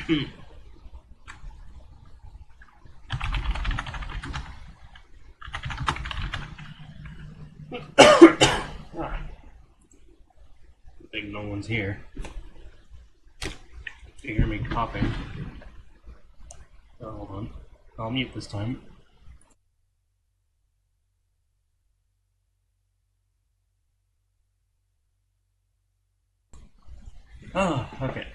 I think no one's here. You hear me coughing. Oh, hold on. I'll mute this time. Oh, okay.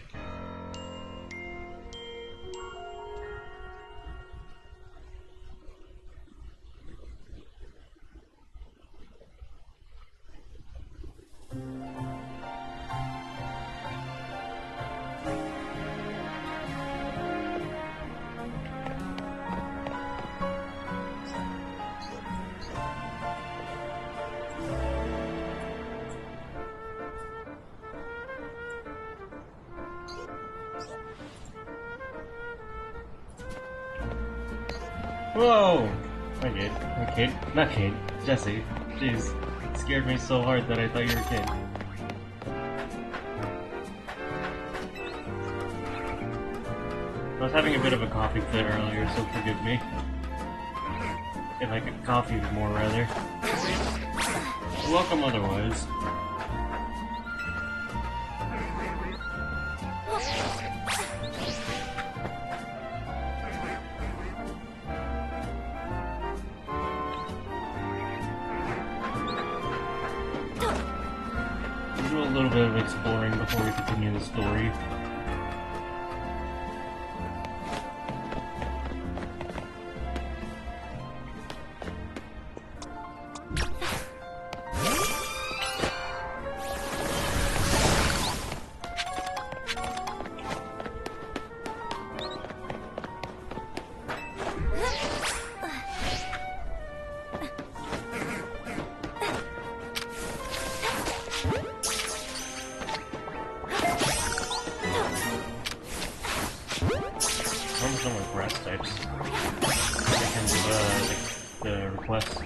Whoa! Hi, kid. Hi, kid. Not kid. Jesse. Jeez. It scared me so hard that I thought you were a kid. I was having a bit of a coffee fit earlier, so forgive me. If I could coffee more, rather. You're welcome otherwise. We'll do a little bit of exploring before we continue the story. Some of grass types. In terms of the requests.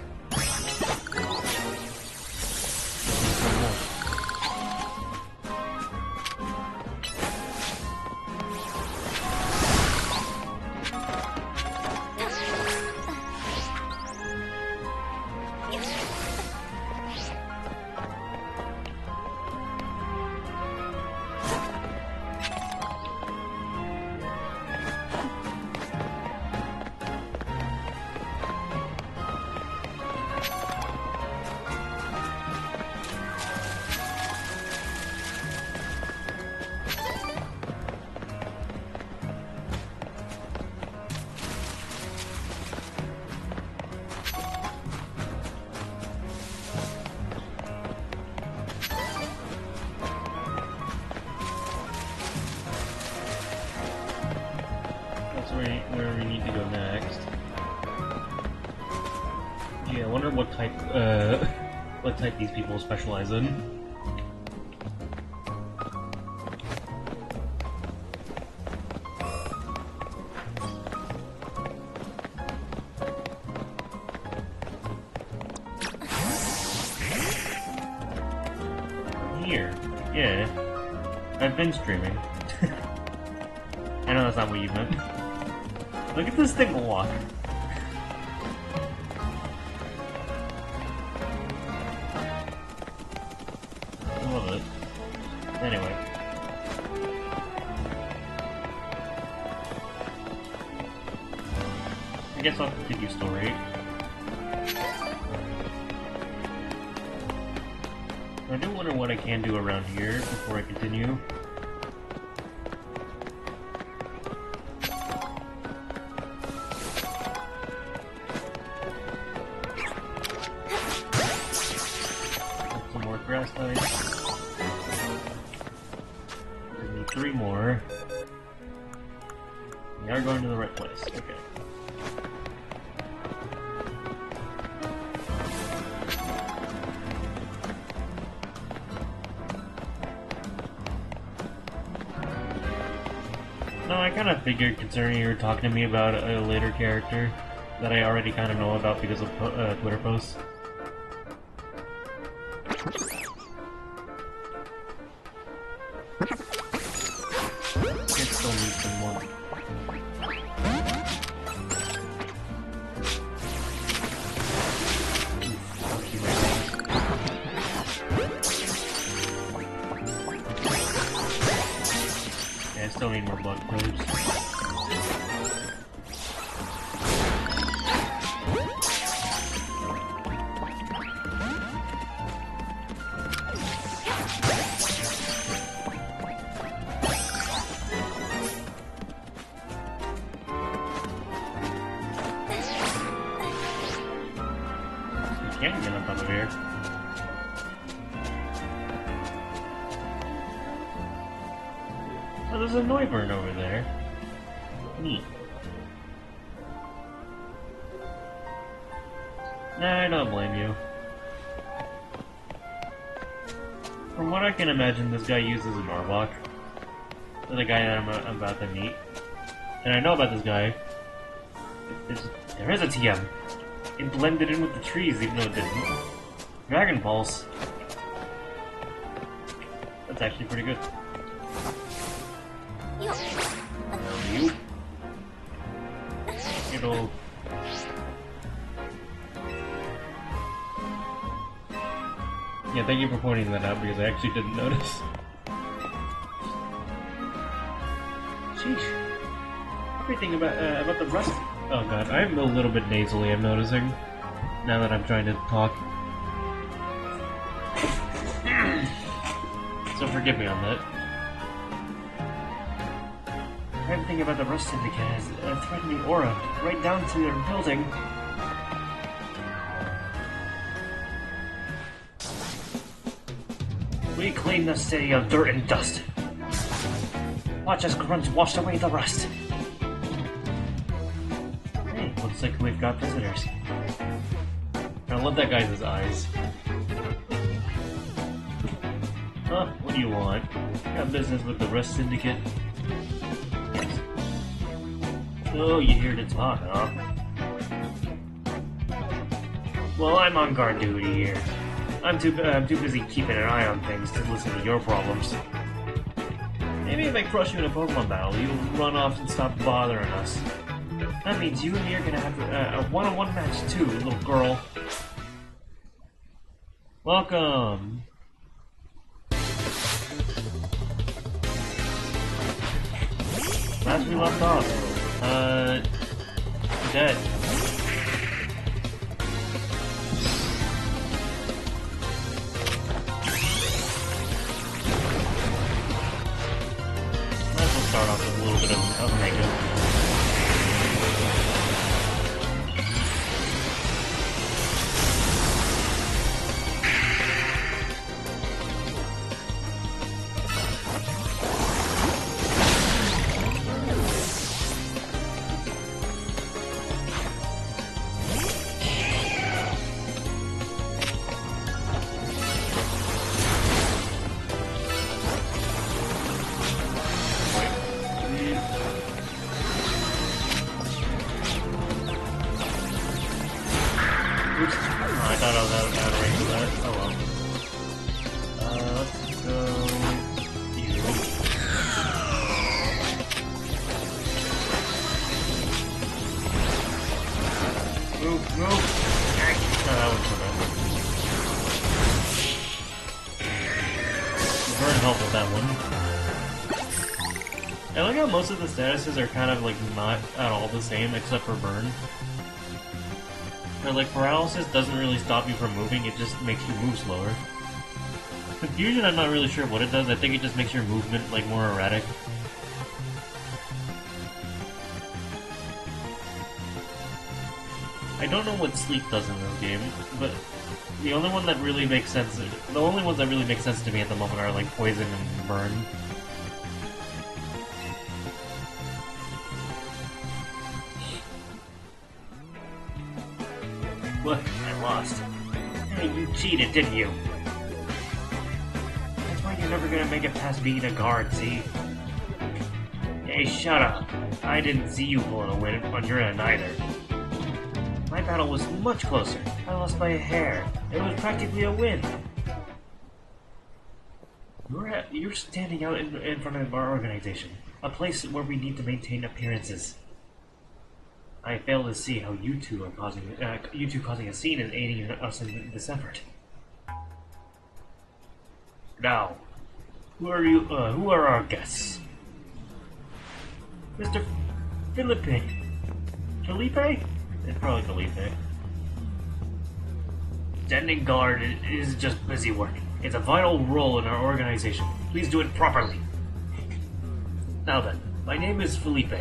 Where we need to go next. Gee, I wonder what type these people specialize in. Here, yeah. I've been streaming. I know that's not what you meant. Look at this thing walk. I love it. Anyway. I guess I'll continue story. I do wonder what I can do around here before I continue. Grass types. We need 3 more. We are going to the right place. Okay. No, I kind of figured, considering you were talking to me about a later character that I already kind of know about because of Twitter posts. It still needs some more butt probes. Can't get up out of here. Oh, there's a Noivern over there. Neat. Nah, I don't blame you. From what I can imagine, this guy uses an Arbok. The guy that I'm about to meet. And I know about this guy. There is a TM. It blended in with the trees, even though it didn't. Dragon Pulse. That's actually pretty good. You. It'll... Yeah, thank you for pointing that out, because I actually didn't notice. Sheesh. Everything about the rust... Oh god, I'm a little bit nasally, I'm noticing. Now that I'm trying to talk. So forgive me on that. Everything about the Rust Syndicate has a threatening aura, right down to their building. We clean the city of dirt and dust. Watch as grunts wash away the rust. Looks like we've got visitors. I love that guy's eyes. Huh? What do you want? Got business with the Rust Syndicate? Yes. Oh, you here to talk, huh? Well, I'm on guard duty here. I'm too busy keeping an eye on things to listen to your problems. Maybe if I crush you in a Pokemon battle, you'll run off and stop bothering us. That means you and me are gonna have a one-on-one match too, little girl. Welcome! Last we left off, dead. Might as well start off with a little bit of Mega. I like how most of the statuses are kind of like not at all the same except for burn. Or like paralysis doesn't really stop you from moving, it just makes you move slower. Confusion, I'm not really sure what it does, I think it just makes your movement like more erratic. I don't know what sleep does in this game, but the only one that really makes sense, the only ones that really make sense to me at the moment are like poison and burn. Look, I lost. Hey, you cheated, didn't you? That's why you're never gonna make it past being a guard, see? Hey, shut up. I didn't see you pulling a win on your end either. My battle was much closer. I lost by a hair. It was practically a win. You're standing out in front of our organization, a place where we need to maintain appearances. I fail to see how you two causing a scene and aiding us in this effort. Now, who are you? Who are our guests? Mr. Felipe. Felipe? It's probably Felipe. Standing guard is just busy work. It's a vital role in our organization. Please do it properly. Now then, my name is Felipe.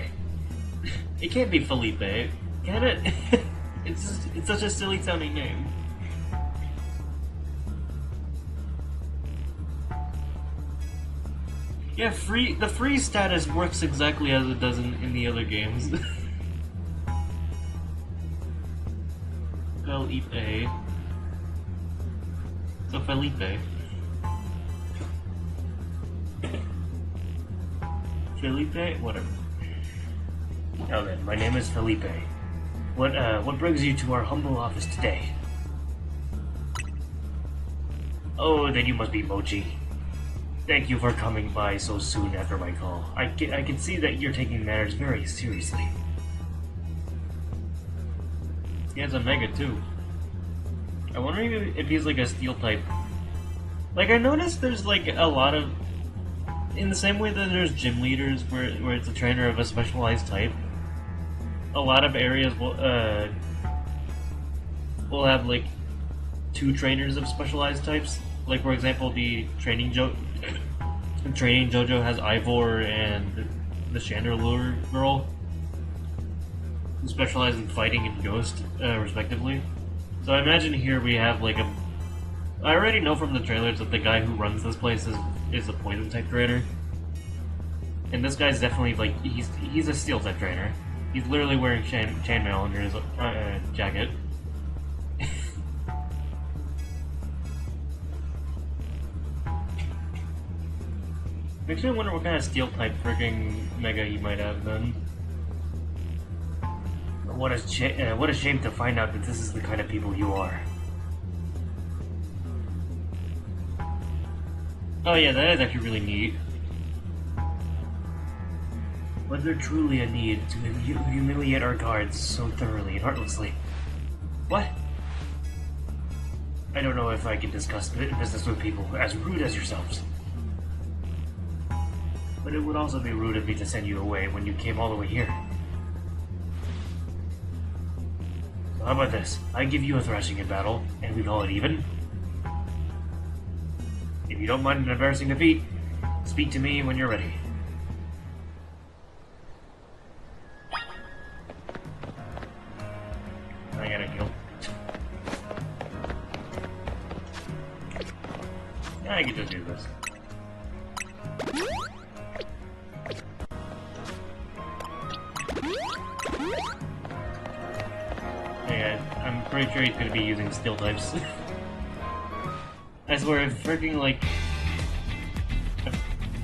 It can't be Felipe, can it? It's such a silly sounding name. Yeah, the free status works exactly as it does in the other games. Felipe. So Felipe. Felipe? Whatever. Now then, my name is Felipe. What brings you to our humble office today? Oh, then you must be Mochi. Thank you for coming by so soon after my call. I can see that you're taking matters very seriously. He has a Mega too. I wonder if he's like a Steel type. Like, I noticed there's like a lot of... In the same way that there's gym leaders where it's a trainer of a specialized type, a lot of areas will have like 2 trainers of specialized types. Like, for example, the training JoJo has Ivor and the Chandelure girl, who specialize in fighting and Ghost, respectively. So I imagine here we have like a... I already know from the trailers that the guy who runs this place is a Poison type trainer. And this guy's definitely like, he's a Steel type trainer. He's literally wearing chainmail under his jacket. Makes me wonder what kind of Steel type freaking Mega he might have then. What a shame to find out that this is the kind of people you are. Oh yeah, that is actually really neat. Was there truly a need to humiliate our guards so thoroughly and heartlessly? What? I don't know if I can discuss business with people as rude as yourselves. But it would also be rude of me to send you away when you came all the way here. So how about this? I give you a thrashing in battle, and we call it even? If you don't mind an embarrassing defeat, speak to me when you're ready. I gotta heal. I can just do this. Yeah, I'm pretty sure he's gonna be using Steel types. I swear, freaking like...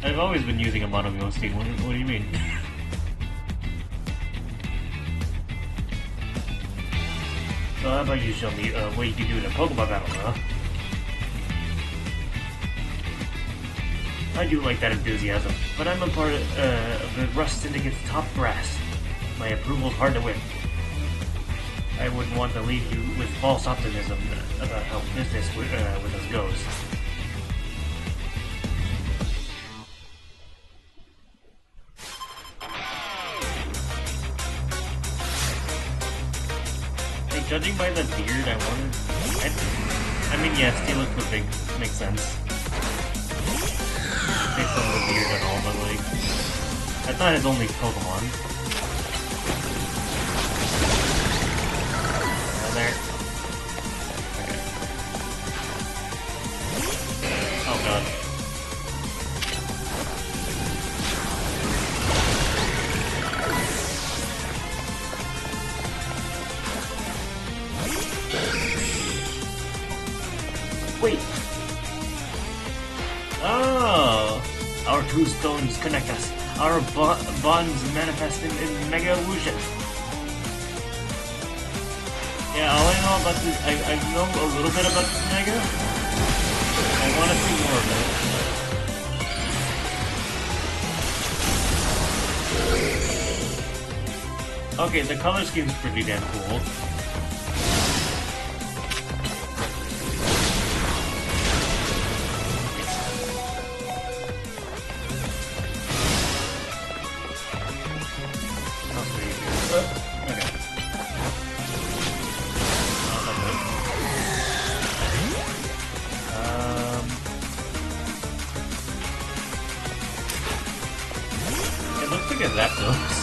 I've always been using a mono ghosting. What do you mean? So how about you show me what you can do in a Pokemon battle, huh? I do like that enthusiasm, but I'm a part of the Rust Syndicate's top brass. My approval's hard to win. I wouldn't want to leave you with false optimism about how business with us goes. Hey, judging by the beard, I mean, yeah, Steel equipping makes sense. Based on the beard and all, but like, that's not his only Pokemon. There. Okay. Oh god. Wait. Oh, our 2 stones connect us. Our bonds manifest in Mega Evolution. Yeah, all I know about this, I know a little bit about this Mega. I want to see more of it. Okay, the color scheme's pretty damn cool. Zapdos.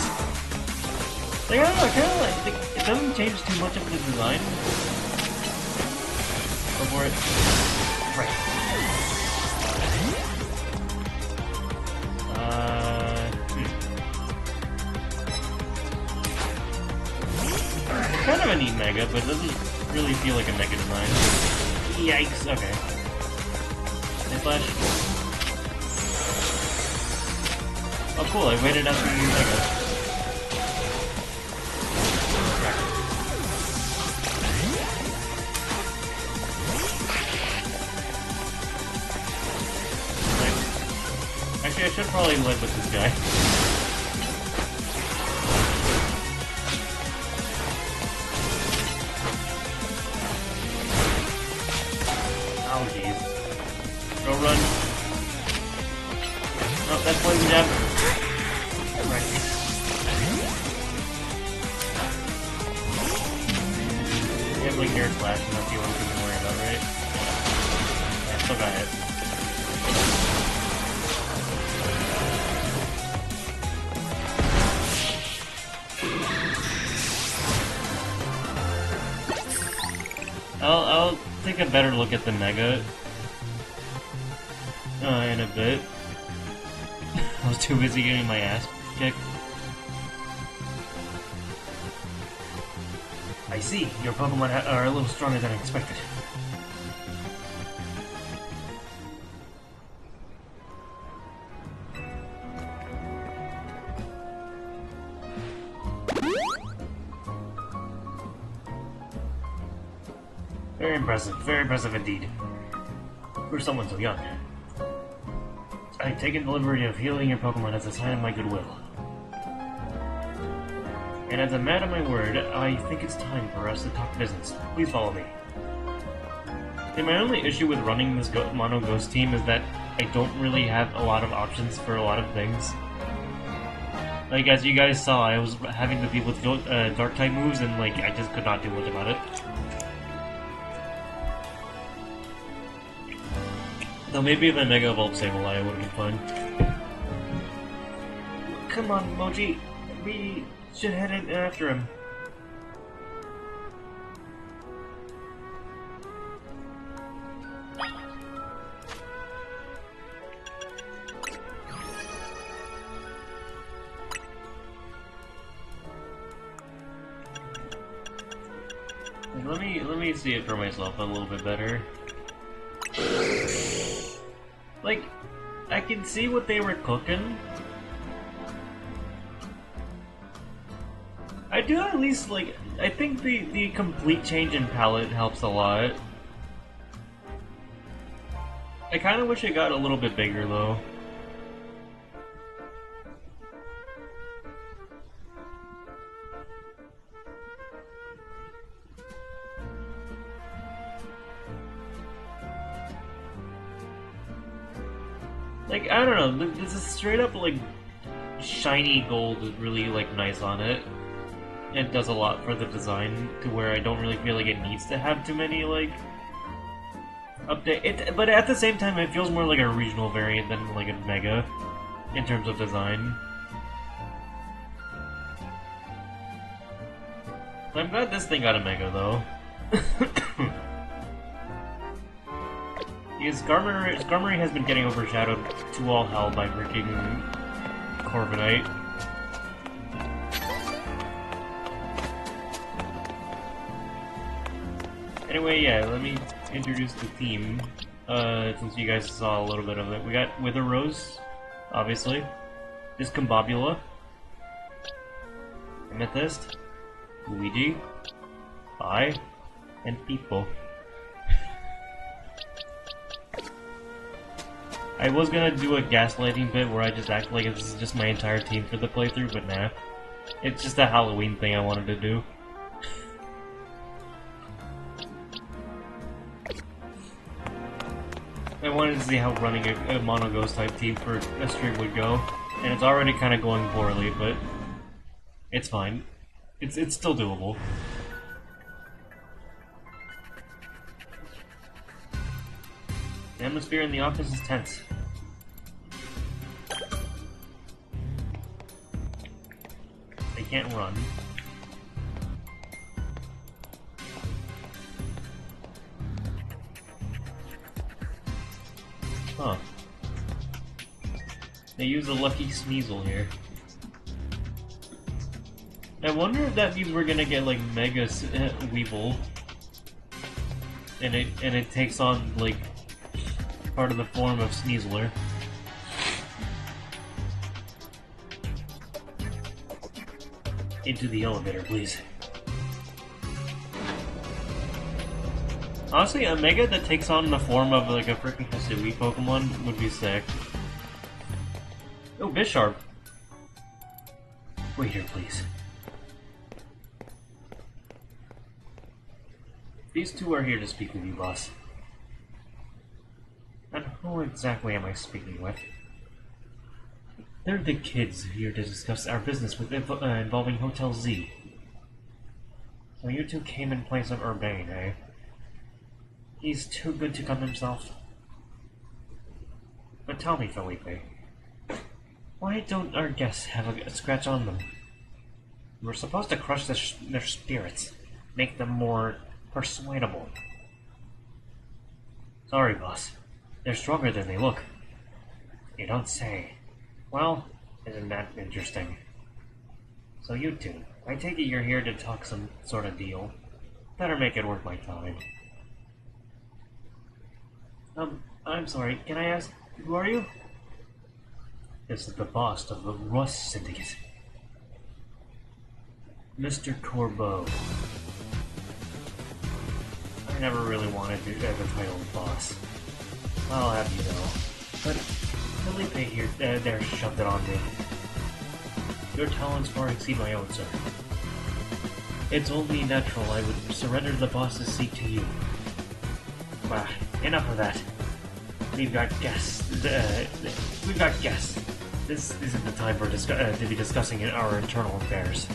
Like, I don't know, I kinda like, it doesn't change too much of the design. Go for it. Right. It's kind of a neat Mega, but it doesn't really feel like a Mega design. Yikes, okay. Flash. Oh cool, I waited after you Mega. Actually, I should probably live with this guy. Oh jeez. Go run. Oh, that's poison jab. Right. You have like air slash, and that's the only thing to worry about, right? Yeah, still got it. I'll take a better look at the Mega in a bit. I was too busy getting my ass kicked. I see, your Pokemon are a little stronger than I expected. Very impressive indeed. For someone so young. I've taken the liberty of healing your Pokemon as a sign of my goodwill. And as a man of my word, I think it's time for us to talk business. Please follow me. And my only issue with running this Mono Ghost team is that I don't really have a lot of options for a lot of things. Like, as you guys saw, I was having to deal with Dark-type moves, and like, I just could not do much about it. Though maybe if I Mega Evolved Sableye, it would have been fun. Come on, Moji. We should head in after him. Let me see it for myself a little bit better. Like, I can see what they were cooking. I do at least, like, I think the complete change in palette helps a lot. I kind of wish it got a little bit bigger, though. Like, I don't know, this is straight up, like, shiny gold is really, like, nice on it. It does a lot for the design, to where I don't really feel like it needs to have too many, like, update. But at the same time, it feels more like a regional variant than, like, a Mega, in terms of design. I'm glad this thing got a Mega, though. Because Skarmory has been getting overshadowed to all hell by freaking Corviknight. Anyway, yeah, let me introduce the team, since you guys saw a little bit of it. We got Wither Rose, obviously, Discombobula, Amethyst, Luigi, I, and Pipo. I was gonna do a gaslighting bit where I just act like this is just my entire team for the playthrough, but nah. It's just a Halloween thing I wanted to do. I wanted to see how running a Mono Ghost type team for a stream would go, and it's already kind of going poorly, but it's fine. It's still doable. The atmosphere in the office is tense. can't run. Huh. They use a lucky Sneasel here. I wonder if that means we're gonna get like Mega Weevil, and it takes on like part of the form of Sneasler. Into the elevator, please. Honestly, a Mega that takes on the form of like a freaking Jaciiiinthe Pokemon would be sick. Oh, Bisharp. Wait here, please. These two are here to speak with you, boss. And who exactly am I speaking with? They're the kids here to discuss our business with involving Hotel Z. So you two came in place of Urbane, eh? He's too good to come himself. But tell me, Felipe, why don't our guests have a scratch on them? We're supposed to crush their spirits, make them more persuadable. Sorry, boss. They're stronger than they look. You don't say. Well, isn't that interesting? So you two, I take it you're here to talk some sort of deal. Better make it worth my time. I'm sorry, can I ask, who are you? This is the boss of the Rust Syndicate. Mr. Corbeau. I never really wanted to have the title of boss. I'll have you know. But Felipe here, there shoved it on me. Your talents far exceed my own, sir. It's only natural I would surrender the boss's seat to you. Bah, enough of that. We've got guests. We've got guests. This isn't the time for to be discussing our internal affairs.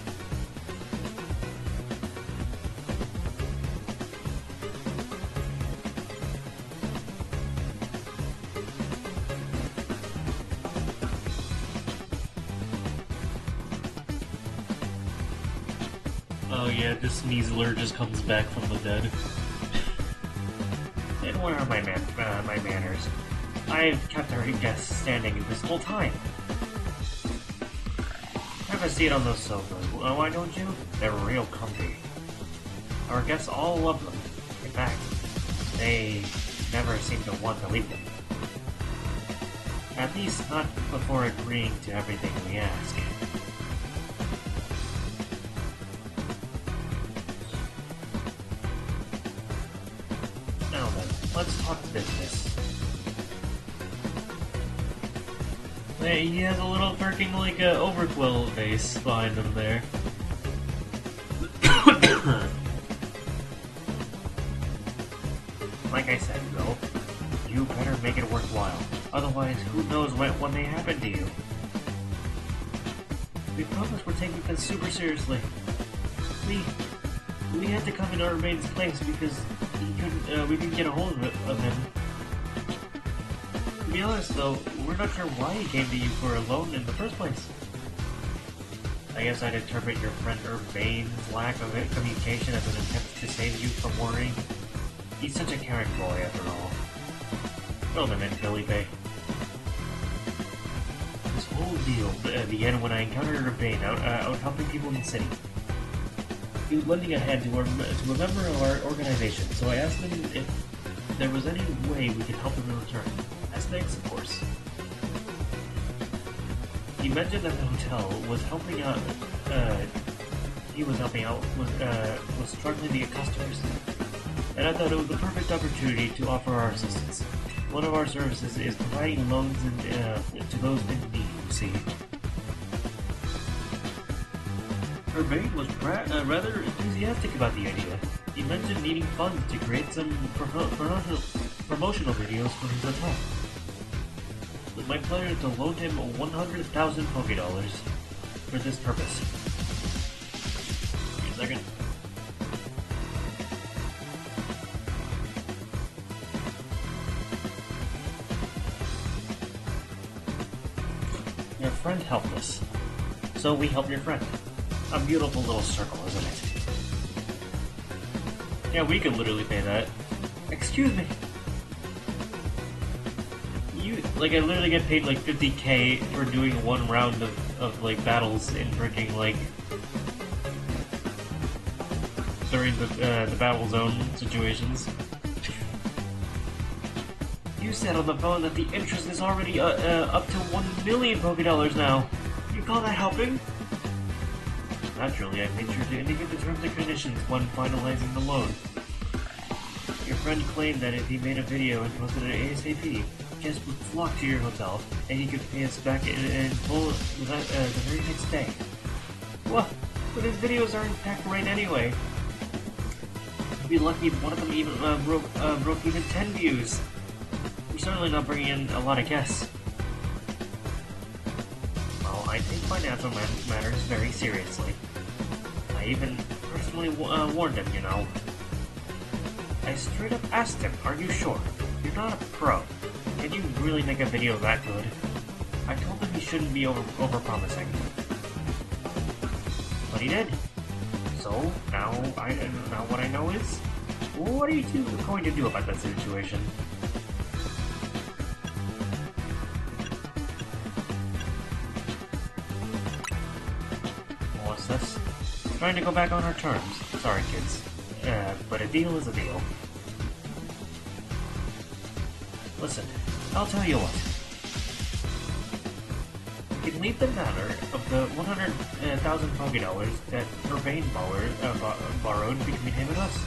Oh yeah, this Sneasler just comes back from the dead. And where are my manners? I've kept our guests standing this whole time. Have a seat on those sofas. Why don't you? They're real comfy. Our guests all love them. In fact, they never seem to want to leave them. At least not before agreeing to everything we ask. Now then, let's talk business. Hey, he has a little freaking like overquill face behind him there. Like I said, Bill, you better make it worthwhile. Otherwise, who knows what may happen to you. We promise we're taking this super seriously. We had to come in Urbane's place because we couldn't get a hold of him. To be honest, though, we're not sure why he came to you for a loan in the first place. I guess I'd interpret your friend Urbane's lack of communication as an attempt to save you from worrying. He's such a caring boy, after all. Fill them in, Felipe. This whole deal began when I encountered Urbane out helping people in the city. He was lending a hand to a member of our organization, so I asked him if there was any way we could help him in return. As thanks, of course. He mentioned that the hotel was helping out. Was struggling to get customers, and I thought it was the perfect opportunity to offer our assistance. One of our services is providing loans to those in need. You see. Urbane was rather enthusiastic about the idea. He mentioned needing funds to create some promotional videos for his hotel. It was my pleasure to loan him 100,000 Pokédollars for this purpose. Give me a second. Your friend helped us, so we help your friend. A beautiful little circle, isn't it? Yeah, we could literally pay that. Excuse me. Like, I literally get paid like 50k for doing one round of like battles in freaking like during the battle zone situations. You said on the phone that the interest is already up to 1 million Pokédollars now. You call that helping? Naturally, I made sure to indicate the terms and conditions when finalizing the loan. Your friend claimed that if he made a video and posted it ASAP, guests would flock to your hotel, and he could pay us back in full the very next day. What? But his videos aren't packed right anyway. You'd be lucky if one of them even broke even 10 views. We're certainly not bringing in a lot of guests. Well, I take financial matters very seriously. I even personally warned him, you know. I straight up asked him, are you sure? You're not a pro. Can you really make a video that good? I told him he shouldn't be over-promising. But he did. So, now what I know is, what are you two going to do about that situation? What's this? Trying to go back on our terms. Sorry, kids. But a deal is a deal. Listen, I'll tell you what. We can leave the matter of the 100,000 Pokédollars that Urbane borrowed between him and us.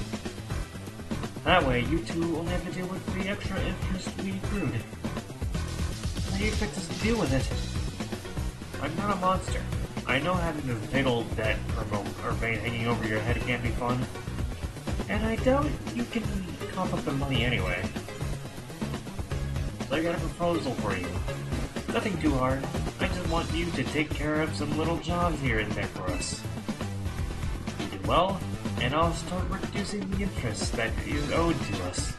That way, you two only have to deal with the extra interest we accrued. How do you expect us to deal with it? I'm not a monster. I know having this big old debt from Urbane hanging over your head can't be fun. And I doubt you can cough up the money anyway. So I got a proposal for you. Nothing too hard. I just want you to take care of some little jobs here and there for us. You do well, and I'll start reducing the interest that is owed to us.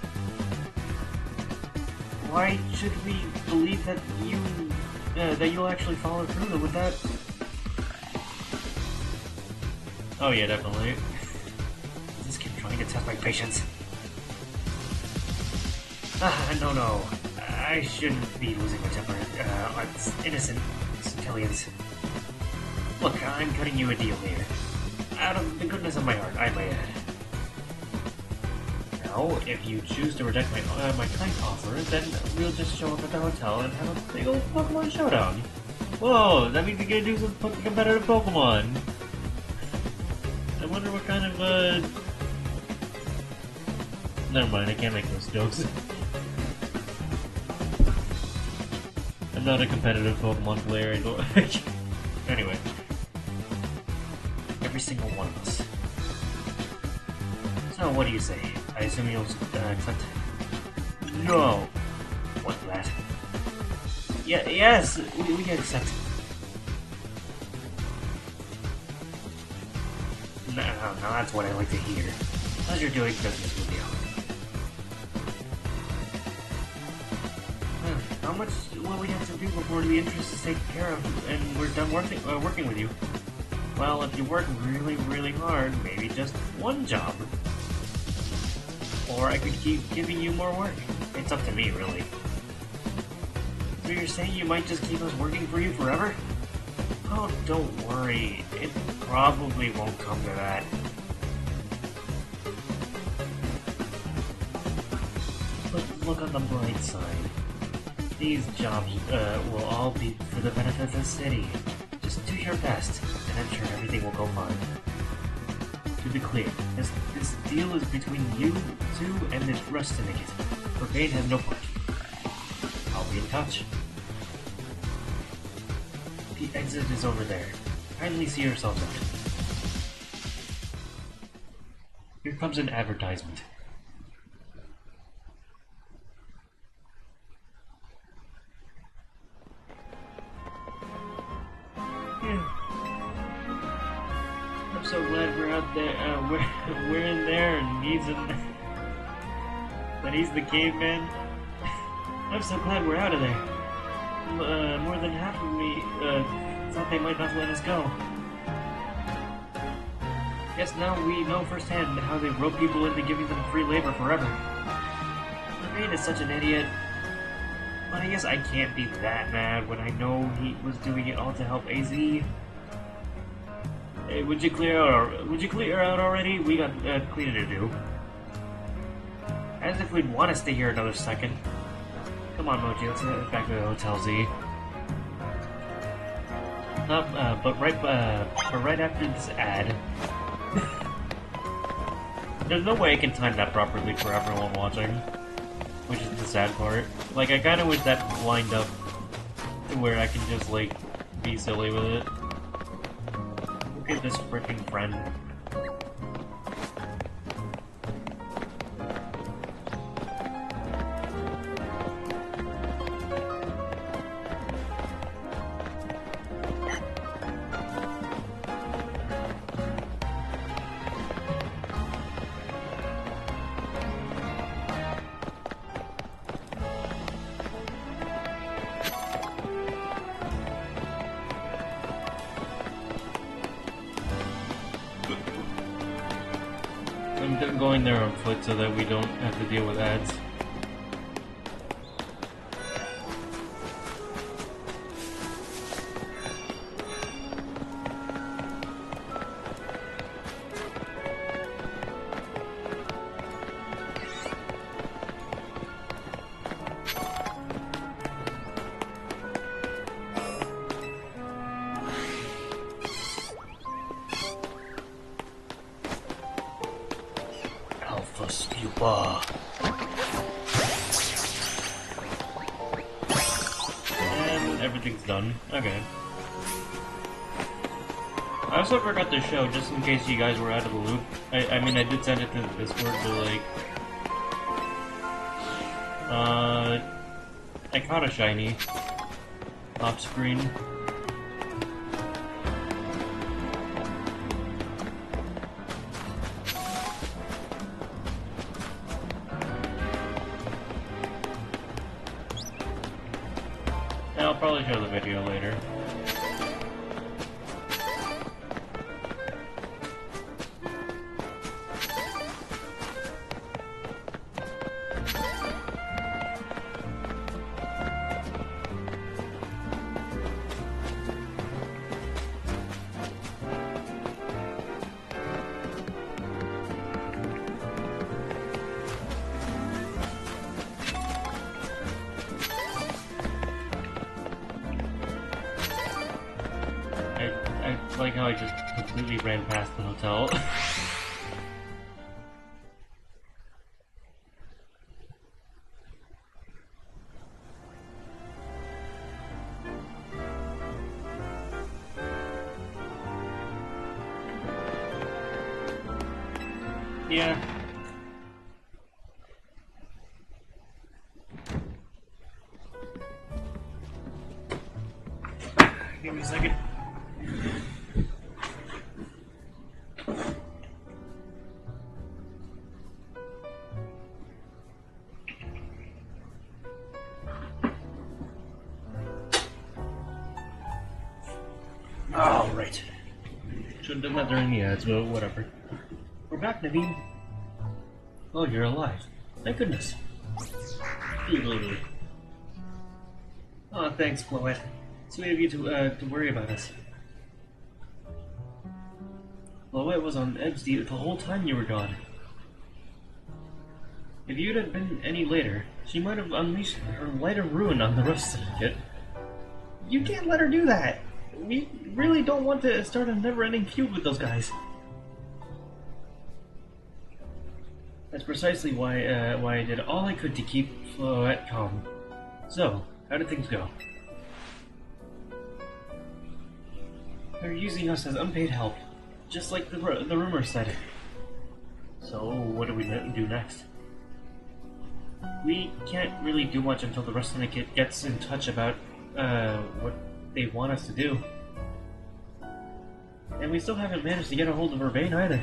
Why should we believe that you'll actually follow through with that? Oh yeah, definitely. Is this kid trying to test my patience? No. I shouldn't be losing my temper. It's innocent civilians. Look, I'm cutting you a deal here. Out of the goodness of my heart, I may add. Now, if you choose to reject my kind offer, then we'll just show up at the hotel and have a big old Pokemon showdown. Whoa, that means you're gonna do some competitive Pokemon. I wonder what kind of, Never mind, I can't make those jokes. I'm not a competitive Pokemon player, I don't... Anyway. Every single one of us. So, what do you say? I assume you'll accept? No! What, that? Yeah, yes! We can accept. No, that's what I like to hear. Pleasure doing business with you. How much will we have to do before the interest is taken care of and we're done working with you? Well, if you work really, really hard, maybe just one job. Or I could keep giving you more work. It's up to me, really. So you're saying you might just keep us working for you forever? Oh, don't worry. It probably won't come to that. But look on the bright side. These jobs will all be for the benefit of the city. Just do your best, and I'm sure everything will go fine. To be clear, this deal is between you two and the Rust Syndicate. Brigade has no part. I'll be in touch. The exit is over there. Kindly see yourselves out. Here comes an advertisement. I'm so glad we're out there. We're in there, and he's in. But he's the caveman. I'm so glad we're out of there. More than half of me thought they might not let us go. Guess now we know firsthand how they rope people into giving them free labor forever. Levine is such an idiot. But I guess I can't be that mad when I know he was doing it all to help AZ. Hey, would you clear out already? We got cleaning to do. As if we'd want to stay here another second. Come on, Moji, let's head back to the Hotel Z. But right after this ad. There's no way I can time that properly for everyone watching, which is the sad part. Like, I kinda wish that lined up to where I can just, like, be silly with it. Look at this freaking friend. I'm going there on foot so that we don't have to deal with ads. Spupa. And everything's done. Okay. I also forgot to show, just in case you guys were out of the loop. I mean, I did send it to the Discord, but like... I caught a shiny. Off screen. I'll probably show the video later. I like how I just completely ran past the hotel. Yeah. Give me a second. Oh, right. Should have done that during the ads, but whatever. We're back, Naveen. Oh, you're alive. Thank goodness. Oh, thanks, Chloe. Sweet of you to worry about us. Chloe was on edge the whole time you were gone. If you'd have been any later, she might have unleashed her light of ruin on the rust syndicate. You can't let her do that! We really don't want to start a never-ending feud with those guys. That's precisely why I did all I could to keep Floette calm. So, how did things go? They're using us as unpaid help, just like the rumor said. So, what do we do next? We can't really do much until the rest syndicate gets in touch about what they want us to do. And we still haven't managed to get a hold of Urbane either.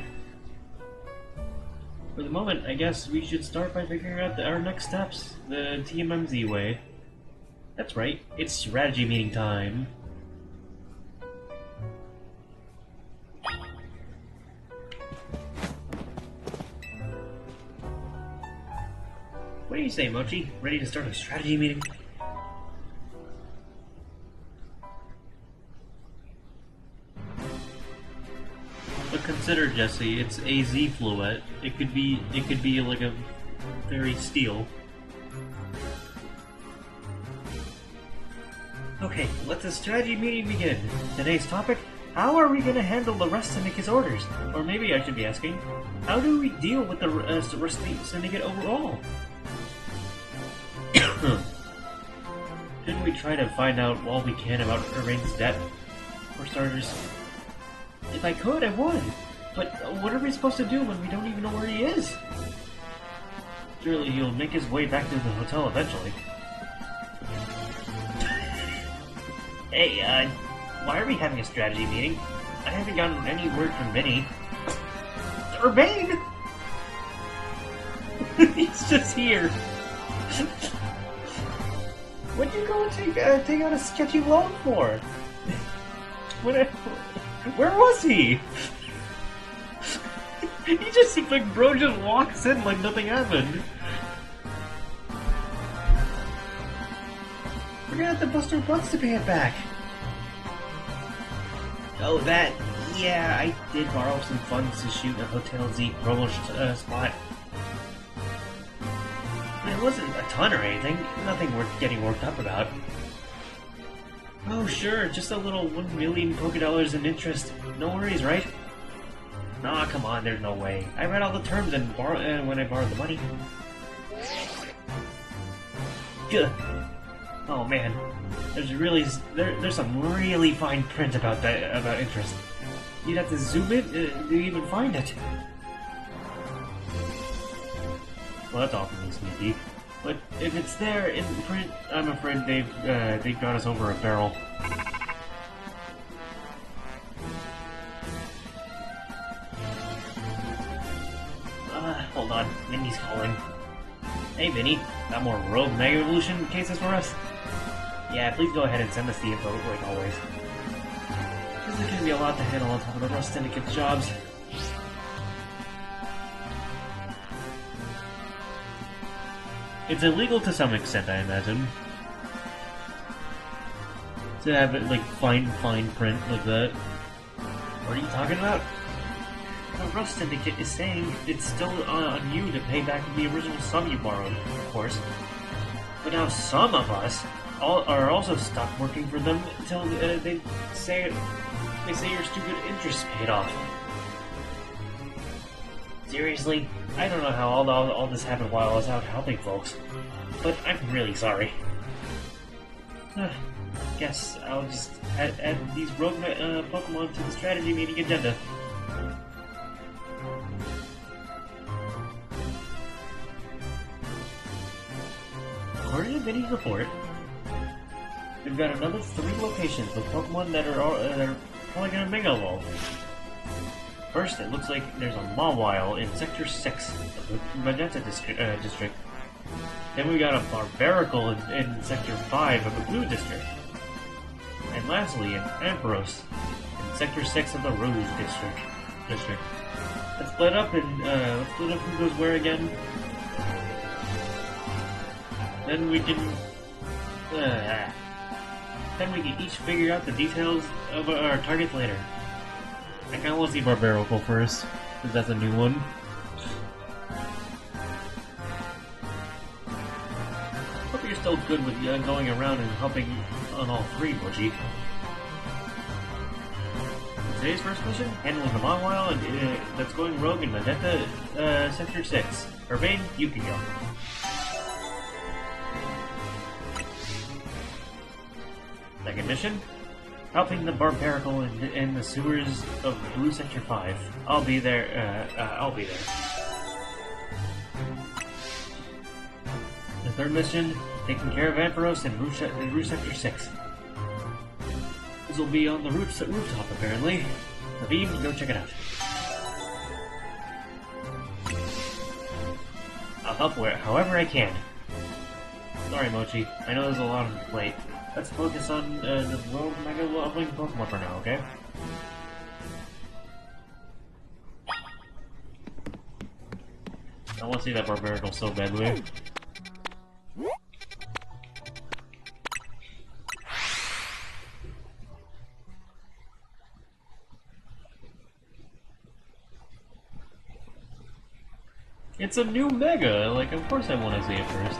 For the moment, I guess we should start by figuring out our next steps, the TMMZ way. That's right, it's strategy meeting time. What do you say, Mochi? Ready to start a strategy meeting? But consider, Jesse, it's a Z fluet. It could be like a fairy steel. Okay, let the strategy meeting begin. Today's topic: how are we going to handle the Rust Syndicate's orders? Or maybe I should be asking, how do we deal with the Rust Syndicate overall? Shouldn't we try to find out all we can about Irving's debt? For starters, if I could, I would. But what are we supposed to do when we don't even know where he is? Surely he'll make his way back to the hotel eventually. Hey, why are we having a strategy meeting? I haven't gotten any word from Vinny. Urbane! He's just here. What'd you go and take out a sketchy loan for? Where was he? He just seems like bro just walks in like nothing happened. We're gonna have to bust our butts to pay it back. Oh, that. Yeah, I did borrow some funds to shoot a Hotel Z promo spot. It wasn't a ton or anything. Nothing worth getting worked up about. Oh, sure, just a little 1 million polka dollars in interest. No worries, right? Nah, come on, there's no way. I read all the terms and when I borrowed the money. Gah. Oh man, there's some really fine print about interest. You'd have to zoom in to even find it. Well, that's awfully sneaky. But if it's there in print, I'm afraid they've got us over a barrel. Hold on, Vinny's calling. Hey Vinny, got more Rogue Mega Evolution cases for us? Yeah, please go ahead and send us the info, like always. This is gonna be a lot to handle on top of the Rust Syndicate's jobs. It's illegal to some extent, I imagine. To have it, like, fine print like that. What are you talking about? The Rust Syndicate is saying it's still on you to pay back the original sum you borrowed, of course. But now some of us are also stuck working for them until they say your stupid interest paid off. Seriously, I don't know how all this happened while I was out helping folks, but I'm really sorry. Guess I'll just add these rogue Pokemon to the strategy meeting agenda. According to Vinny's report, we've got another 3 locations with Pokemon that are probably gonna Mega Evolve. First, it looks like there's a Mawile in Sector 6 of the Magenta District. Then we got a Barbaracle in Sector 5 of the Blue District. And lastly, an Ampharos in Sector 6 of the Rose District. Let's split up who goes where again. Then we can each figure out the details of our targets later. I kinda want to see Barbaracle first, because that's a new one. Hope you're still good with going around and helping on all 3, Mochi. Today's first mission, handling the Mawile that's going rogue in Magenta Sector 6. Urbane, you can go. Second mission, helping the Barbaracle in the sewers of Blue Sector 5. I'll be there. The third mission, taking care of Ampharos in Route Sector 6. This will be on the rooftop, apparently. Naveen, go check it out. I'll help however I can. Sorry, Mochi. I know there's a lot on the plate. Let's focus on the Rogue Mega Evolving Pokemon for now, okay? I want to see that Barbaracle so badly. It's a new Mega! Like, of course I want to see it first.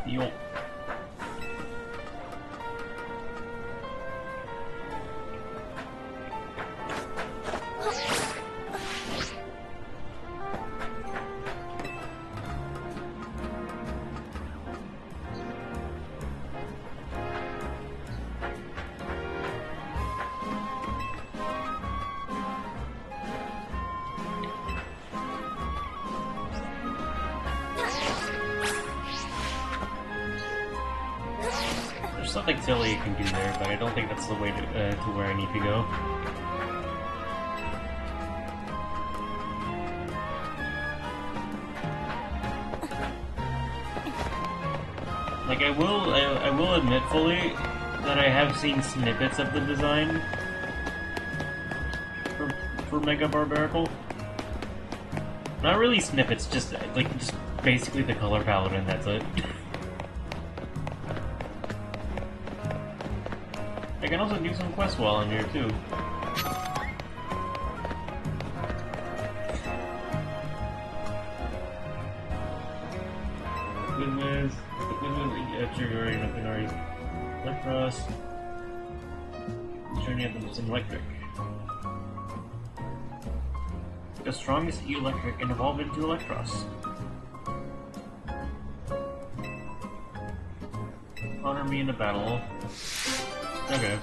Yo. There's something silly you can do there, but I don't think that's the way to where I need to go. Like, I will admit fully that I have seen snippets of the design for Mega Barbarical. Not really snippets, just basically the color palette, and that's it. I can also do some quests while I'm here too. Goodness, triggering up in our Electros. Turning up into some electric. The strongest electric and evolve into Electros. Honor me in a battle. Okay.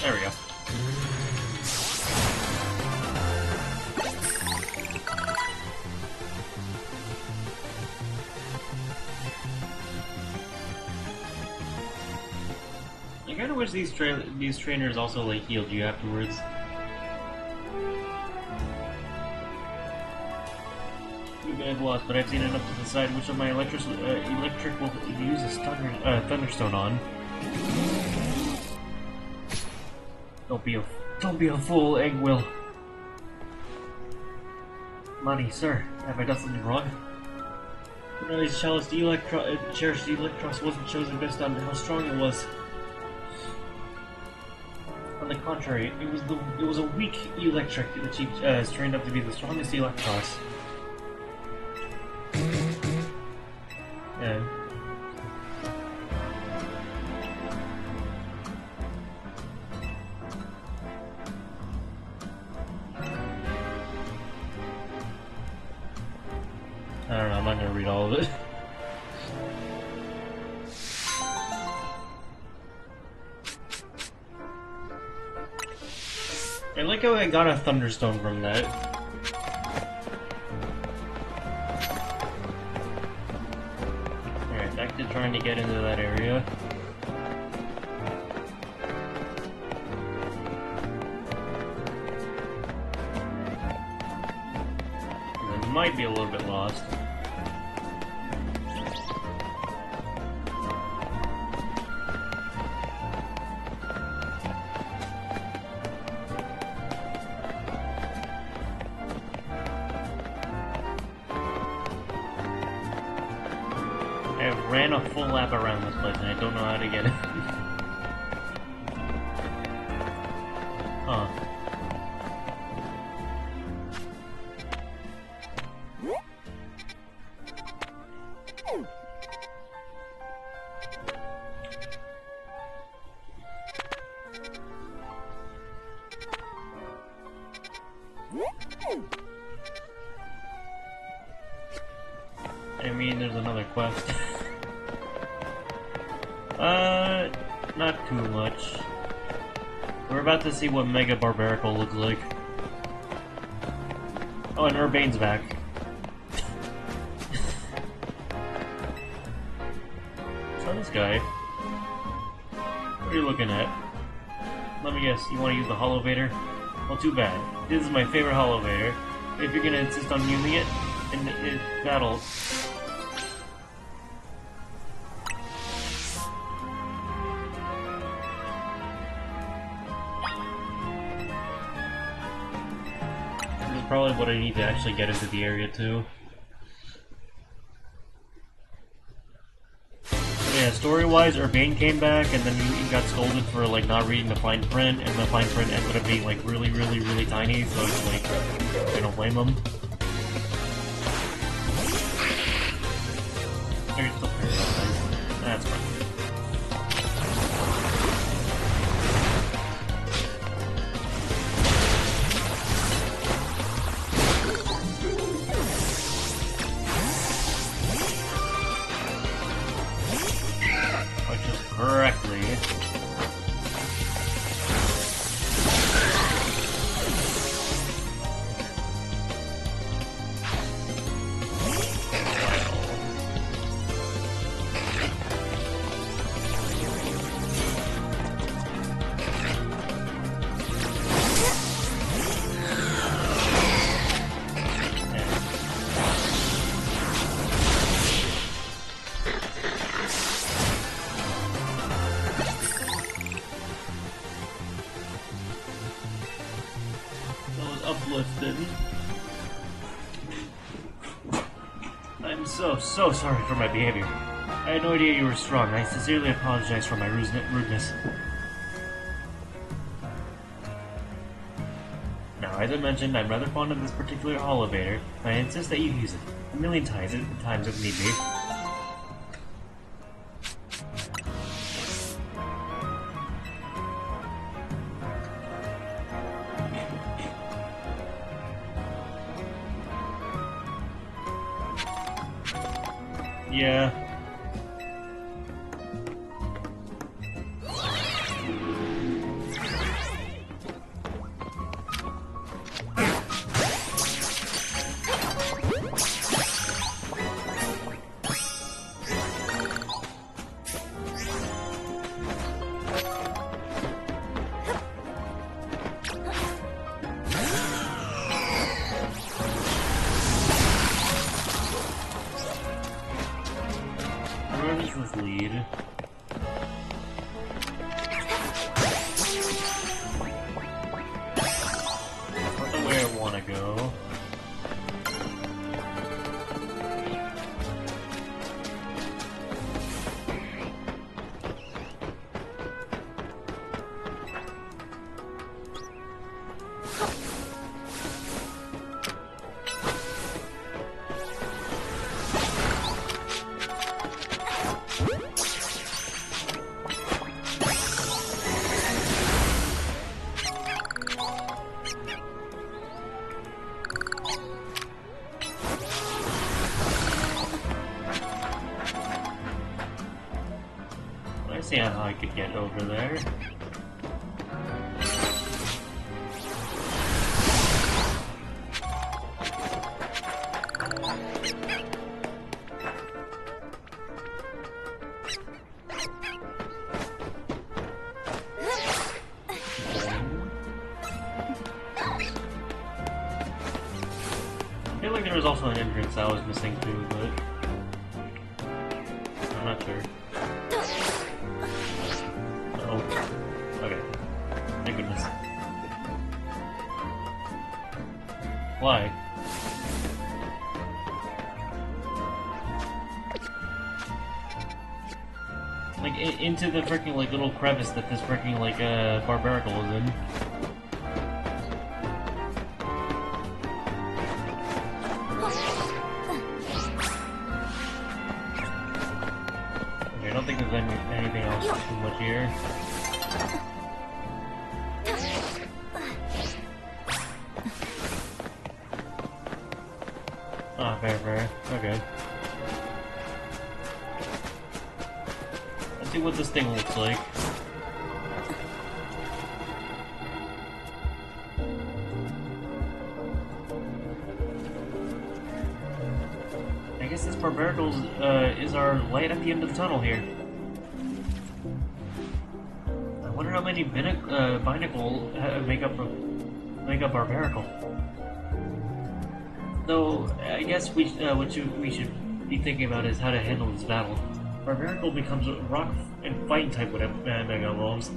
There we go. I kinda wish these trainers also like healed you afterwards. I've lost, but I've seen enough to decide which of my electric will use a thunderstone on. Don't be a fool, Eggwill. Money, sir, have I done something wrong? His cherished Electros wasn't chosen based on how strong it was. On the contrary, it was a weak electric which he has trained up to be the strongest Electros. Yeah. I don't know, I'm not gonna read all of it. I like how I got a Thunderstone from that. trying to get into that area. I might be a little bit lost. I ran a full lap around this place and I don't know how to get it. Huh. I mean, there's another quest. Not too much. We're about to see what Mega Barbarical looks like. Oh, and Urbane's back. So this guy. What are you looking at? Let me guess, you want to use the Holovator? Well, too bad. This is my favorite Holovator. If you're gonna insist on using it in battle, probably what I need to actually get into the area too. Yeah, story-wise, Urbane came back, and then he got scolded for like not reading the fine print, and the fine print ended up being like really, really, really tiny. So it's like I don't blame him. You're still paralyzed. That's fine. Correctly. Uplifted. I'm so sorry for my behavior. I had no idea you were strong. I sincerely apologize for my rudeness. Now, as I mentioned, I'm rather fond of this particular Holovator, and I insist that you use it a million times if need be. Yeah. Where does this lead? Not the way I want to go. See how I could get over there. feel like there was also an entrance I was missing too, but I'm not sure. Oh, okay. Thank goodness. Why? Like, into the freaking, like, little crevice that this freaking, like, barbarical is in. Okay, I don't think there's anything else too much here. Ah, fair. Okay. Let's see what this thing looks like. I guess this barbarical is our light at the end of the tunnel here. I wonder how many binnacle make up barbarical. Though I guess what we should be thinking about is how to handle this battle. Barbarical becomes a rock and fighting type with Mega Evolves.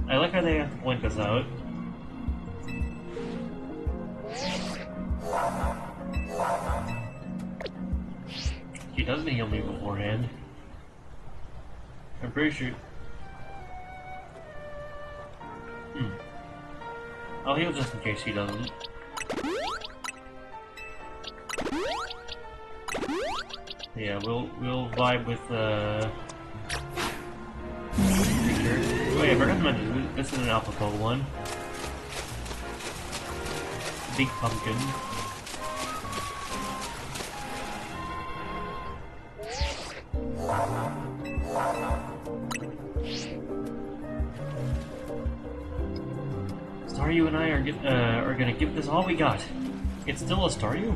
I like how they have to point this out. She doesn't heal me beforehand. I'm pretty sure. I'll heal just in case she doesn't. Yeah, we'll vibe with creature. Oh yeah, I forgot to mention this is an Alpha Pokemon. Big Pumpkin. Staryu and I are gonna give this all we got. It's still a Staryu?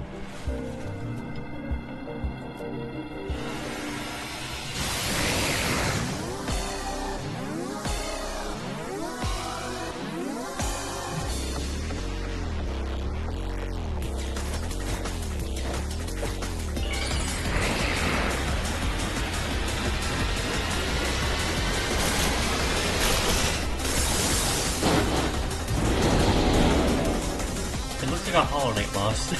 I got Hollow Knight lost.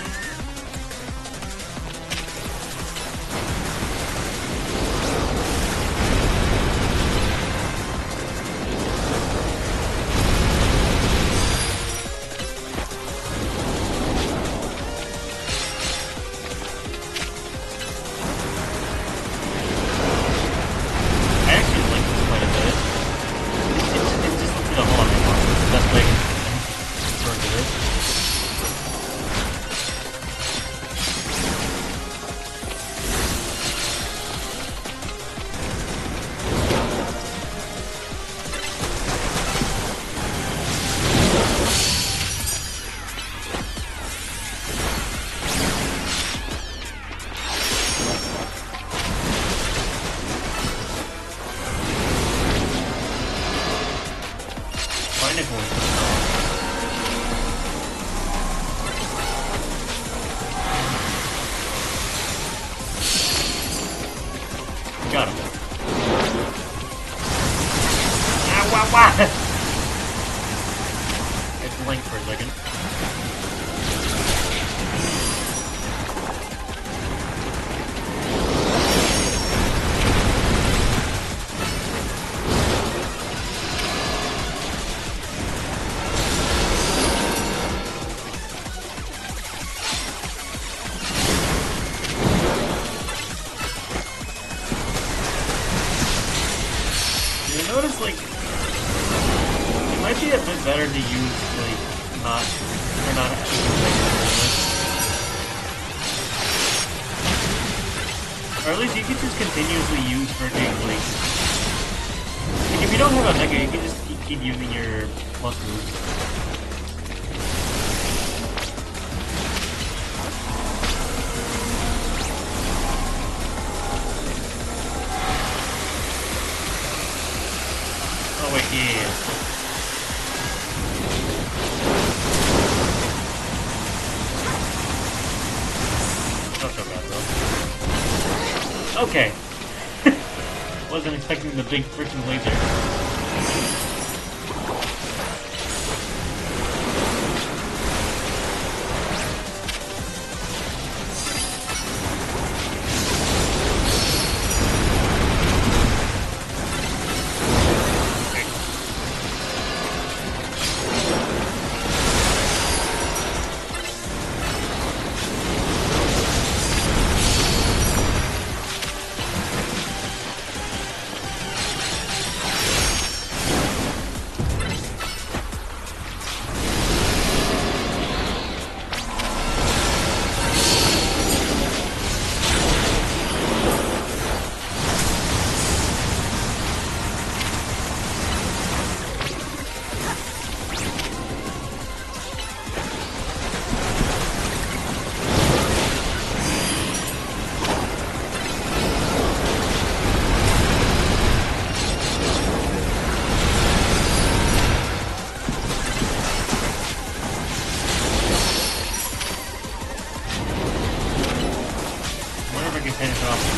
I actually like this quite a bit. It's just the Hollow Knight lost. That's like for this. Got him. Wah! It blinked for a second. Notice, like, it might be a bit better to use, like, not or at least you could just continuously use freaking, like, if you don't have a Mega, you can just keep using your plus moves. Oh wait, yeah. Okay. Wasn't expecting the big freaking laser. Finish off the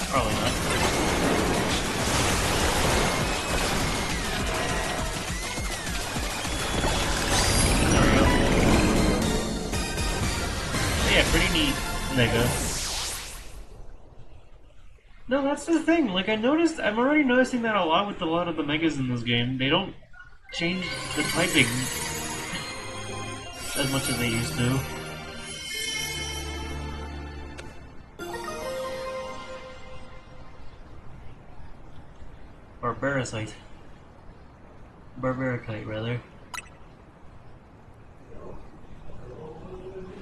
probably not. There we go. Yeah, pretty neat, Mega. No, that's the thing. Like, I'm already noticing that a lot with a lot of the Megas in this game. They don't change the typing as much as they used to. Barbaricite. Barbaricite, rather.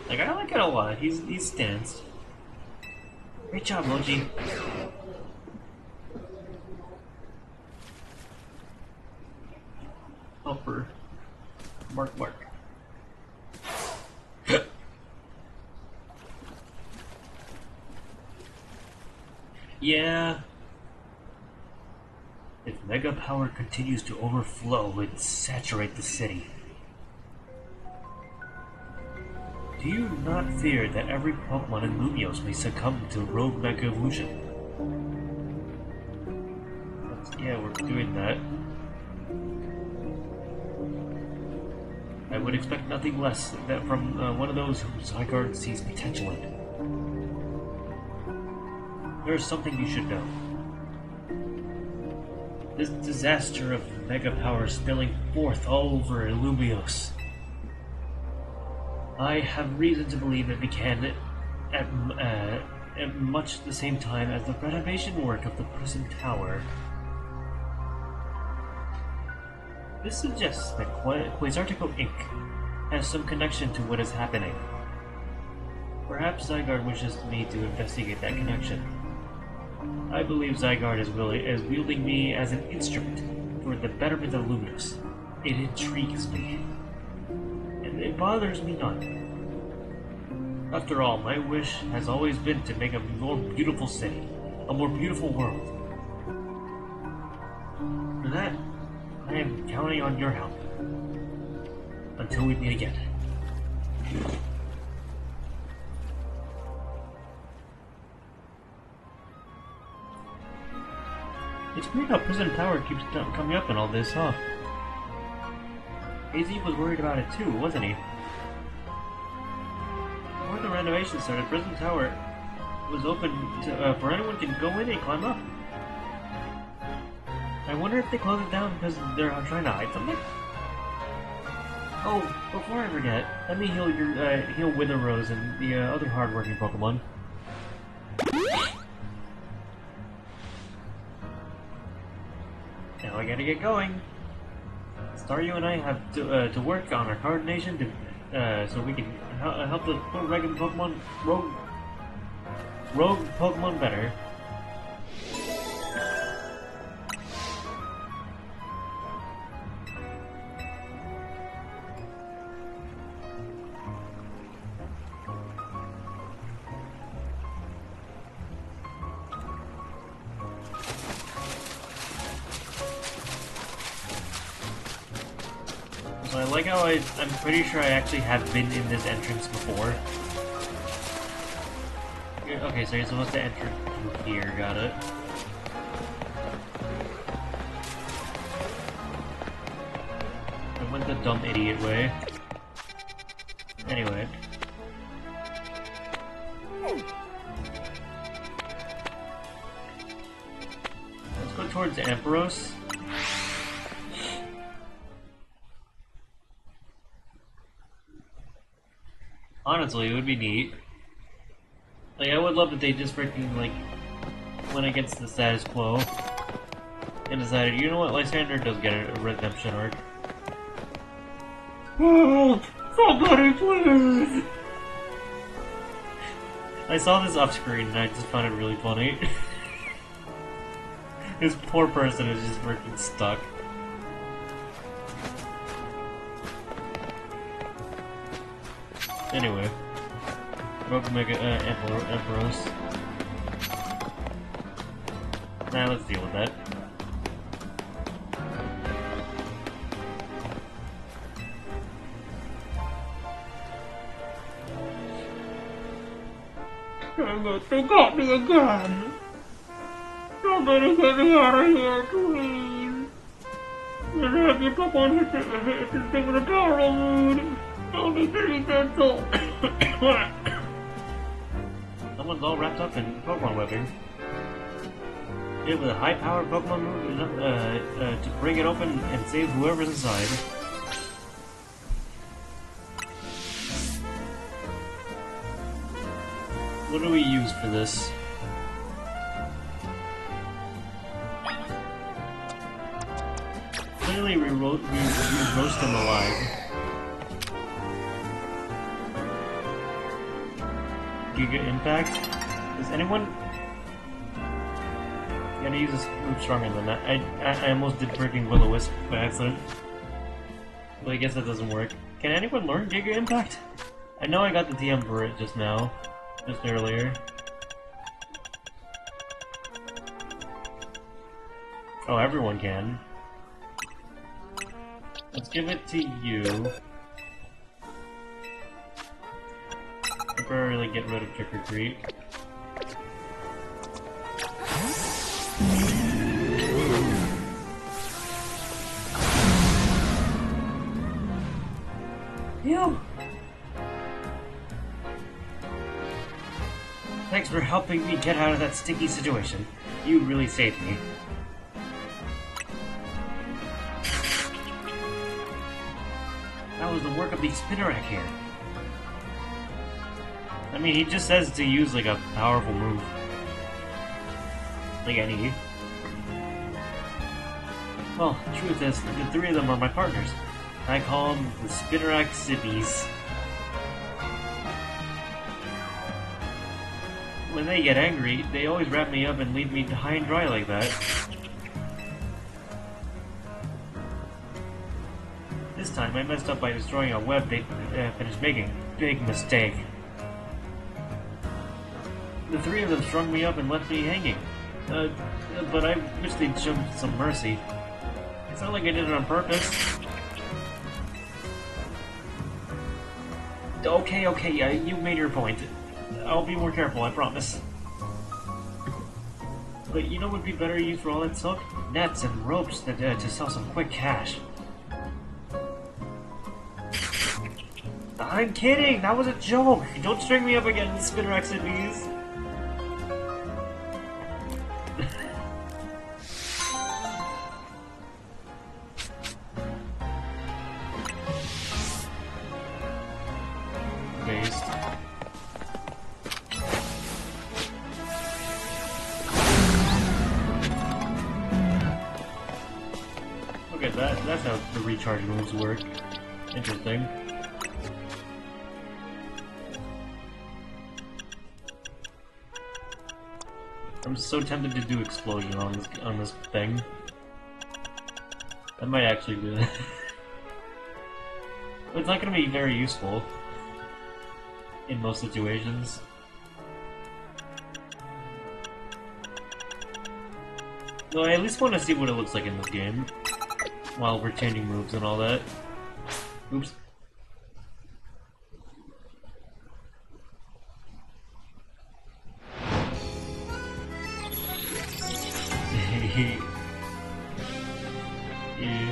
Like, I like it a lot. He's stanced. Great job, Moji. Upper. Mark. Yeah. If Mega Power continues to overflow and saturate the city, do you not fear that every Pokemon in Lumiose may succumb to Rogue Mega Evolution? Yeah, we're doing that. I would expect nothing less than from one of those who Zygarde sees potential in. There is something you should know. This disaster of Mega Power spilling forth all over Lumiose. I have reason to believe it began at much the same time as the renovation work of the Prism Tower. This suggests that Quasartico Inc. has some connection to what is happening. Perhaps Zygarde wishes me to investigate that connection. I believe Zygarde is wielding me as an instrument for the betterment of Lumiose. It intrigues me, and it bothers me not. After all, my wish has always been to make a more beautiful city, a more beautiful world. For that, I am counting on your help. Until we meet again. It's weird how Prism Tower keeps coming up in all this, huh? AZ was worried about it too, wasn't he? Before the renovation started, Prism Tower was open to, for anyone to go in and climb up. I wonder if they closed it down because they're trying to hide something? Oh, before I forget, let me heal heal Wither Rose and the other hardworking Pokemon. Now I gotta get going. Staryu and I have to work on our coordination so we can help the rogue Pokemon better. I like how I'm pretty sure I actually have been in this entrance before. Okay, so you're supposed to enter through here, got it. I went the dumb idiot way. Anyway. Let's go towards Ampharos. Honestly, it would be neat. Like, I would love if they just freaking, like, went against the status quo and decided, you know what, Lysander does get a redemption arc. Oh, somebody please! I saw this off screen and I just found it really funny. This poor person is just freaking stuck. Anyway. Welcome to Ampharos. Nah, let's deal with that. They got me again! Somebody get me out of here, please! And have you took on his thing with a power mood! Only 30 pencil! Someone's all wrapped up in Pokemon webbing. With a high-powered Pokemon move to break it open and save whoever's inside. What do we use for this? Clearly we roast him alive. Giga Impact? Does anyone... I'm gonna use this move stronger than that. I almost did freaking Will-O-Wisp by accident. But I guess that doesn't work. Can anyone learn Giga Impact? I know I got the TM for it just now. Just earlier. Oh, everyone can. Let's give it to you. Temporarily get rid of Trick or Treat. Ew! Thanks for helping me get out of that sticky situation. You really saved me. That was the work of the Spinnerack here. I mean, he just says to use, like, a powerful move. Like any. Well, the truth is, the three of them are my partners. I call them the Spinnerack Civvies. When they get angry, they always wrap me up and leave me high and dry like that. This time, I messed up by destroying a web they finished making. Big mistake. The three of them strung me up and left me hanging. But I wish they'd show some mercy. It's not like I did it on purpose. Okay, you made your point. I'll be more careful, I promise. But you know what would be better used for all that silk? Nets and ropes that, to sell some quick cash. I'm kidding! That was a joke! Don't string me up again, Spinnerack Civvies! Based. Okay, that's how the recharge moves work. Interesting. I'm so tempted to do explosion on this thing. I might actually do that. It's not gonna be very useful in most situations. Though I at least want to see what it looks like in this game while we're changing moves and all that. Oops. Yeah.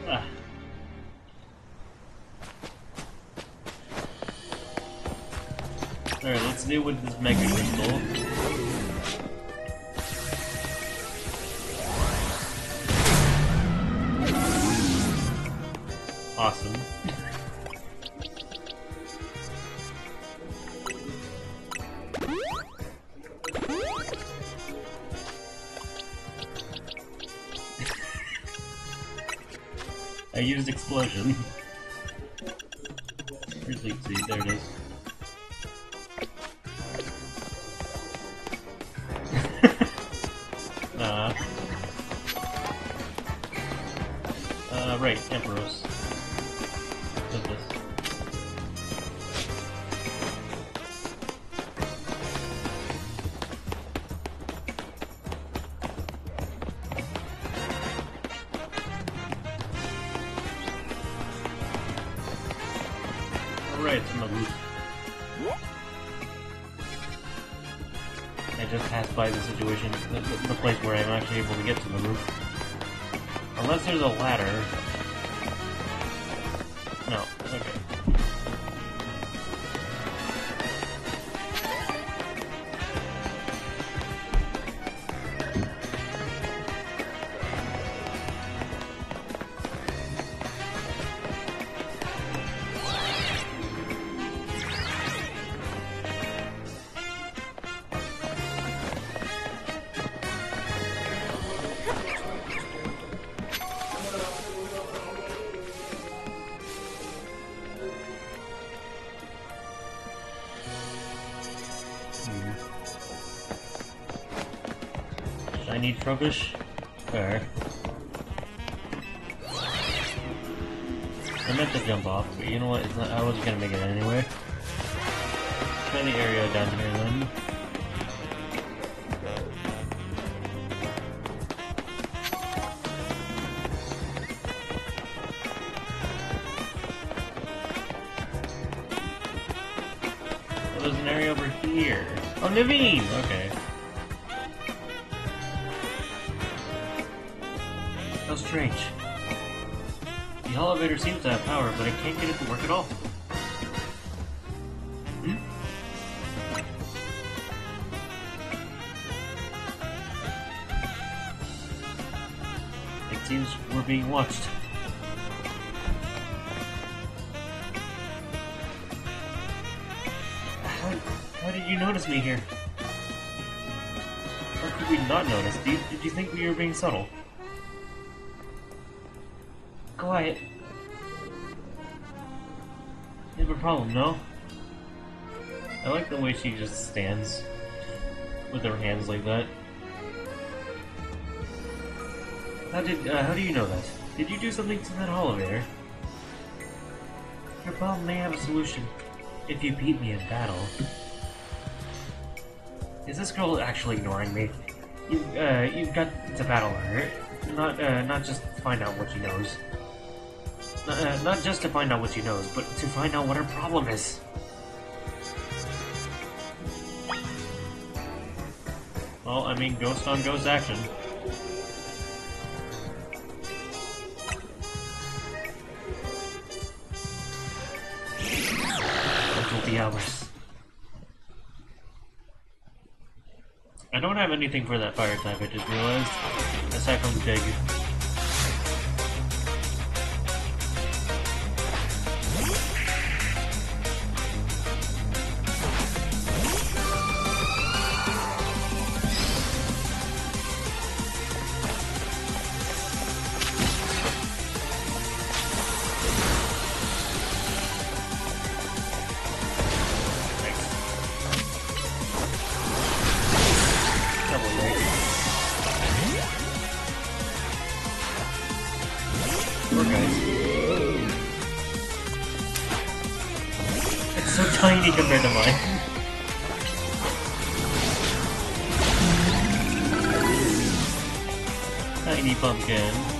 Ah. Alright, let's deal with this mega crystal. Awesome. I used explosion. Where's Leap Seed? There it is. Right, Emperors. What's this? Alright, it's in the roof. I just passed by the situation, the place where I'm actually able to get to the roof. Unless there's a ladder. No, okay. I need Trubbish? There. I meant to jump off, but you know what? It's not, I wasn't gonna make it anyway. Try the area down here then. Oh, there's an area over here. Oh, Naveen! Okay. How strange. The elevator seems to have power, but I can't get it to work at all. Hmm? It seems we're being watched. How did you notice me here? Or could we not notice? Did you think we were being subtle? Quiet. You have a problem, no? I like the way she just stands with her hands like that. How do you know that? Did you do something to that elevator? Your problem may have a solution if you beat me in battle. Is this girl actually ignoring me? You've got to battle her, not just to find out what she knows. Not just to find out what she knows, but to find out what her problem is. Well, I mean, ghost on ghost action. It will be ours. I don't have anything for that fire type, I just realized. Aside from Dig. It's so tiny compared to mine. Tiny pumpkin.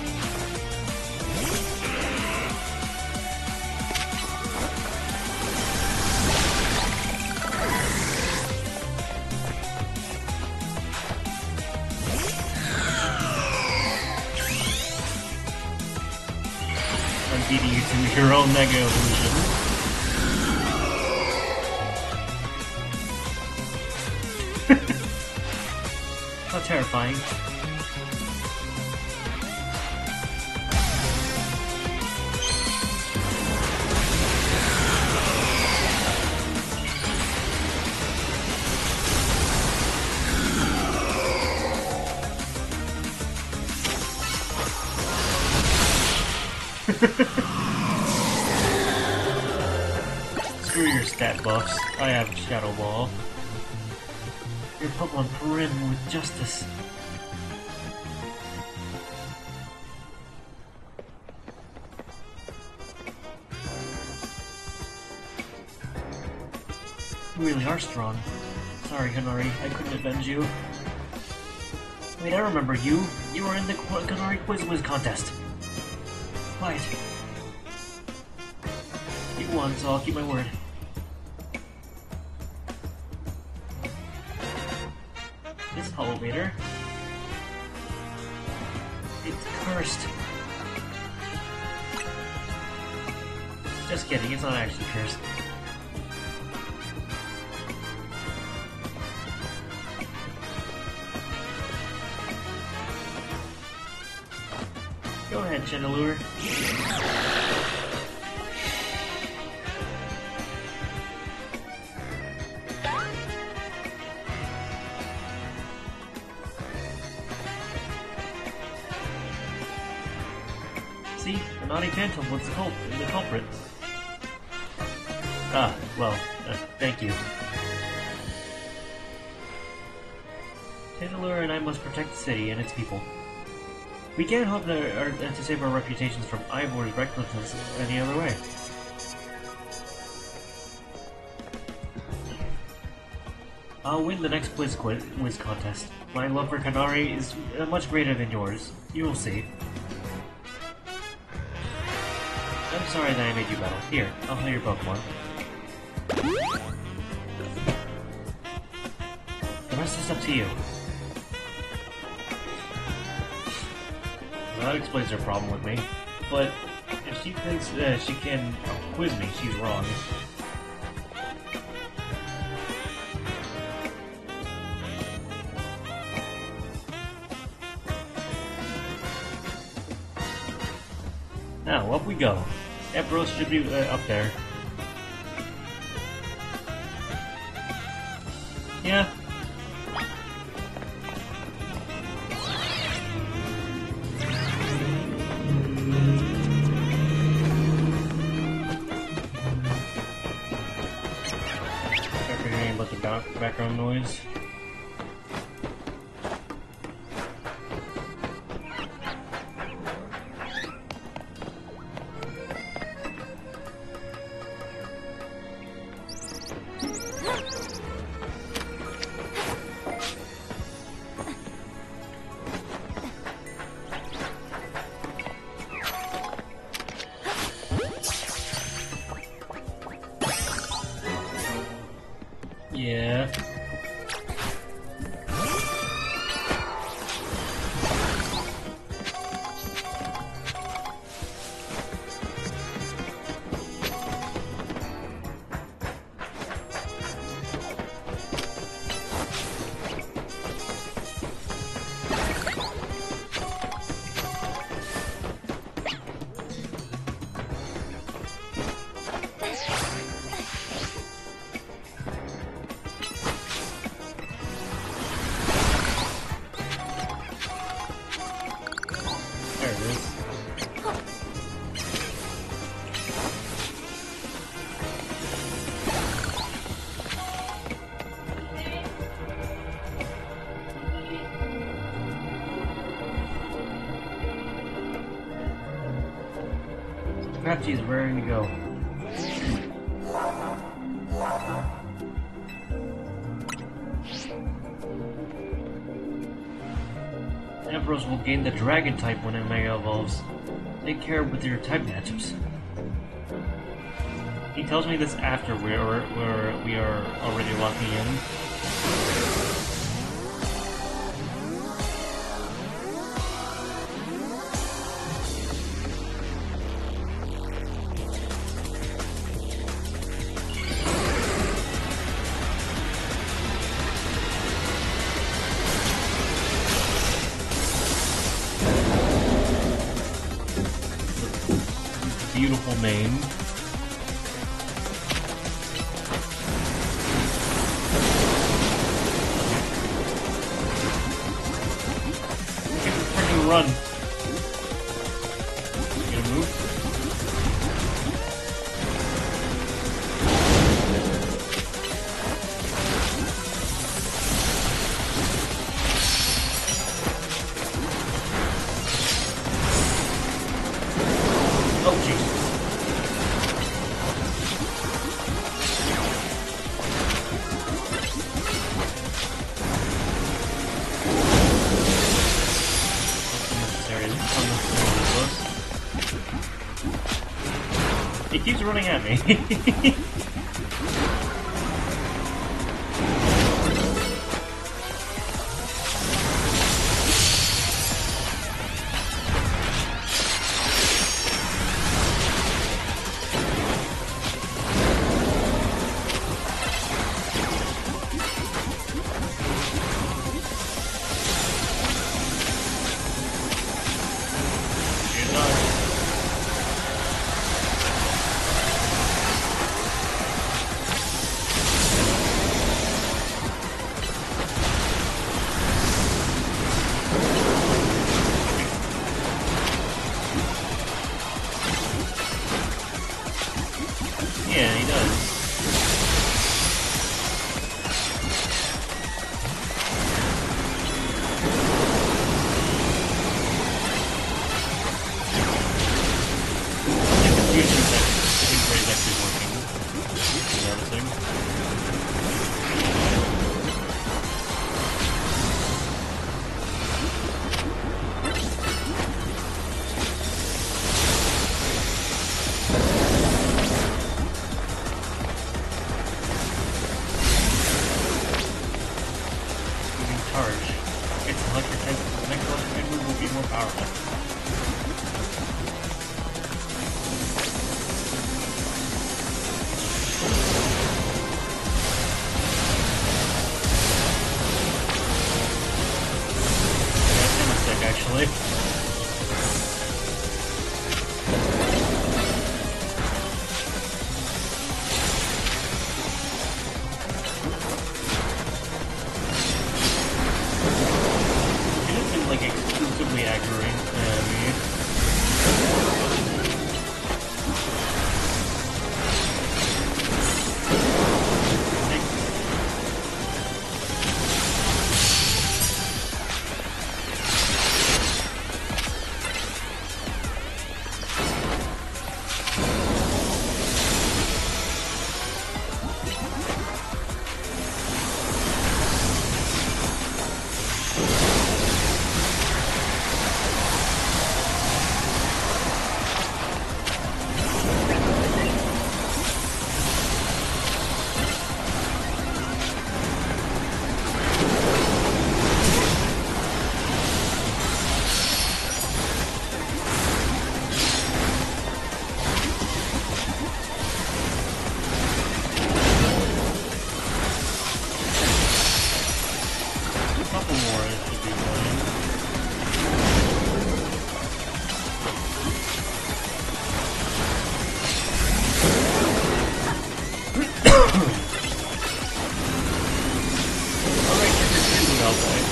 beating you to your own Mega Evolution. How terrifying. Screw your stat buffs. I have Shadow Ball. Your Pokemon brim with justice. You really are strong. Sorry, Kanari, I couldn't avenge you. Wait, I remember you. You were in the Kanari Quiz contest. Quiet. You won, so I'll keep my word. This elevator. It's cursed. Just kidding, it's not actually cursed. Go ahead, Chandelure. See? The naughty phantom was the culprit. Ah, well, thank you. Chandelure and I must protect the city and its people. We can't hope to save our reputations from Ivor's recklessness any other way. I'll win the next quiz contest. My love for Kanari is much greater than yours. You will see. I'm sorry that I made you battle. Here, I'll heal your Pokemon. The rest is up to you. Well, that explains her problem with me. But if she thinks she can quiz me, she's wrong. Now, up we go. Ampharos should be up there. Yeah. Start forgetting about the background noise. Yeah. There it is. Scratchy's raring to go. Ampharos will gain the Dragon type when it Mega Evolves. Take care with your type matchups. He tells me this after we are already locking in. beautiful name. Freaking run. You gonna move? Oh, jeez. It keeps running at me. Yeah, he does. The confusion that is actually working. You noticing? Its electric type, the next electric type move will be more powerful. That's kind of sick, actually. Like exclusively aggravating me.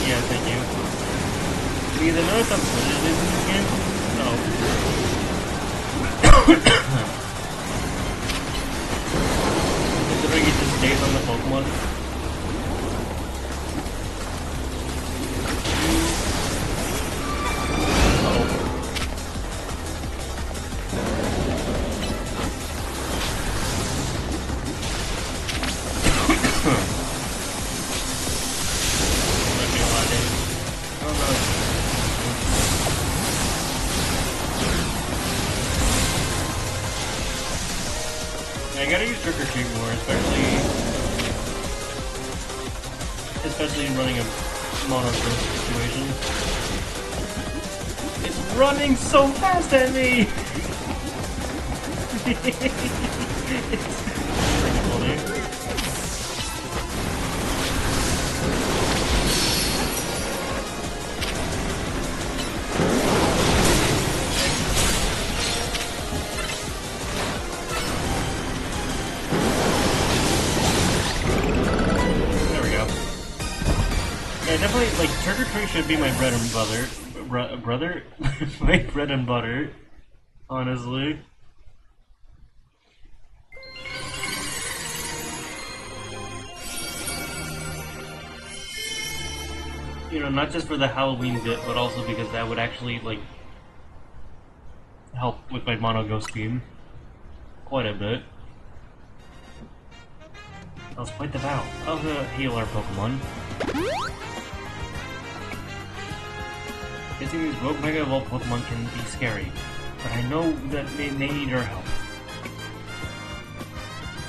Yeah, thank you. Do you notice how good it is in this game? No. Considering it just stays on the Pokemon. I gotta use Trick or Treat more, especially in running a mono situation. It's running so fast at me! It's pretty funny. tree should be my bread and butter. Brother? My bread and butter. Honestly. You know, not just for the Halloween bit, but also because that would actually, like, help with my mono ghost theme. Quite a bit. That was quite the battle. I'll heal our Pokemon. Getting these Rogue Mega Evolved Pokemon can be scary, but I know that they need our help.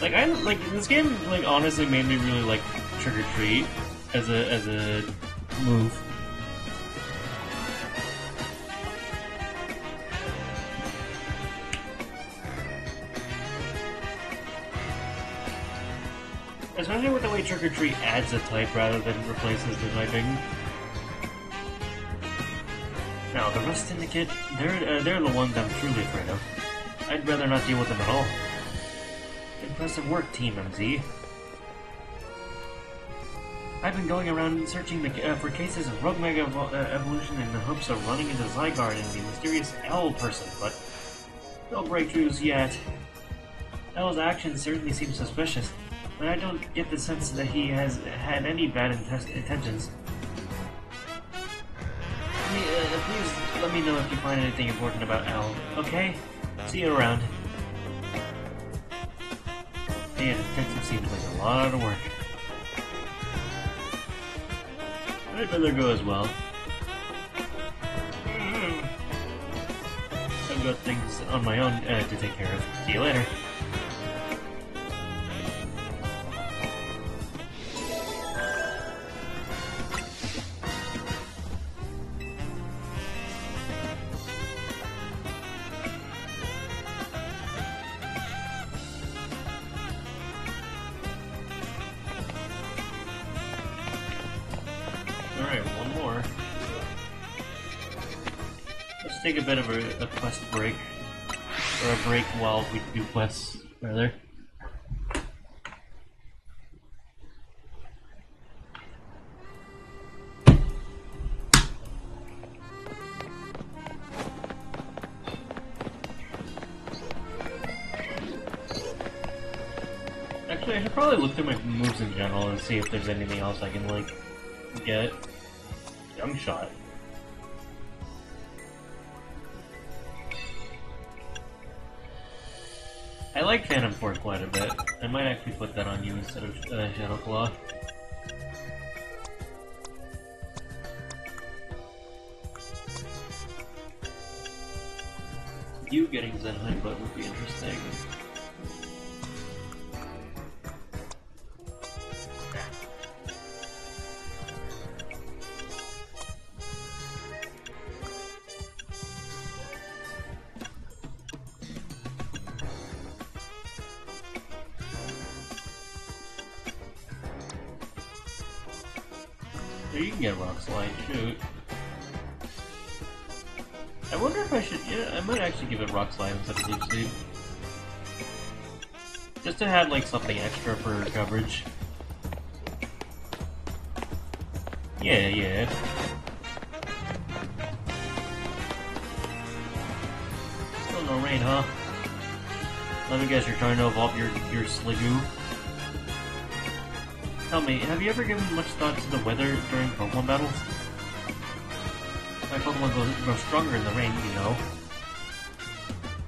Like, this game, like, honestly made me really like Trick or Treat as a move. Especially with the way Trick or Treat adds a type rather than replaces the typing. Now, the Rust Syndicate, they're the ones I'm truly afraid of. I'd rather not deal with them at all. Impressive work, Team MZ. I've been going around searching for cases of Rogue Mega Evolution in the hopes of running into Zygarde and the mysterious L person, but no breakthroughs yet. L's actions certainly seem suspicious, but I don't get the sense that he has had any bad intentions. Please let me know if you find anything important about L, okay? See you around. Man, detective seems like a lot of work. I'd rather go as well. I've got things on my own to take care of. See you later. Alright, one more. Let's take a bit of a quest break. Or a break while we do quests, rather. Actually, I should probably look through my moves in general and see if there's anything else I can, like, get. Young shot. I like Phantom Force quite a bit. I might actually put that on you instead of Shadow Claw. You getting Zen Headbutt would be interesting. You can get Rock Slide, shoot. I wonder if I should, yeah, I might actually give it Rock Slide instead of Leaf Seed. Just to have, like, something extra for coverage. Yeah, yeah. Still no rain, huh? Let me guess, you're trying to evolve your Sliggoo? Tell me, have you ever given much thought to the weather during Pokemon battles? My Pokemon grow stronger in the rain, you know.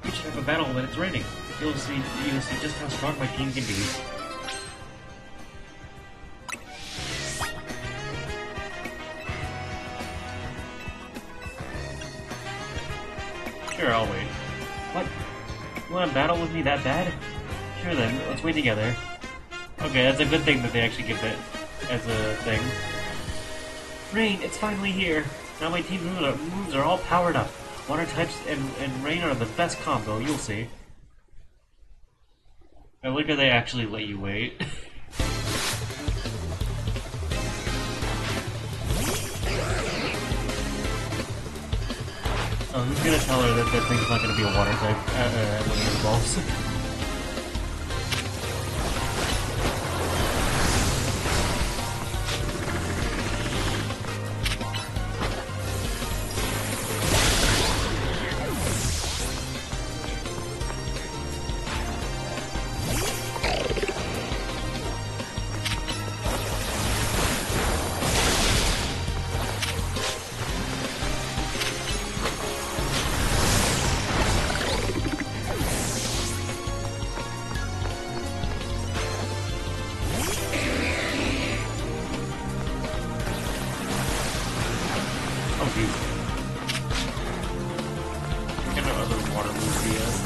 We should have a battle when it's raining. You'll see just how strong my team can be. Sure, I'll wait. What? You want to battle with me that bad? Sure then, let's wait together. Okay, that's a good thing that they actually give it as a thing. Rain, it's finally here! Now my team moves are all powered up. Water types and rain are the best combo, you'll see. I like how they actually let you wait. I'm just gonna tell her that that thing's not gonna be a water type when it evolves. speed. What kind of other water moves do you have?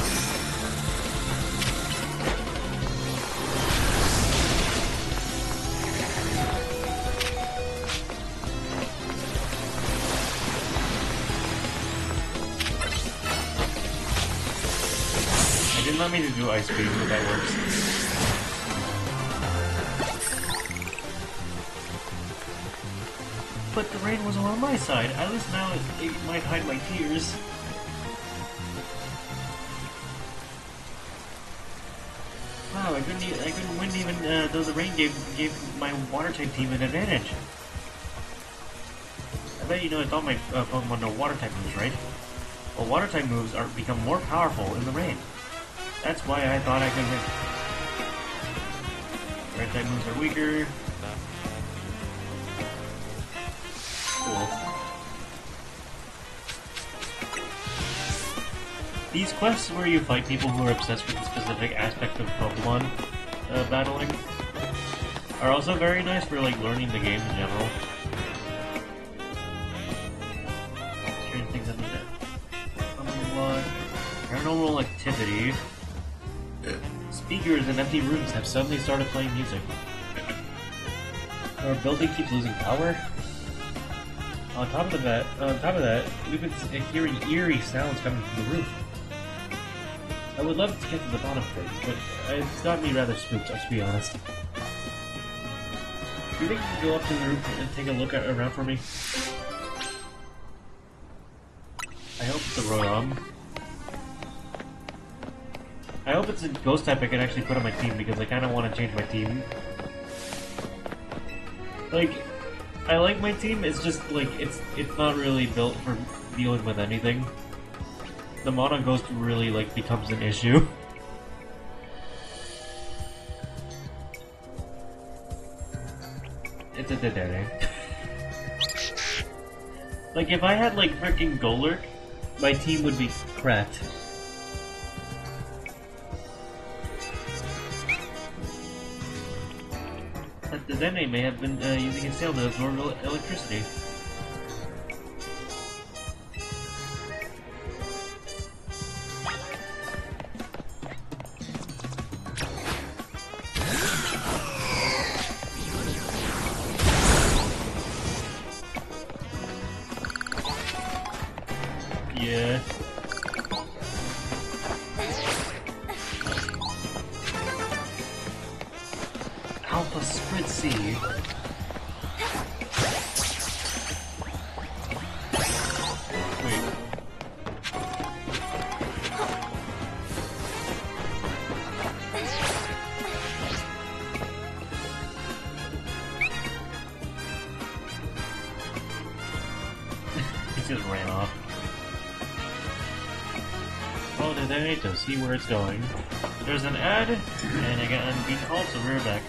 I did not mean to do ice beam, but that works. But the rain was on my side. At least now it might hide my tears. Wow, I couldn't win even though the rain gave my water type team an advantage. I bet you know I thought my Pokemon know water type moves, right? Well, water type moves become more powerful in the rain. That's why I thought I could win. Red type moves are weaker. Cool. These quests where you fight people who are obsessed with a specific aspect of Pokemon battling are also very nice for like learning the game in general. Strange things I need to unlock. Paranormal activity. Speakers in empty rooms have suddenly started playing music. Our building keeps losing power. On top of that, we've been hearing eerie sounds coming from the roof. I would love to get to the bottom of things, but it's got me rather spooked, let's be honest. Do you think you can go up to the roof and take a look around for me? I hope it's a Rotom. I hope it's a ghost type I can actually put on my team, because I kind of want to change my team. Like, I like my team, it's just, like, it's not really built for dealing with anything. The Mono Ghost really, like, becomes an issue. It's a dead end. Like, if I had, like, freaking Golurk, my team would be cracked. The Dene may have been using his tail to absorb electricity. Yeah. Alpha Spritzy. Wait. He just ran off. Well, I need to see where it's going. There's an ad, and I got being called to rear back.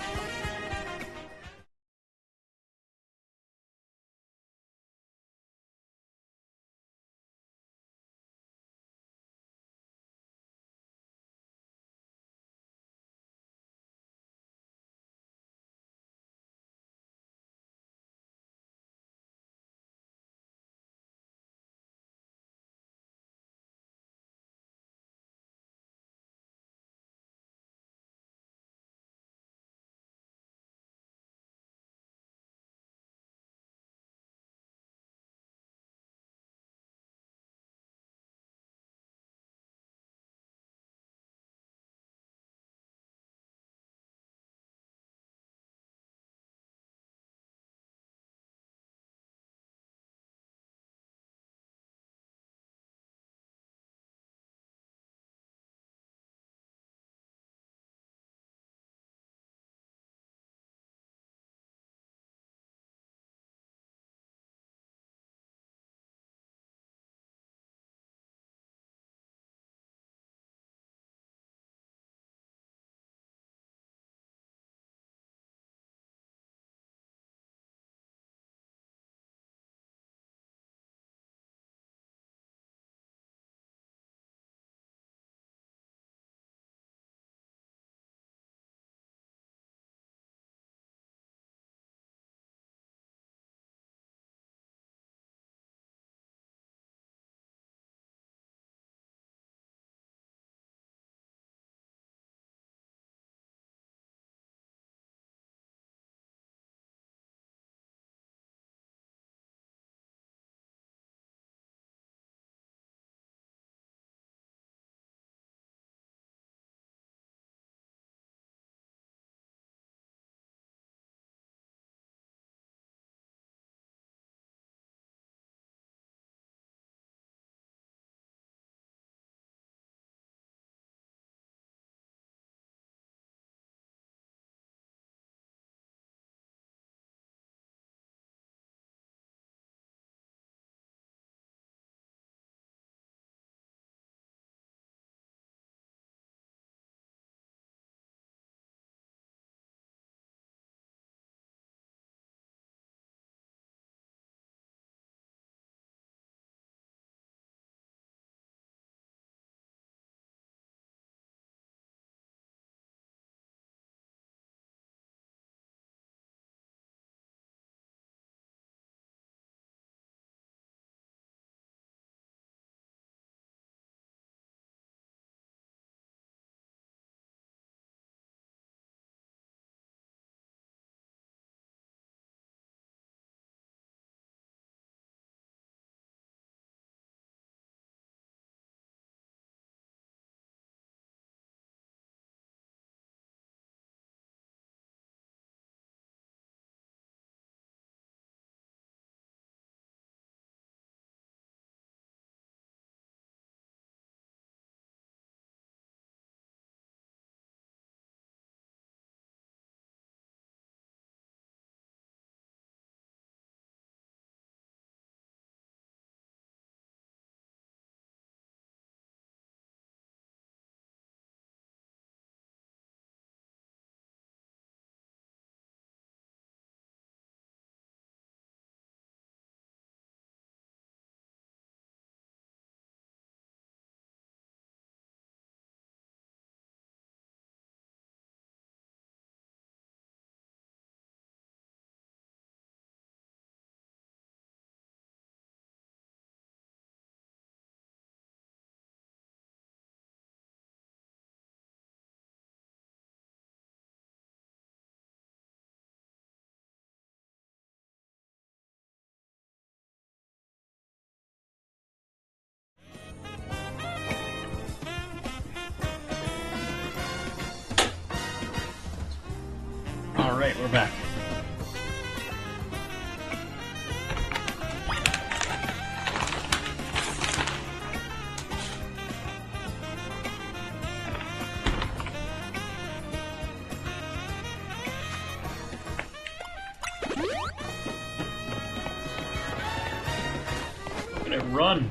at it run.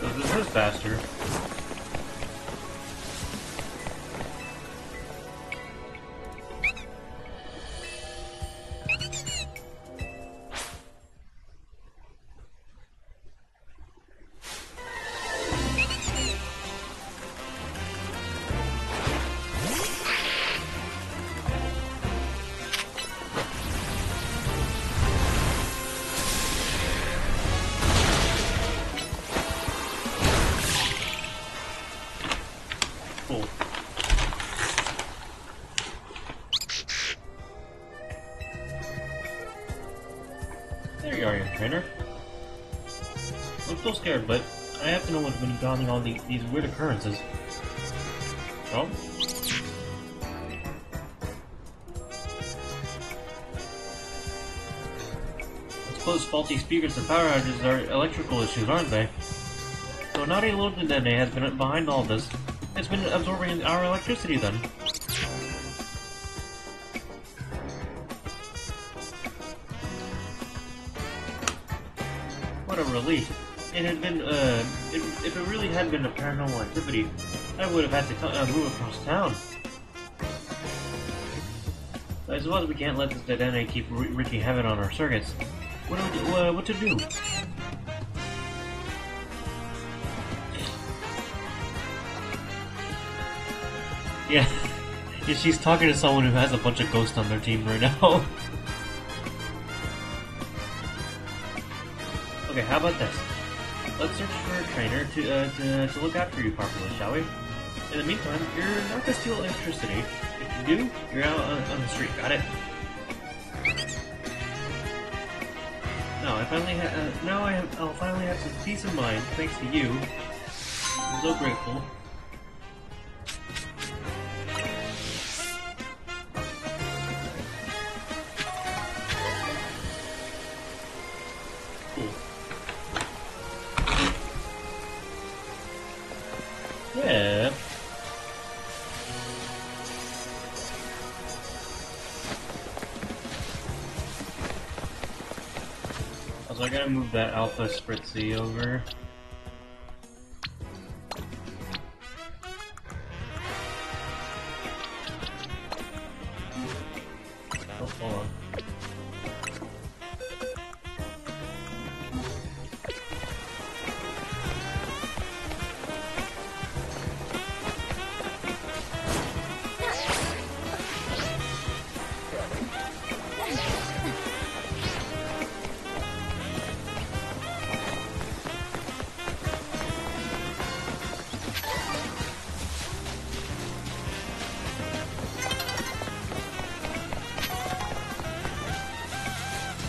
This is faster. Cool. There you are, young trainer. I'm still scared, but I have to know what's been causing all these weird occurrences. Oh? I suppose faulty speakers and power outages are electrical issues, aren't they? So Naughty Loaded Dene has been behind all this. It's been absorbing our electricity then. What a relief. It had been, if it really had been a paranormal activity, I would have had to move across town. I suppose we can't let this Dedenne keep wreaking havoc on our circuits. What do we do? What to do? Yeah. Yeah, she's talking to someone who has a bunch of ghosts on their team right now. Okay, how about this? Let's search for a trainer to look after you properly, shall we? In the meantime, you're not to steal electricity. If you do, you're out on the street. Got it? I'll finally have some peace of mind thanks to you. I'm so grateful. Cool. Yeah. Also, I gotta move that Alpha Spritzy over. Oh, hold on.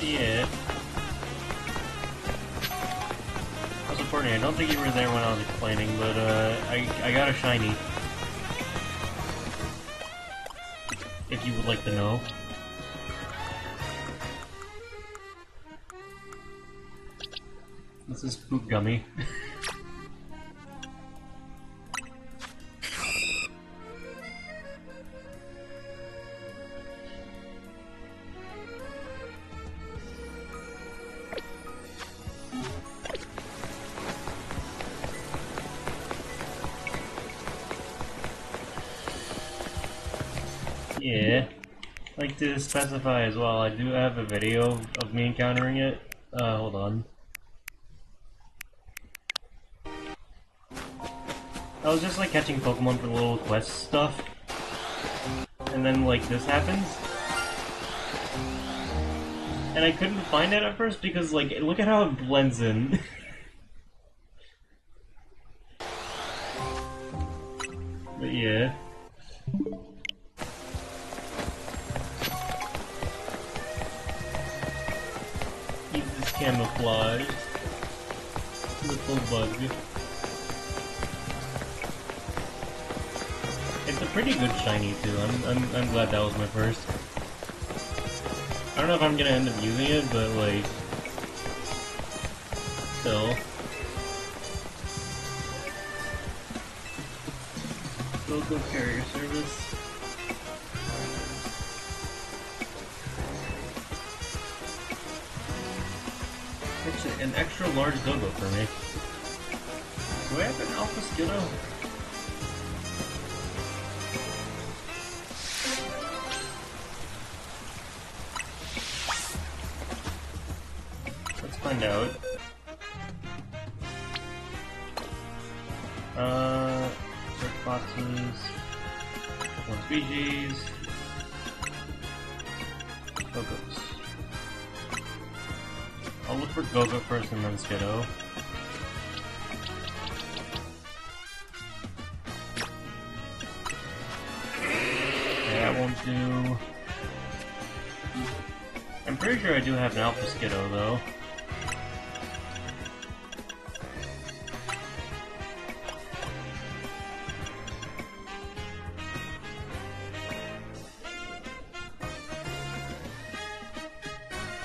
Yeah. Also, Courtney, I don't think you were there when I was explaining, but I got a shiny. If you would like to know. This is Poop Gummy. Yeah. Like to specify as well, I do have a video of me encountering it. Hold on. I was just like catching Pokemon for little quest stuff. And then like this happens. And I couldn't find it at first because like, look at how it blends in. But yeah. Camouflage. Little bug. It's a pretty good shiny too. I'm glad that was my first. I don't know if I'm gonna end up using it, but like still. Go-Go carrier service. Actually, an extra large Go-Go for me. Do I have an Alpha Skiddo? Let's find out. Search boxes. One species. Go-Go's. I'll look for Go-Go first and then Skiddo. That won't do. I'm pretty sure I do have an Alpha Skiddo though.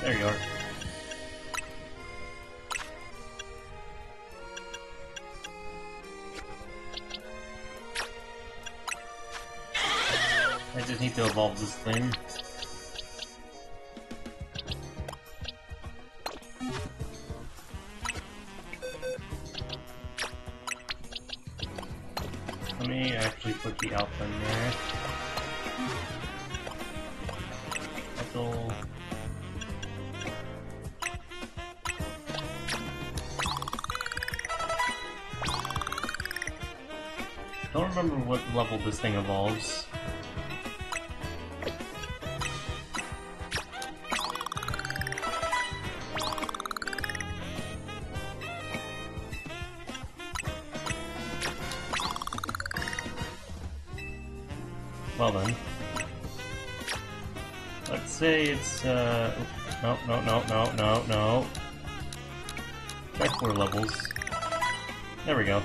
There you are. I just need to evolve this thing. Let me actually put the alpha in there. Special. Don't remember what level this thing evolves. Well then. Let's say it's, no. Try 4 levels. There we go.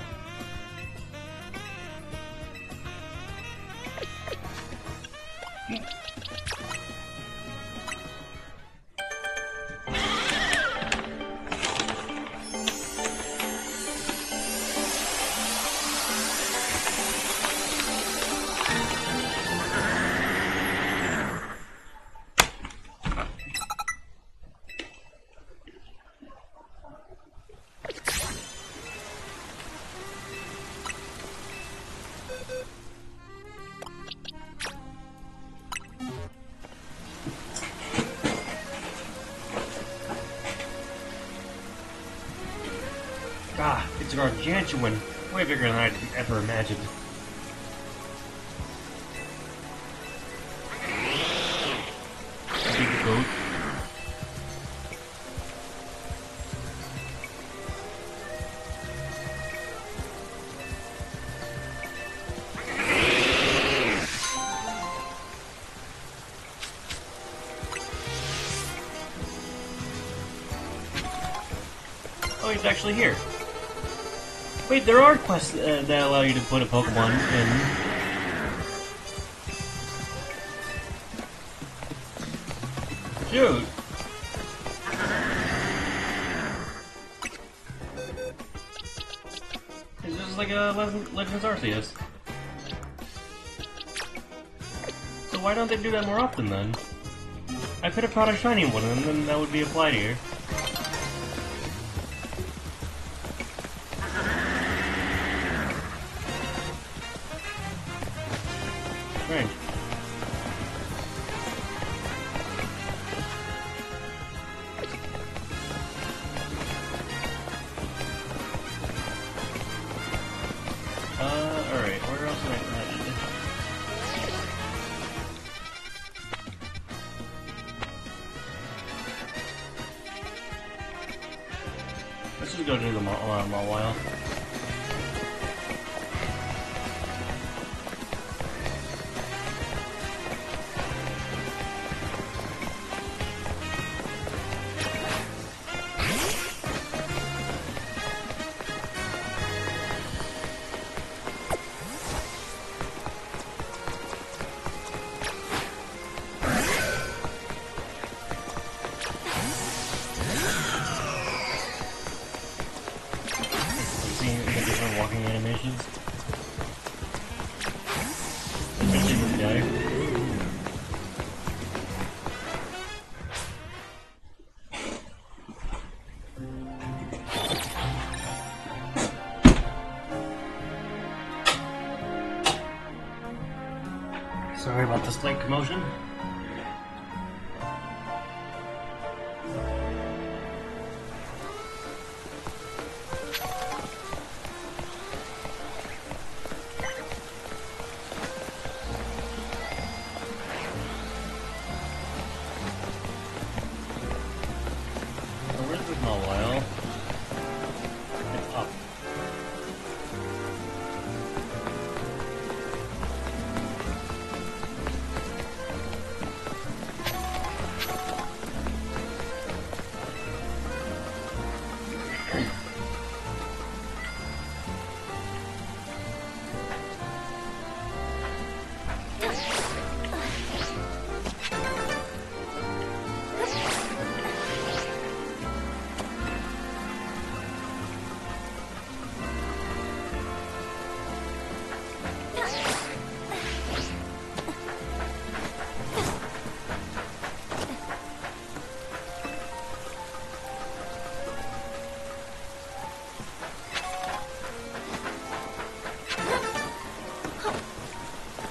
Ah, it's a gargantuan. Way bigger than I'd ever imagined. Big goat. Oh, he's actually here. Wait, there are quests that allow you to put a Pokemon in. Shoot! It's just like a Legends Arceus. So why don't they do that more often then? I could have caught a shiny one and then that would be applied here. Strange. Alright, where else am I headed? Let's just go do the Mawile. Walking animations. Sorry about the slight commotion. Where's the small whale? It's up.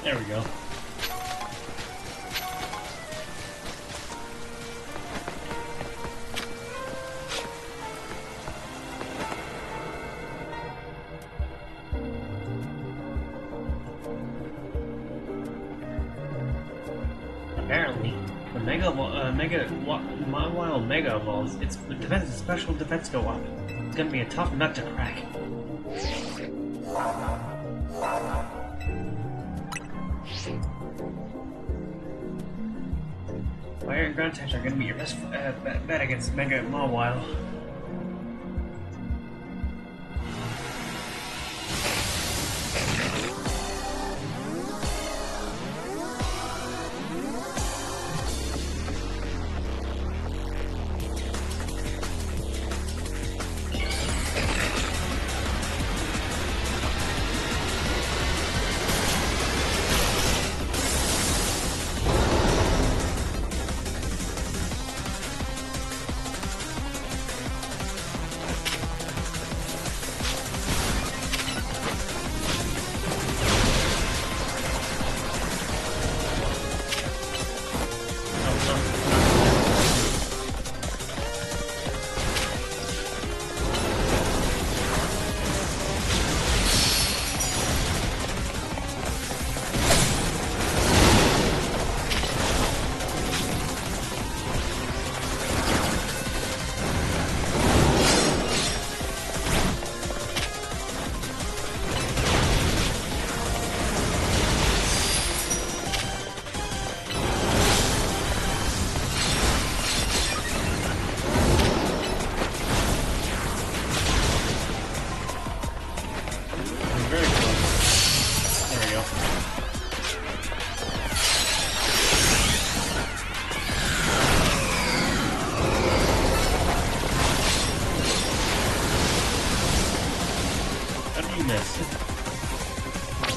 There we go. Apparently, the my wild mega evolves. Its special defense go up. It's gonna be a tough nut to crack. Fire and ground types are gonna be your best bet against Mega Mawile.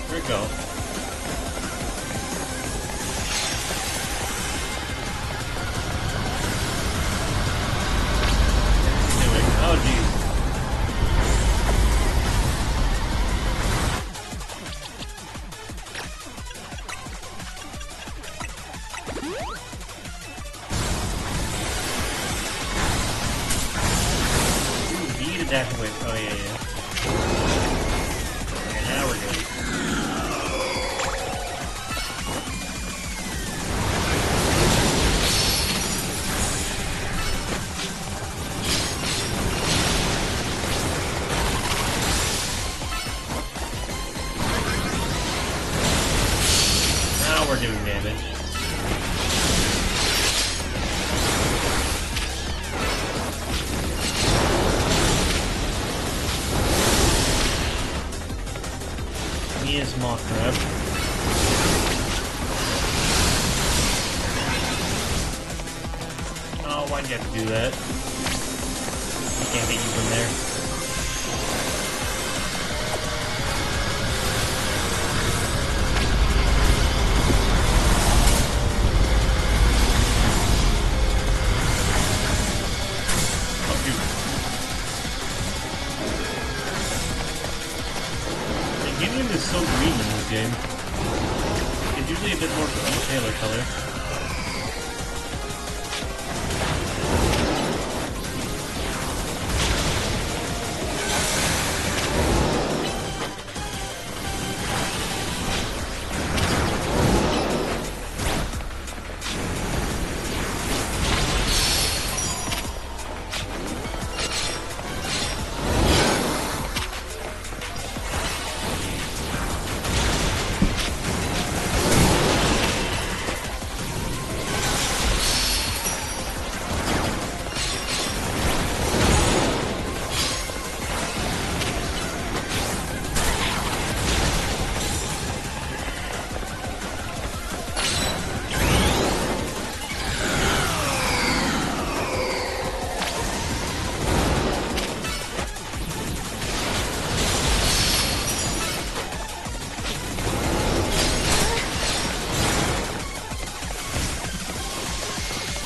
Where'd it go? Oh, jeez. Ooh, beat a dash away. Oh, yeah. Okay, now we're good. Now we're doing damage. He is small crab. Oh, why'd you have to do that? You can't get you from there. Oh, shoot. The Gideon is so green in this game. It's usually a bit more paler color.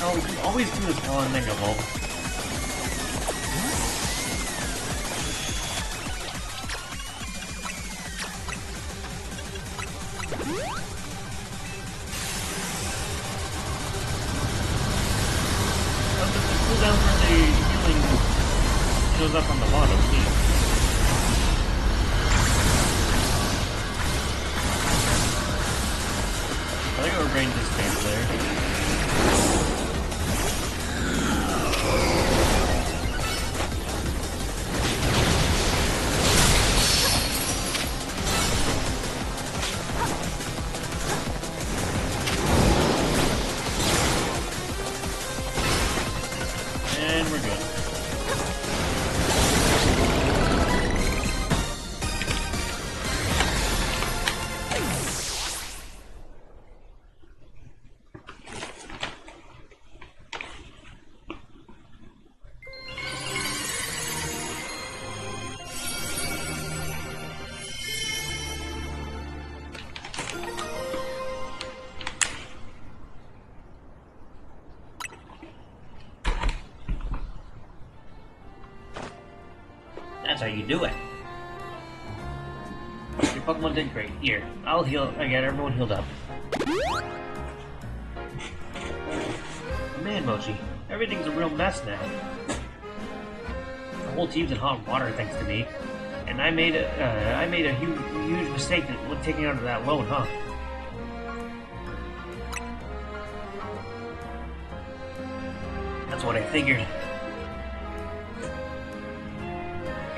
Oh, we can always do this while in Mega Evolve. The cooldown for the healing shows up on the bottom, too. I think our range is staying there. And we're good. That's how you do it. Your Pokemon did great. Here, I'll heal. I got everyone healed up. Man, Mochi, everything's a real mess now. The whole team's in hot water thanks to me, and I made a huge mistake with taking out that loan, huh? That's what I figured.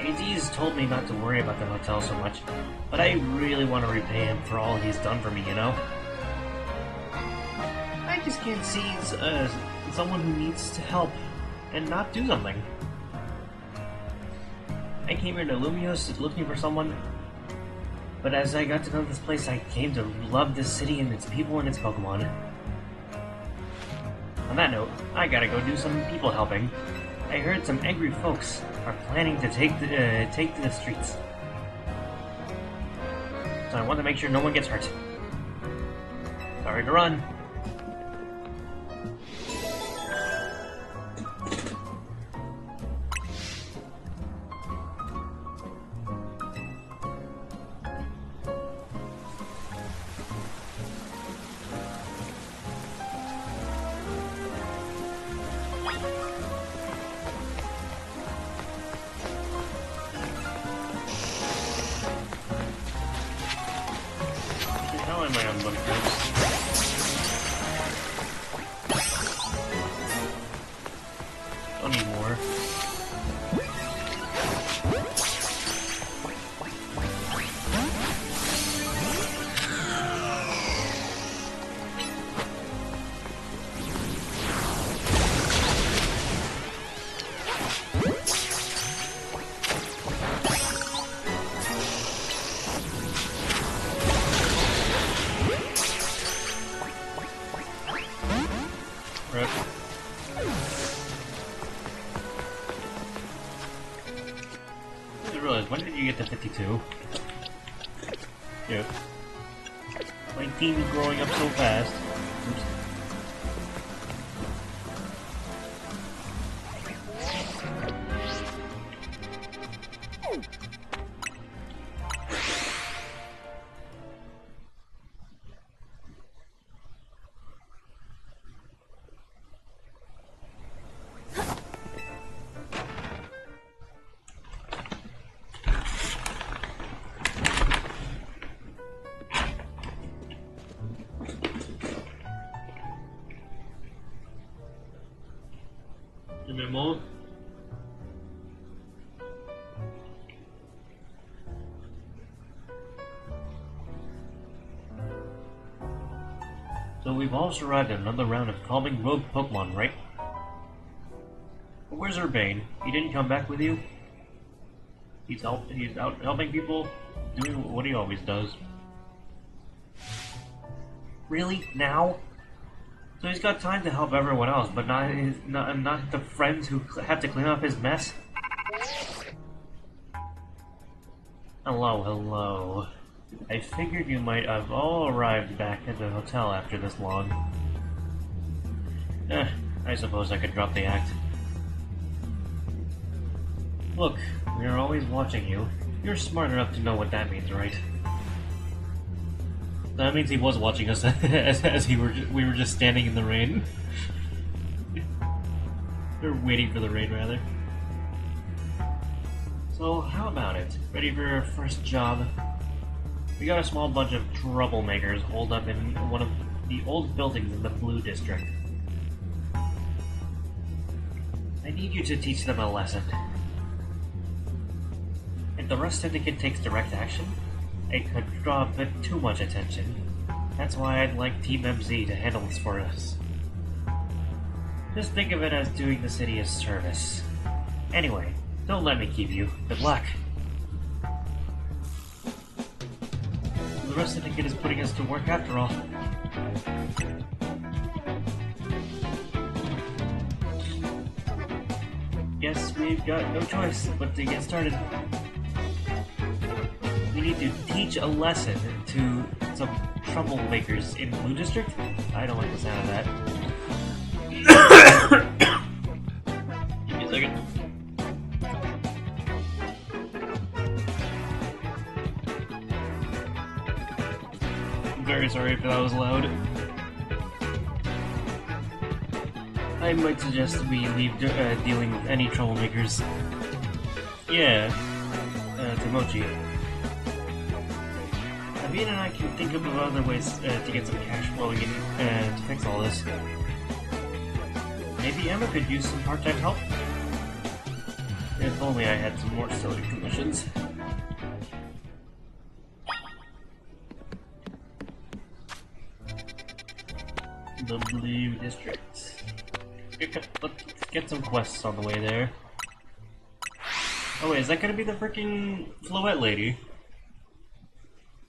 AZ's told me not to worry about the hotel so much, but I really want to repay him for all he's done for me, you know? I just can't see someone who needs to help and not do something. I came here to Lumios looking for someone, but as I got to know this place, I came to love this city and its people and its Pokemon. On that note, I gotta go do some people helping. I heard some angry folks are planning to take to the streets. So I want to make sure no one gets hurt. Sorry to run. How am I on one Don't need more. Rip. I didn't realize, when did you get to 52? Yep. My team is growing up so fast. Oops. Understandable. So we've all survived another round of calming rogue Pokemon, right? But where's Urbane? He didn't come back with you? He's out helping people, doing what he always does. Really? Now? So he's got time to help everyone else, but not the friends who have to clean up his mess? Hello. I figured you might have all arrived back at the hotel after this long. I suppose I could drop the act. Look, we are always watching you. You're smart enough to know what that means, right? That means he was watching us as we were just standing in the rain. We were waiting for the rain, rather. So, how about it? Ready for our first job? We got a small bunch of troublemakers holed up in one of the old buildings in the Blue District. I need you to teach them a lesson. If the Rust Syndicate takes direct action, it could draw a bit too much attention. That's why I'd like Team MZ to handle this for us. Just think of it as doing the city a service. Anyway, don't let me keep you. Good luck. The Rust Syndicate is putting us to work after all. Guess we've got no choice but to get started. We need to teach a lesson to some troublemakers in Blue District? I don't like the sound of that. Give me a second. I'm very sorry if that was loud. I might suggest we leave dealing with any troublemakers. Yeah, Tomochi. Naveen and I can think of other ways to get some cash flowing in to fix all this. Maybe Emma could use some part-time help? If only I had some more silly commissions. The Blue District. Let's get some quests on the way there. Oh wait, is that gonna be the freaking Floette lady?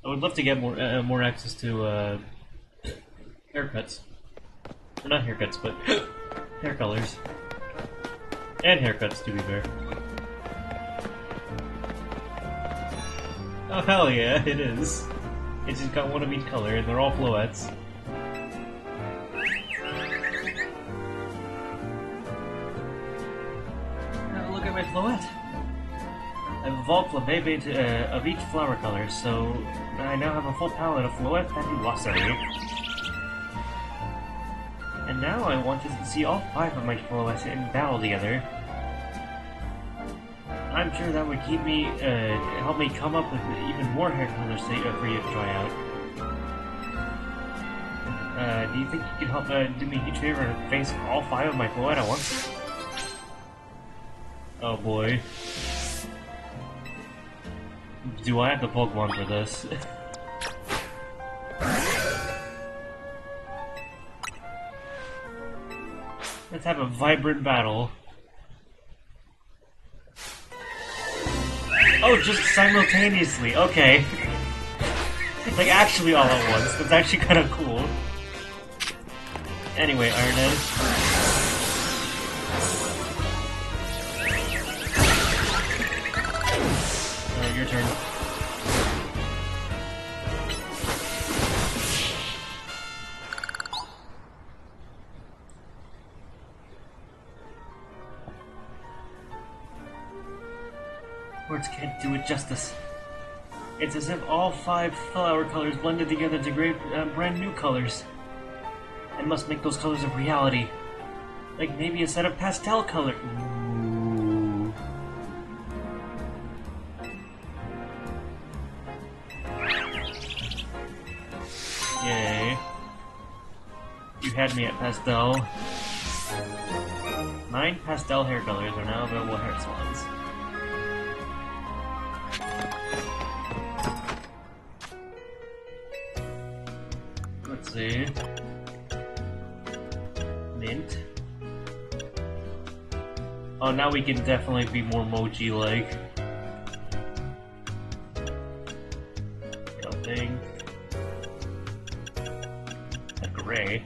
I would love to get more access to haircuts. Or not haircuts, but hair colors. And haircuts, to be fair. Oh hell yeah, it is. It's just got one of each color, and they're all Floettes. Look at my Floette! I've evolved Flabébé of each flower color, so I now have a full palette of Floette Fabulosity. And now I want to see all 5 of my Floettes in battle together. I'm sure that would keep me, help me come up with even more hair colors for you to try out. Do you think you could help do me a huge favor and face all 5 of my Floette at once? Oh boy. Do I have the Pokemon for this? Let's have a vibrant battle. Oh, just simultaneously, okay. Like, actually all at once. That's actually kind of cool. Anyway, Ironhead. Your turn. Words can't do it justice. It's as if all 5 flower colors blended together to create brand new colors. I must make those colors a reality. Like maybe a set of pastel color. Ooh. Yay. You had me at pastel. 9 pastel hair colors are now available hair salons. Let's see. Mint. Oh, now we can definitely be more mochi-like. Something. A gray.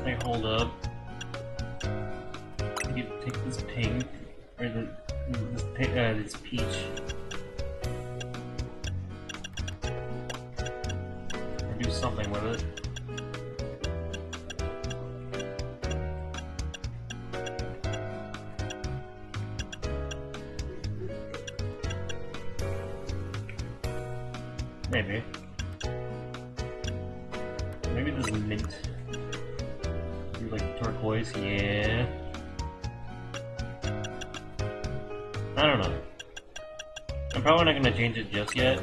Hey, hold up. You take this pink, or this peach. And do something with it. Maybe. Maybe this is mint. You like turquoise? Yeah. I don't know. I'm probably not gonna change it just yet.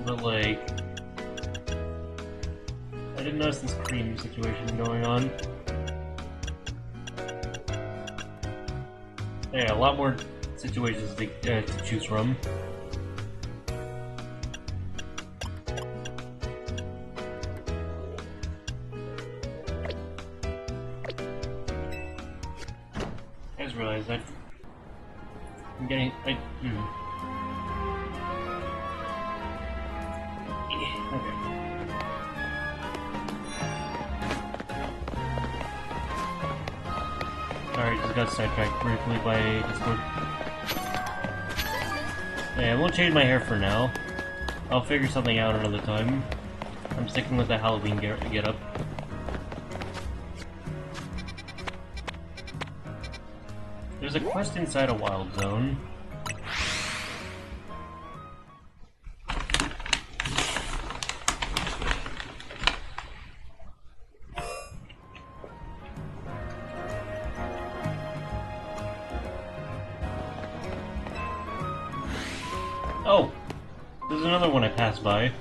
But like, I didn't notice this cream situation going on. Yeah, a lot more situations to choose from. I just realized that I'm getting. Okay. Alright, just got sidetracked briefly by Discord. Yeah, I won't change my hair for now. I'll figure something out another time. I'm sticking with the Halloween get-up. There's a quest inside a wild zone. Oh! There's another one I passed by.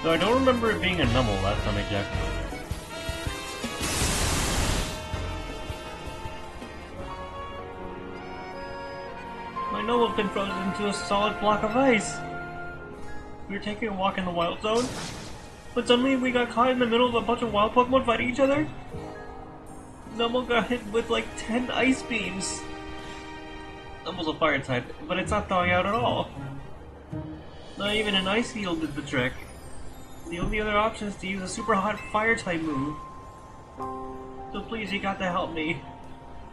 So I don't remember it being a numble last time I checked. My numble's been frozen into a solid block of ice. We were taking a walk in the wild zone, but suddenly we got caught in the middle of a bunch of wild Pokemon fighting each other. Numble got hit with like 10 ice beams. Numble's a fire type, but it's not thawing out at all. Not even an ice heal did the trick. The only other option is to use a super hot fire type move. So please, you got to help me.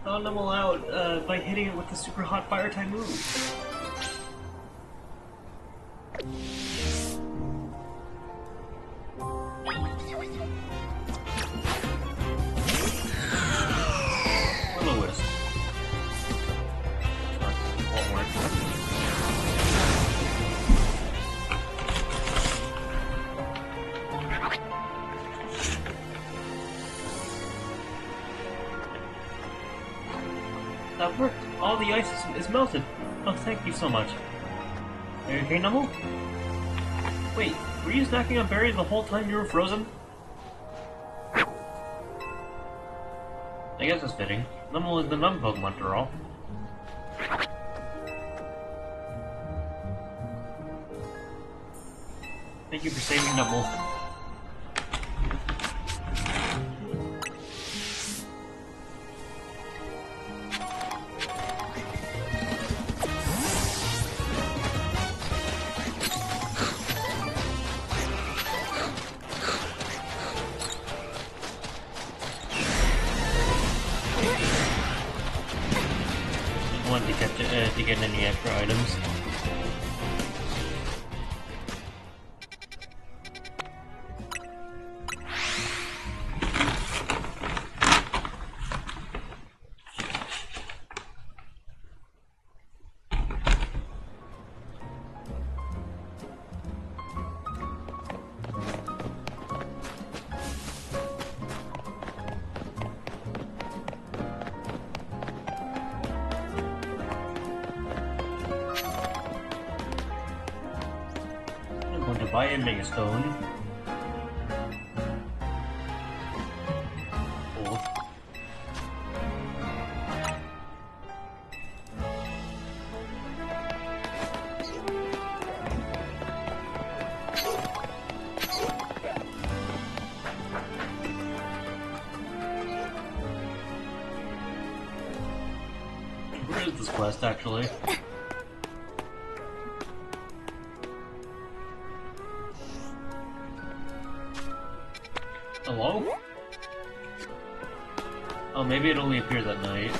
Thaw Numble out by hitting it with the super hot fire type move. That worked! All the ice is melted! Oh, thank you so much. Are you okay, Numble? Wait, were you snacking on berries the whole time you were frozen? I guess it's fitting. Numble is the numb Pokemon after all. Thank you for saving Numble. To get any extra items. buy a Mega Stone. Cool. Where is this quest, actually? Hello? Oh, maybe it only appears at night.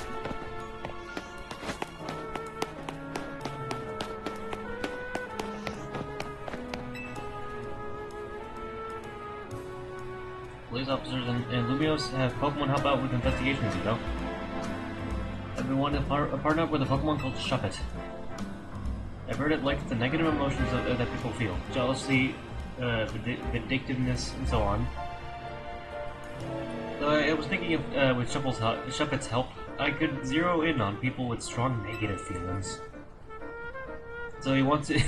Police officers and Lumios have Pokemon help out with investigations, you know? I've been wanting to partner up with a Pokemon called Shuppet. I've heard it likes the negative emotions that people feel. Jealousy, vindictiveness, and so on. I was thinking if, with Shuppet's help, I could zero in on people with strong negative feelings. So he wants to...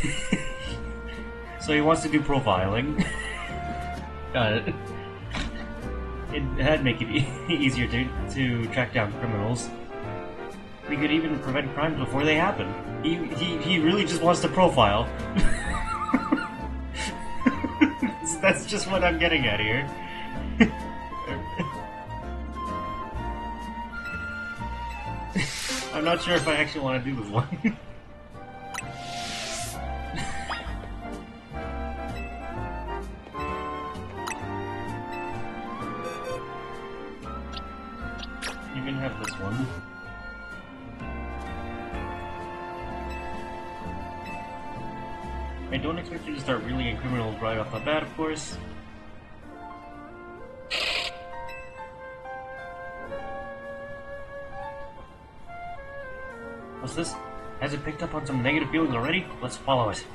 so he wants to do profiling. Got it. It'd make it easier to track down criminals. We could even prevent crimes before they happen. He really just wants to profile. That's just what I'm getting at here. I'm not sure if I actually want to do this one. You can have this one. I don't expect you to start reeling in criminals right off the bat, of course. What's this? Has it picked up on some negative feelings already? Let's follow it.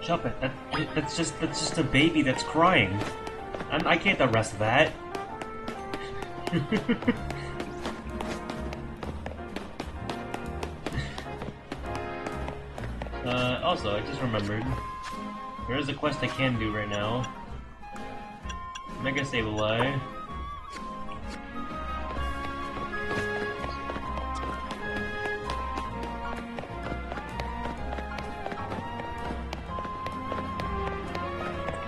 Shuppet, that's just a baby that's crying. I can't arrest that. Also, I just remembered. There is a quest I can do right now. Mega Sableye.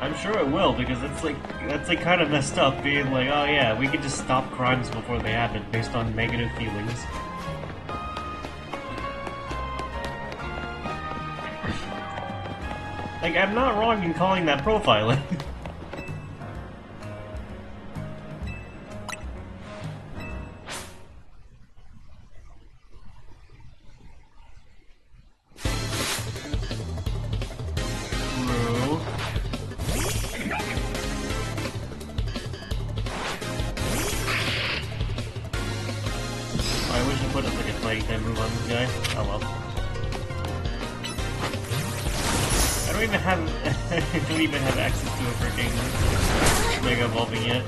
I'm sure it will, because that's like kind of messed up, being like, oh yeah, we could just stop crimes before they happen based on negative feelings. Like, I'm not wrong in calling that profiling. I wish I put like a fighting type move on this guy. Oh well. I don't even have access to a freaking Mega Evolving yet.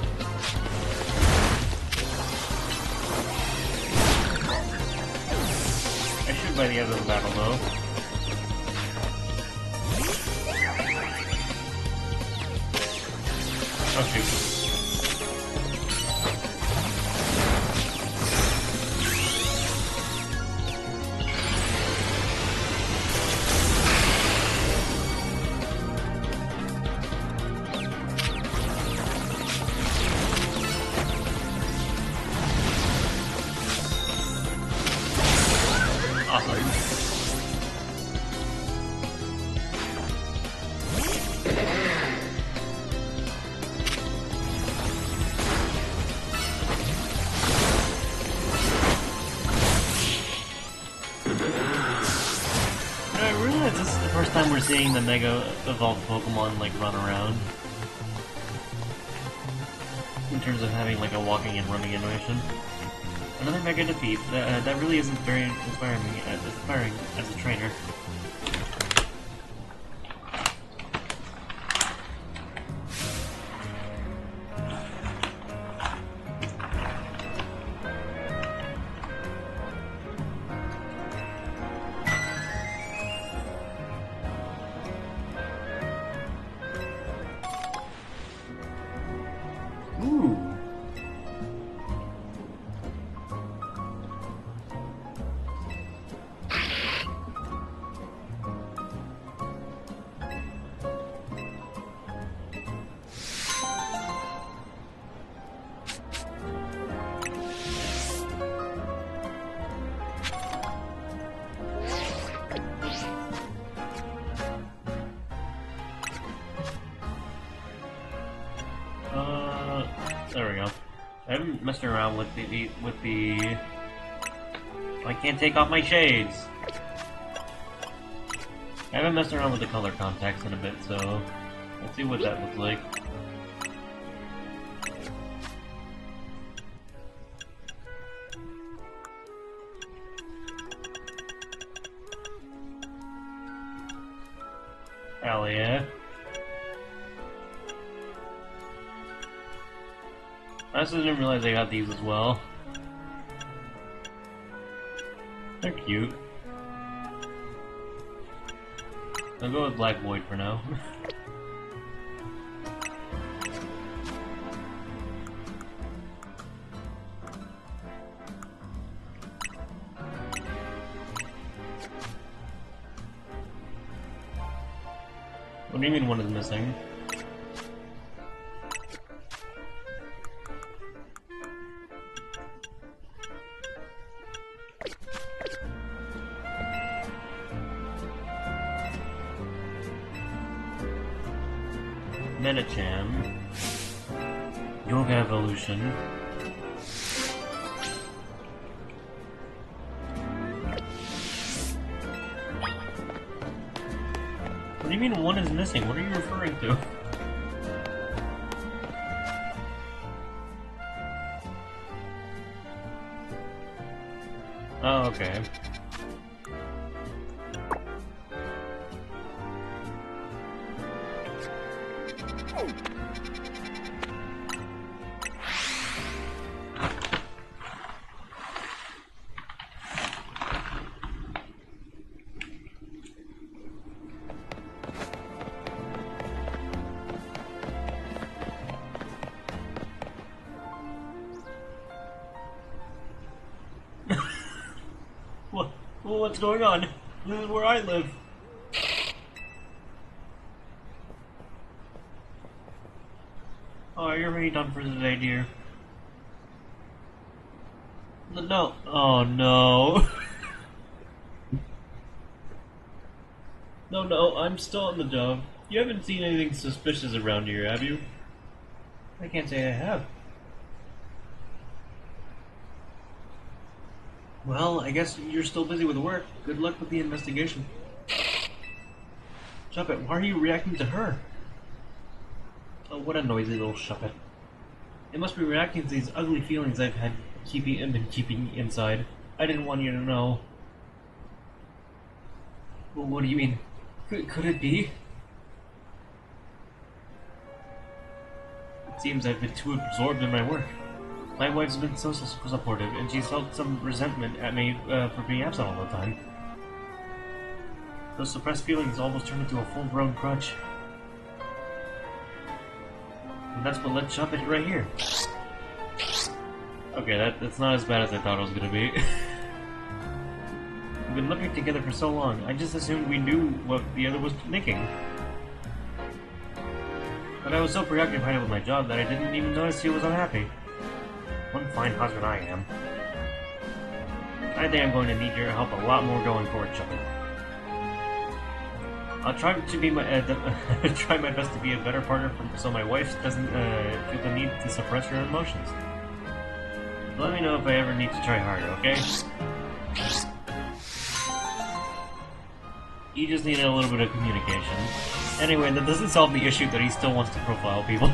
I should by the end of the battle though. Oh shoot. Awesome. I realize this is the first time we're seeing the Mega Evolved Pokemon like run around. In terms of having like a walking and running animation. Another Mega defeat. That really isn't very inspiring as a trainer. we go. I haven't messed around with the. I can't take off my shades. I haven't messed around with the color contacts in a bit, so let's see what that looks like. Hell yeah. I also didn't realize I got these as well. They're cute. I'll go with Black Void for now. What do you mean one is missing? Metacham, Yoga Evolution, what do you mean one is missing? What are you referring to? Oh, okay. What's going on? This is where I live. Oh, you're really done for today, dear. No. Oh, no. No, I'm still on the job. You haven't seen anything suspicious around here, have you? I can't say I have. Well, I guess you're still busy with work. Good luck with the investigation. Shuppet, why are you reacting to her? Oh, what a noisy little Shuppet. It must be reacting to these ugly feelings I've been keeping inside. I didn't want you to know. Well, what do you mean? Could it be? It seems I've been too absorbed in my work. My wife's been so supportive, and she's felt some resentment at me for being absent all the time. Those suppressed feelings almost turned into a full-grown grudge. And that's what led Shuppet right here. Okay, that's not as bad as I thought it was gonna be. We've been living together for so long, I just assumed we knew what the other was thinking. But I was so preoccupied with my job that I didn't even notice she was unhappy. One fine husband I am. I think I'm going to need your help a lot more going forward, Shuppet. I'll try to be try my best to be a better partner so my wife doesn't feel the need to suppress her emotions. Let me know if I ever need to try harder, okay? He just needed a little bit of communication. Anyway, that doesn't solve the issue that he still wants to profile people.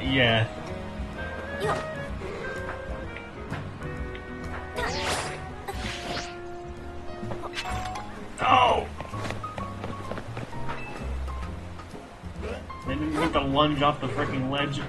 Yeah. Oh! They didn't get the lunge off the freaking ledge.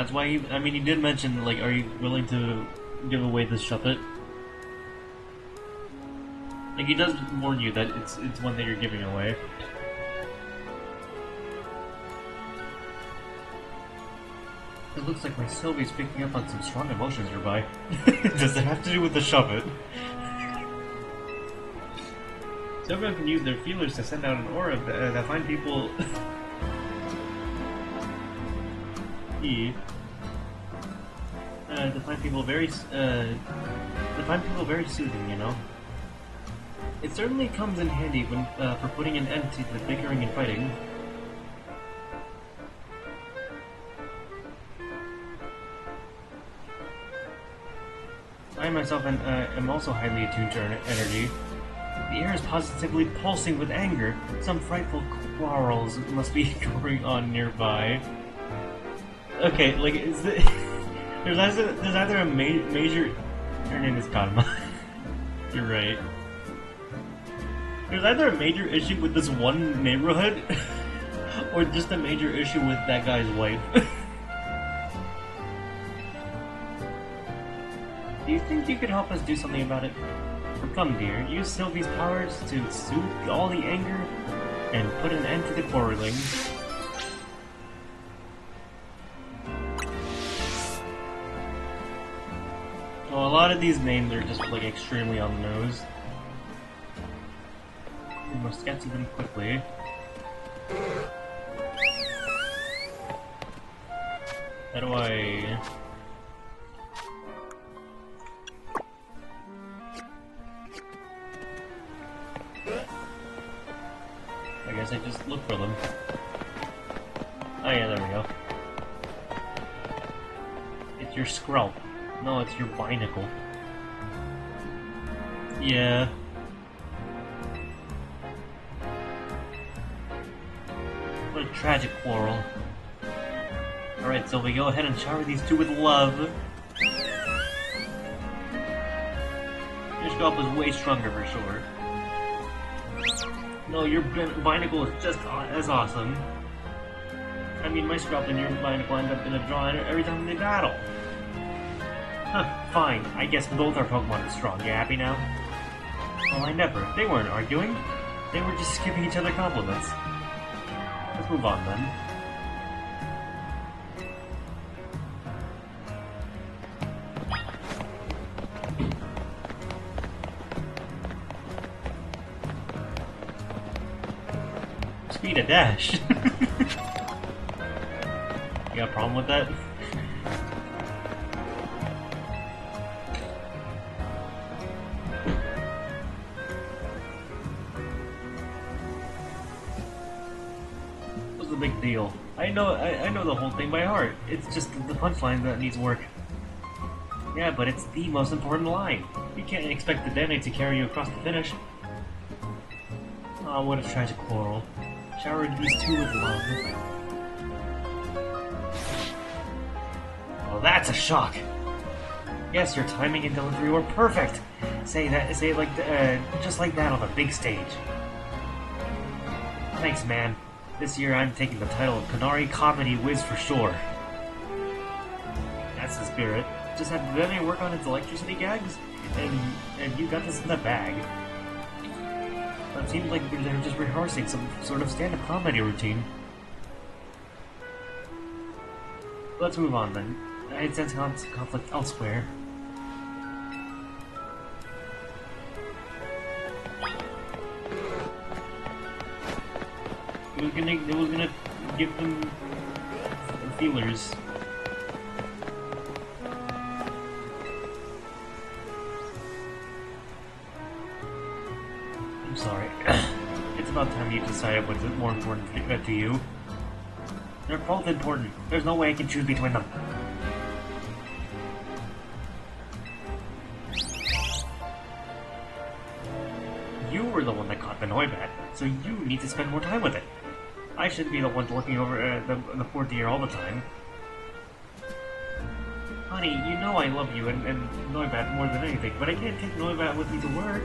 That's why I mean, he did mention, like, are you willing to give away this shuppet? Like, he does warn you that it's one that you're giving away. It looks like my Sylvie's picking up on some strong emotions nearby. Does it have to do with the shuppet? So everyone can use their feelers to send out an aura that find people... to find people very soothing, you know? It certainly comes in handy when for putting an end to the bickering and fighting. I myself am also highly attuned to energy. The air is positively pulsing with anger. Some frightful quarrels must be going on nearby. Okay, like, there's either a major... Her name is Karma. You're right. There's either a major issue with this one neighborhood, or just a major issue with that guy's wife. Do you think you could help us do something about it? Come, dear, use Sylvie's powers to soothe all the anger and put an end to the quarreling. Well, a lot of these names are just, like, extremely on the nose. We must get to them quickly. How do I... I guess I just look for them. Oh yeah, there we go. It's your scrub. No, it's your binacle. Yeah. What a tragic quarrel. Alright, Sylvie, go ahead and shower these two with love. Your scalp is way stronger for sure. No, your binacle is just as awesome. I mean, my scalp and your binacle end up in a draw every time they battle. Huh, fine. I guess both our Pokemon are strong. You happy now? Well, I never. They weren't arguing. They were just giving each other compliments. Let's move on, then. Speed of dash. You got a problem with that? What's the big deal? I know the whole thing by heart. It's just the punchline that needs work. Yeah, but it's the most important line. You can't expect the Dene to carry you across the finish. Oh, what a tragic quarrel. Showered these two with love. Well, that's a shock. Yes, your timing and delivery were perfect. Say it like just like that on the big stage. Thanks, man. This year I'm taking the title of Canary Comedy Whiz for sure. That's the spirit. Just have Vivian work on its electricity gags, and you got this in the bag. It seems like they're just rehearsing some sort of stand-up comedy routine. Let's move on then. I sense conflict elsewhere. It was gonna give them feelers. I'm sorry. It's about time you decided what's more important to you. They're both important. There's no way I can choose between them. You were the one that caught the Noibat, so you need to spend more time with it. I shouldn't be the one looking over the poor deer all the time. Honey, you know I love you and Noibat more than anything, but I can't take Noibat with me to work.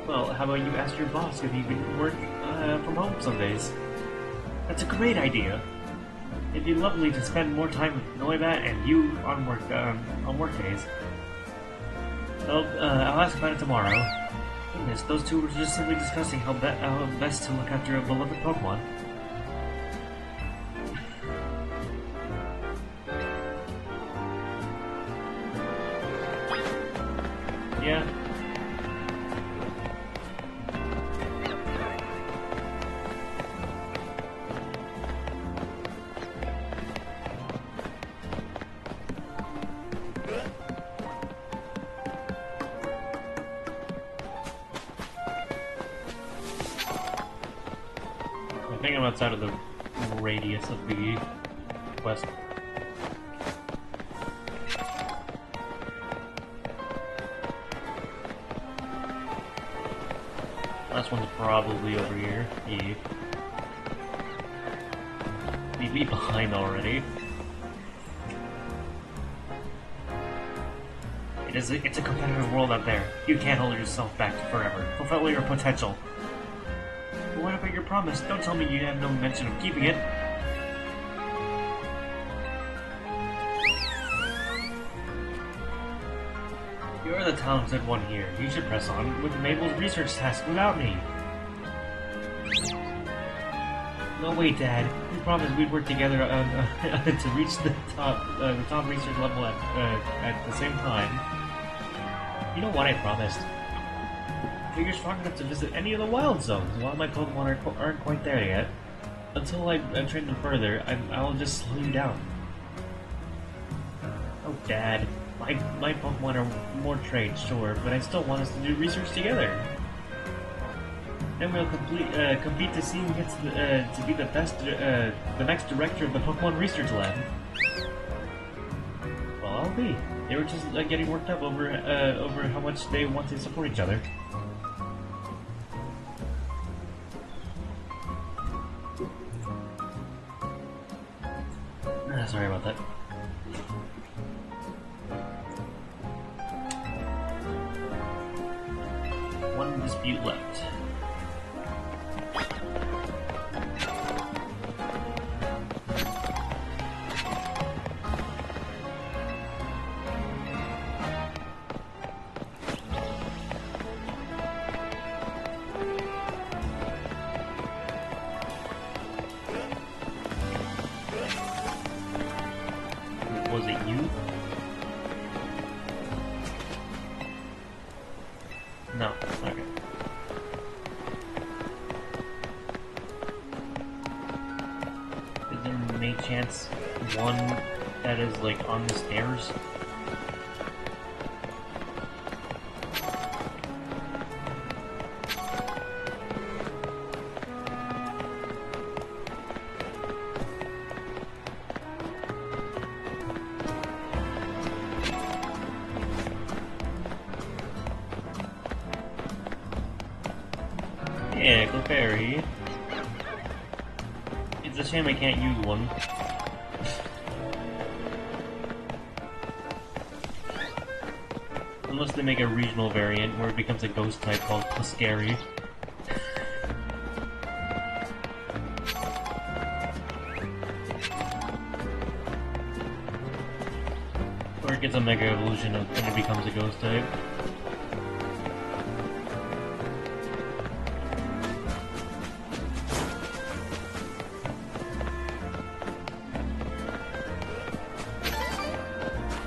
Well, how about you ask your boss if you can work from home some days? That's a great idea. It'd be lovely to spend more time with Noibat and you on work days. Well, I'll ask about it tomorrow. Goodness, those two were just simply discussing how best to look after a beloved Pokemon. Yeah. I think I'm outside of the radius of the quest. Last one's probably over here. Yeah. Leave me behind already. It's a competitive world out there. You can't hold yourself back forever. Fulfill your potential. But what about your promise? Don't tell me you have no intention of keeping it. You're the talented one here. You should press on with Mabel's research task without me. No, wait, Dad. We promised we'd work together to reach the top research level at the same time. You know what I promised? But you're strong enough to visit any of the wild zones, while my Pokemon aren't quite there yet. Until I train them further, I'll just slow you down. Oh, Dad. My Pokemon are more trained, sure, but I still want us to do research together. Then we'll compete to see who gets to be the best, the next director of the Pokemon Research Lab. Well, I'll be. They were just getting worked up over how much they want to support each other. Sorry about that. One dispute left. Was it you? No. Okay. Is there any chance one that is like on the stairs? Yeah, Clefairy. It's a shame I can't use one. Unless they make a regional variant where it becomes a ghost type called Clefairy. Or it gets a mega evolution and it becomes a ghost type.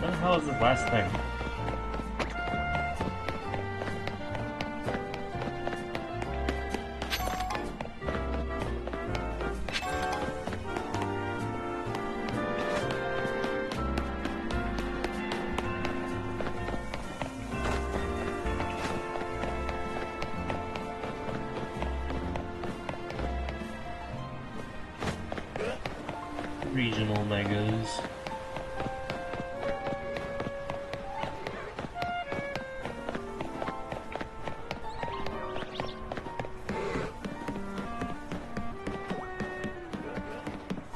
What the hell is this last thing? Regional megas.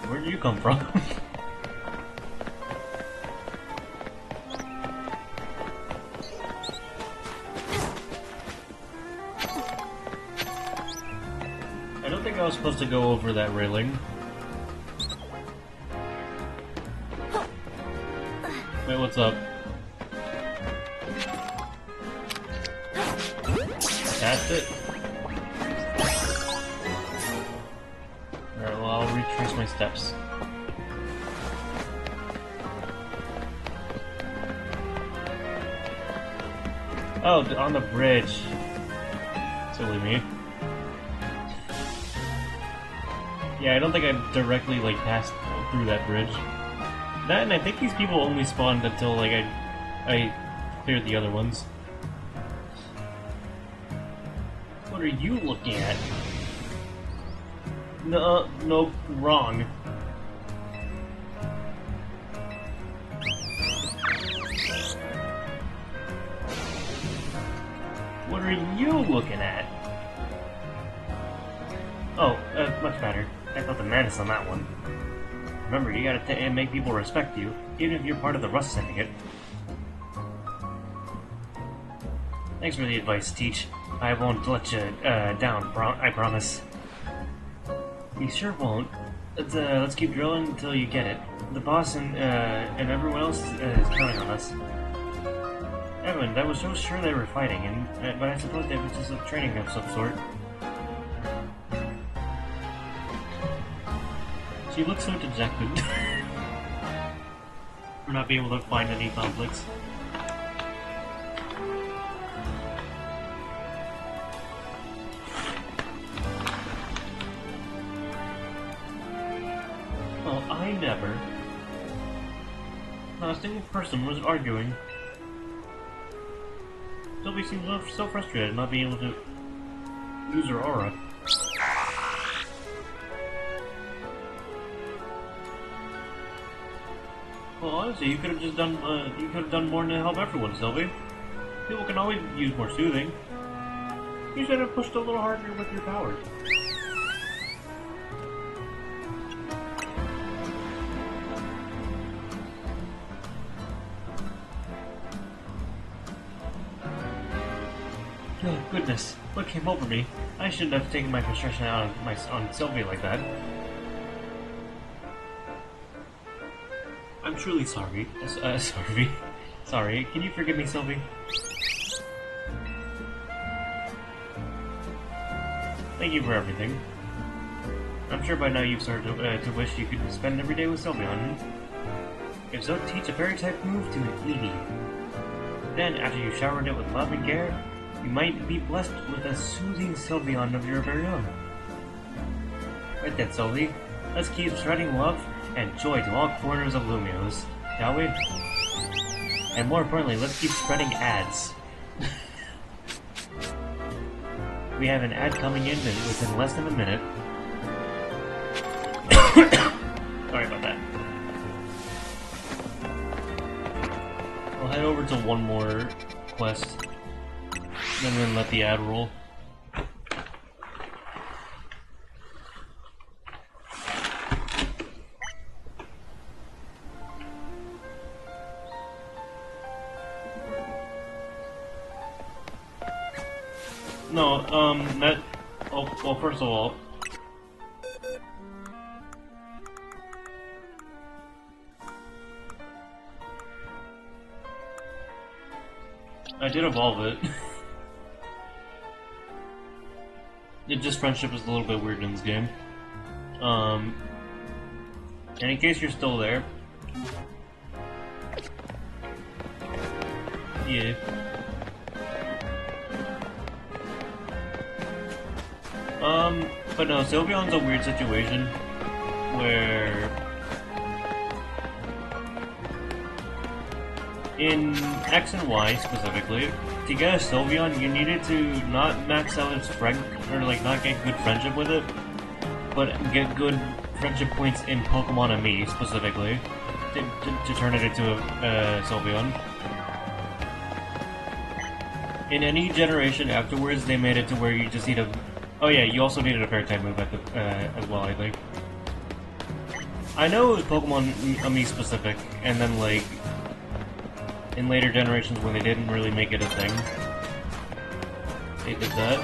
Where'd you come from? I don't think I was supposed to go over that railing. Wait, what's up? That's it. Alright, well, I'll retrace my steps. Oh, on the bridge. Silly me. Yeah, I don't think I directly, like, passed through that bridge. That, and I think these people only spawned until, like, I cleared the other ones. What are you looking at? No, nope, wrong. What are you looking at? Oh, much better. I thought the madness on that one. Remember, you gotta make people respect you, even if you're part of the Rust Syndicate. Thanks for the advice, Teach. I won't let you down, I promise. You sure won't. Let's keep drilling until you get it. The boss and everyone else is counting on us. Evan, I was so sure they were fighting, but I suppose it was just a training of some sort. She looks so dejected for not being able to find any conflicts. Well, I never. Not a single person was arguing. Sylvie seems so frustrated not being able to use her aura. Well, honestly, you could have just done. You could have done more to help everyone, Sylvie. People can always use more soothing. You should have pushed a little harder with your powers. Oh, goodness. What came over me? I shouldn't have taken my frustration out on Sylvie like that. I'm truly sorry. Sorry. Can you forgive me, Sylvie? Thank you for everything. I'm sure by now you've started to wish you could spend every day with Sylvie, honey. If so, teach a fairy type move to Edie. Then, after you've showered it with love and care, you might be blessed with a soothing Sylveon of your very own. Right then, Sylvie. Let's keep spreading love and joy to all corners of Lumios, shall we? And more importantly, let's keep spreading ads. We have an ad coming in within less than a minute. Sorry about that. I'll head over to one more quest, and then let the ad roll. No, well, first of all, I did evolve it. Just friendship is a little bit weird in this game. And in case you're still there, yeah. But no, Sylveon's a weird situation where in X and Y specifically, to get a Sylveon, you needed to not max out its strength, or like not get good friendship with it, but get good friendship points in Pokemon and Me specifically to turn it into a Sylveon. In any generation afterwards, they made it to where you just need a... Oh yeah, you also needed a Fairy-type move at the, as well, I think. I know it was Pokemon Me specific, and then like in later generations when they didn't really make it a thing, they did that.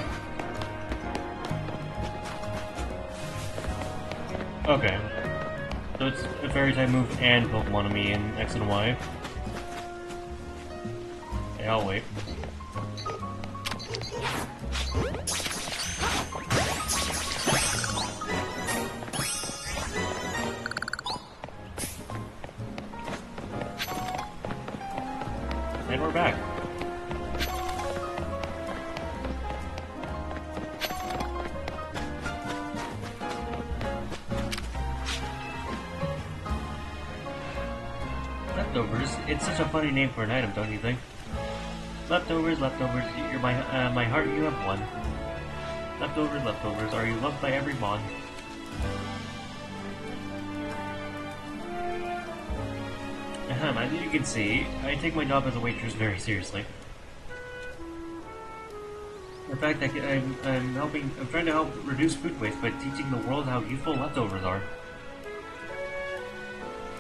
Okay. So it's a Fairy-type move and Pokemon Me in X and Y. I'll wait. And we're back. Leftovers? It's such a funny name for an item, don't you think? Leftovers, leftovers, you're my heart, you have won. Leftovers, leftovers, are you loved by every mod? As you can see, I take my job as a waitress very seriously. In fact, I'm trying to help reduce food waste by teaching the world how useful leftovers are.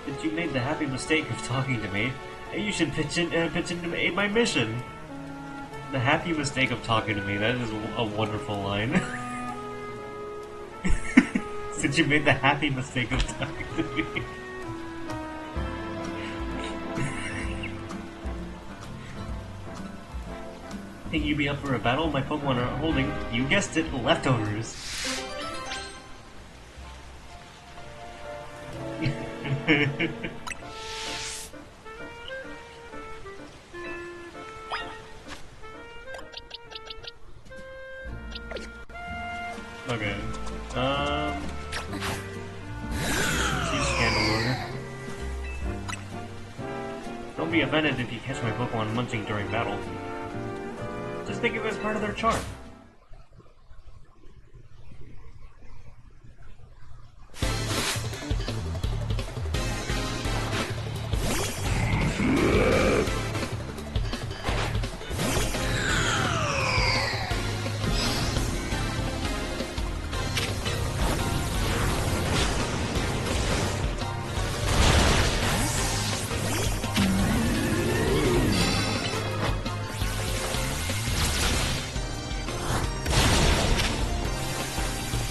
Since you made the happy mistake of talking to me, you should pitch in to my mission. The happy mistake of talking to me, that is a wonderful line. Since you made the happy mistake of talking to me. Think you'd be up for a battle? My Pokemon are holding, you guessed it, leftovers. Okay. Let's use Scandal Order. Don't be offended if you catch my Pokemon munching during battle. Just think of it as part of their charm.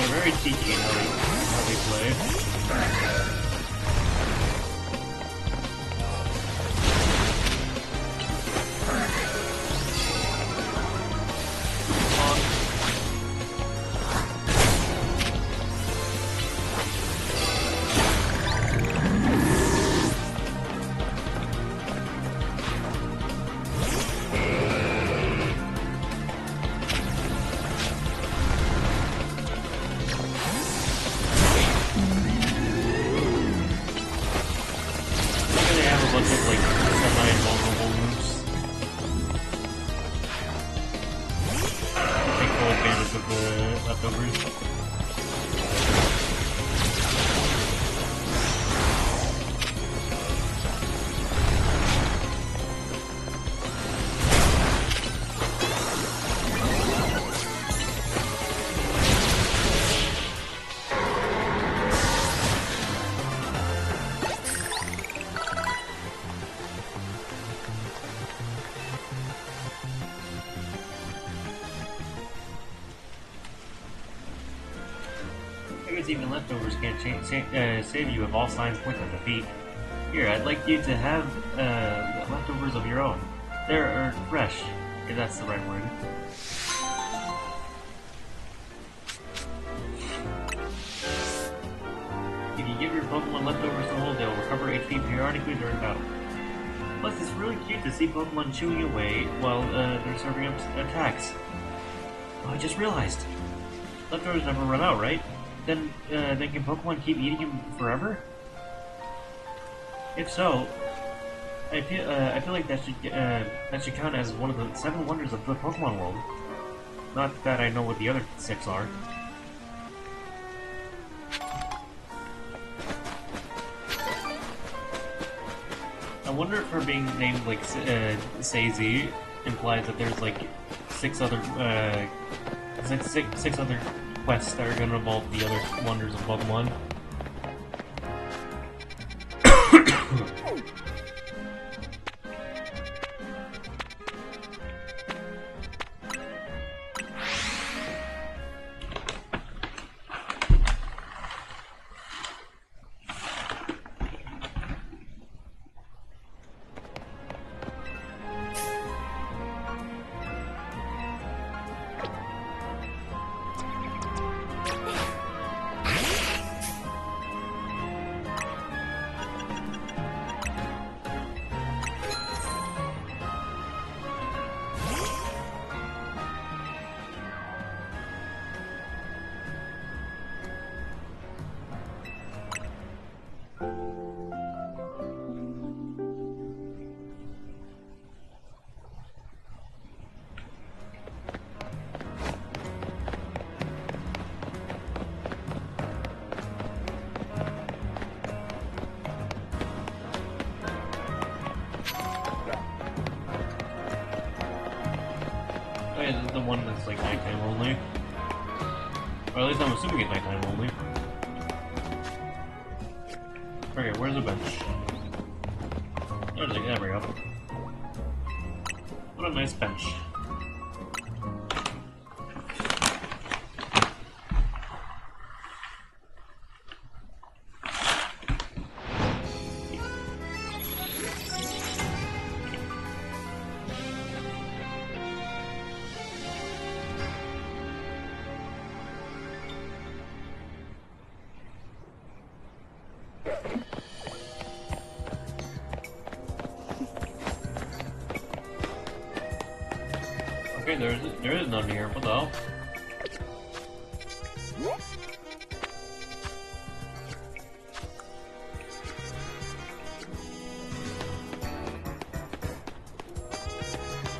Very cheeky in how they play. Bunch of like semi-invulnerable moves. Take full advantage of the leftovers. I guess even leftovers can't save you if all signs point to defeat. Here, I'd like you to have leftovers of your own. They're fresh, if that's the right word. If you give your Pokemon leftovers to hold, they'll recover HP periodically during battle. Plus, it's really cute to see Pokemon chewing away while they're serving up attacks. Oh, I just realized. Leftovers never run out, right? Then can Pokemon keep eating him forever? If so, I feel like that should count as one of the 7 wonders of the Pokemon world. Not that I know what the other 6 are. I wonder if her being named like Sazy implies that there's like 6 other six other quests that are going to involve the other wonders of Pokemon. one that's like nighttime only. Or at least I'm assuming it's nighttime only. Okay, where's the bench? There we go. What a nice bench. Okay, there is none here. What the hell?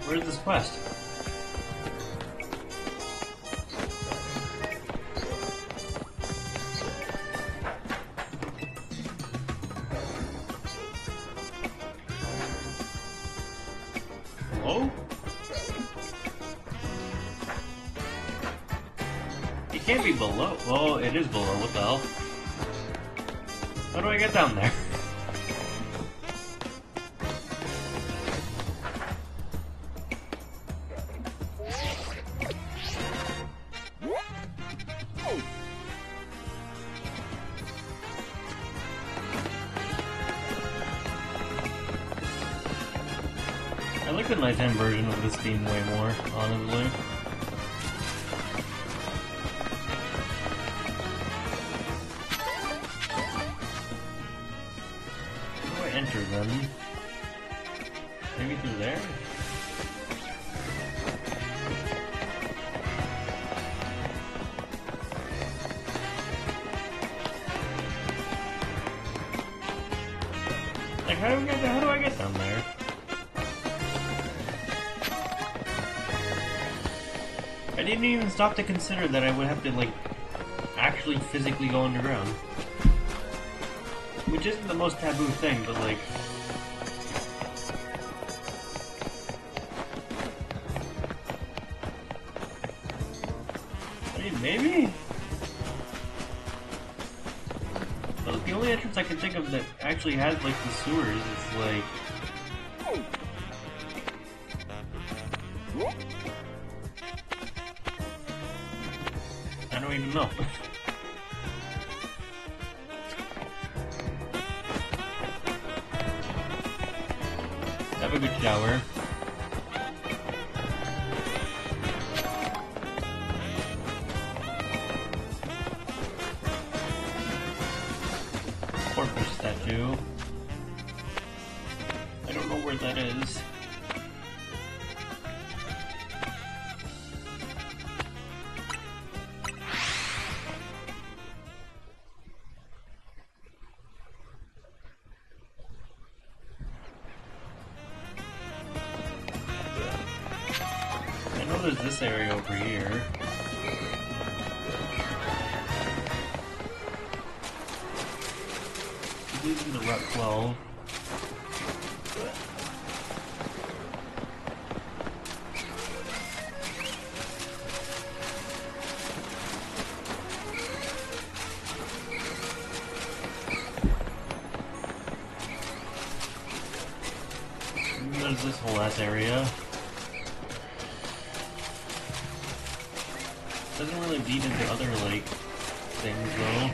Where's this quest? Hello? It can't be below. Well, it is below. What the hell? How do I get down there? I like the nighttime version of this theme way more, honestly. How do I enter them? Maybe through there? Like, how do I get down there? I didn't even stop to consider that I would have to, like, actually physically go underground. Which isn't the most taboo thing, but, like... I mean, maybe? But the only entrance I can think of that actually has, like, the sewers is, like... I don't even know. Have a good shower. Porpoise statue. I don't know where that is. I know there's this area over here. It leads into Route 12. And there's this whole ass area. Doesn't really lead into other, like, things, though.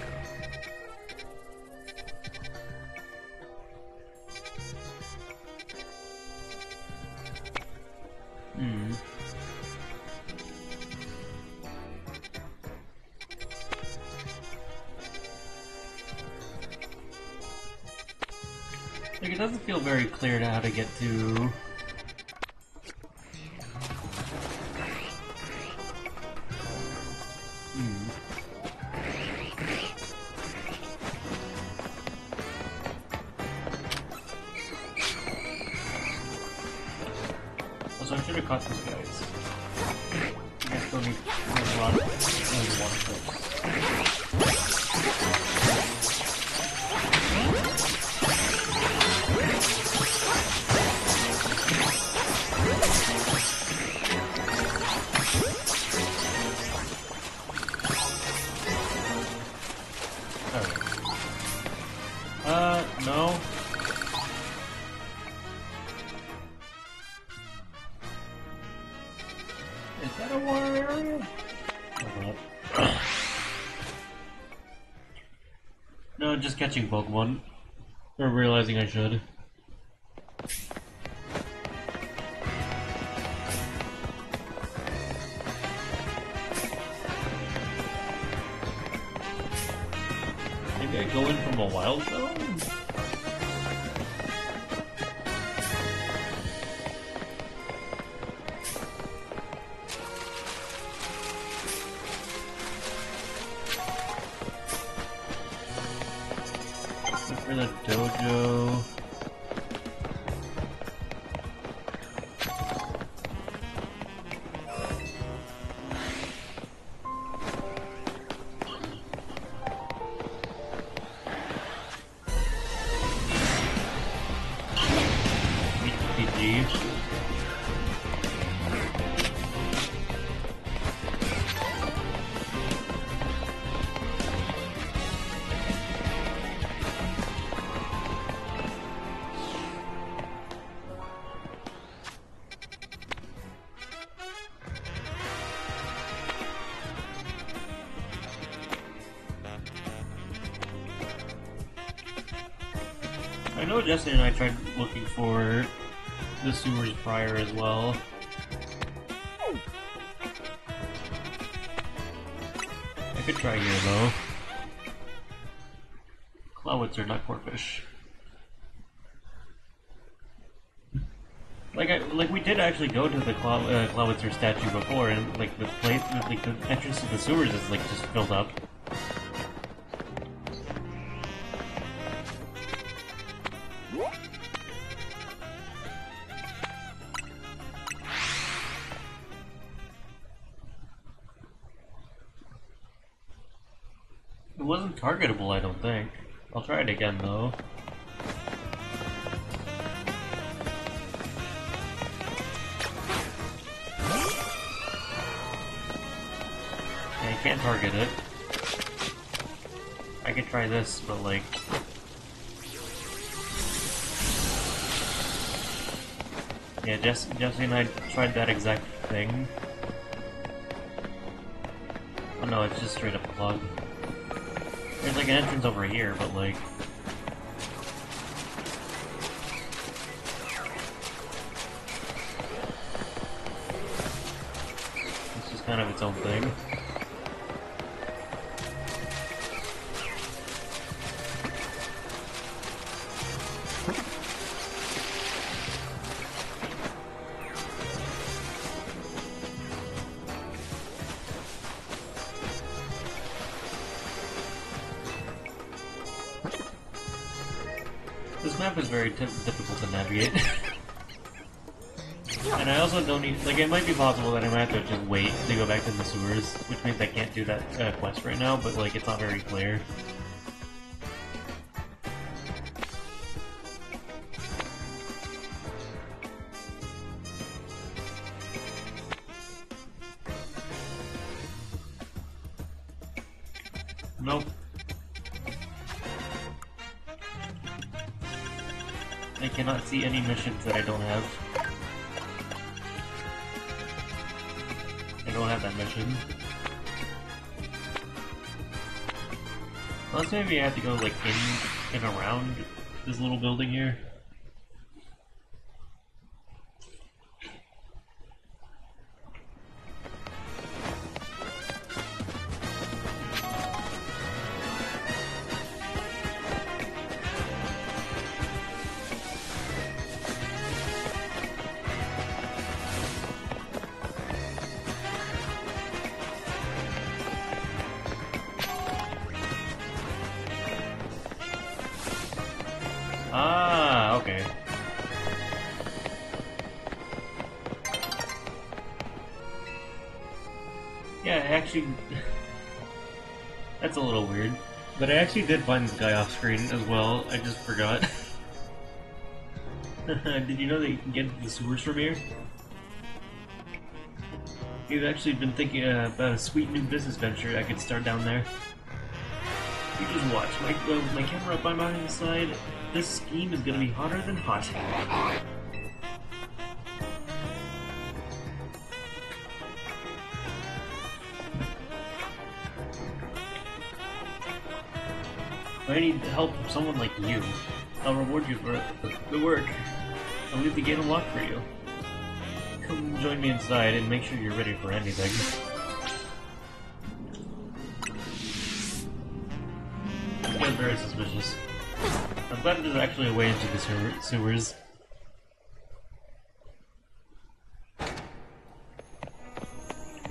Like, it doesn't feel very clear to how to get to... So I should have caught these guys. You guys still need to run into water first. Is that a water area? No, just catching Pokemon. Or realizing I should. Maybe I go in from a wild zone? For the dojo. PG. I know Justin and I tried looking for the sewers prior as well. I could try here though. Clowets are not corfish. Like we did actually go to the Clowitzer statue before, and like the place, like the entrance to the sewers is like just filled up. It wasn't targetable, I don't think. I'll try it again though. Yeah, I can't target it. I could try this, but like... Yeah, Jesse and I tried that exact thing. Oh no, it's just straight up a plug. There's like an entrance over here, but like... It's just kind of its own thing. This map is very difficult to navigate. And I also don't need... Like, it might be possible that I might have to just wait to go back to the sewers, which means I can't do that quest right now, but, like, it's not very clear. Nope. I cannot see any missions that I don't have. I don't have that mission. Unless maybe I have to go like in and around this little building here. Ah, okay. Yeah, actually... That's a little weird. But I actually did find this guy off screen as well, I just forgot. Did you know that you can get into the sewers from here? You've actually been thinking about a sweet new business venture I could start down there. You just watch. My camera up by my side. This scheme is gonna be hotter than hot. I need help from someone like you. I'll reward you for the work. I'll leave the gate unlocked for you. Come join me inside and make sure you're ready for anything. This guy's very suspicious. I'm glad there's actually a way into the sewers.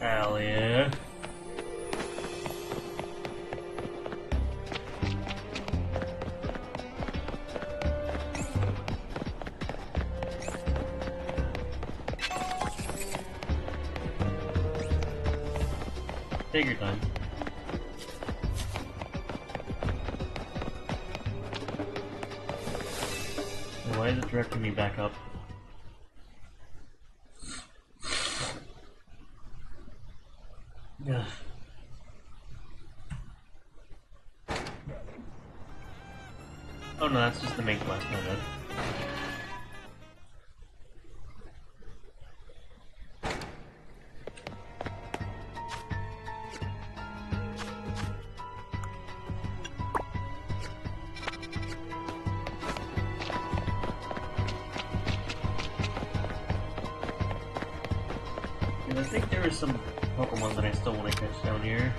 Hell yeah. Take your time. Why is it directing me back up? Yeah. Oh no, that's just the main quest, my bad. I think there are some Pokemon that I still want to catch down here.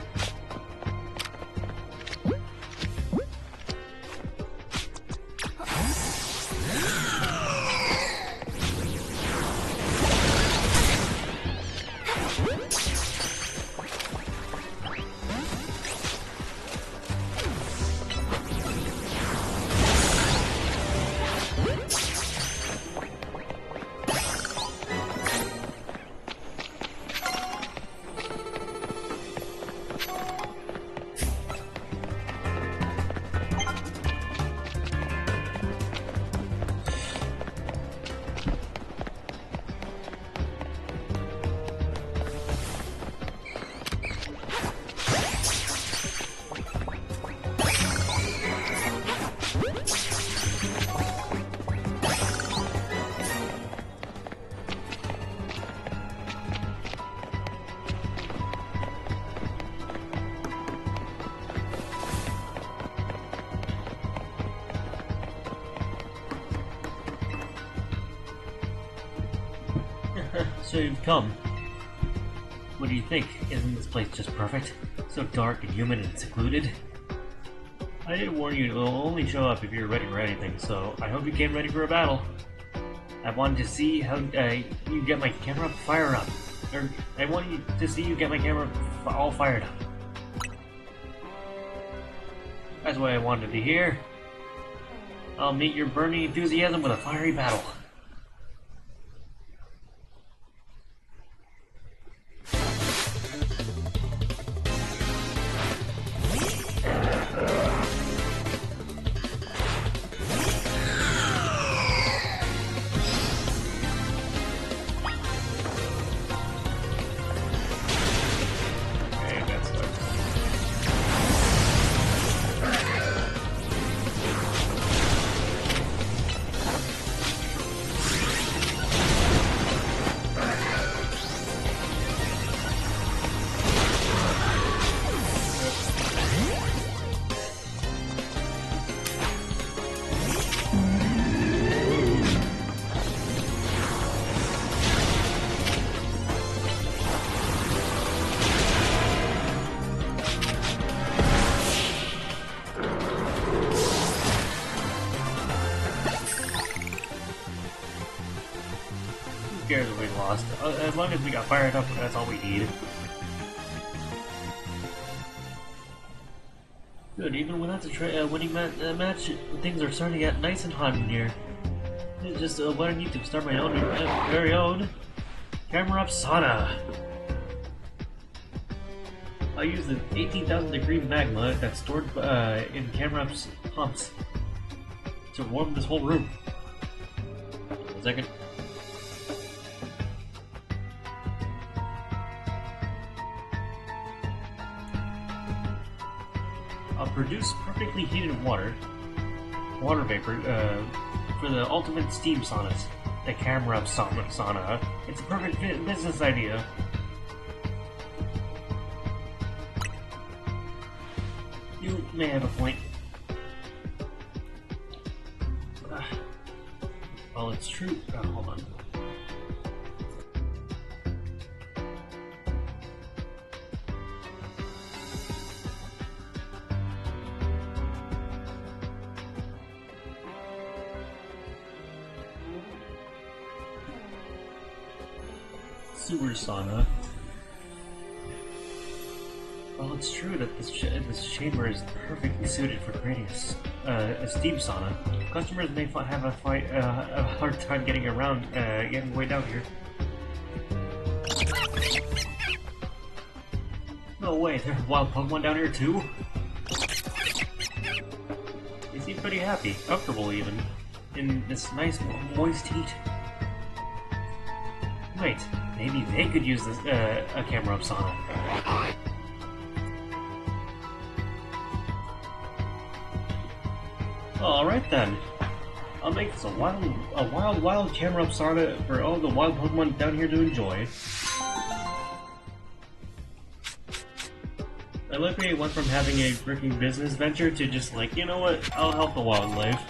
So you've come. What do you think? Isn't this place just perfect? So dark and humid and secluded? I did warn you it will only show up if you're ready for anything, so I hope you came ready for a battle. I wanted to see how you get my camera fired up. Or, I want you to see you get my camera all fired up. That's what I wanted to hear. I'll meet your burning enthusiasm with a fiery battle. Who cares if we lost? As long as we got fired up, that's all we need. Good, even without the winning match, things are starting to get nice and hot in here. It's just what I need to start my own, very own camera up sauna. I'll use the 18,000 degree magma that's stored in camera up's pumps to warm this whole room. A second. I'll produce perfectly heated water vapor, for the ultimate steam saunas. The camera up sauna. It's a perfect business idea. You may have a point. Well, it's true. Oh, hold on. Sewer sauna. Well, it's true that this chamber is perfectly suited for creating a steam sauna. Customers may have a hard time getting around, getting way down here. No way, there's wild Pokemon down here too? They seem pretty happy, comfortable even, in this nice moist heat. Wait, maybe they could use this, a camera-up sauna. Alright then. I'll make this a wild camera-up sauna for all the wild Pokemon down here to enjoy. I like how it went from having a freaking business venture to just like, you know what, I'll help the wildlife.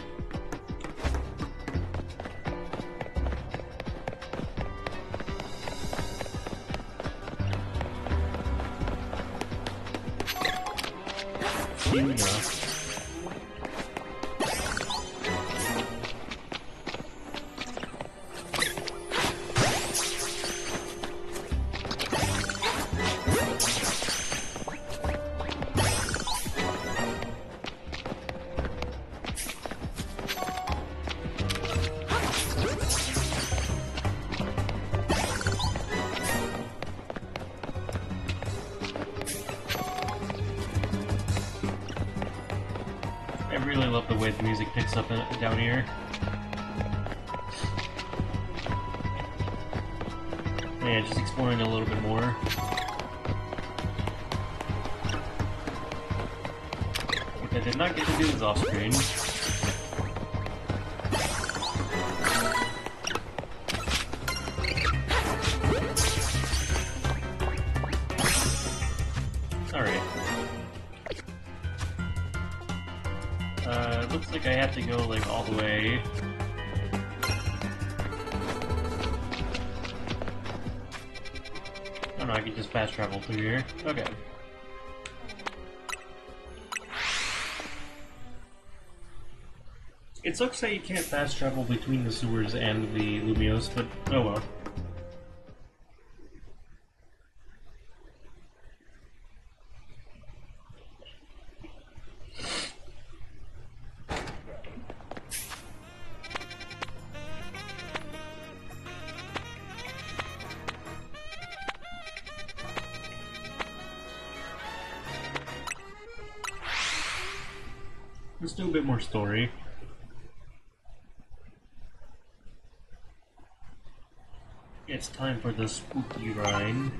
I really love the way the music picks up down here. Yeah, just exploring a little bit more. What I did not get to do is off screen. Looks like I have to go, like, all the way. Oh no, I can just fast travel through here. Okay. It sucks that you can't fast travel between the sewers and the Lumios, but oh well. Let's do a bit more story. It's time for the spooky ride.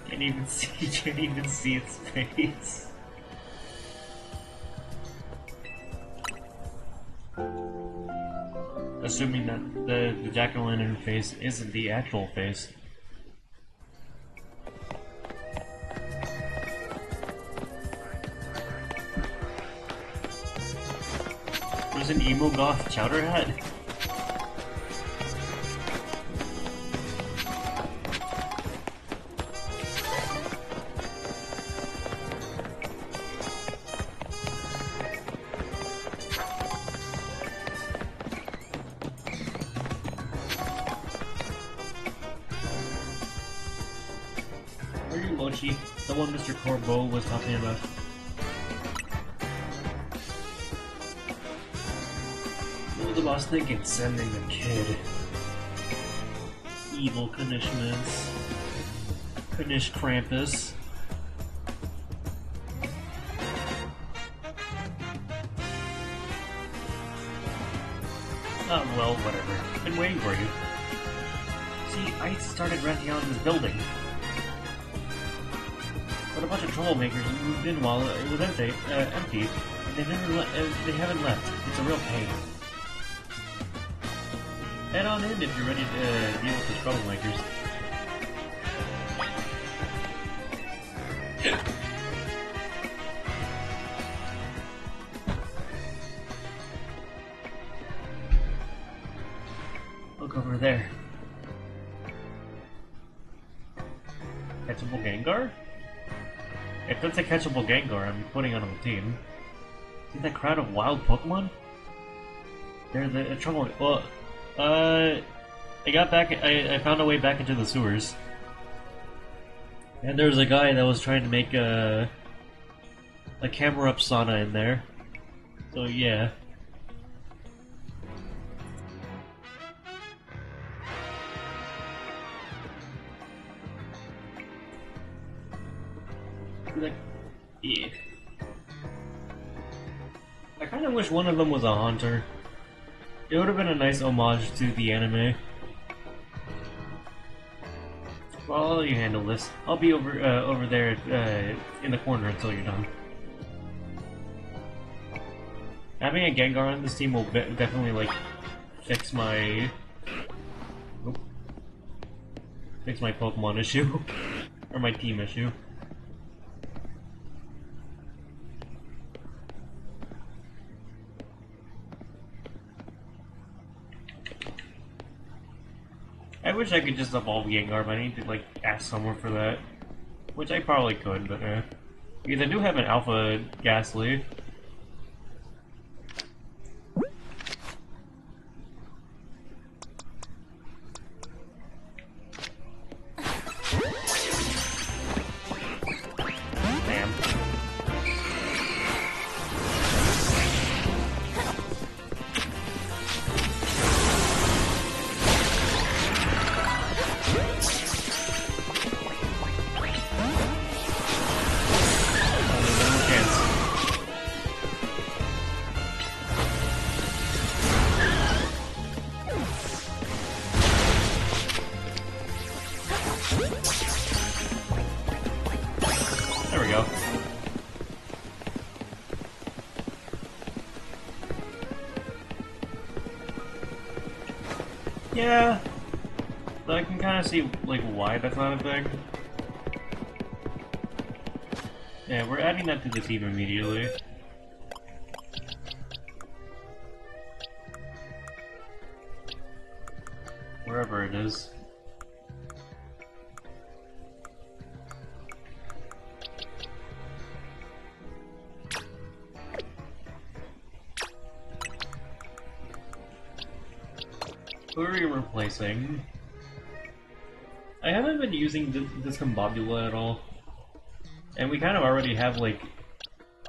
Can't even see its face. Assuming that the jack-o'-lantern face isn't the actual face. There's an emo goth chowder hat. Mochi, the one Mr. Corbeau was talking about. What was the boss thinking? Sending the kid. Evil Kanishmas. Kanish Krampus. Oh, well, whatever. Been waiting for you. See, I started renting out this building. But a bunch of troublemakers moved in while it was empty, and they haven't left. It's a real pain. head on in if you're ready to deal with the troublemakers. Look over there. Catchable Gengar? If that's a catchable Gengar, I'm putting it on the team. See that crowd of wild Pokemon? They're the trouble. Well, I got back. I found a way back into the sewers, and there was a guy that was trying to make a camera up sauna in there. So yeah. Yeah. I kind of wish one of them was a haunter. It would have been a nice homage to the anime. Well, I'll let you handle this. I'll be over there in the corner until you're done. Having a Gengar on this team will definitely like fix my Pokemon issue or my team issue. I wish I could just evolve Gengar, but I need to like ask someone for that. Which I probably could, but because I do have an Alpha Ghastly. Damn. There we go. Yeah, but I can kind of see like why that's not a thing. Yeah, we're adding that to the team immediately. Wherever it is. Who are you replacing? I haven't been using this Combobula at all. And we kind of already have, like,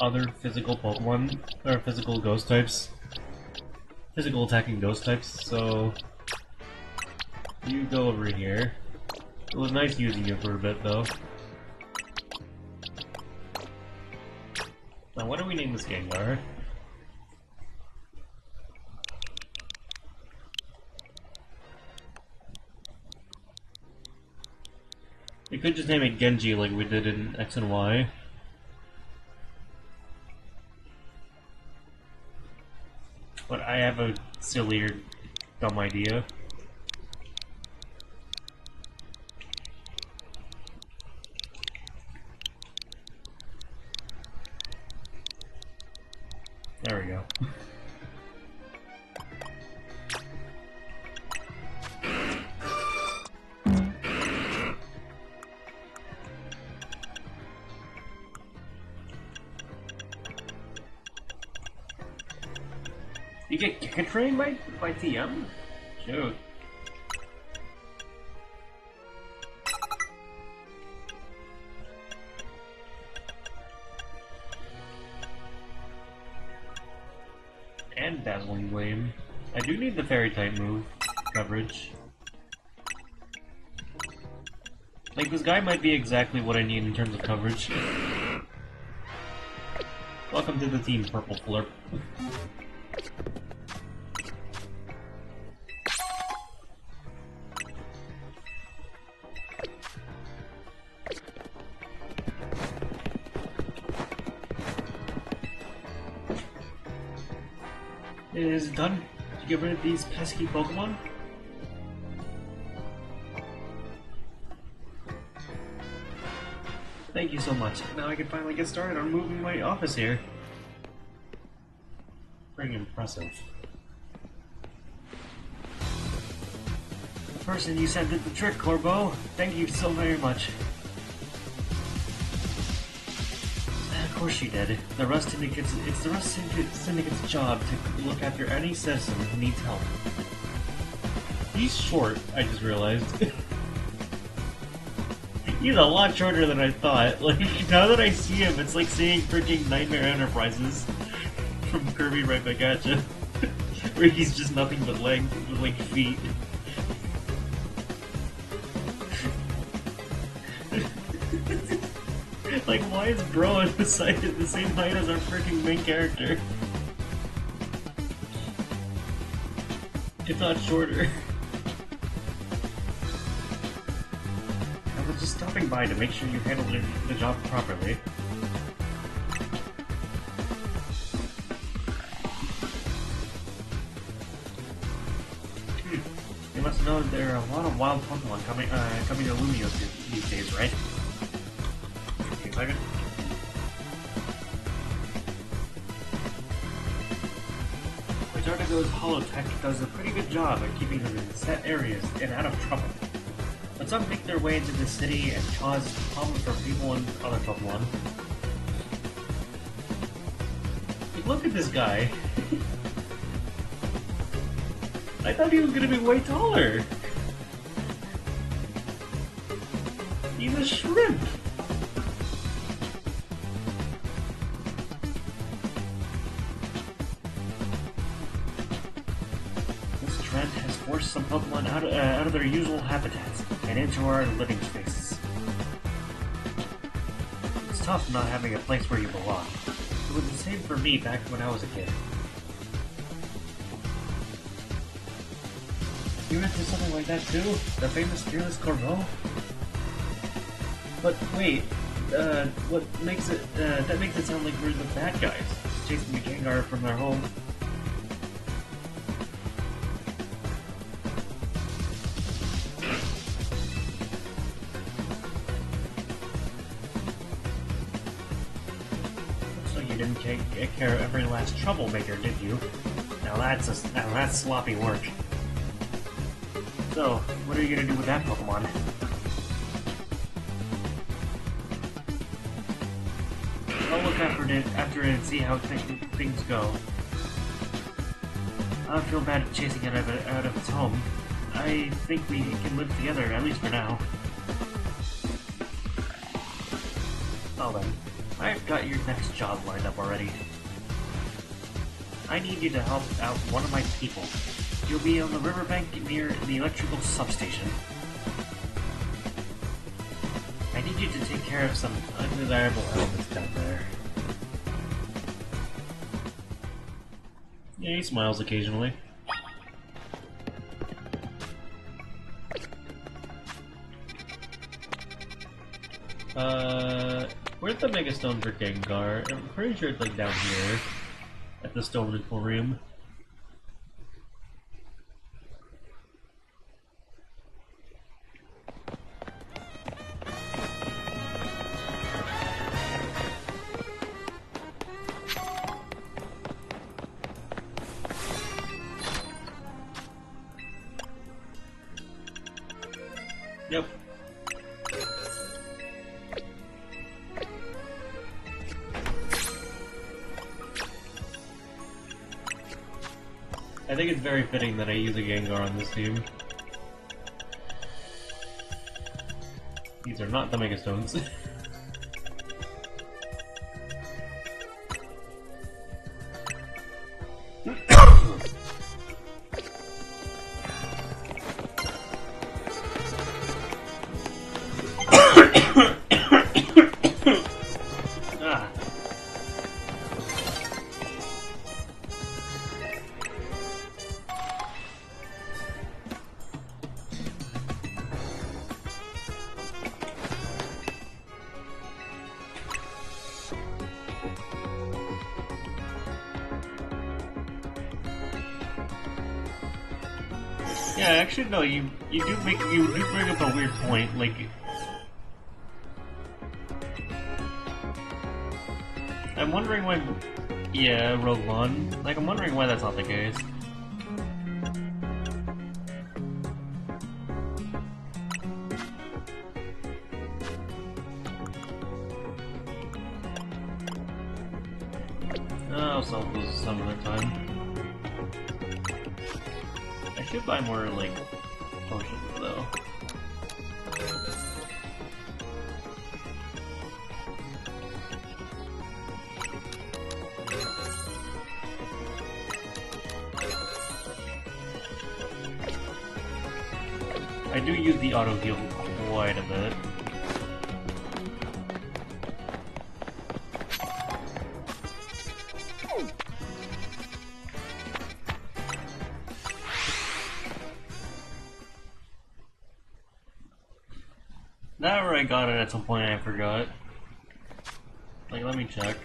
other physical Pokemon, or physical ghost types. Physical attacking ghost types, so... You go over here. It was nice using it for a bit, though. Now, what do we name this Gengar? We could just name it Genji like we did in X and Y. But I have a sillier, dumb idea. There we go. You get Kick-a-Train by TM? Shoot. And Dazzling Blade. I do need the Fairy type move coverage. Like, this guy might be exactly what I need in terms of coverage. Welcome to the team, Purple Flurp. Is it done? Did you get rid of these pesky Pokemon? Thank you so much. Now I can finally get started on moving my office here. Pretty impressive. The person you sent did the trick, Corbo. Thank you so very much. Of course she did. It's the Rust Syndicate's job to look after any citizen who needs help. He's short, I just realized. He's a lot shorter than I thought. Like, now that I see him, it's like seeing freaking Nightmare Enterprises from Kirby Right Back at Ya, where he's just nothing but like feet. Like, why is Bro at the same height as our freaking main character? If not shorter. I was just stopping by to make sure you handled the job properly. You must know that there are a lot of wild Pokemon coming to Lumiose these days, right? Give me a second. Majordogo's Holotech does a pretty good job at keeping them in set areas and out of trouble. But some make their way into the city and cause problems for people and other Pokemon. Look at this guy. I thought he was gonna be way taller. He's a shrimp. This trend has forced some Pokemon out of their usual habitats and into our living spaces. It's tough not having a place where you belong. It was the same for me back when I was a kid. You went through something like that too? The famous Fearless Corbeau? But wait, what makes it, that makes it sound like we're the bad guys, chasing the Gengar from their home. So you didn't take care of every last troublemaker, did you? Now that's sloppy work. So, what are you gonna do with that Pokemon? I'll look after it and see how things go. I don't feel bad chasing it out of its home. I think we can live together, at least for now. Well then, I've got your next job lined up already. I need you to help out one of my people. You'll be on the riverbank near the electrical substation. I need you to take care of some undesirable elements down there. Yeah, he smiles occasionally. Where's the Mega Stone for Gengar? I'm pretty sure it's like down here at the Stone Emporium. Yep. I think it's very fitting that I use a Gengar on this team. These are not the Mega Stones. Yeah, actually, no. You do bring up a weird point. Like, I'm wondering why... Yeah, Rogue One. Like, I'm wondering why that's not the case. I'll sell those some other time. I should buy more, like, potions, though. I do use the auto heal quite a bit. That or I got it at some point and I forgot. Like, let me check.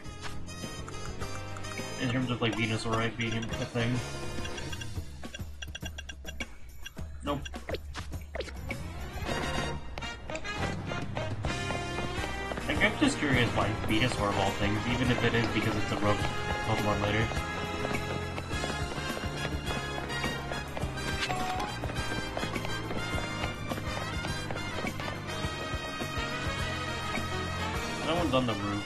In terms of, like, Venusaur being a thing. Nope. Like, I'm just curious why Venusaur of all things, even if it is because it's a rogue Pokemon later. That one's on the roof.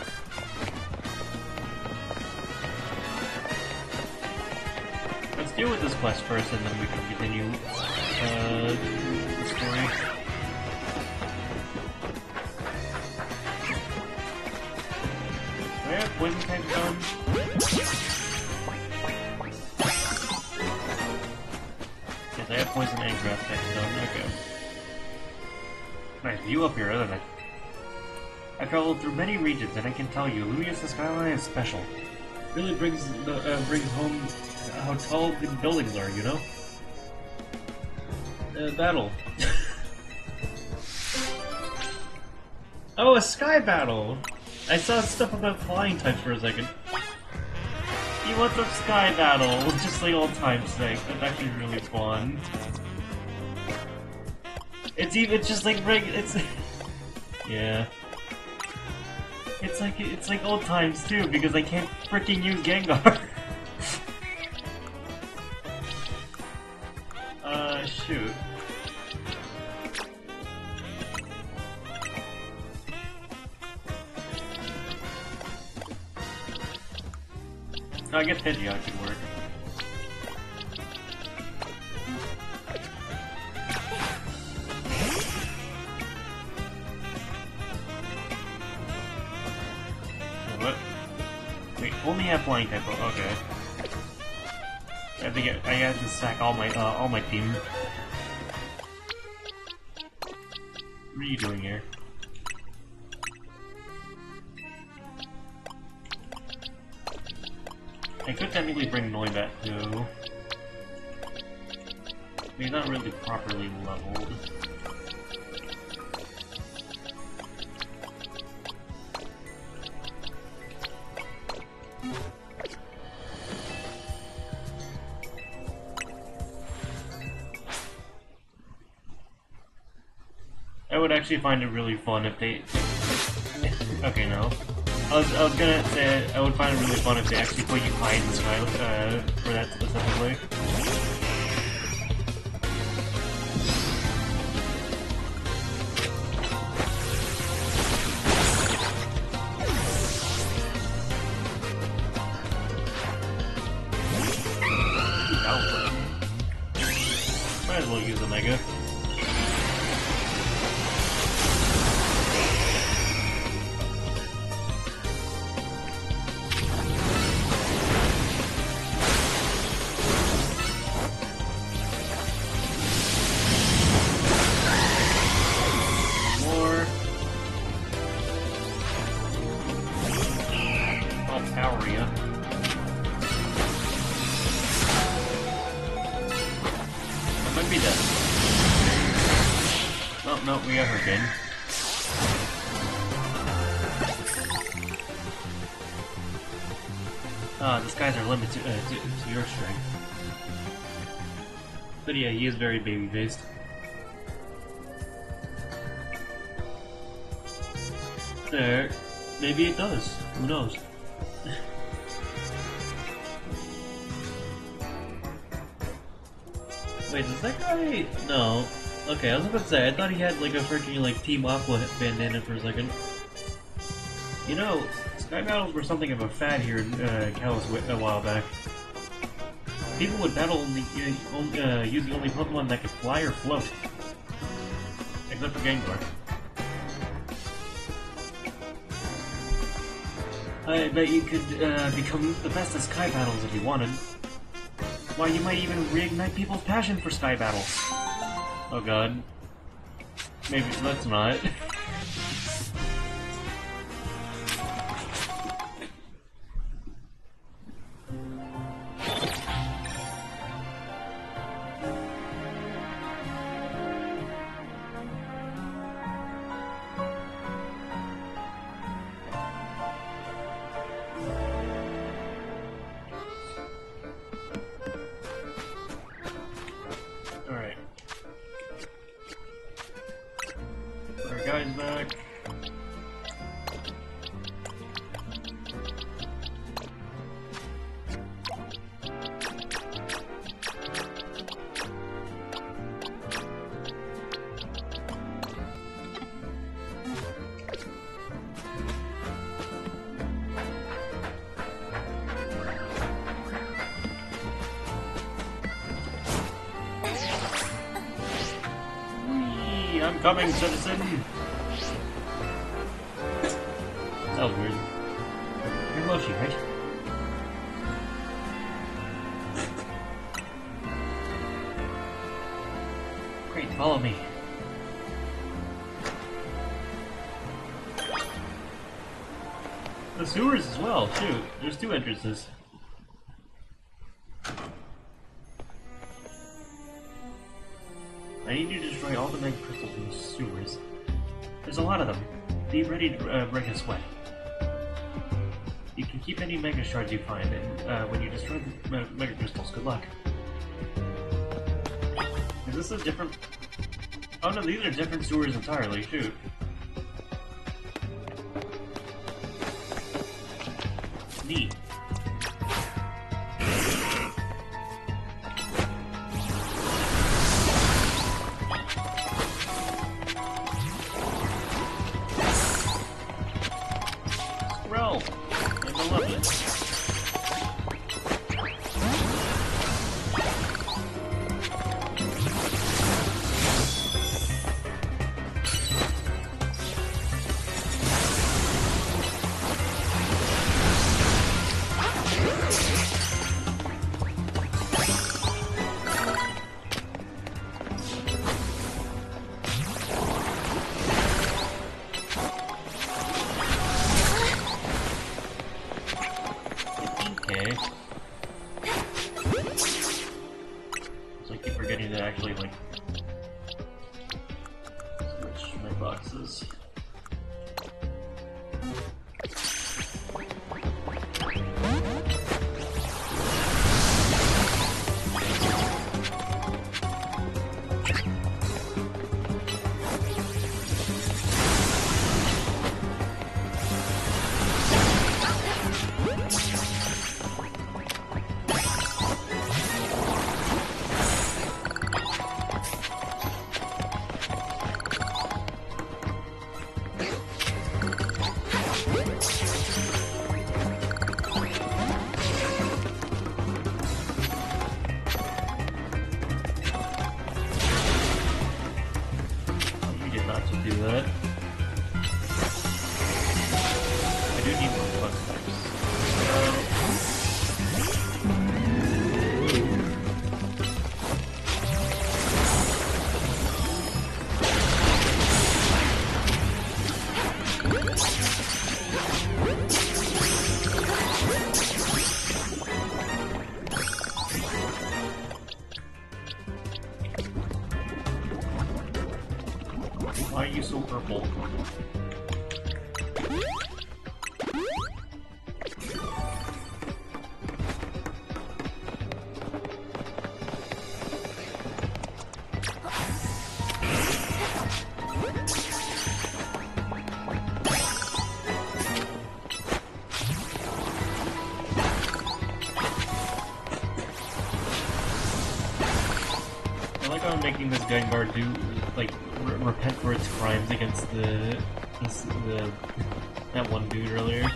Let's deal with this quest first, and then we can continue the story. Do I have poison type stone? Yes, I have poison and grass type stone. Okay. Nice view up here, isn't it? I've traveled through many regions, and I can tell you, Lumious' skyline is special. Really brings home how tall the buildings are, you know? Battle. Oh, a sky battle! I saw stuff about flying types for a second. He wants a sky battle, just like old times sake. That's actually really fun. It's just like it's yeah. It's like old times too, because I can't freaking use Gengar. Shoot. No, I guess Pidgeot could work. What? Wait, only have flying type. Okay. I have to sack all my team. What are you doing here? I could technically bring Noibat too. But he's not really properly leveled. I would actually find it really fun if they... Okay, no. I was gonna say I would find it really fun if they actually put you high in the sky for that specifically. Might as well use a Mega. No, we got her again. These guys are limited to your strength. But yeah, he is very baby-faced. There. Maybe it does. Who knows? Wait, is that guy? No. Okay, I was about to say, I thought he had like a freaking like Team Aqua bandana for a second. You know, sky battles were something of a fad here in Kalos a while back. People would battle using only Pokemon that could fly or float. Except for Gengar. I bet you could become the best at sky battles if you wanted. Why, you might even reignite people's passion for sky battles. Oh god. Maybe that's not. Alright. Our guy's back. I'm coming, citizen! Sounds weird. You're Moshi, right? Great, follow me. The sewers as well, shoot. There's 2 entrances. I need you to destroy all the Mega Crystals in the sewers. There's a lot of them. Be ready to break a sweat. You can keep any Mega Shards you find, and when you destroy the Mega Crystals, good luck. Is this a different... Oh no, these are different sewers entirely, shoot. Neat. So I keep forgetting to actually, like, switch my boxes. Do that. I do need more bug types. Why are you so purple? on making this Gengar do, like, repent for its crimes against that one dude earlier.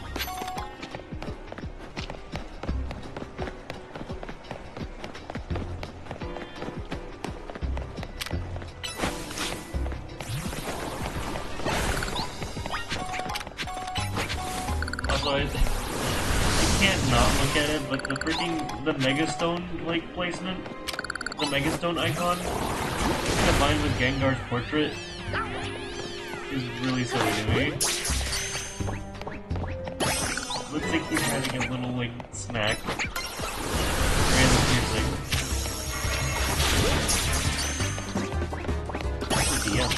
Also, I can't not look at it, but the Megastone, like, placement, the Megastone icon, combined with Gengar's portrait, is really silly to me. Looks like he's having a little, like, snack. Random music. What's the DM?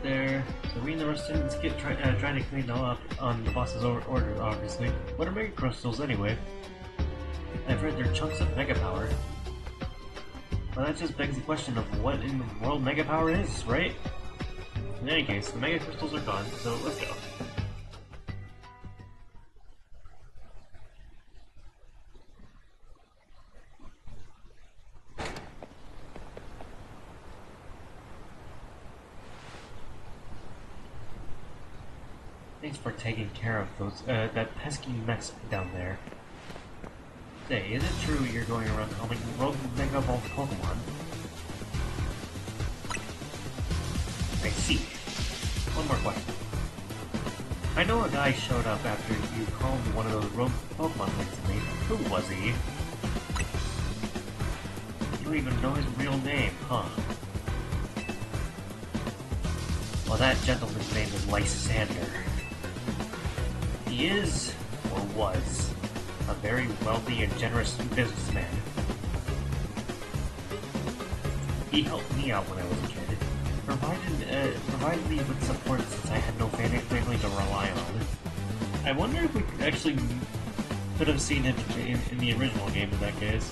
There, so we and the rest of students get trying to clean up on the boss's orders, obviously. What are Mega Crystals, anyway? I've heard they're chunks of Mega Power. Well, that just begs the question of what in the world Mega Power is, right? In any case, the Mega Crystals are gone, so let's go. Thanks for taking care of those, that pesky mess down there. Say, is it true you're going around helping Mega Evolve Pokemon? I see. One more question. I know a guy showed up after you called one of those rogue Pokemon things to me. Who was he? You don't even know his real name, huh? Well, that gentleman's name is Lysander. He is, or was, a very wealthy and generous businessman. He helped me out when I was a kid, provided me with support since I had no family to rely on. I wonder if we actually could have seen him in the original game in that case.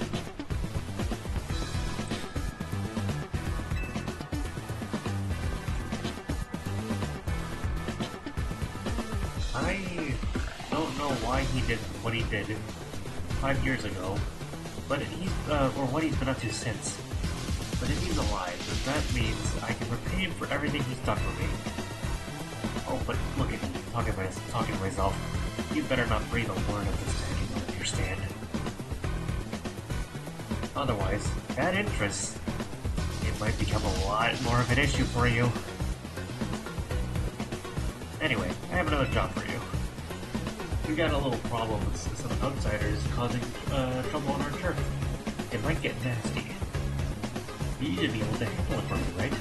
I don't know why he did what he did 5 years ago, but or what he's been up to since. But if he's alive, then that means I can repay him for everything he's done for me. Oh, but look at me, talking to myself. You better not breathe a word of this to anyone, understand? Otherwise, that interest, it might become a lot more of an issue for you. Anyway, I have another job for you. We got a little problem with some outsiders causing trouble on our turf. It might get nasty. You need to be able to handle it for me, right?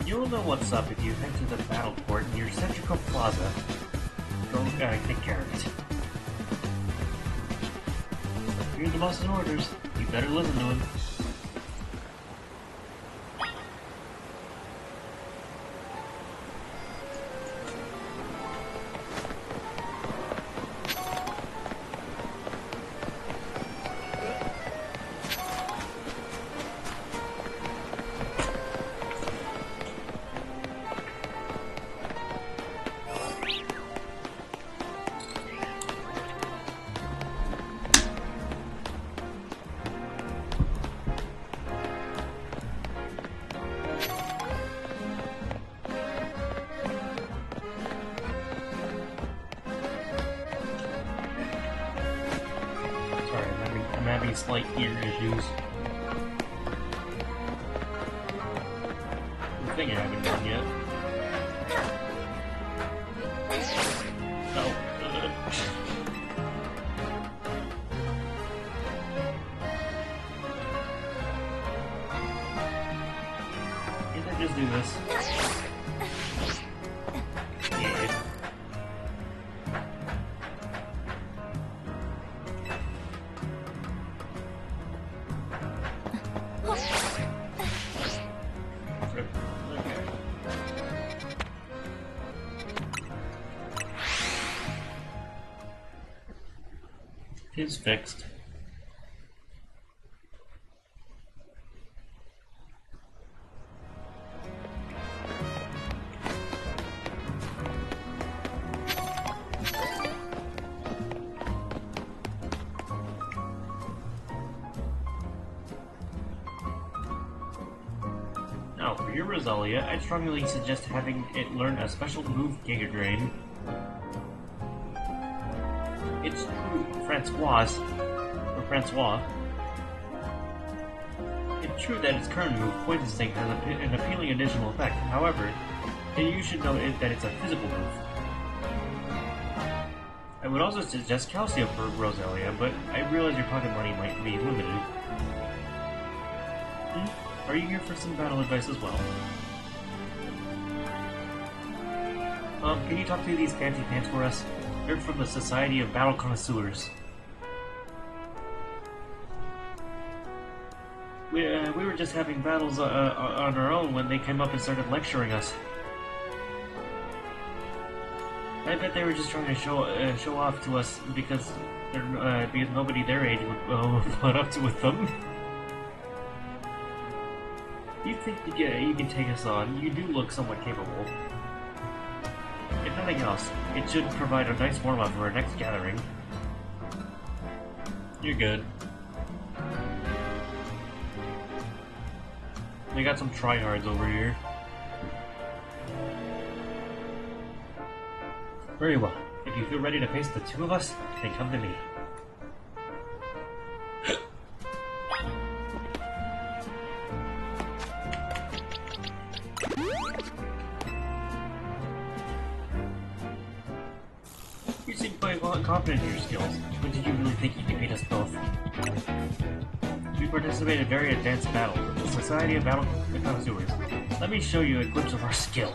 You'll know what's up if you head to the battle port near Centrical Plaza. Go take care of it. Here's the boss's orders. You better listen to him. slight ear issues. The thing I haven't done yet. Oh. Can't I just do this? Yeah. Is fixed. Now, for your Rosalia, I'd strongly suggest having it learn a special move, Giga Drain. It's true, Francois. It's true that its current move, Poison Sting, has an appealing additional effect. However, you should know that it's a physical move. I would also suggest Calcio for Rosalia, but I realize your pocket money might be limited. Are you here for some battle advice as well? Can you talk through these fancy pants for us? They're from the Society of Battle Connoisseurs. We were just having battles on our own when they came up and started lecturing us. I bet they were just trying to show off to us because nobody their age would put up to with them. You think you can take us on? You do look somewhat capable. If nothing else, it should provide a nice warm-up for our next gathering. You're good. We got some tryhards over here. Very well. If you feel ready to face the two of us, then come to me. You seem quite confident in your skills, but did you really think you could beat us both? We participated in a very advanced battle with the Society of Battle Connoisseurs. Let me show you a glimpse of our skill.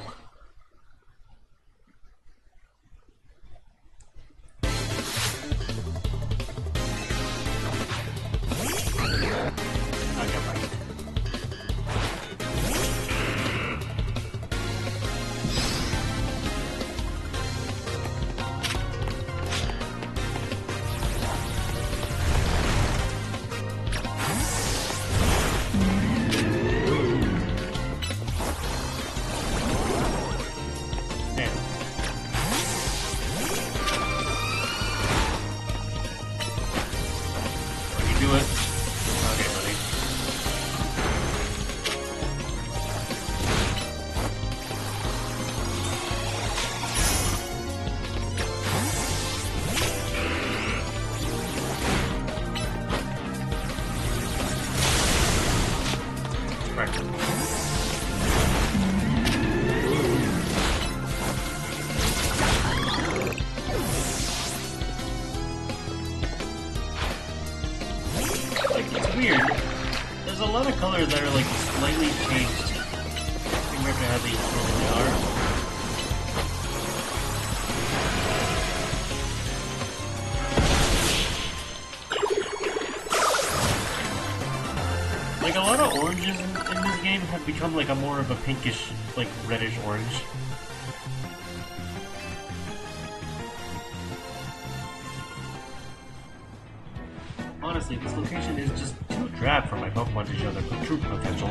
Colors that are like slightly changed compared to how they normally are. Like a lot of oranges in this game have become like a more of a pinkish, like reddish orange. Honestly, this location is just too drab for my Pokemon to show their true potential.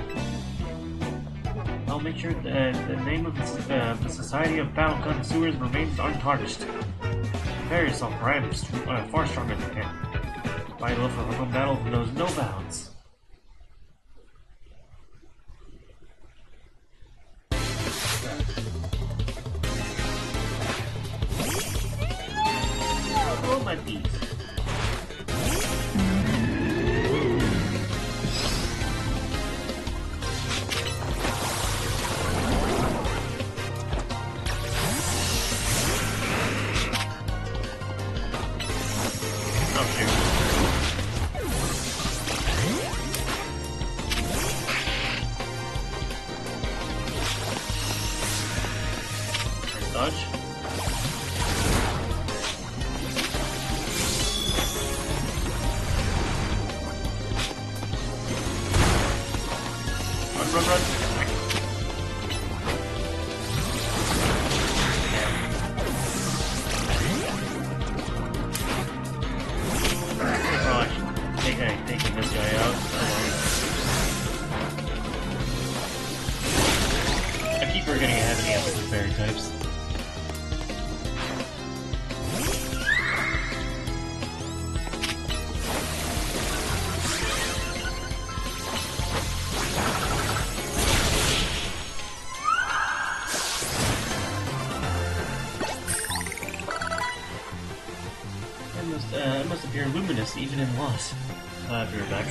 I'll make sure that the name of the Society of Battle Connoisseurs remains untarnished. Prepare yourself, for I am far stronger than him. My love for Pokemon battle knows no bounds. Oh, my bees. Taking this guy out. I keep forgetting I have any epic fairy types. It must appear luminous even in loss. I'll be right back.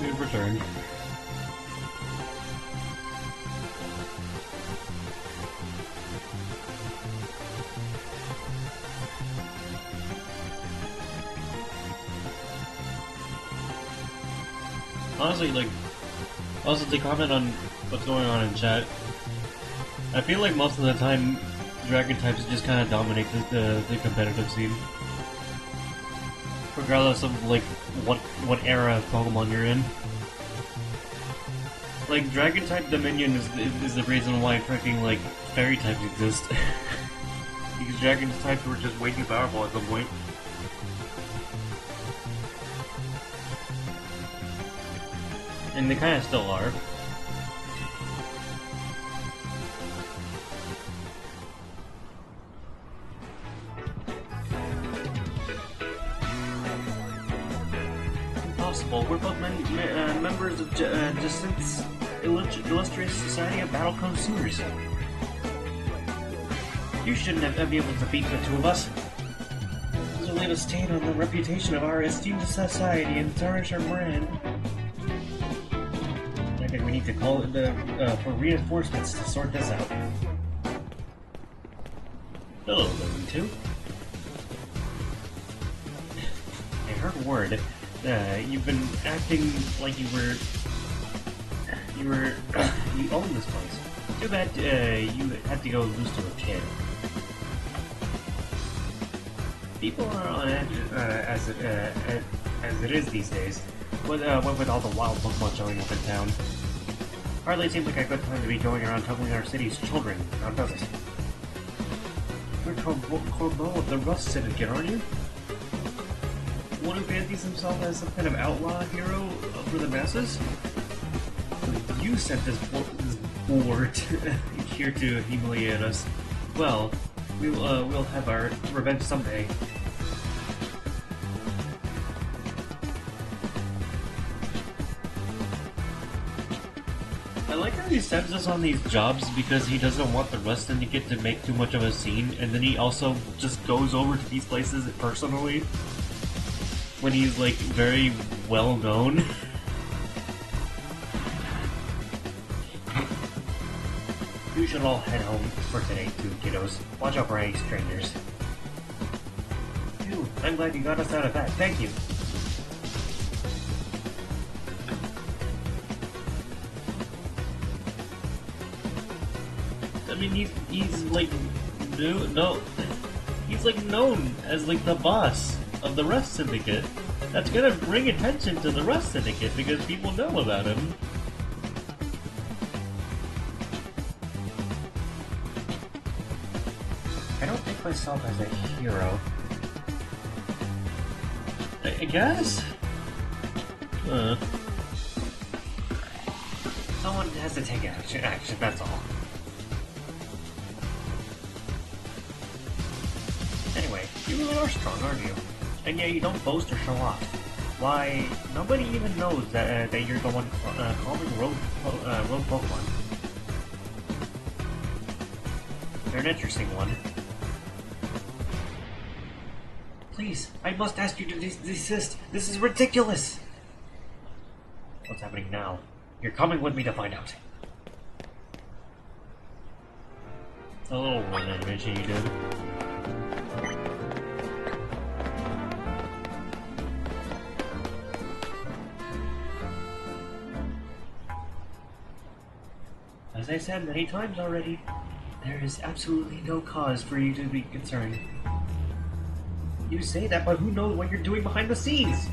We've returned. Honestly, like, also to comment on what's going on in chat, I feel like most of the time, dragon types just kind of dominate the competitive scene. regardless of like what era of Pokemon you're in. Like Dragon type Dominion is the reason why freaking like Fairy types exist. Because Dragon types were just way too powerful at some point. And they kind of still are. Impossible. We're both members of Jaciiiinthe's illustrious Society of Battle Connoisseurs. You shouldn't have been able to beat the two of us. This will leave a stain on the reputation of our esteemed society and tarnish our brand. I think we need to call it for reinforcements to sort this out. Hello, Living 2. I heard word. You've been acting like you own this place. Too bad you had to go loose to a kid. People are on edge as it is these days. With all the wild Pokemon showing up in town. Hardly seems like a good time to be going around troubling our city's children, now does it? You're Corbeau of the Rust Syndicate, aren't you? One who fancies himself as some kind of outlaw hero for the masses? You sent this boar here to humiliate us. Well, we'll have our revenge someday. I like how he sends us on these jobs because he doesn't want the Rust Syndicate to make too much of a scene, and then he also just goes over to these places personally when he's like very well known. You should all head home for today too, kiddos. Watch out for any strangers. Phew, I'm glad you got us out of that. Thank you. I mean, he's like he's like known as like the boss of the Rust Syndicate. That's gonna bring attention to the Rust Syndicate because people know about him. I don't think myself as a hero. I guess? Someone has to take action, that's all. Anyway, you really are strong, aren't you? And yet you don't boast or show off. Why, nobody even knows that you're the one calling rogue Pokemon. You're an interesting one. Please, I must ask you to desist. This is ridiculous! What's happening now? You're coming with me to find out. A little one animation you did. As I said many times already, there is absolutely no cause for you to be concerned. You say that, but who knows what you're doing behind the scenes?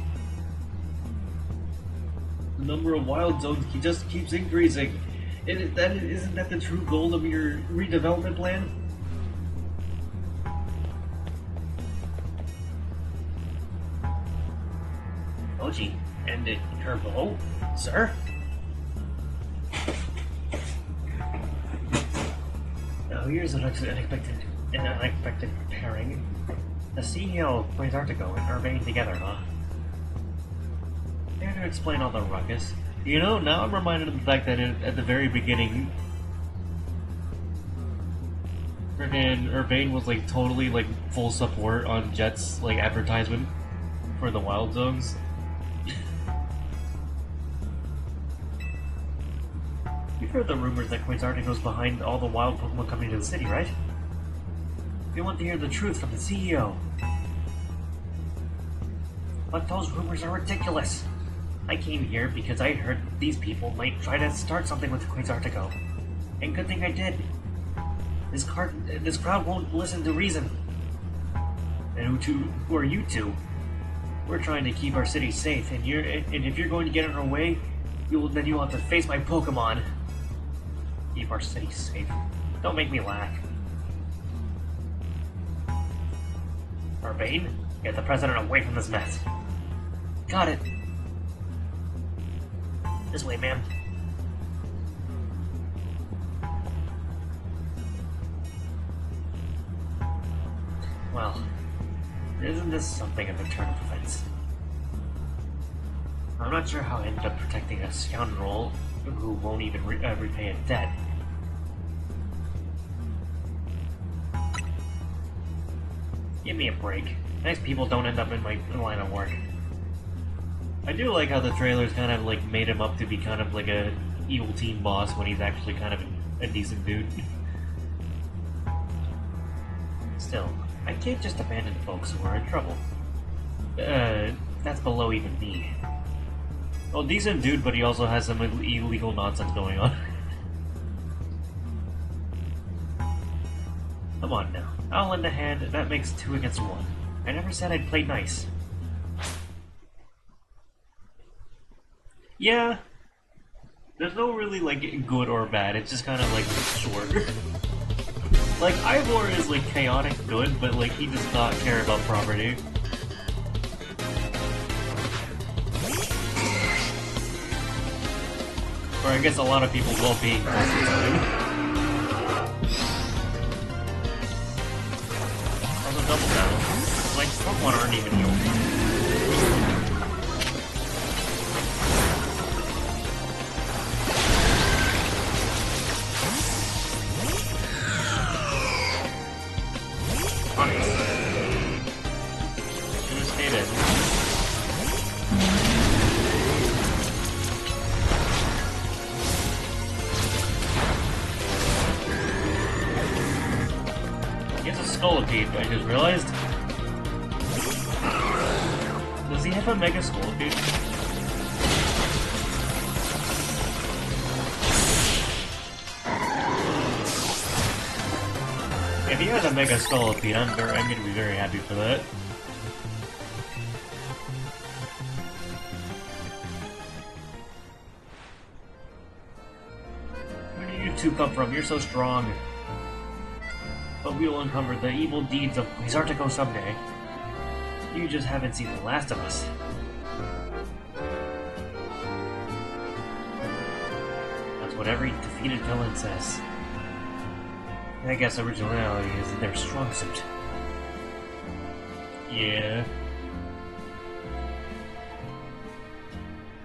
The number of wild zones just keeps increasing. Isn't that the true goal of your redevelopment plan? Oji, and Herbo, sir? Now here's an unexpected pairing. The CEO of Antarctico and Urbane together, huh? There to explain all the ruckus. You know, now I'm reminded of the fact that at the very beginning, freaking Urbane was like totally like full support on Jet's like advertisement for the Wild Zones. You've heard the rumors that Quasartico's behind all the wild Pokemon coming to the city, right? You want to hear the truth from the CEO. But those rumors are ridiculous. I came here because I heard these people might try to start something with Quasartico. And good thing I did. This crowd won't listen to reason. And who are you two? We're trying to keep our city safe, and if you're going to get in our way, you'll have to face my Pokemon. Keep our city safe. Don't make me laugh. Urbane, get the president away from this mess. Got it. This way, ma'am. Well, isn't this something of a turn of events? I'm not sure how I ended up protecting a scoundrel who won't even repay a debt. Give me a break. Nice people don't end up in my line of work. I do like how the trailers kind of like made him up to be kind of like a evil team boss when he's actually kind of a decent dude. Still, I can't just abandon folks who are in trouble. That's below even me. Well, decent dude, but he also has some illegal nonsense going on. Come on now. I'll lend a hand. That makes 2 against 1. I never said I'd play nice. Yeah. There's no really, like, good or bad. It's just kind of, like, short. Like, Ivor is, like, chaotic good, but, like, he does not care about property. Or I guess a lot of people's well-being most of the time. Also, double battle. Like, Pokemon aren't even healed. I just realized. Does he have a Mega Scolipede? If he has a Mega Scolipede, I'm going to be very happy for that. Where do you two come from? You're so strong. But we will uncover the evil deeds of Jaciiiinthe someday. You just haven't seen the last of us. That's what every defeated villain says. I guess originality isn't their strong suit. Yeah.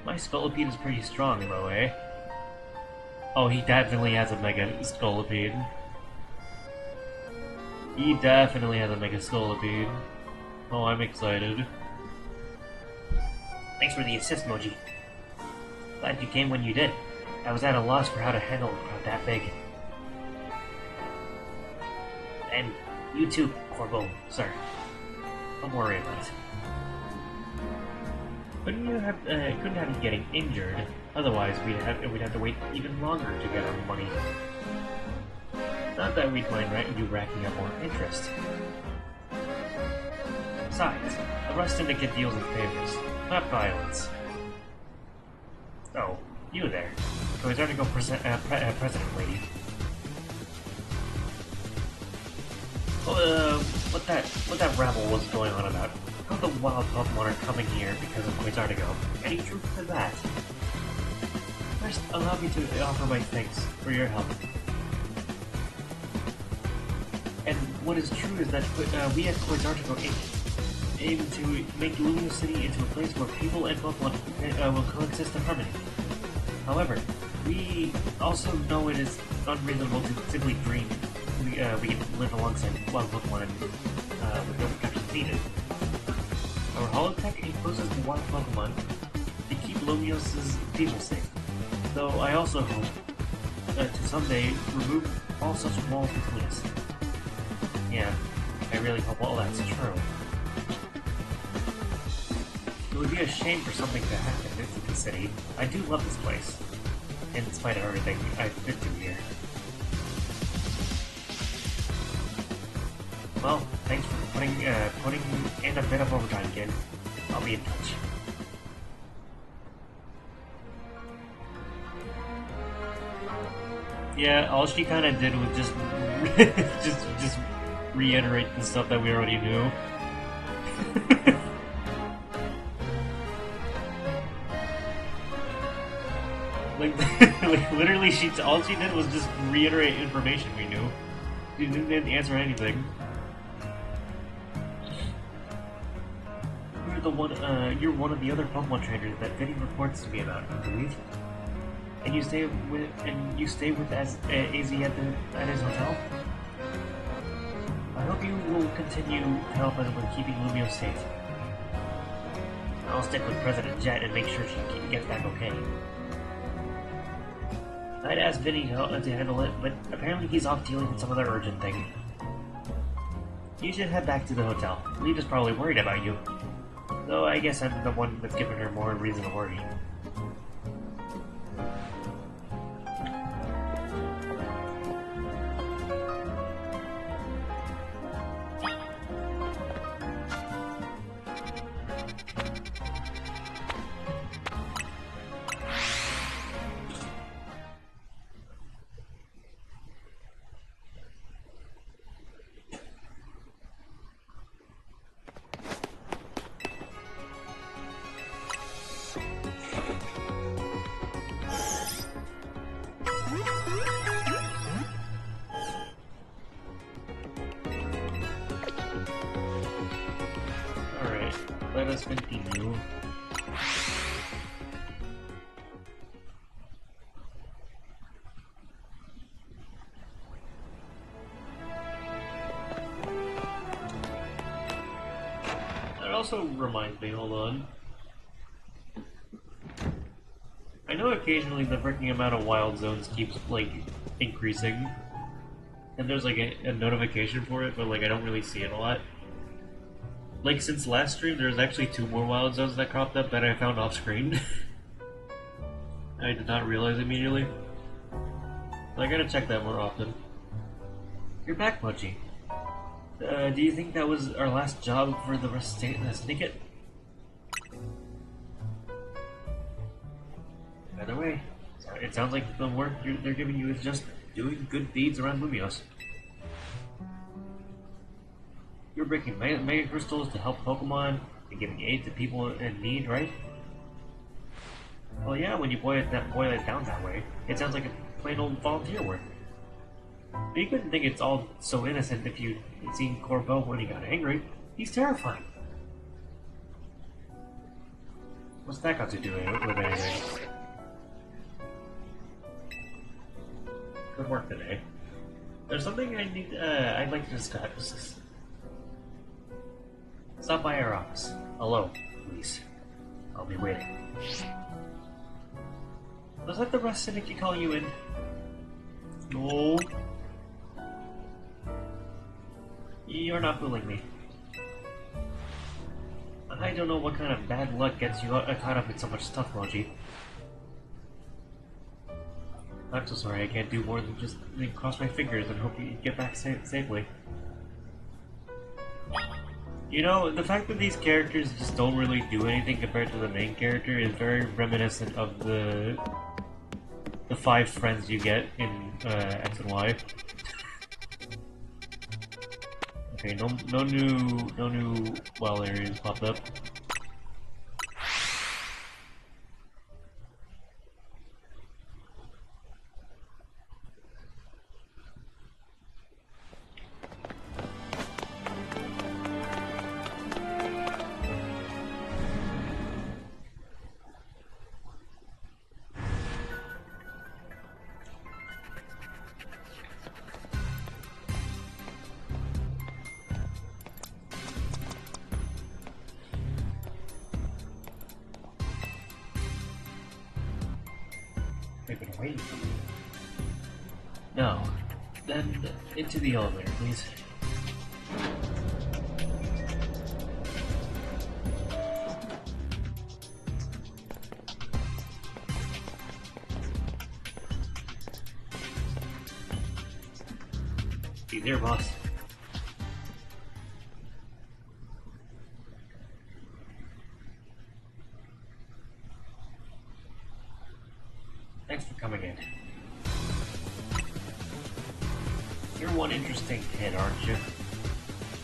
My Scolipede is pretty strong, though, eh? Oh, he definitely has a Mega Scolipede. He definitely has a Mega Scolipede. Oh, I'm excited. Thanks for the assist, Moji. Glad you came when you did. I was at a loss for how to handle a crowd that big. And you too, Corvo, sir. Don't worry about it. Couldn't have you getting injured. Otherwise, we'd have to wait even longer to get our money. Not that we'd mind you racking up more interest. Besides, the Rust Syndicate deals in favors, not violence. Oh, you there. Jaciiiinthe president lady. What that rabble was going on about? How the wild Pokemon are coming here because of Jaciiiinthe. Any truth to that? First, allow me to offer my thanks for your help. And what is true is that we at Jaciiiinthe aim to make Lumio City into a place where people and Pokemon will coexist in harmony. However, we also know it is unreasonable to simply dream we can live alongside wild Pokemon and with no protections needed. Our holotech imposes the wild Pokemon to keep Lumio's people safe. Though I also hope to someday remove all such walls between us. Yeah, I really hope all that's true. It would be a shame for something to happen to the city. I do love this place, in spite of everything I've been through here. Well, thanks for putting in a bit of overtime, kid. I'll be in touch. Yeah, all she kind of did was just just reiterate the stuff that we already knew. like literally, all she did was just reiterate information we knew. She didn't answer anything. You're one of the other Pokemon trainers that Vinny reports to me about, I believe. And you stay with AZ at his hotel. I hope you will continue to help us with keeping Lumio safe. I'll stick with President Jet and make sure she gets back okay. I'd asked Vinny to handle it, but apparently he's off dealing with some other urgent thing. You should head back to the hotel. Leeva's probably worried about you. Though I guess I'm the one that's given her more reason to worry. Let us continue. That also reminds me, hold on. I know occasionally the freaking amount of wild zones keeps, like, increasing. And there's, like, a notification for it, but, like, I don't really see it a lot. Like, since last stream, there's actually 2 more wild zones that cropped up that I found off-screen. I did not realize immediately. So I gotta check that more often. You're back, Mochi. Do you think that was our last job for the rest of Syndicate? Either way, it sounds like the work they're giving you is just doing good deeds around Lumios. You're breaking mega crystals to help Pokemon and giving aid to people in need, right? Well, yeah, when you boil it down that way, it sounds like a plain old volunteer work. But you couldn't think it's all so innocent if you'd seen Corbeau when he got angry. He's terrifying. What's that got to do with anything? Good work today. There's something I'd like to discuss. Stop by our office. Alone, please. I'll be waiting. Was that the rest Syndicate calling you in? No. You're not fooling me. I don't know what kind of bad luck gets you caught up in so much stuff, Moji. I'm so sorry, I can't do more than just cross my fingers and hope you get back safely. You know, the fact that these characters just don't really do anything compared to the main character is very reminiscent of the 5 friends you get in X and Y. Okay, no new wild areas popped up. They've been waiting for me. No. Then into the elevator, please. See you there, boss. Thanks for coming in. You're one interesting kid, aren't you?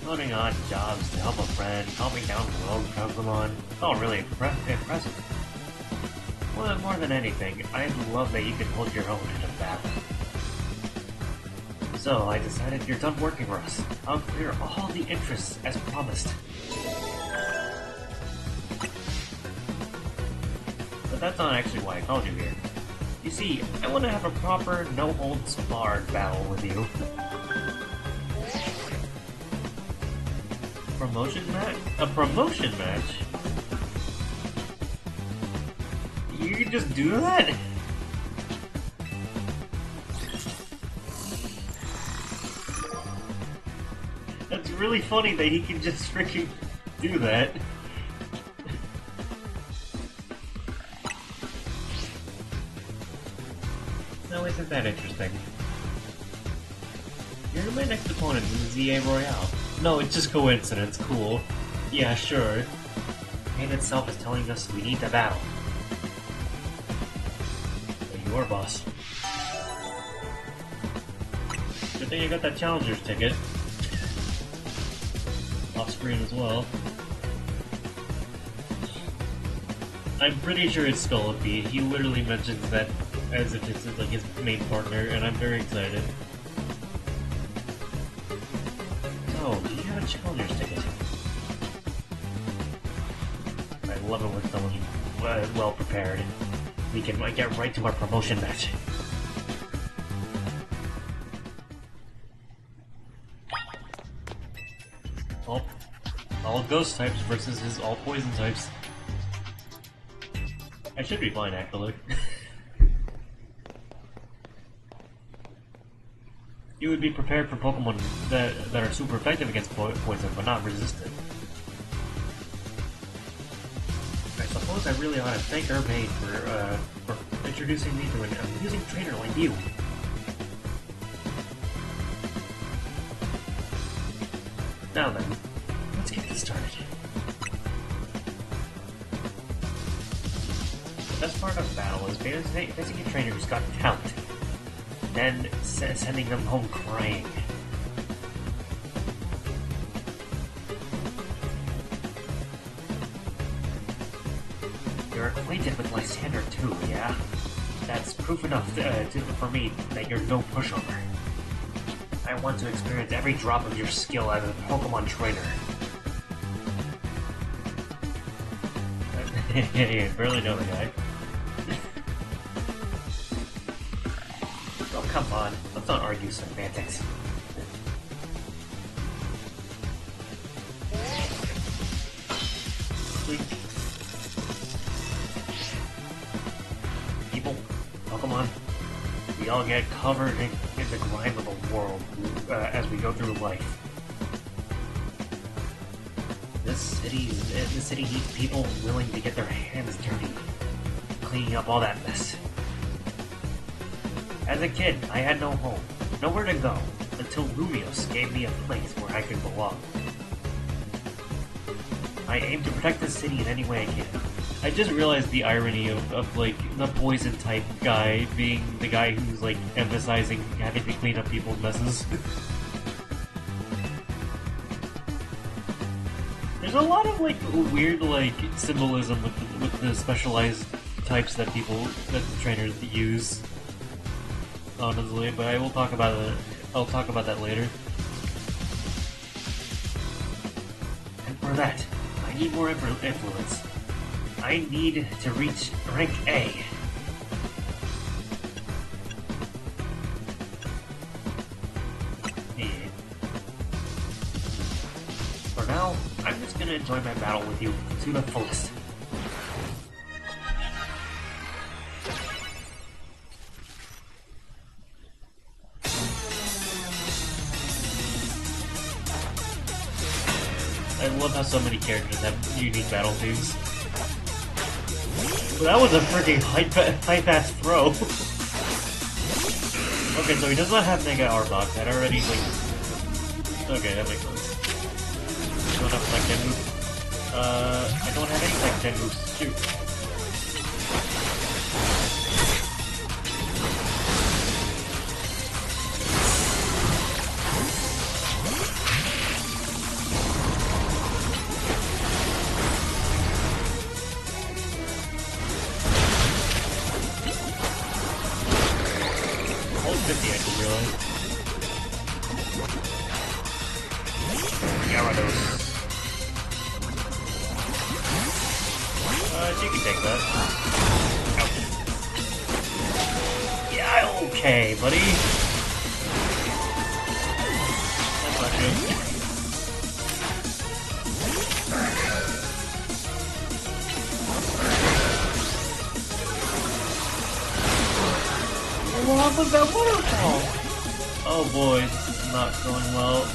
Loading odd jobs to help a friend, calming down rogue Pokemon. Oh, really impressive. Well, more than anything, I love that you can hold your own in a battle. So, I decided you're done working for us. I'll clear all the interests as promised. But that's not actually why I called you here. You see, I want to have a proper, no-holds-barred battle with you. Promotion match? A promotion match? You can just do that? That's really funny that he can just freaking do that. No, isn't that interesting? You're my next opponent in the ZA Royale. No, it's just coincidence, cool. Yeah, sure. The game itself is telling us we need to battle. But you're boss. Good thing you got that Challenger's ticket. Off screen as well. I'm pretty sure it's Scolipede. He literally mentions that as if it's like his main partner, and I'm very excited. So, do you have a Challenger's ticket? I love it when someone's well prepared. We can get right to our promotion match. All ghost types versus his all poison types. I should be fine, actually. You would be prepared for Pokemon that are super effective against poison, but not resistant. I suppose I really ought to thank Urbane for introducing me to an amusing trainer like you. Now then, let's get this started. The best part of battle is facing a trainer who's got talent, then sending them home crying. You're acquainted with Lysander too, yeah? That's proof enough for me that you're no pushover. I want to experience every drop of your skill as a Pokemon trainer. Yeah, barely know the guy. Oh, come on. Let's not argue semantics. People, Pokemon, we all get covered in the grime of the world as we go through life. This city needs people willing to get their hands dirty, cleaning up all that mess. As a kid, I had no home, nowhere to go, until Lumios gave me a place where I could belong. I aim to protect this city in any way I can. I just realized the irony of like, the poison type guy being the guy who's, like, emphasizing having to clean up people's messes. There's a lot of, like, weird, like, symbolism with the specialized types that the trainers use. Honestly, but I will talk about it. I'll talk about that later. And for that, I need more influence. I need to reach rank A. Yeah. For now, I'm just gonna enjoy my battle with you to the fullest. I love how so many characters have unique battle themes. Well, that was a freaking high-pass throw. Okay, so he does not have Mega Arbok. That already, like... Okay, that makes sense. I don't have Psych 10 moves. I don't have any Psych 10 moves. Shoot. She can take that. Ouch. Yeah, okay, buddy. That's not good. What was that waterfall? Oh boy, this is not going well.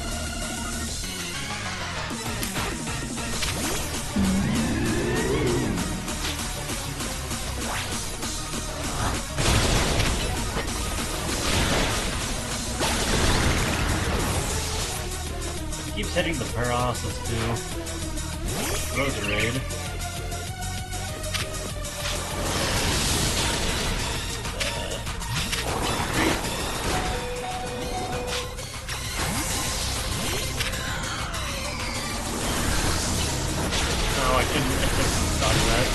He keeps hitting the paralysis too. Throws a raid. I couldn't dodge that.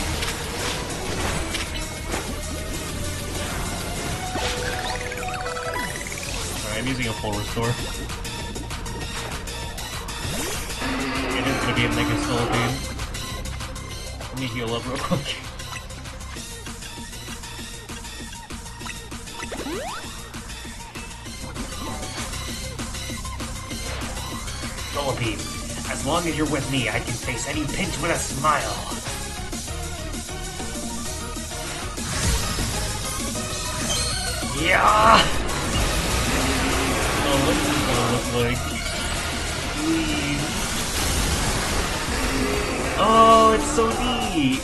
Alright, I'm using a full restore. It is gonna be a mega soul beam. Let me heal up real quick. Soul beam. As long as you're with me, I can face any pinch with a smile. Yeah! Oh, what is this gonna look like? Please. Oh, it's so neat!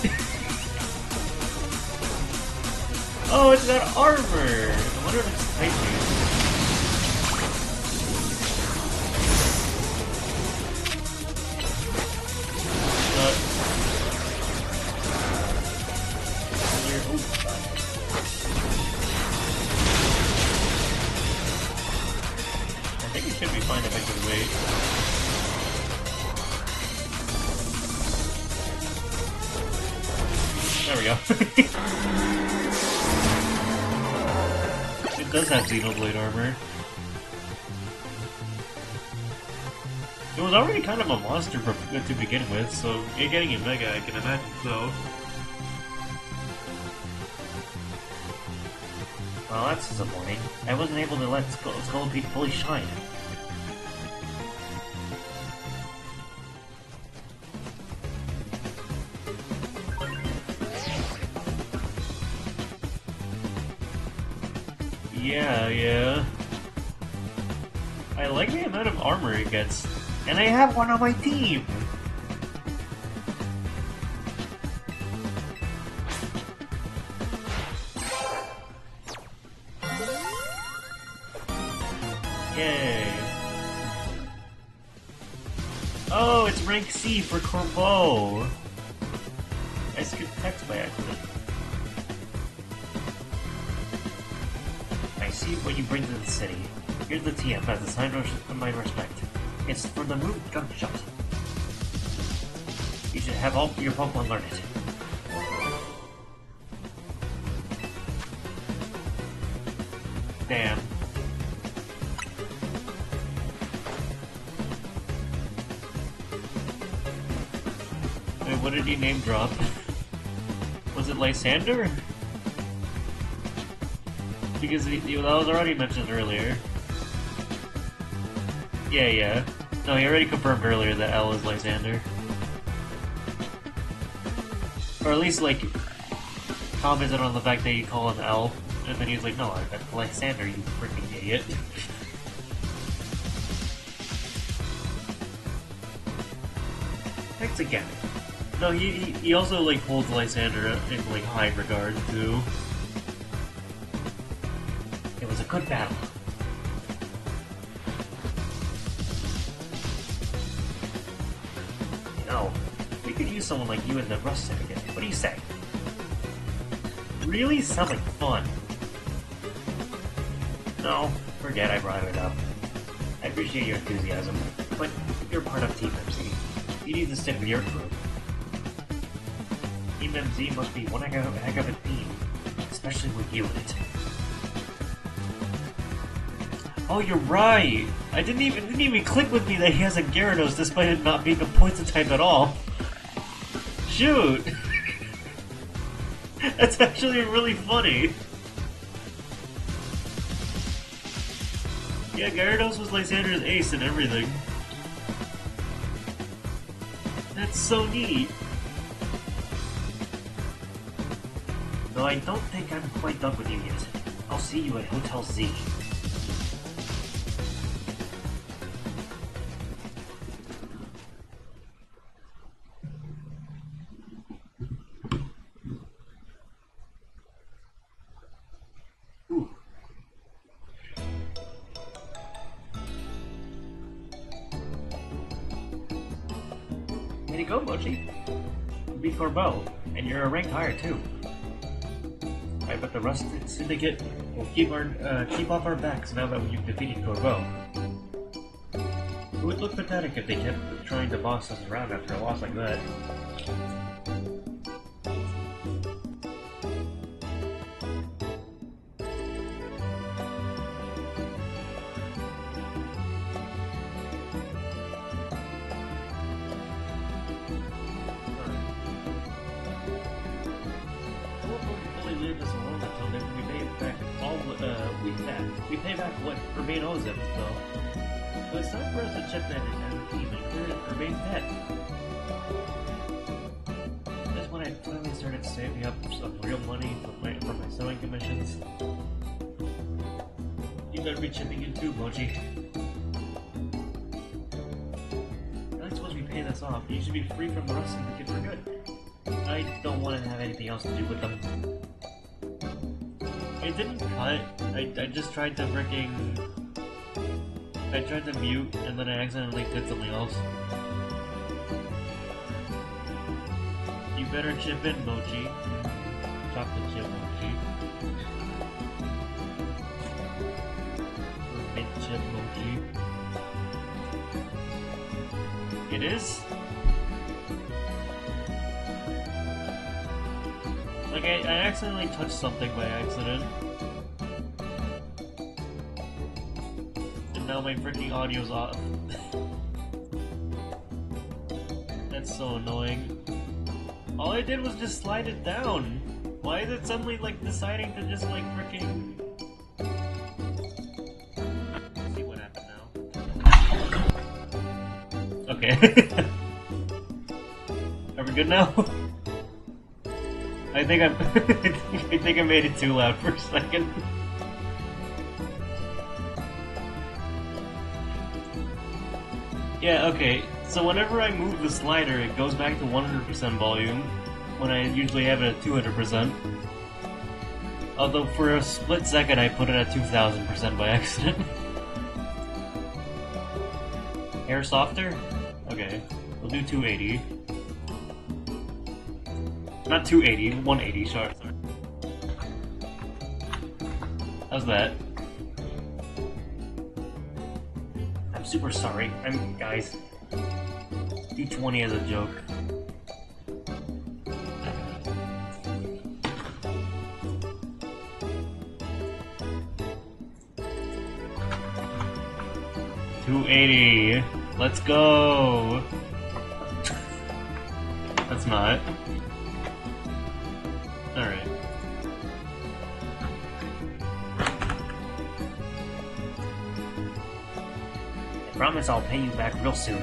Oh, it's got armor! I wonder if it's tightening. Should be fine if I can wait. There we go. It does have Xenoblade armor. It was already kind of a monster to begin with, so getting a Mega, I can imagine so. Well, that's disappointing. I wasn't able to let Skullpeak fully shine. Yeah. I like the amount of armor it gets, and I have one on my team! Yay! Oh, it's rank C for Corbeau! I skipped text by accident. I see what you bring to the city. Here's the TF as a sign of my respect. It's for the move gunshot. You should have all your Pokemon learn it. Damn. Wait, what did he name drop? Was it Lysander? Because that was already mentioned earlier. Yeah. No, he already confirmed earlier that L is Lysander. Or at least, like, commented on the fact that you call him L, and then he's like, no, that's Lysander, you freaking idiot. Thanks again. No, he also, like, holds Lysander in, like, high regard, too. It was a good battle. No, we could use someone like you in the Rust Syndicate. What do you say? Really? Sounds like fun. No, forget I brought it up. I appreciate your enthusiasm, but you're part of Team MC. You need to stick with your group. Team MC must be one heck of a team, especially with you in it. Oh, you're right! It didn't even click with me that he has a Gyarados despite it not being a poison type at all. Shoot! That's actually really funny. Yeah, Gyarados was Lysander's ace and everything. That's so neat. Though I don't think I'm quite done with you yet. I'll see you at Hotel Z. Ooh. Way to go, Mochi. You beat Corbeau, and you're a rank higher too. I bet the rest of the Syndicate will keep off our backs now that we've defeated Corbeau. It would look pathetic if they kept trying to boss us around after a loss like that. We pay back what Urbane owes him, so it's time for us to check that as a team and clear Urbane's debt. That's when I finally started saving up some real money for my sewing commissions. You better be chipping in too, Mochi. You're not supposed to be paying us off. You should be free from the rest of the kids for good. I don't want to have anything else to do with them. It didn't cut. I just tried to I tried to mute and then I accidentally did something else. You better chip in, Mochi. Chocolate chip, Mochi. Mint chip, Mochi. It is? Like, I accidentally touched something by accident. And now my freaking audio's off. That's so annoying. All I did was just slide it down. Why is it suddenly, like, deciding to just, like, freaking... Let's see what happened now. Okay. Are we good now? I think I think I made it too loud for a second. Yeah, okay. So whenever I move the slider, it goes back to 100% volume, when I usually have it at 200%. Although for a split second I put it at 2000% by accident. Hair softer? Okay. We'll do 280. Not 280, 180, sorry. How's that? I'm super sorry. Guys, do 20 as a joke. $280. Let's go. That's not. Alright. I promise I'll pay you back real soon.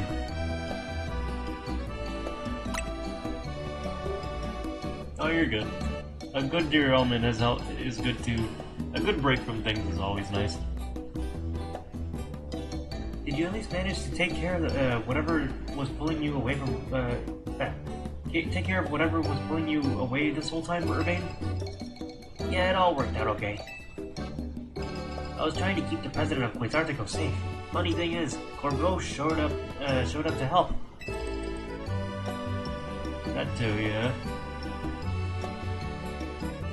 Oh, you're good. A good derailment is good too. A good break from things is always nice. Did you at least manage to take care of whatever was pulling you away from take care of whatever was pulling you away this whole time, Urbane? Yeah, it all worked out okay. I was trying to keep the president of Quasartico safe. Funny thing is, Corbeau showed up to help. That too, yeah.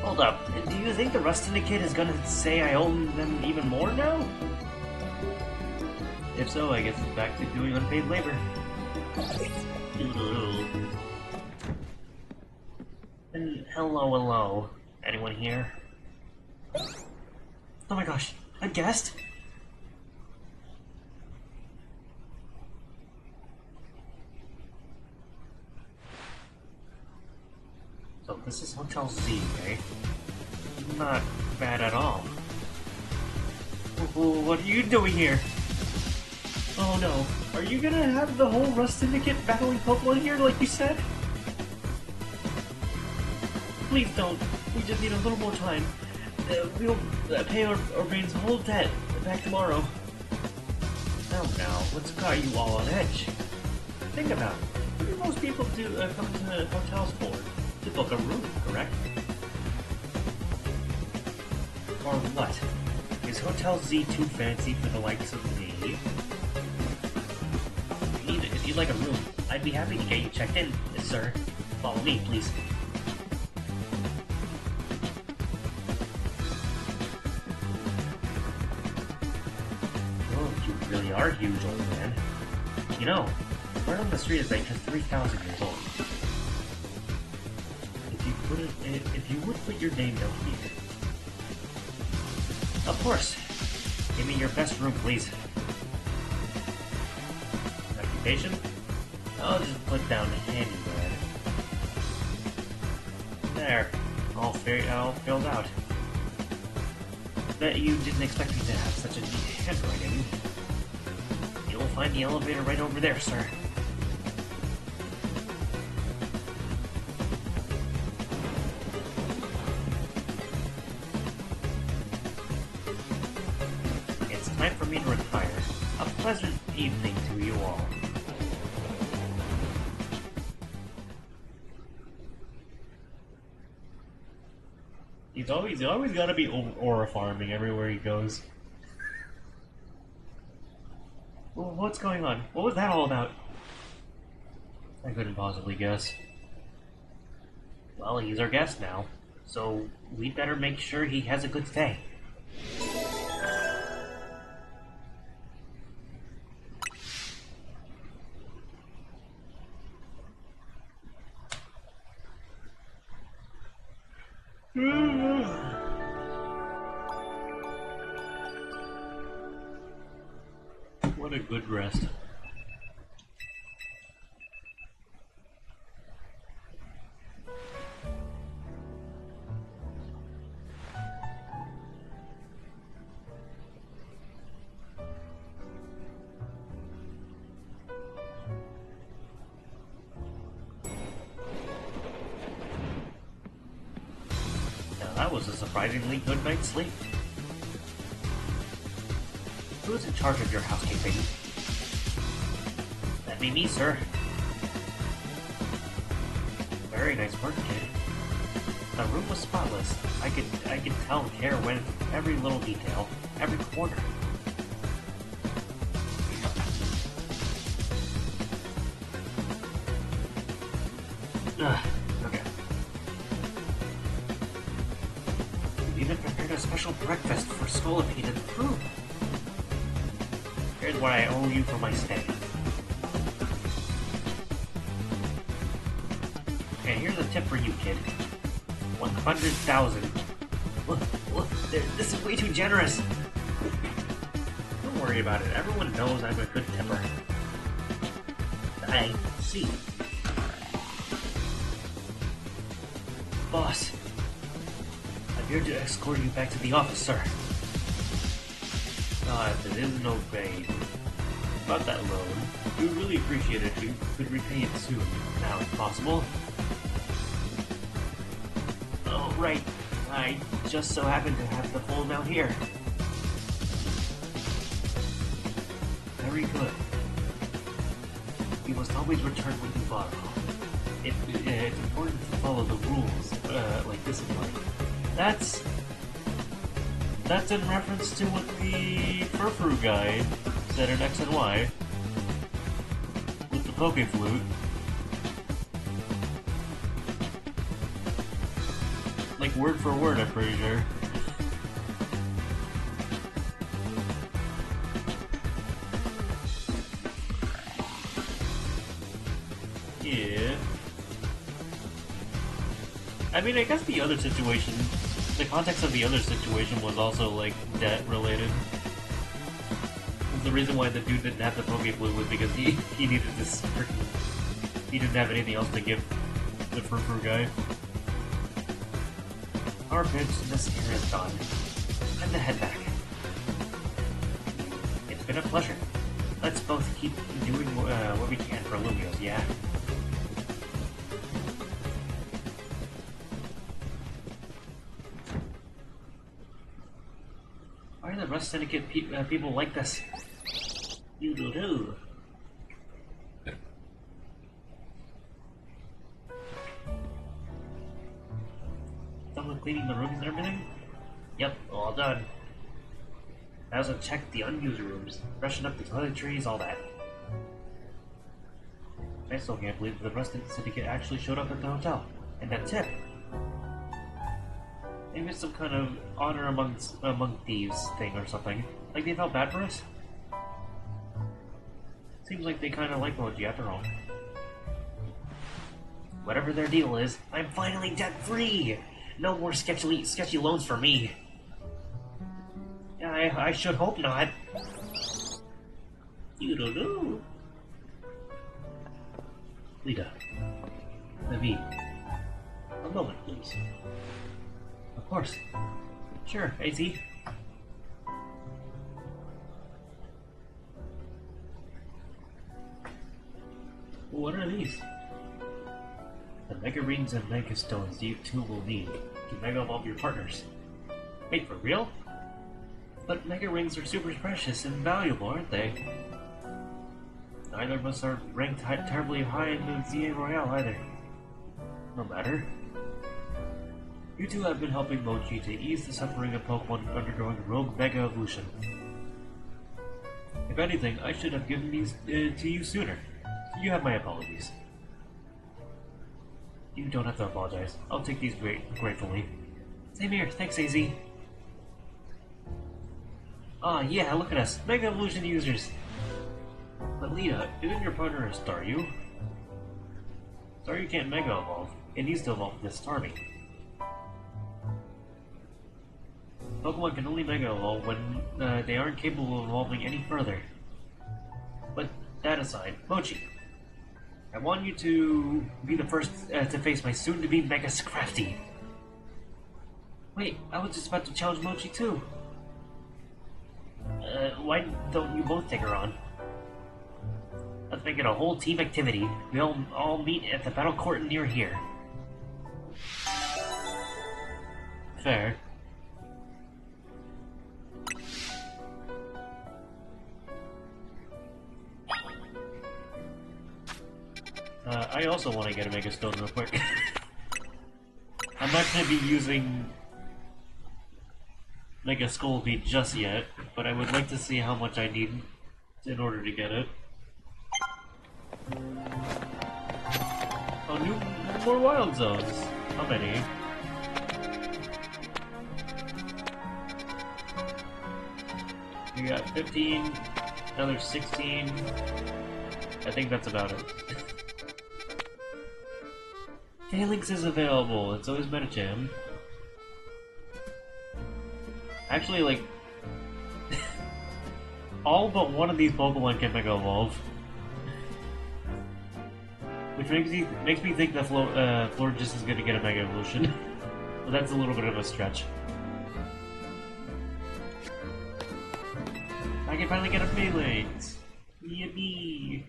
Hold up, do you think the Rust Syndicate is gonna say I owe them even more now? If so, I guess it's back to doing unpaid labor. And hello. Anyone here? Oh my gosh, a guest? So this is Hotel Z, eh? Not bad at all. What are you doing here? Oh no, are you gonna have the whole Rust Syndicate battling Pokemon here like you said? Please don't. We just need a little more time. We'll pay our Bane's whole debt back tomorrow. Now, what's got you all on edge? Think about it. What do most people do come to hotels for? To book a room, correct? Or what? Is Hotel Z too fancy for the likes of me? If you'd like a room, I'd be happy to get you checked in, sir. Follow me, please. Oh, you really are huge, old man. You know, word on the street is that you're 3,000 years old. If you would put your name down here. Of course. Give me your best room, please. Occupation? I'll just put down handyman. There. All filled out. Bet you didn't expect me to have such a neat handwriting. You'll find the elevator right over there, sir. It's time for me to retire. A pleasant evening to you all. He's always got to be aura farming everywhere he goes. Well, what's going on? What was that all about? I couldn't possibly guess. Well, he's our guest now, so we'd better make sure he has a good stay. What a good rest. Now that was a surprisingly good night's sleep. Who's in charge of your housekeeping? That'd be me, sir. Very nice work, kid. The room was spotless. I could tell care went every little detail, every corner. Okay. You even prepared a special breakfast for Scolipede and the crew. Here's what I owe you for my stay. Okay, here's a tip for you, kid. 100,000. Look, this is way too generous. Don't worry about it. Everyone knows I'm a good tipper. I see. Boss, I'm here to escort you back to the office, sir. If it isn't obeyed. About that loan, we would really appreciate it if you could repay it soon, now if possible. Oh, right. I just so happen to have the full amount here. Very good. You must always return when you borrow. It's important to follow the rules, like discipline. That's in reference to what the Furfru guy said in X and Y with the Poke Flute. Like word for word, I'm pretty sure. Yeah. I mean, I guess the other situation, the context of the other situation was also, like, debt-related. The reason why the dude didn't have the Pokeflute was because he needed this freaking... He didn't have anything else to give the Furfru guy. garbage, and this area is done. Time to head back. It's been a pleasure. Let's both keep doing what we can for Lumios, yeah? Why are the Rust Syndicate people like this? You do. Done with cleaning the rooms and everything? Yep, all done. I also checked the unused rooms, freshened up the toiletries, all that. I still can't believe the Rust Syndicate actually showed up at the hotel. And that tip! Maybe it's some kind of honor among thieves thing or something. Like they felt bad for us? Seems like they kinda like Moji after all. Whatever their deal is, I'm finally debt-free! No more sketchy loans for me. I should hope not. You don't know. Lita. Naveed. A moment, please. Of course. Sure, AZ. What are these? The Mega Rings and Mega Stones you two will need to Mega Evolve your partners. Wait, for real? But Mega Rings are super precious and valuable, aren't they? Neither of us are ranked terribly high in the ZA Royale either. No matter. You two have been helping Mochi to ease the suffering of Pokemon undergoing Rogue Mega Evolution. If anything, I should have given these to you sooner. You have my apologies. You don't have to apologize. I'll take these gratefully. Same here. Thanks, AZ. Ah, yeah, look at us. Mega Evolution users. But Lita, isn't your partner a Staryu? Staryu can't Mega Evolve. It needs to evolve this Starmie. Pokemon can only Mega Evolve when they aren't capable of evolving any further. But that aside, Mochi. I want you to be the first to face my soon-to-be Mega Scrafty. Wait, I was just about to challenge Mochi too. Why don't you both take her on? Let's make it a whole team activity. We'll all meet at the battle court near here. Fair. I also want to get a Mega Stone real quick. I'm not going to be using Mega Skull Beat just yet, but I would like to see how much I need in order to get it. Oh, more wild zones. How many? We got 15, another 16. I think that's about it. Phalanx is available, and so is Metacham. Actually, like, all but one of these Pokemon can Mega Evolve. Which makes me think that Florges is going to get a Mega Evolution. But that's a little bit of a stretch. I can finally get a Phalanx! Yippee!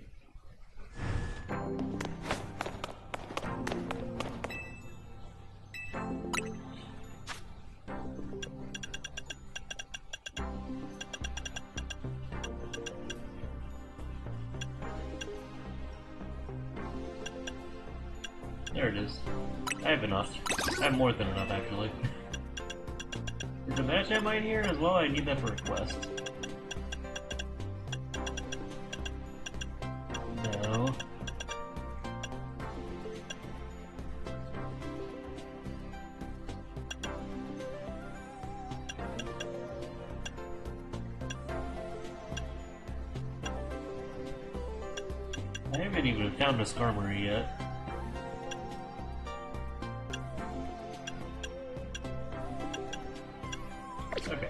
There it is. I have enough. I have more than enough, actually. Is the Metacham mine here as well? I need that for a quest. No. I haven't even found a Skarmory yet. Okay.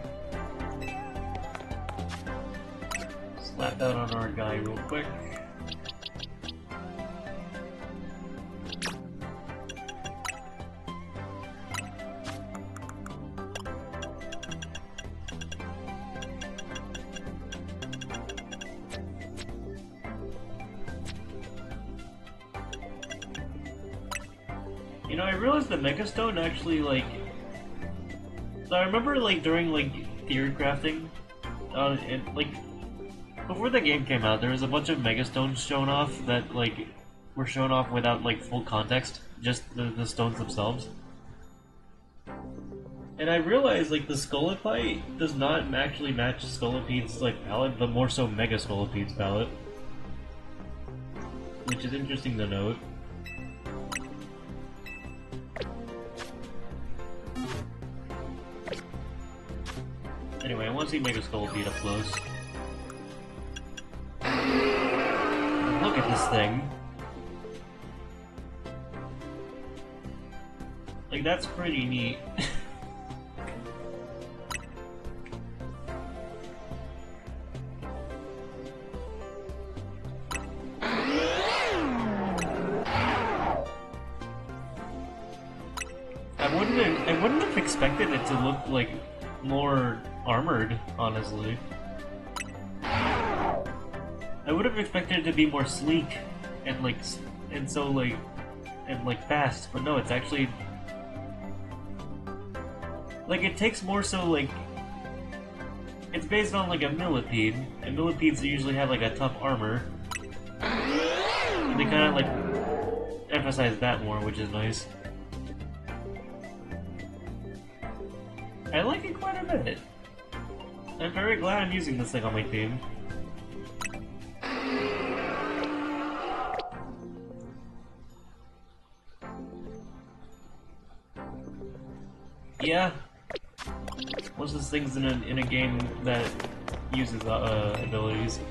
Slap that on our guy real quick. You know, I realized that Megastone actually, like... So I remember, like, during, like, theory crafting, like, before the game came out, there was a bunch of Megastones shown off that, like, were shown off without, like, full context, just the stones themselves. And I realized, like, the Scolipite does not actually match Scolipede's, like, palette, but more so Mega Scolipede's palette. Which is interesting to note. Anyway, I want to see Mega Scolipede up close. Look at this thing. Like, that's pretty neat. I wouldn't have expected it to look like more armored, honestly. I would have expected it to be more sleek and like fast, but no, it's actually like it takes more so like it's based on like a millipede, and millipedes usually have like a tough armor. And they kind of like emphasize that more, which is nice. I like it quite a bit. I'm very glad I'm using this thing on my team. Yeah. Most of these things in a game that uses abilities.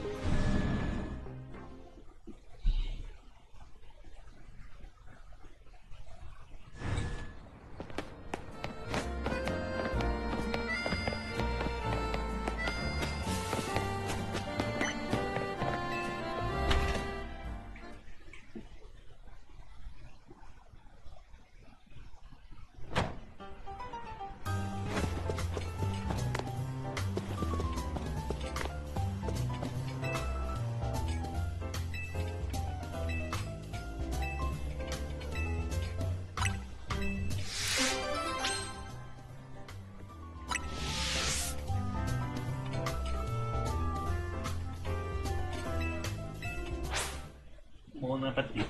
Bon appetit.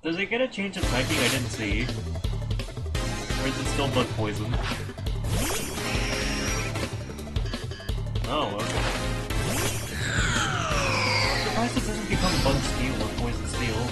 Does it get a change of typing I didn't see? Or is it still bug poison? Oh, okay. I'm surprised it doesn't become bug steel or poison steel.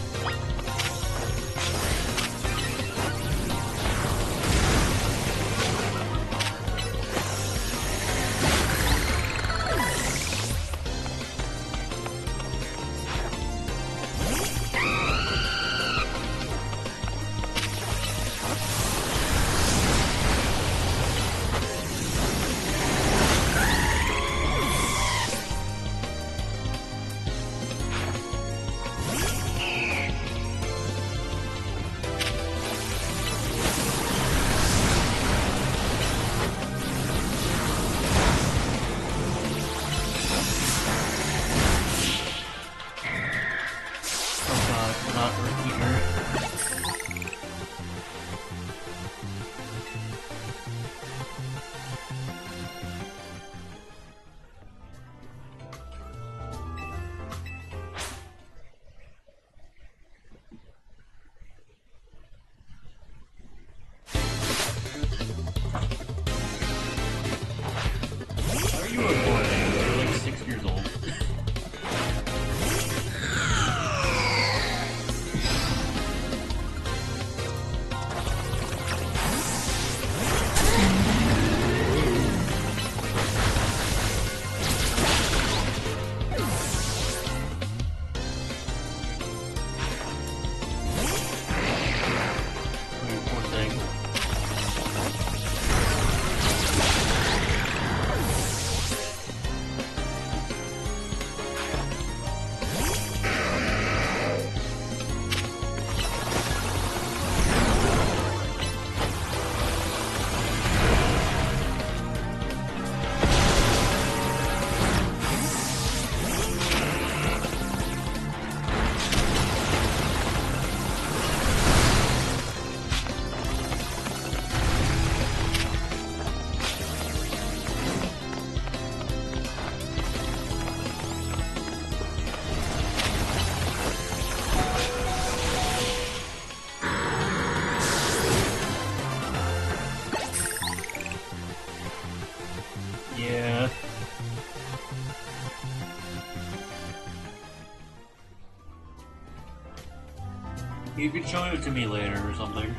You could show it to me later or something.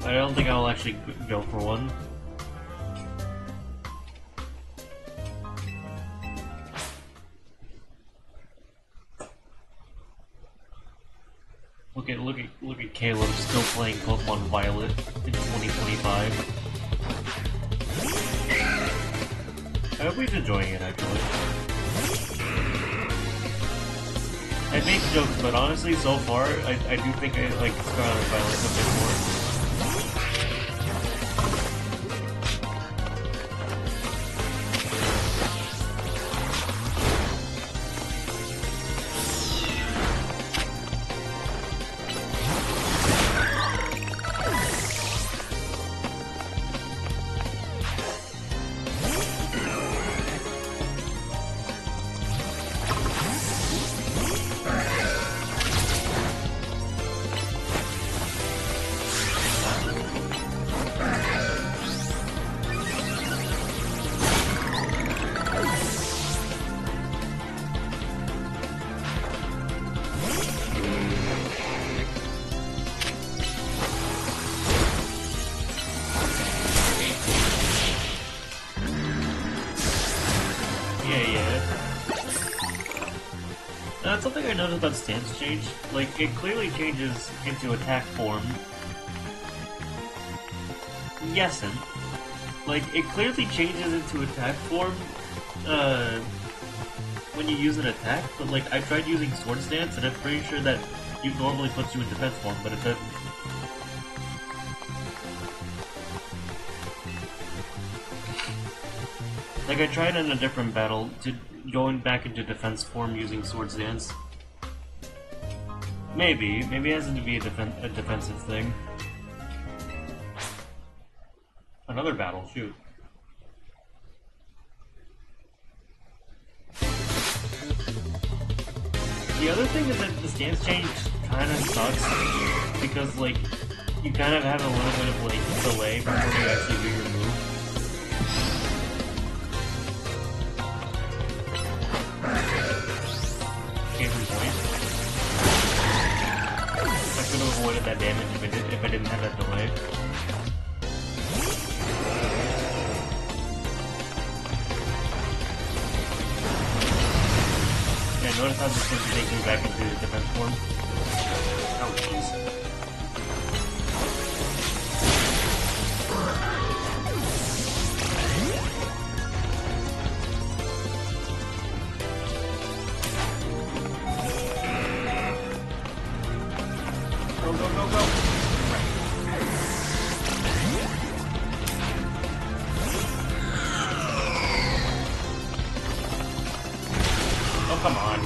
I don't think I'll actually go for one. Look at Caleb still playing Pokemon Violet in 2025. I hope he's enjoying it actually. I make jokes, but honestly, so far, I do think I like Scarlet Violet a bit more. That's something I noticed about stance change. Like, it clearly changes into attack form. Yes, and like, it clearly changes into attack form when you use an attack, but like, I tried using Sword Stance, and I'm pretty sure that it normally puts you in defense form, but it doesn't. Like, I tried in a different battle to going back into defense form using Sword Stance. Maybe it has to be a defensive thing. Another battle, shoot. The other thing is that the stance change kind of sucks, because, like, you kind of have a little bit of, like, delay before you actually do your move. Case in point. I could have avoided that damage if I didn't have that delay. Yeah, notice how this thing takes me back into defense form? Oh, jeez. Go, go, go, go! Oh, come on.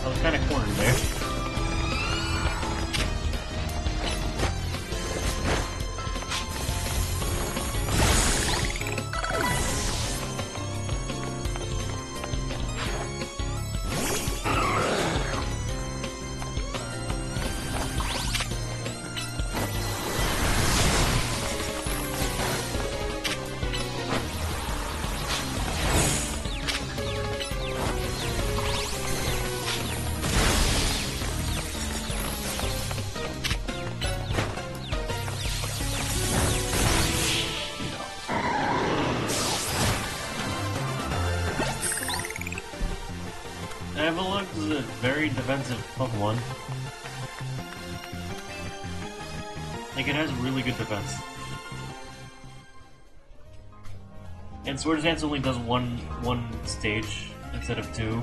I was kind of cornered there. Evolux is a very defensive Pokemon. Like, it has really good defense. And Sword Dance only does one stage instead of two.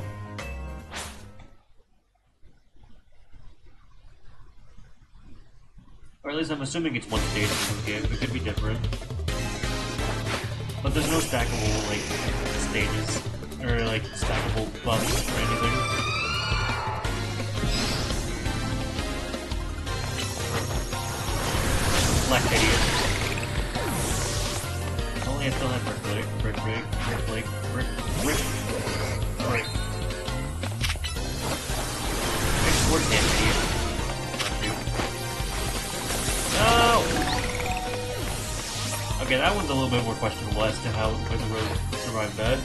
Or at least I'm assuming it's one stage in this game. It could be different. But there's no stackable, like, stages. Or, like, stackable buffs or anything. Black idiot. If only I still had brick. Export damn idiot. No! Okay, that one's a little bit more questionable as to how Wizard survived that.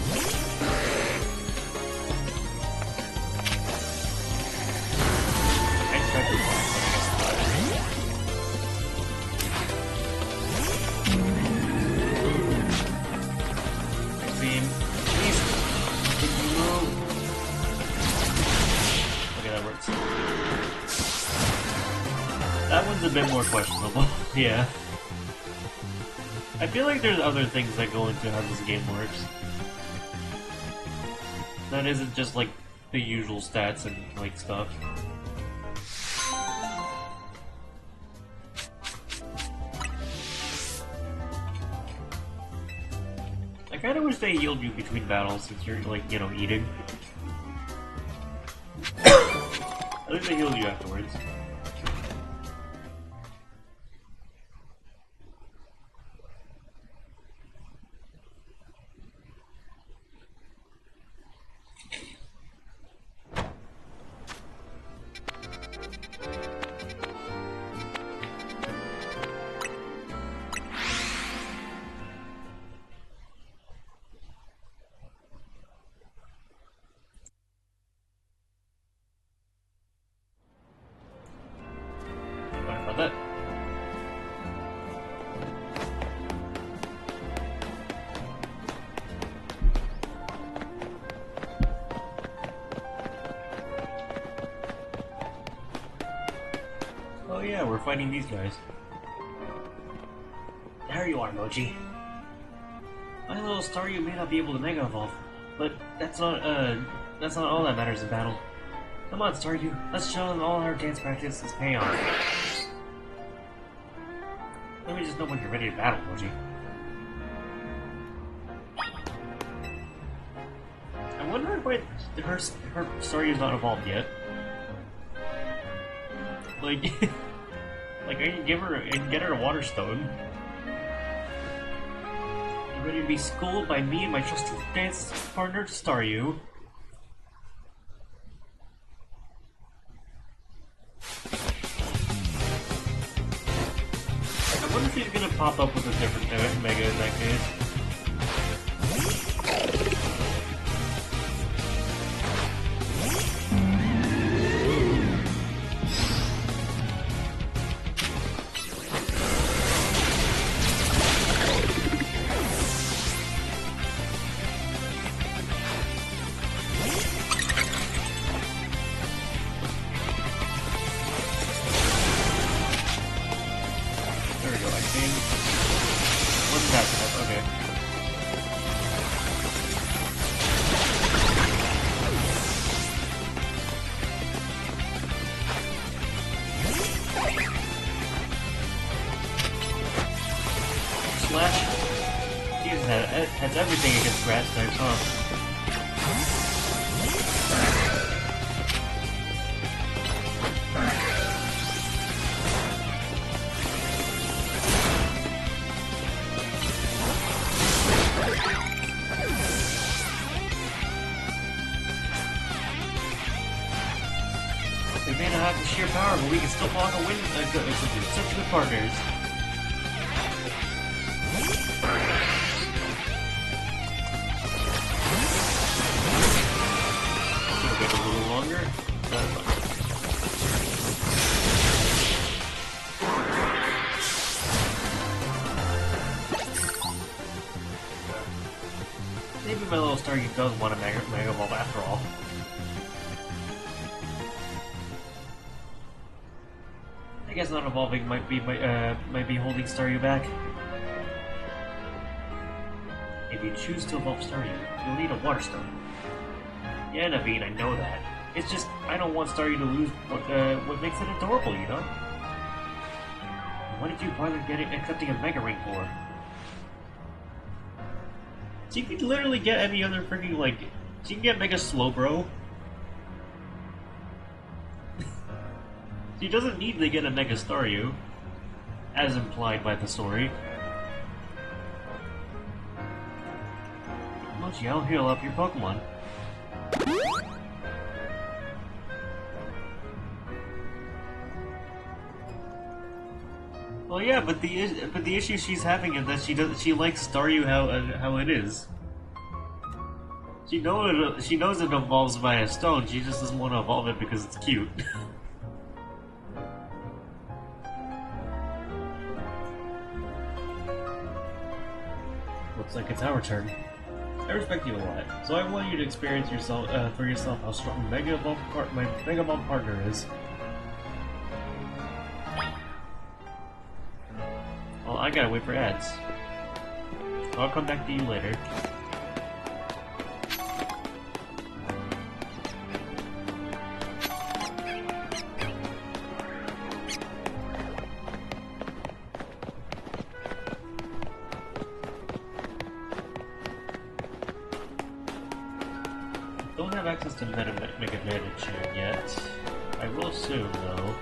one's a bit more questionable. Yeah. I feel like there's other things that go into how this game works. That isn't just like the usual stats and like stuff. I kinda wish they healed you between battles since you're like, you know, eating. At least they healed you afterwards. Sorry about that. Oh yeah, we're fighting these guys. There you are, Mochi. My little star, you may not be able to Mega Evolve, but that's not all that matters in battle. Come on, Staryu, let's show them all our dance practice is paying off. Let me just know when you're ready to battle, Mochi. I wonder if her Staryu's not evolved yet. Like, like I can get her a Water Stone. You ready to be schooled by me and my trusted dance partner, Staryu? I wonder if he's gonna pop up with a different Mega in that case. There we go, I think. What's that? Okay. Slash? Jesus, has everything against grass types, huh? We may not have the sheer power, but we can still walk a win such good partners. It'll take a little longer. Maybe my little Staryu does want a Mega Evolve after all. I guess not evolving might be holding Staryu back. If you choose to evolve Staryu, you'll need a Water Stone. Yeah, Naveen, I know that. It's just I don't want Staryu to lose what makes it adorable, you know. What did you bother accepting a Mega Ring for? She could literally get any other freaking like. She can get Mega Slowbro. She doesn't need to get a Mega Staryu, as implied by the story. Mochi, I'll heal up your Pokemon. Well, yeah, but the issue she's having is that she likes Staryu how it is. She knows it evolves via stone. She just doesn't want to evolve it because it's cute. Looks like it's our turn. I respect you a lot, so I want you to experience for yourself how strong my Mega Evolve partner is. I gotta wait for ads. I'll come back to you later. Don't have access to Mega Management yet. I will soon, though.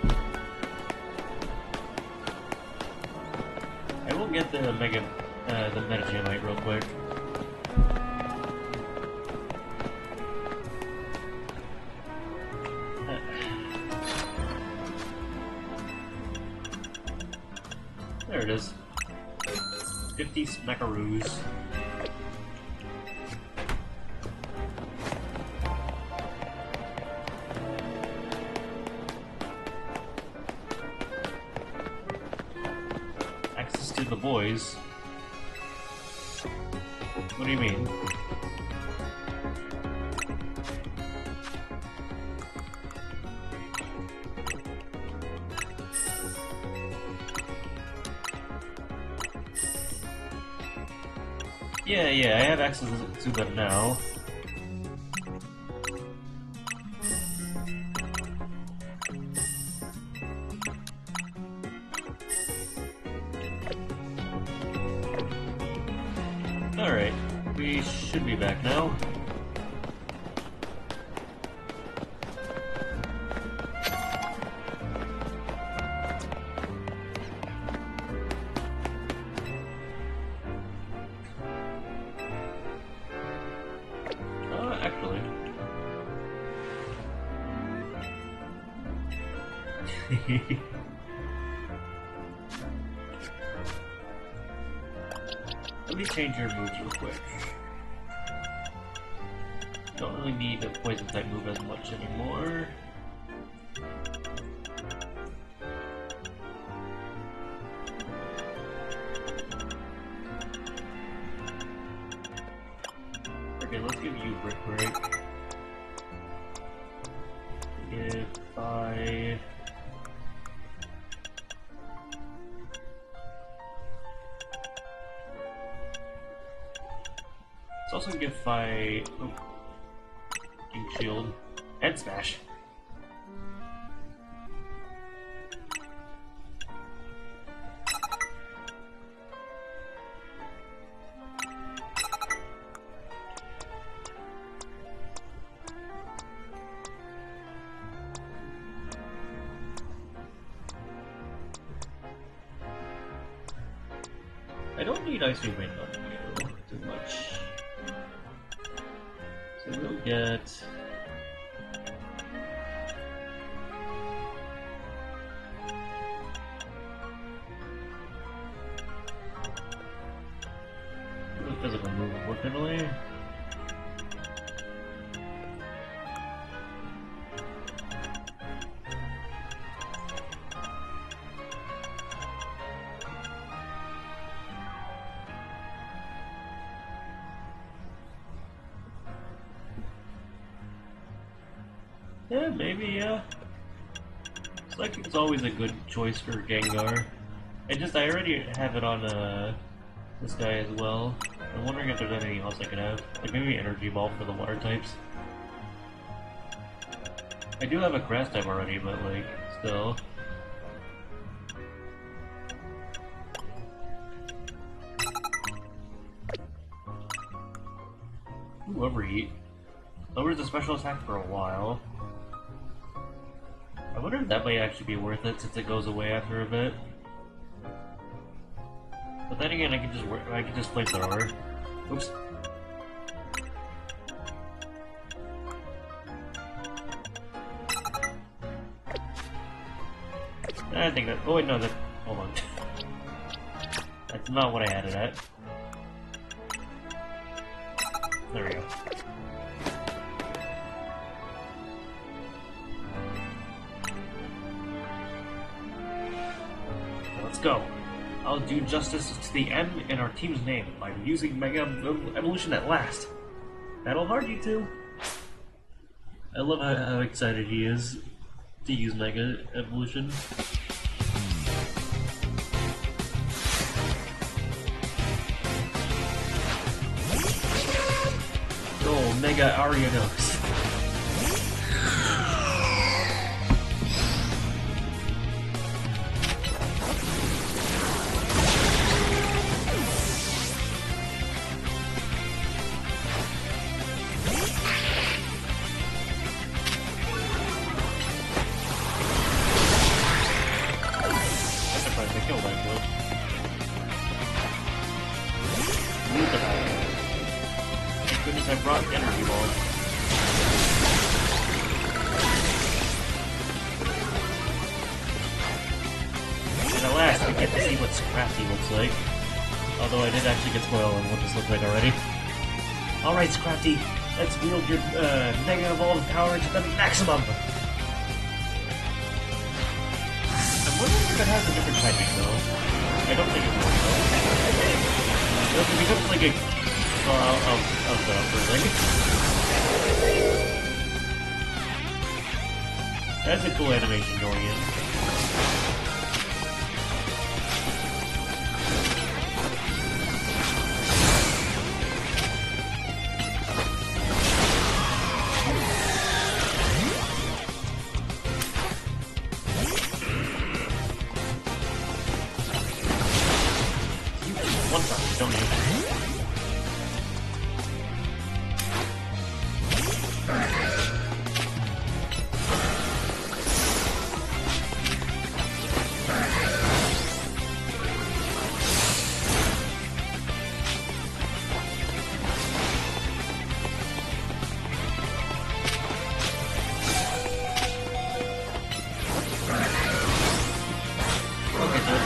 I will get the Metagemite real quick. There it is. 50 smackaroos. Access to the boys. What do you mean? Yeah, I have access to them now. Alright, we should be back now. Actually. Let me change your moves real quick. Don't really need a poison type move as much anymore. Okay, let's give you Brick Break. If I... Let's also give I... Oh. King Shield. Head Smash. I don't need Icy Wind on you too much. So we'll get... the physical move, unfortunately. Yeah, maybe, yeah. It's like it's always a good choice for Gengar. I already have it on this guy as well. I'm wondering if there's anything else I could have. Like maybe Energy Ball for the water types. I do have a grass type already, but like, still. Ooh, Overheat. Lowers the special attack for a while. I wonder if that might actually be worth it since it goes away after a bit. But then again, I can just flamethrower. Oops. I think that. Oh wait, no, that. Hold on. That's not what I had it at. There we go. Let's go. I'll do justice to the M in our team's name by using Mega Evolution at last. Battle hard, you two. I love how excited he is to use Mega Evolution. Mega Aria Ghost. I brought energy ball. And at last, I get to see what Scrafty looks like. Although I did actually get spoiled on what this looks like already. Alright, Scrafty, let's wield your Mega Evolved power to the maximum! I'm wondering if it has a different typing, though. I don't think it will, though. It becomes like a... I'll go for a second. That's a cool animation going in. You want something, don't you?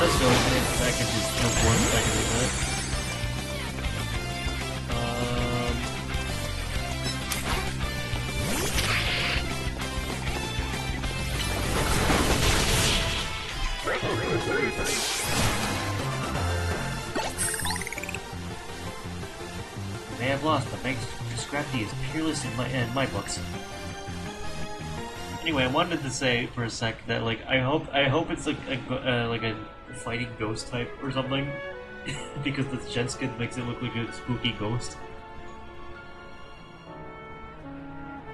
Let's go back into jump 1 second with that. They have lost, but thanks to Scrafty is peerless in my books. Anyway, I wanted to say for a sec that like I hope it's like a fighting ghost type or something, because the gen skin makes it look like a spooky ghost.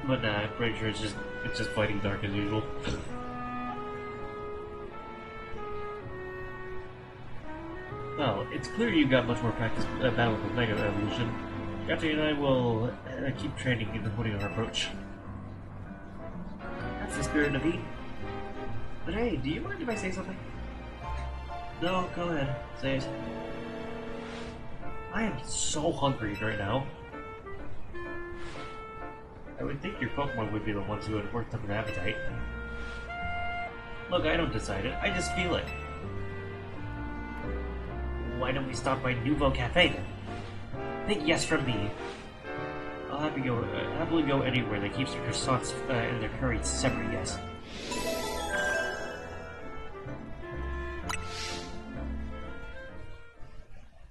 But nah, I'm pretty sure it's just fighting dark as usual. Well, it's clear you got much more practice battling with Mega Evolution. Jaciiiinthe and I will keep training and honing our approach. That's the spirit of Eden. But hey, do you mind if I say something? No, go ahead. Say it. I am so hungry right now. I would think your Pokemon would be the ones who would work up an appetite. Look, I don't decide it. I just feel it. Why don't we stop by Nouveau Cafe then? Think yes from me. I'll happily go anywhere that keeps their croissants and their curries separate, yes.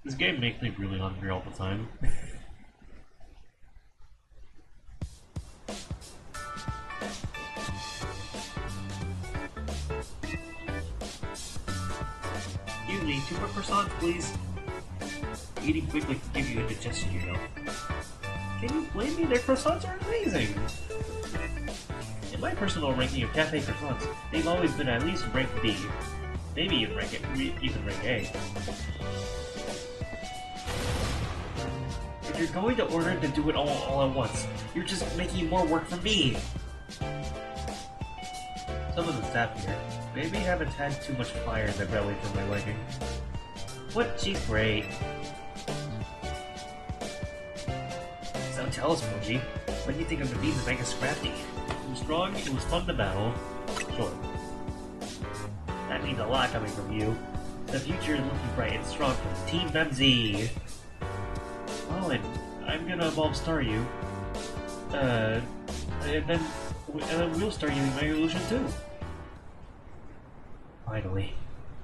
This game makes me really hungry all the time. Excuse me, 2 more croissants, please. Eating quickly can give you indigestion, you know. Can you blame me? Their croissants are amazing! In my personal ranking of cafe croissants, they've always been at least rank B. Maybe even rank A. If you're going to order to do it all at once, you're just making more work for me! Some of the staff here maybe haven't had too much fire in their belly for my liking. What? She's great. So tell us, Moji, what do you think of the bees of Mega Scrafty? It was strong, it was fun to battle. Sure. That means a lot coming from you. The future is looking bright and strong for Team MZ. Oh, and I'm gonna evolve Staryu. And then we'll start using Mega Evolution too. Finally,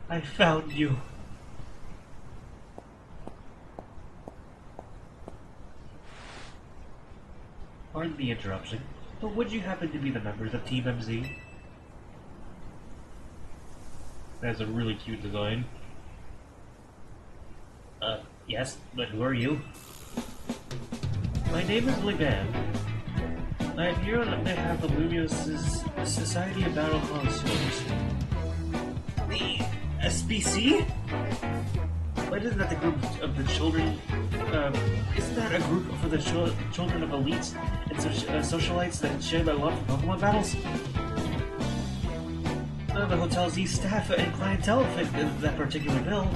I found you. Pardon the interruption, but would you happen to be the members of Team MZ? That's a really cute design. Yes, but who are you? My name is Liban. I'm here on behalf of Lumio's Society of Battle Connoisseurs. The SBC? But isn't that the group of the children? Isn't that a group for the children of elites and socialites that share their love for Pokemon battles? The Hotel Z staff and clientele fit that particular bill.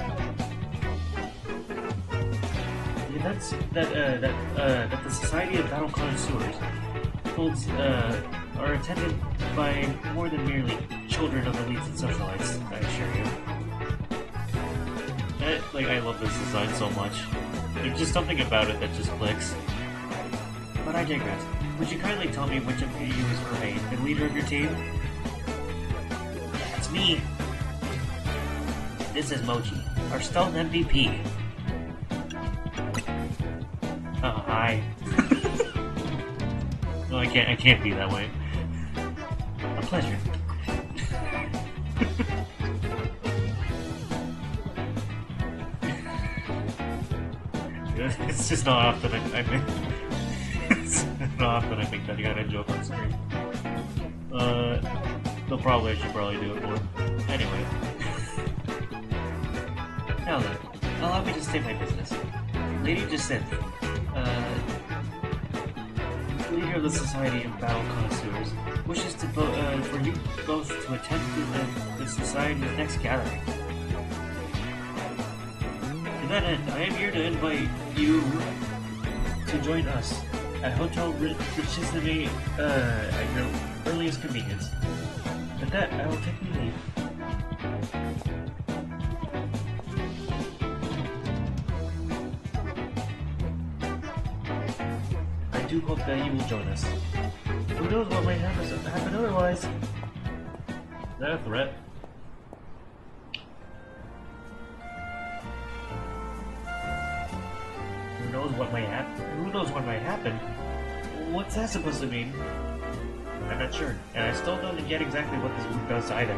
The events that the Society of Battle Connoisseurs holds are attended by more than merely children of elites and socialites, I assure you. I love this design so much. There's just something about it that just clicks. But I digress. Would you kindly tell me which of you is Urbane, the leader of your team? That's me. This is Mochi, our stealth MVP. Oh, hi. No, I can't be that way. A pleasure. It's just not often I make it's not often I make that kind of joke on screen. I should probably do it more. Anyway. Now then, allow me to state my business. Lady Jaciiiinthe, leader of the Society of Battle Connoisseurs, wishes to for you both to attend the Society's next gathering. To that end, I am here to invite you to join us at Hotel Jaciiiinthe at your earliest convenience. With that, I will take my leave. I do hope that you will join us. Who knows what might happen otherwise? Is that a threat? Who knows what might happen? Who knows what might happen? What's that supposed to mean? I'm not sure, and I still don't get exactly what this group does either.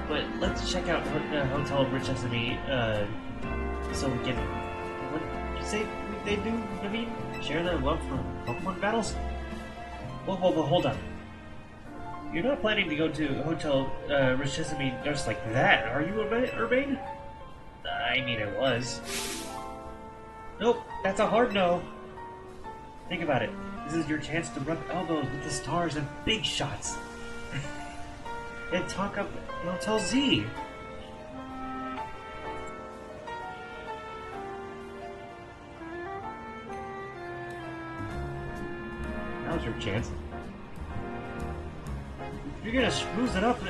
But let's check out Hotel Jaciiiinthe, so we can... What did you say they do, Naveen? Share their love for Pokemon battles? Whoa, hold on. You're not planning to go to Hotel Jaciiiinthe just like that, are you, Urbane? I mean, I was. Nope, that's a hard no. Think about it. This is your chance to rub elbows with the stars and big shots. And talk up Hotel Z. Now's your chance. If you're gonna schmooze it up,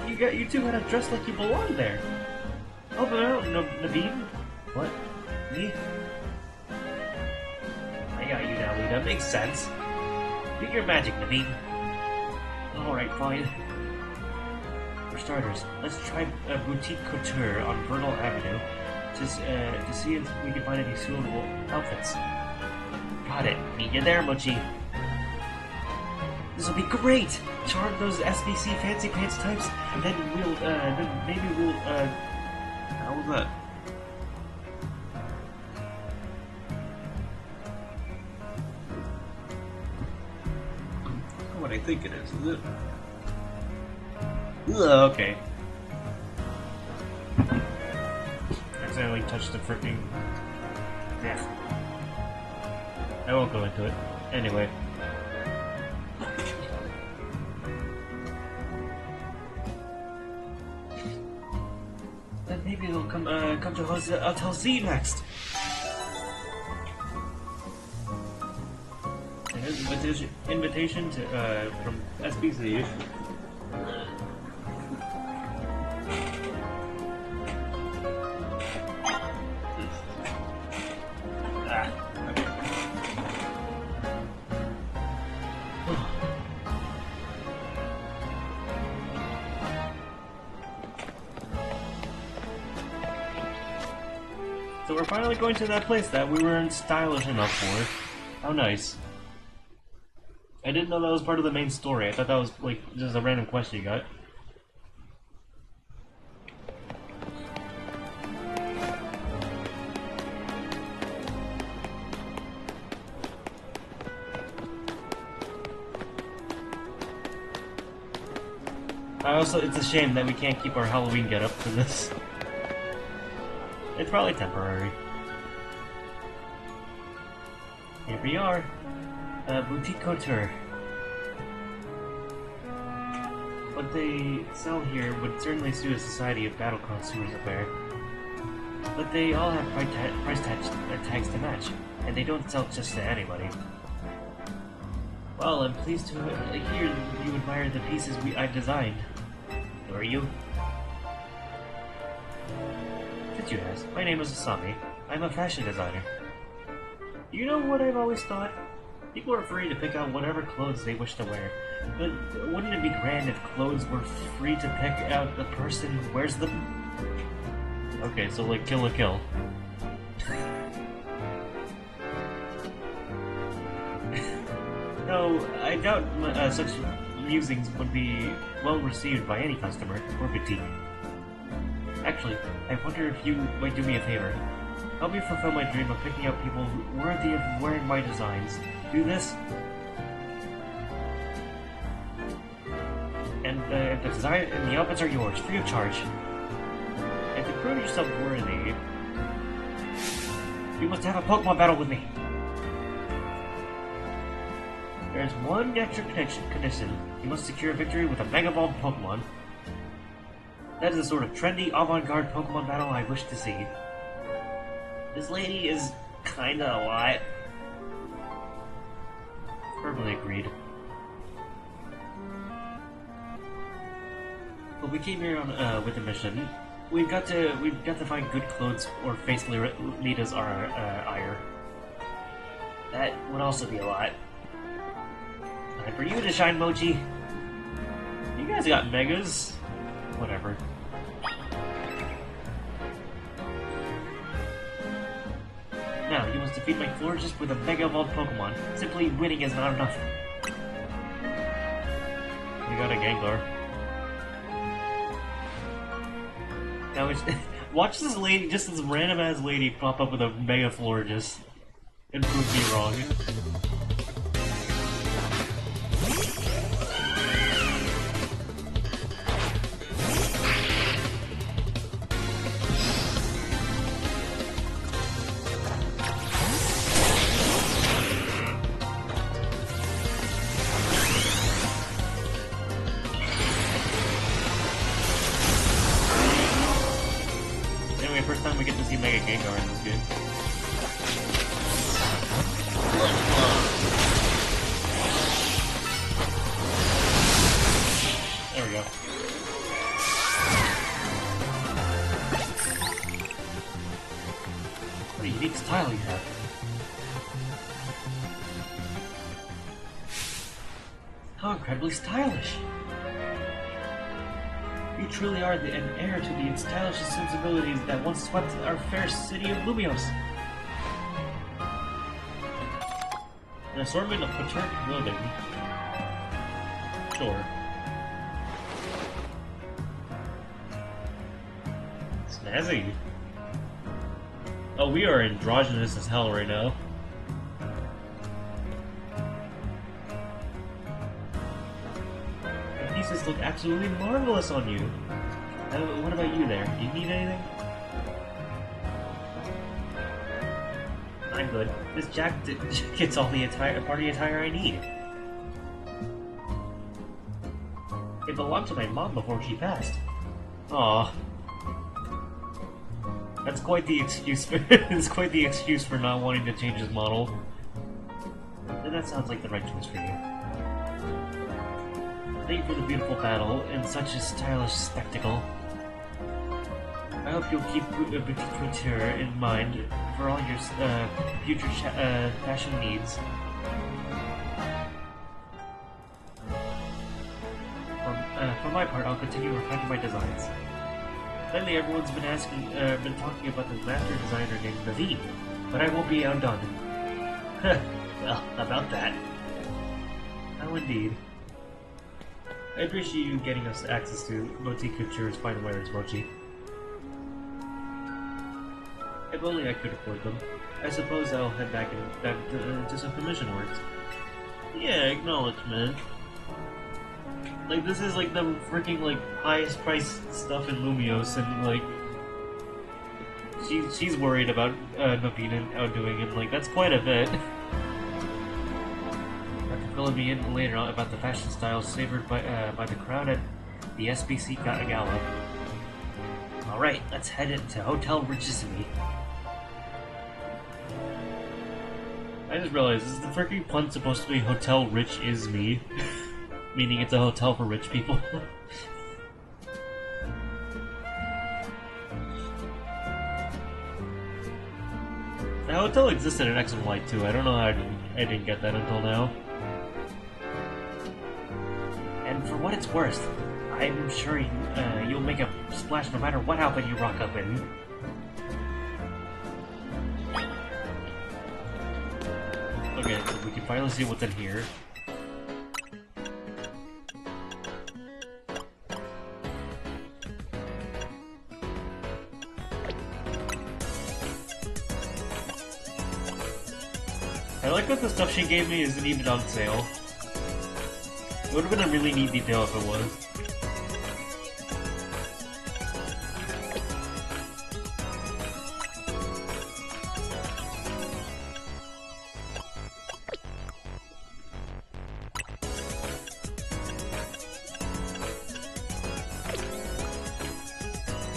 you two gotta dress like you belong there. Help it out, Naveen. What? Me? I got you now, Lita. Makes sense. Do your magic, Naveen. Alright, fine. For starters, let's try a boutique couture on Vernal Avenue to see if we can find any suitable outfits. Got it. Meet you there, Mochi. This will be great! Charm those SBC fancy pants types, and then maybe we'll, how was that? What I think it is it? Ugh, okay. Accidentally touched the freaking... Yeah. I won't go into it. Anyway. Then maybe they'll come to Hotel Z next. Invitation to from SBC. So we're finally going to that place that we weren't stylish enough for. How nice. I didn't know that was part of the main story. I thought that was, like, just a random quest you got. It's a shame that we can't keep our Halloween get up for this. It's probably temporary. Here we are. Boutique Couture. What they sell here would certainly suit a society of battle connoisseurs affair. But they all have price tags to match, and they don't sell just to anybody. Well, I'm pleased to hear you admire the pieces I've designed. Who are you? Did you ask? My name is Asami. I'm a fashion designer. You know what I've always thought? People are free to pick out whatever clothes they wish to wear. But wouldn't it be grand if clothes were free to pick out the person who wears them? Okay, so like Kill la Kill. No, I doubt such musings would be well received by any customer or boutique. Actually, I wonder if you might do me a favor. Help me fulfill my dream of picking out people worthy of wearing my designs. Do this, and the design and the outfits are yours, free of charge. And to prove yourself worthy, you must have a Pokemon battle with me. There's one extra condition. You must secure a victory with a Mega Evolved Pokemon. That is the sort of trendy, avant-garde Pokemon battle I wish to see. This lady is kinda a lot. Verbally agreed. But we came here on with a mission. We've got to find good clothes or face Lita's ire. That would also be a lot. Time for you to shine, Mochi. You guys got megas. Whatever. Now, you must defeat my Florges with a Mega Evolved Pokemon. Simply winning is not enough. We got a Gengar. Now, watch this lady, just this random-ass lady pop up with a Mega Florges and prove me wrong. First time we get to see Mega Gengar in this game. There we go. What a unique style you have. How incredibly stylish! You truly are an heir to the stylish sensibilities that once swept our fair city of Lumios. An assortment of couture clothing. Sure. Snazzy. Oh, we are androgynous as hell right now. Pieces look absolutely marvelous on you. What about you there? Do you need anything? I'm good. This jacket gets all the party attire I need. It belonged to my mom before she passed. Aw. That's quite the excuse for it's quite the excuse for not wanting to change his model. And that sounds like the right choice for you. Thank you for the beautiful battle and such a stylish spectacle. I hope you'll keep Boutique Couture in mind for all your future fashion needs. For my part, I'll continue refining my designs. Lately, everyone's been talking about this master designer named David, but I won't be outdone. Well, about that. How indeed. I appreciate you getting us access to Boutique Couture's fine wares, Mochi. If only I could afford them. I suppose I'll head back to some commission works. Yeah, acknowledgement. Like, this is like the freaking like highest priced stuff in Lumios, and like she's worried about Naveen outdoing him. Like, that's quite a bit. After filling me in later on about the fashion styles favored by the crowd at the SBC Gala. All right, let's head into Hotel Jaciiiinthe. I just realized, is the freaking pun supposed to be Hotel Rich Is Me? Meaning it's a hotel for rich people. The hotel existed in X and Y too. I don't know how I didn't get that until now. And for what it's worth, I'm sure you'll make a splash no matter what outfit you rock up in. Okay, so we can finally see what's in here. I like that the stuff she gave me isn't even on sale. It would have been a really neat detail if it was.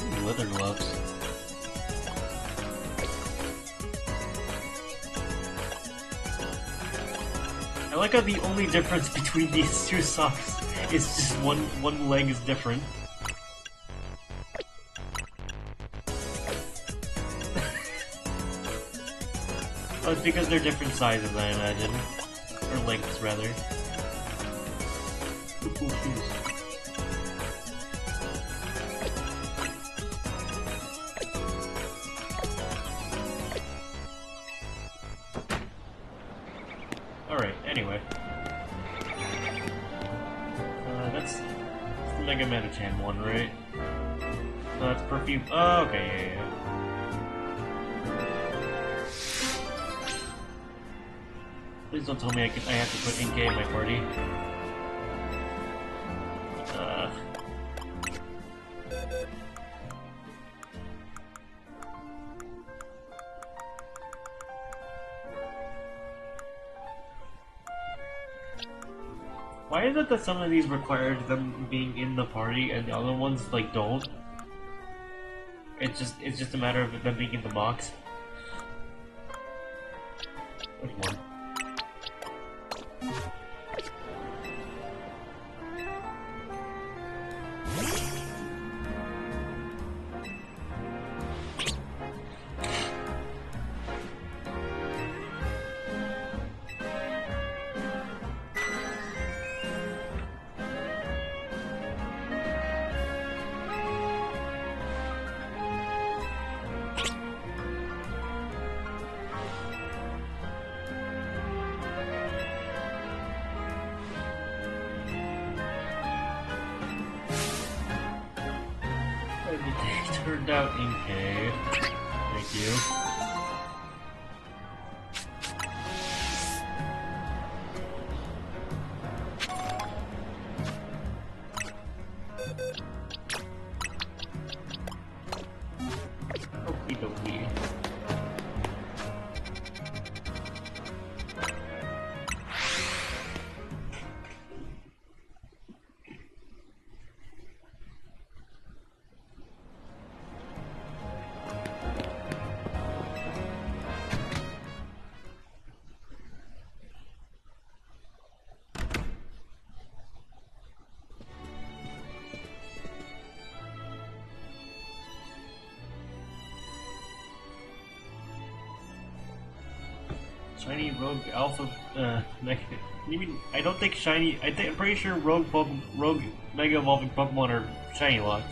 Ooh, leather gloves. I like how the only difference between these two socks is just one leg is different. Oh, it's because they're different sizes, I imagine. Or lengths, rather. Ooh, cool shoes. Alright, anyway. That's the Mega Metachan one, right? That's perfume. Oh, okay, yeah. Please don't tell me I have to put Inkay in my party. Why is it that some of these require them being in the party and the other ones like don't? It's just a matter of them being in the box. Which one? Turned out Inkay. Thank you. Okie dokie. Shiny Rogue Alpha Mega. You mean I don't think shiny? I'm pretty sure Rogue Mega Evolving Pokemon are shiny locked.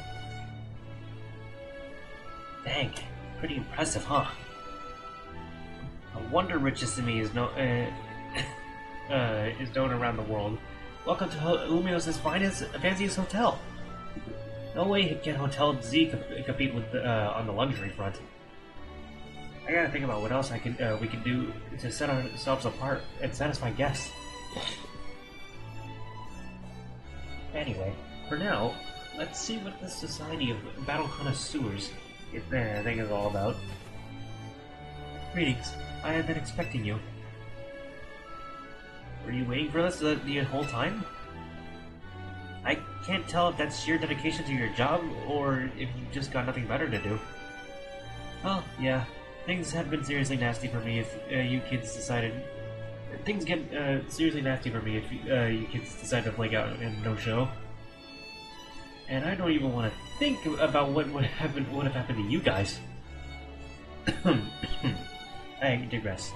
Dang, pretty impressive, huh? A wonder Jaciiiinthe is known around the world. Welcome to Lumios' finest, fanciest hotel. No way can Hotel Z compete with on the luxury front. I gotta think about what else we can do to set ourselves apart and satisfy guests. Anyway, for now, let's see what the Society of Battle Connoisseurs thing is all about. Greetings. I have been expecting you. Were you waiting for us the whole time? I can't tell if that's sheer dedication to your job, or if you've just got nothing better to do. Well, yeah. Things have been seriously nasty for me if you kids decided... Things get seriously nasty for me if you kids decide to flake out and no-show. And I don't even want to think about what would have happened to you guys. I digress.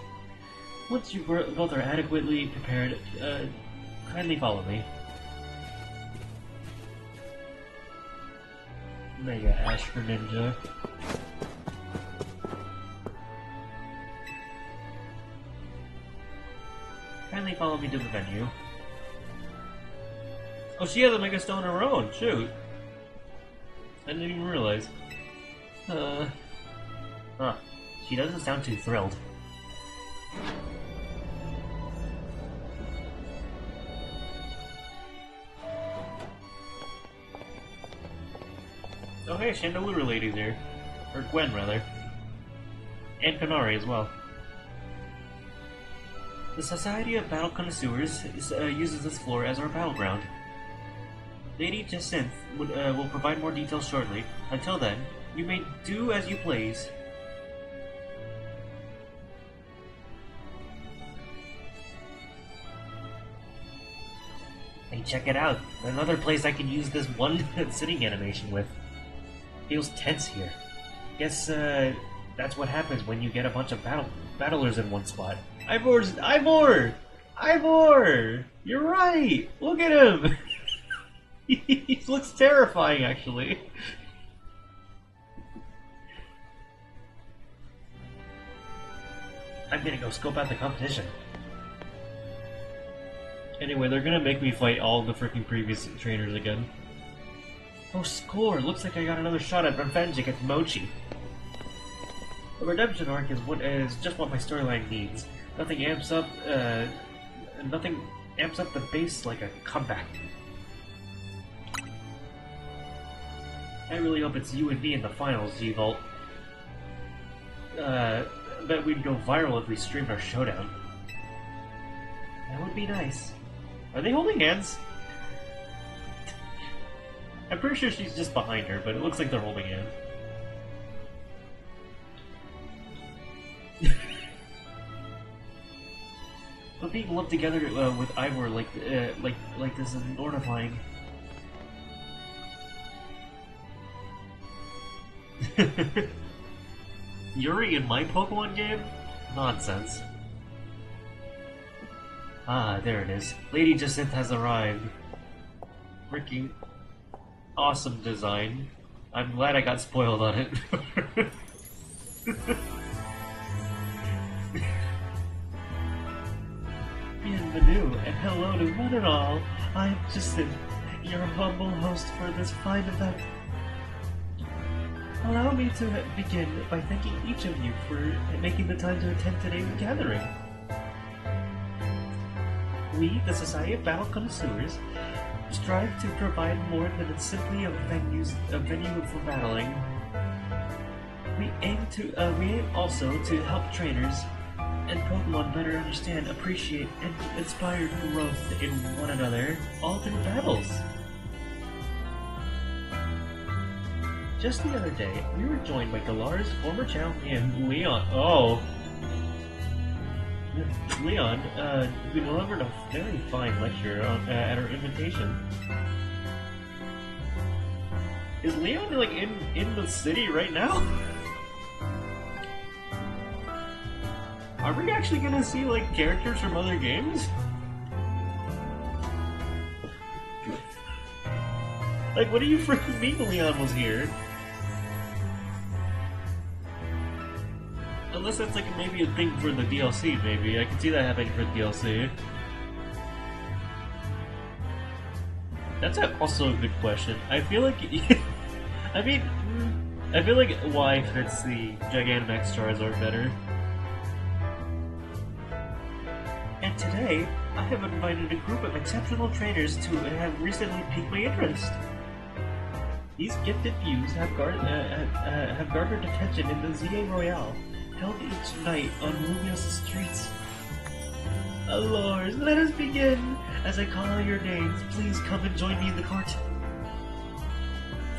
Once you both are adequately prepared, kindly follow me. Mega Ash for Ninja. Kindly follow me to the venue. Oh, she has a Mega Stone of her own, shoot! I didn't even realize. Huh. She doesn't sound too thrilled. Oh hey, Chandelure Lady's here. Or Gwen, rather. And Kanari as well. The Society of Battle Connoisseurs uses this floor as our battleground. Lady Jaciiiinthe will provide more details shortly. Until then, you may do as you please. Hey, check it out. Another place I can use this one sitting animation with. Feels tense here. Guess that's what happens when you get a bunch of battlers in one spot. Ivor! You're right! Look at him! He looks terrifying, actually. I'm gonna go scope out the competition. Anyway, they're gonna make me fight all the freaking previous trainers again. Oh, score! Looks like I got another shot at revenge against Mochi. The redemption arc is just what my storyline needs. Nothing amps up the base like a comeback. I really hope it's you and me in the finals, G-Volt. Bet we'd go viral if we streamed our showdown. That would be nice. Are they holding hands? I'm pretty sure she's just behind her, but it looks like they're holding hands. But being lumped together with Ivor like this is mortifying. Yuri in my Pokemon game? Nonsense. Ah, there it is. Lady Jaciiiinthe has arrived. Freaking awesome design. I'm glad I got spoiled on it. Bienvenue and hello to one and all. I'm Jaciiiinthe, your humble host for this fine event. Allow me to begin by thanking each of you for making the time to attend today's gathering. We, the Society of Battle Connoisseurs, strive to provide more than simply a venue for battling. We aim also to help trainers and Pokemon better understand, appreciate, and inspire growth in one another, all through battles. Just the other day, we were joined by Galar's former champion, Leon. Oh! Leon, who delivered a very fine lecture at our invitation. Is Leon, like, in the city right now? Are we actually gonna see, like, characters from other games? Like, what do you freaking mean Leon was here? Unless that's like maybe a thing for the DLC, maybe. I can see that happening for the DLC. That's also a good question. I feel like... I mean, I feel like Y fits the Gigantamax Charizard better. And today, I have invited a group of exceptional trainers to have recently piqued my interest. These gifted views have garnered attention in the ZA Royale, held each night on Lumios streets. Allures, let us begin! As I call out your names, please come and join me in the court.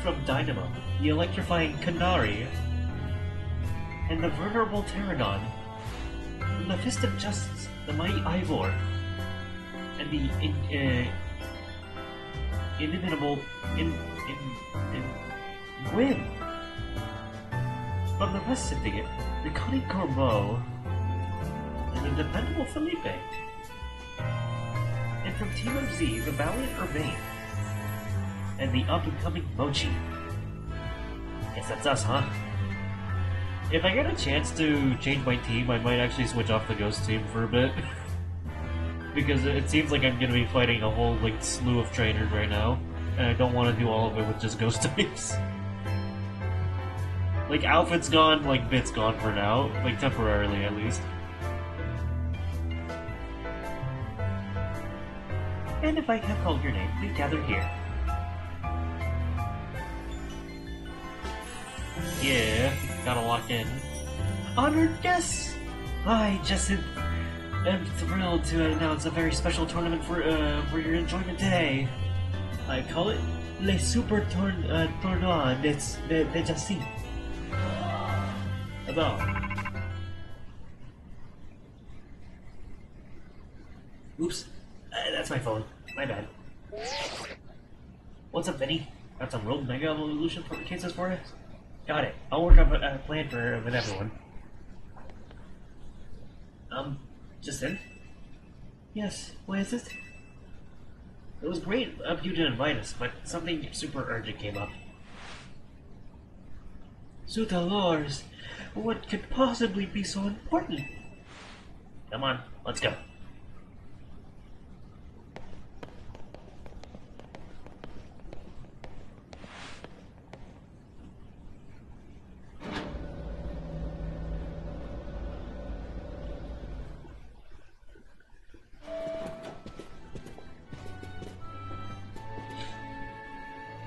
From Dynamo, the electrifying Canary, and the venerable Pteranodon. From the Fist of Justice, the mighty Ivor, and the inimitable Gwyn. From the West Syndicate, the cunning Corbeau, and the dependable Felipe. And from Team of Z, the valiant Urbane, and the up-and-coming Mochi. Guess that's us, huh? If I get a chance to change my team, I might actually switch off the Ghost team for a bit. Because it seems like I'm gonna be fighting a whole, like, slew of trainers right now. And I don't want to do all of it with just Ghost types. Like, Outfit's gone, like, Bit's gone for now. Like, temporarily, at least. And if I have called your name, please gather here. Yeah, gotta lock in. Honored guests! I, Jaciiiinthe, am thrilled to announce a very special tournament for your enjoyment today. I call it Le Super Tournoi de Jaciiiiinthe. About. Oops, that's my phone. My bad. What's up, Vinny? Got some real mega evolution for cases for us? Got it. I'll work up a plan with everyone. Jaciiiinthe? Yes, what is it? It was great of you to invite us, but something super urgent came up. Sutalors, what could possibly be so important? Come on, let's go.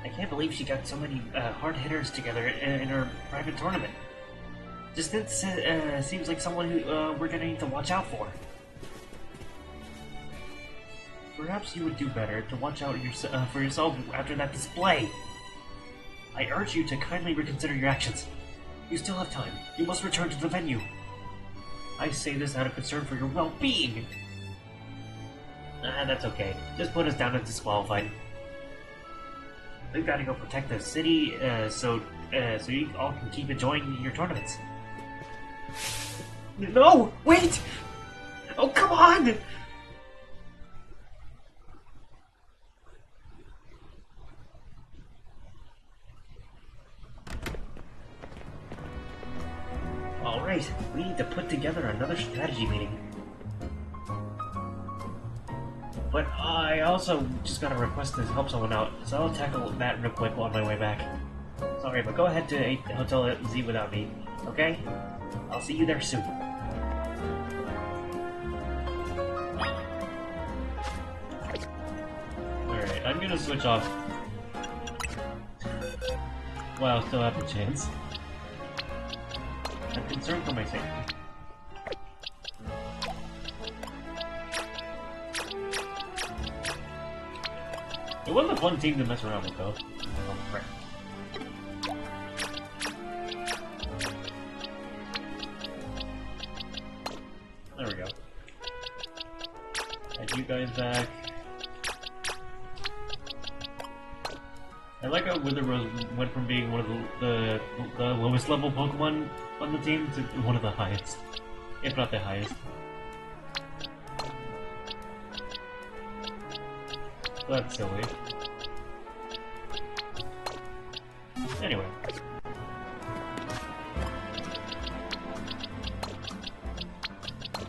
I can't believe she got so many hard hitters together in her private tournament. Jaciiiinthe seems like someone who we're gonna need to watch out for. Perhaps you would do better to watch out for yourself after that display. I urge you to kindly reconsider your actions. You still have time. You must return to the venue. I say this out of concern for your well-being. That's okay. Just put us down as disqualified. We've got to go protect the city, so you all can keep enjoying your tournaments. No! Wait! Oh, come on! Alright, we need to put together another strategy meeting. But I also just got a request to help someone out, so I'll tackle that real quick on my way back. Sorry, but go ahead to Hotel Z without me, okay? I'll see you there soon. Alright, I'm gonna switch off. Well, I still have a chance. I'm concerned for my safety. It wasn't a fun team to mess around with, though. Oh, crap. There we go. Add you guys back. I like how Wither Rose went from being one of the lowest level Pokemon on the team to one of the highest. If not the highest. That's silly. Anyway.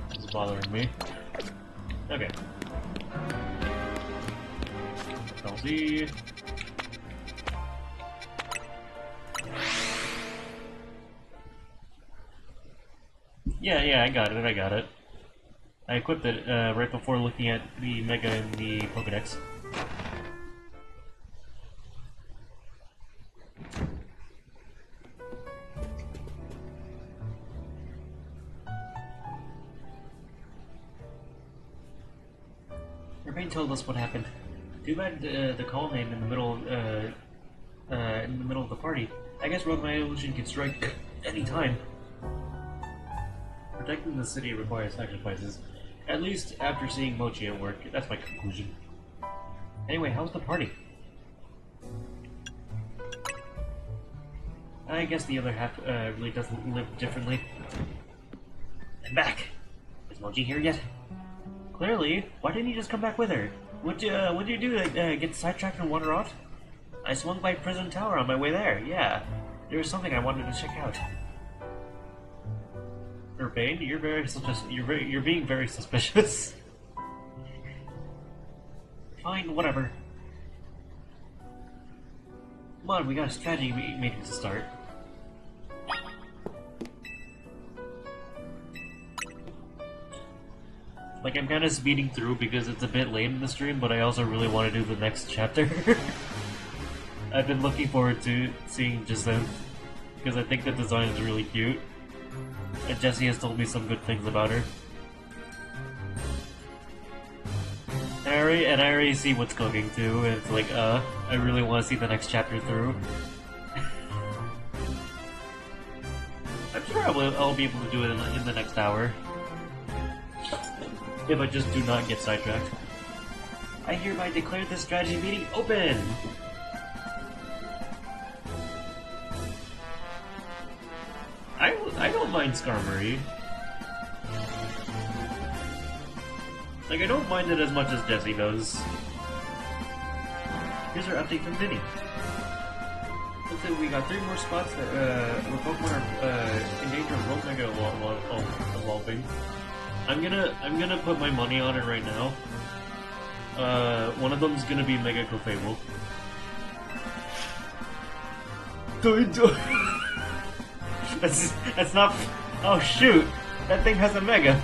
This is bothering me. Okay. LZ. Yeah, I got it. I equipped it right before looking at the Mega in the Pokedex. Rain told us what happened. Too bad the call name in the middle of the party. I guess Rogue My Illusion can strike any time. Protecting the city requires sacrifices. At least after seeing Mochi at work. That's my conclusion. Anyway, how's the party? I guess the other half really doesn't live differently. I'm back. Is Mochi here yet? Clearly. Why didn't you just come back with her? What'd you do to get sidetracked and wander off? I swung by Prison Tower on my way there. Yeah, there was something I wanted to check out. Urbane, you're being very suspicious. Fine, whatever. Come on, we got a strategy meeting to start. Like, I'm kind of speeding through because it's a bit late in the stream, but I also really want to do the next chapter. I've been looking forward to seeing Jaciiiiinthe, because I think the design is really cute. And Jessie has told me some good things about her. And I already see what's cooking too, and it's like, I really want to see the next chapter through. I'm sure I'll be able to do it in the next hour. If I just do not get sidetracked. I hereby declare this strategy meeting open! I don't mind Skarmory. Like, I don't mind it as much as Jessie does. Here's our update from Vinny. Looks like we got 3 more spots that, where Pokemon are, in danger of World Mega evolving. I'm gonna put my money on it right now. One of them's gonna be Mega Clefable. That's not. Oh shoot! That thing has a Mega.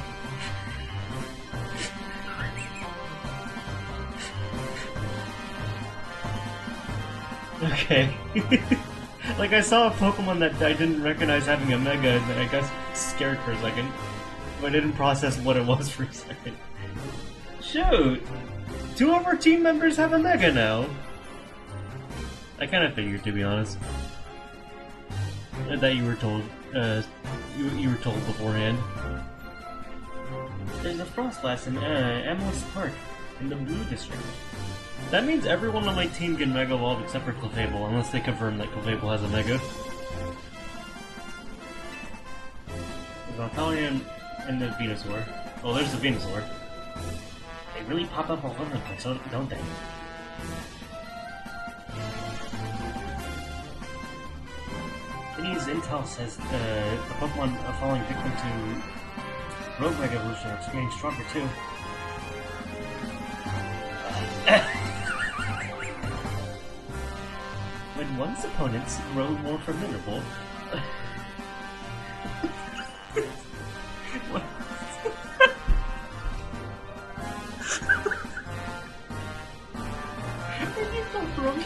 Okay. Like, I saw a Pokemon that I didn't recognize having a Mega, and I got scared for a second. I didn't process what it was for a second. Shoot! 2 of our team members have a Mega now! I kinda figured, to be honest. That you were told, you were told beforehand. There's a Frostlass in, Amethyst Park, in the Blue District. That means everyone on my team can Mega Evolve except for Clefable, unless they confirm that Clefable has a Mega. There's Alcalian and the Venusaur. Oh, there's the Venusaur. They really pop up all over the place, don't they? Vinny's intel says the Pokemon falling victim to Rogue Mega Evolution are getting stronger too. When one's opponents grow more formidable... What? Where did you come from?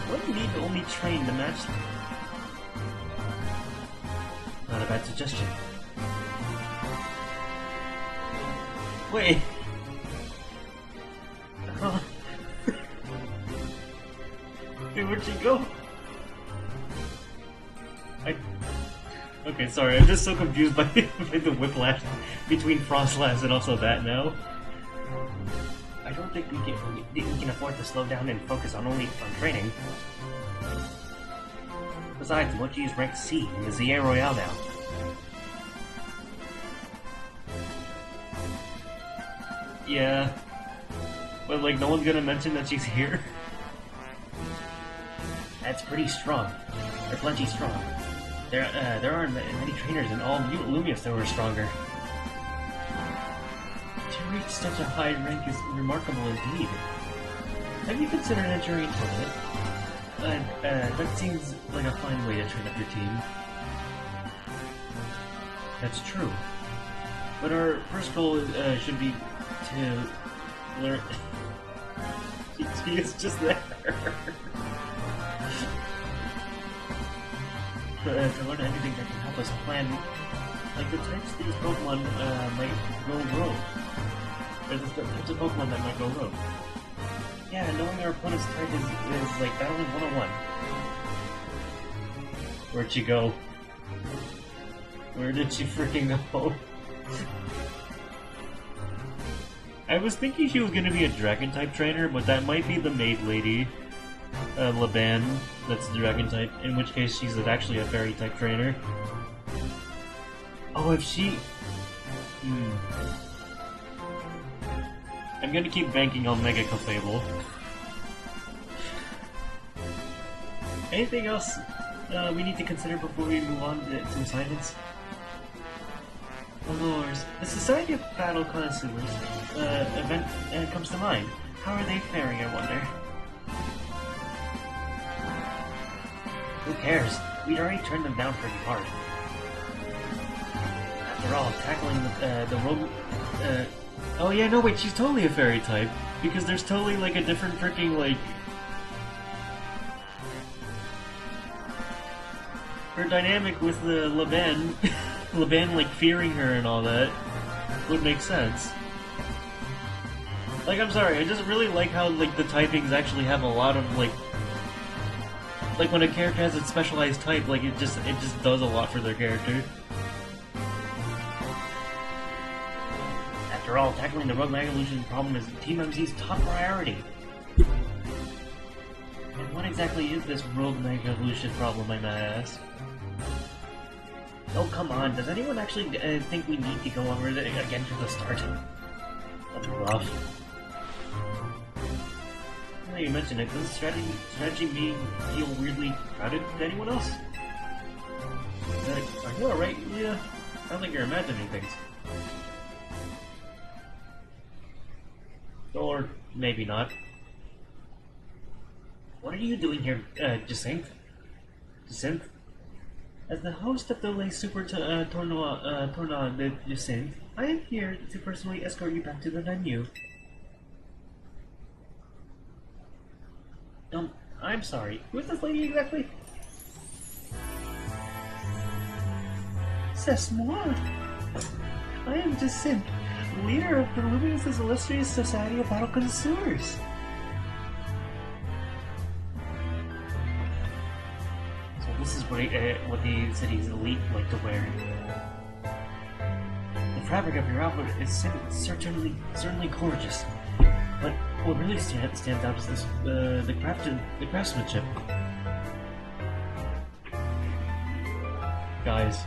One need only train to match them. Not a bad suggestion. Wait. Dude, where'd she go? Okay, sorry, I'm just so confused by the whiplash between Frostlass and also that now. I don't think we can afford to slow down and focus on training. Besides, Mochi is ranked C in the ZA Royale now. Yeah. But, like, no one's gonna mention that she's here? That's pretty strong. Or plenty strong. There aren't many trainers in all Lumios that were stronger. To reach such a high rank is remarkable indeed. Have you considered entering a tournament? That seems like a fine way to train up your team. That's true. But our first goal should be to learn... she is just there. To learn anything that can help us plan, like the types these Pokemon might go rogue. Or the types of Pokemon that might go rogue. Yeah, knowing our opponent's type is like battling 101. Where'd she go? Where did she freaking go? I was thinking she was gonna be a Dragon-type trainer, but that might be the maid lady, Laban, that's the Dragon-type, in which case she's actually a Fairy-type trainer. Oh, if she... I'm gonna keep banking on Mega Clefable. Anything else we need to consider before we move on to assignments? Oh lords, the Society of Battle Connoisseurs event comes to mind. How are they faring, I wonder? Who cares? We'd already turned them down pretty hard. After all, tackling the rogue... oh yeah, no wait, she's totally a fairy type. Because there's totally like a different freaking like... her dynamic with the Laban... Laban like fearing her and all that would make sense. Like, I'm sorry, I just really like how like the typings actually have a lot of like when a character has a specialized type, like it just does a lot for their character. After all, tackling the Rogue Mega Evolution problem is Team MZ's top priority. And what exactly is this Rogue Mega Evolution problem, I might ask? Oh, come on. Does anyone actually think we need to go over it again from the start? That's rough. Now you mention it, does strategy feel weirdly crowded to anyone else? Are you alright, Yulia? Sounds like you're imagining things. Or maybe not. What are you doing here, Jaciiiinthe? Jaciiiinthe? As the host of the Le Super Tournoi de Jaciiiinthe, I am here to personally escort you back to the venue. I'm sorry. Who is this lady exactly? C'est moi! I am Jaciiiinthe, leader of the Luminous's illustrious Society of Battle Connoisseurs. This is what the city's elite like to wear. The fabric of your outfit is certainly gorgeous, but what really stands out is this the craftsmanship. Guys,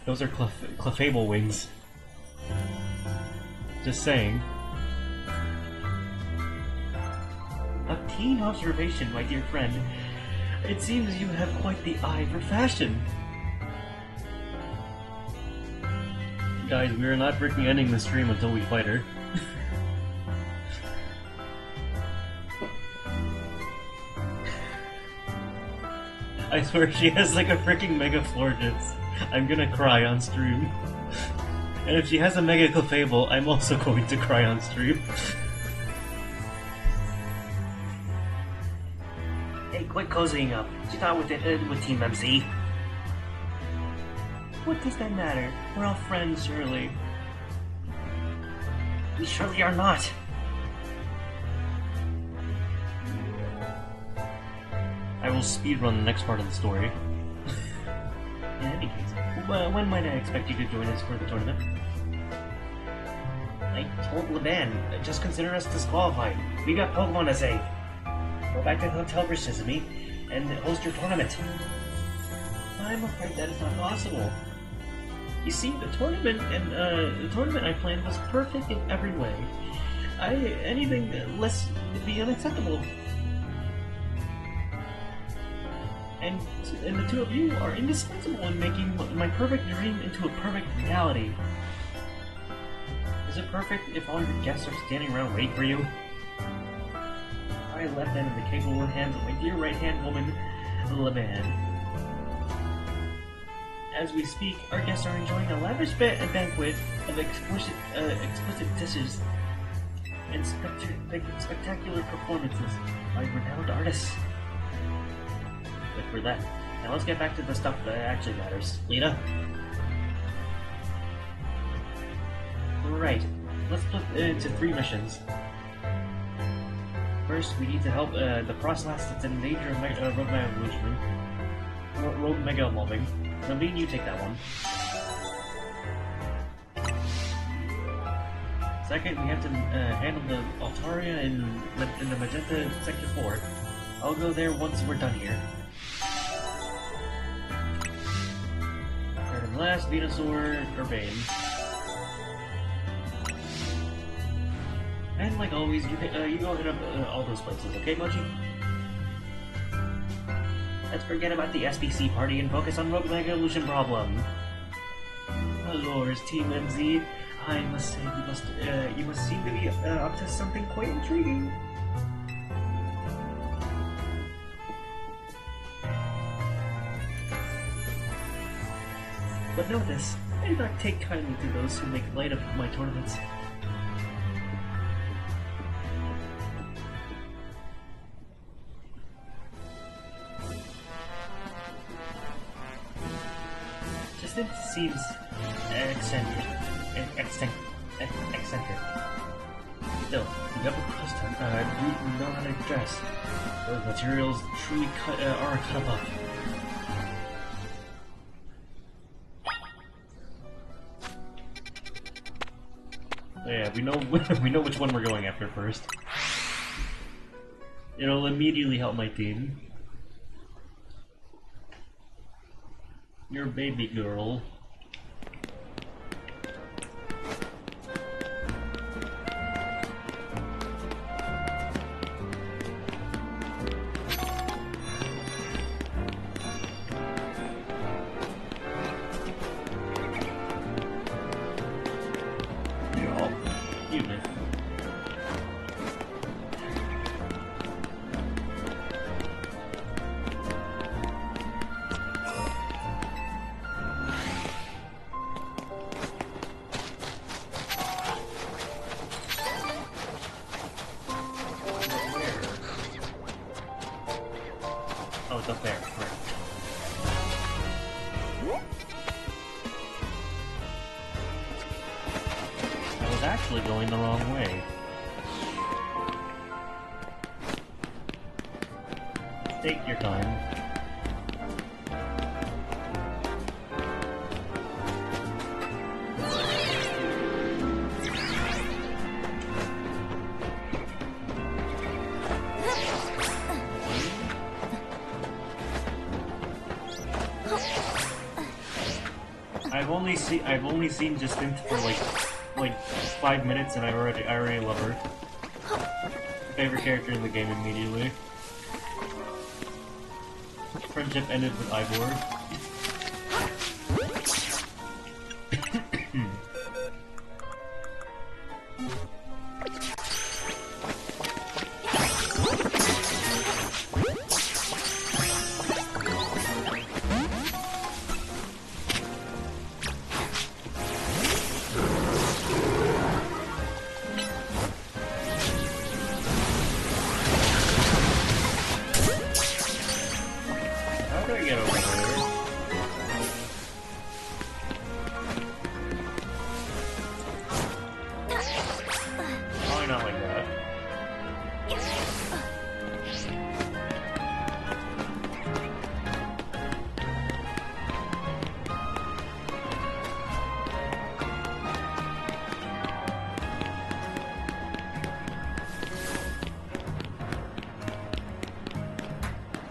those are Clefable wings. Just saying. A keen observation, my dear friend. It seems you have quite the eye for fashion. Guys, we are not freaking ending the stream until we fight her. I swear she has like a freaking Mega Florges. I'm gonna cry on stream. And if she has a Mega Clefable, I'm also going to cry on stream. Hey, quit cozying up. She's not with Team MC. What does that matter? We're all friends, surely. We surely are not. I will speedrun the next part of the story. In any case, when might I expect you to join us for the tournament? I told Laban, just consider us disqualified. We got Pokemon to save. Go back to Hotel Sesame and host your tournament. I'm afraid that is not possible. You see, the tournament I planned was perfect in every way. Anything less would be unacceptable. And the two of you are indispensable in making my perfect dream into a perfect reality. Is it perfect if all your guests are standing around waiting for you? I left them in the capable hands of my dear right-hand woman, Laban. As we speak, our guests are enjoying a lavish banquet of explicit dishes and spectacular performances by renowned artists. Good for that. Now let's get back to the stuff that actually matters. Lita? Right. Let's split it into 3 missions. First, we need to help the Frostlass that's in danger of Rogue Mega Evolving. So me and you take that one. Second, we have to handle the Altaria in the Magenta Sector 4. I'll go there once we're done here. Third and last, Venusaur, Urbane. And like always, you go hit up all those places, okay, Mochi? Let's forget about the SBC party and focus on Rogue Mega Evolution problem. Lors, Team MZ, I must say you must seem to be up to something quite intriguing. But know this, I do not take kindly to those who make light of my tournaments. It seems eccentric. Still, the upper crust do know how to dress. Those materials truly are cut above. So yeah, we know which one we're going after first. It'll immediately help my team. Your baby girl. Oh, it's up there. Right. I was actually going the wrong way. Take your time. I've only seen Jaciiiinthe for like 5 minutes, and I already love her. Favorite character in the game immediately. Friendship ended with Ivor.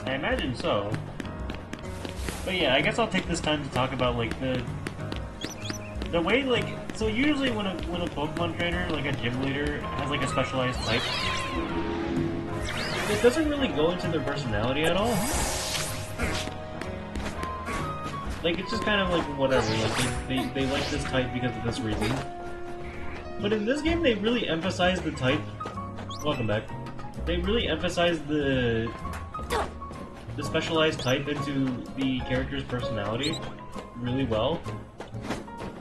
I imagine so. But yeah, I guess I'll take this time to talk about like the way so usually when a Pokemon trainer, like a gym leader, has like a specialized type, it doesn't really go into their personality at all. Like it's just kind of like whatever, like they like this type because of this reason. But in this game they really emphasize the type. Welcome back. They really emphasize the specialized type into the character's personality. really well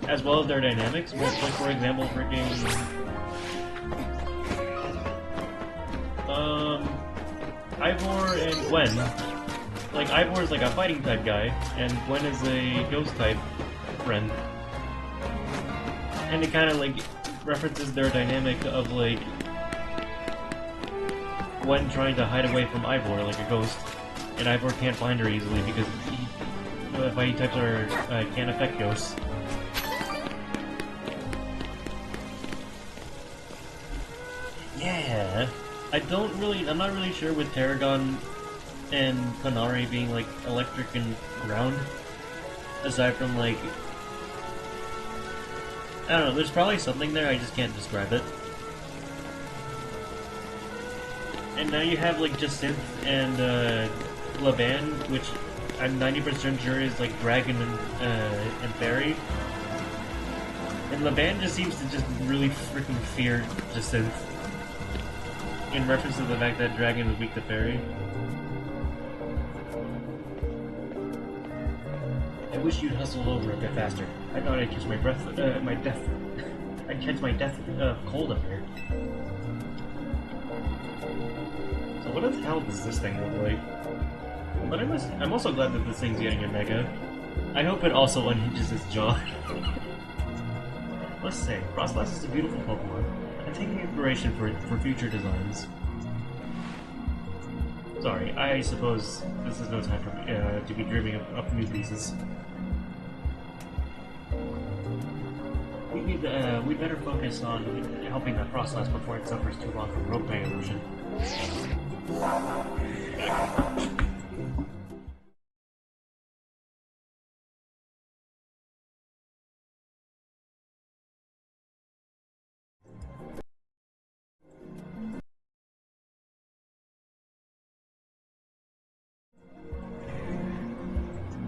as their dynamics. With, like, for example, freaking Ivor and Gwen. Like, Ivor is like a fighting type guy, and Gwen is a ghost type friend. And it kind of like references their dynamic of like Gwen trying to hide away from Ivor like a ghost, and Ivor can't find her easily because fighting types can't affect ghosts. Yeah, I'm not really sure with Tarragon and Konari being like electric and ground, aside from like, I don't know, there's probably something there, I just can't describe it. And now you have like Jaciiiinthe and Laban, which I'm 90% sure is like dragon and fairy. And Laban just seems to just really freaking fear Jaciiiinthe, in reference to the fact that dragon is weak to fairy. I wish you'd hustle over a bit faster. I thought I'd catch my breath, I'd catch my death cold up here. So what the hell does this thing look like? But I'm also glad that this thing's getting a mega. I hope it also unhinges its jaw. Let's say, Frostlass is a beautiful Pokemon. I'm taking inspiration for future designs. Sorry, I suppose this is no time for me to be dreaming up new pieces. We'd better focus on helping that Frostlass before it suffers too long from rope evolution.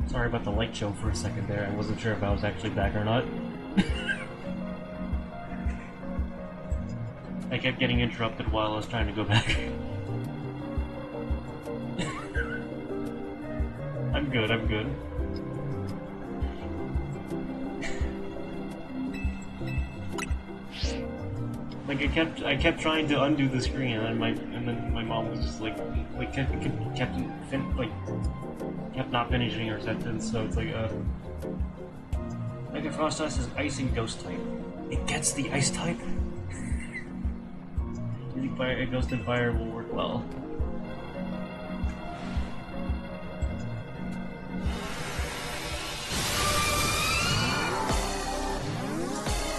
Sorry about the light show for a second there. I wasn't sure if I was actually back or not. I kept getting interrupted while I was trying to go back. I'm good, I'm good. Like I kept trying to undo the screen, and then my mom was just like kept not finishing her sentence. So it's like Mega Frostlass is Ice and Ghost type. It gets the Ice type. Using fire, Ghost and Fire will work well.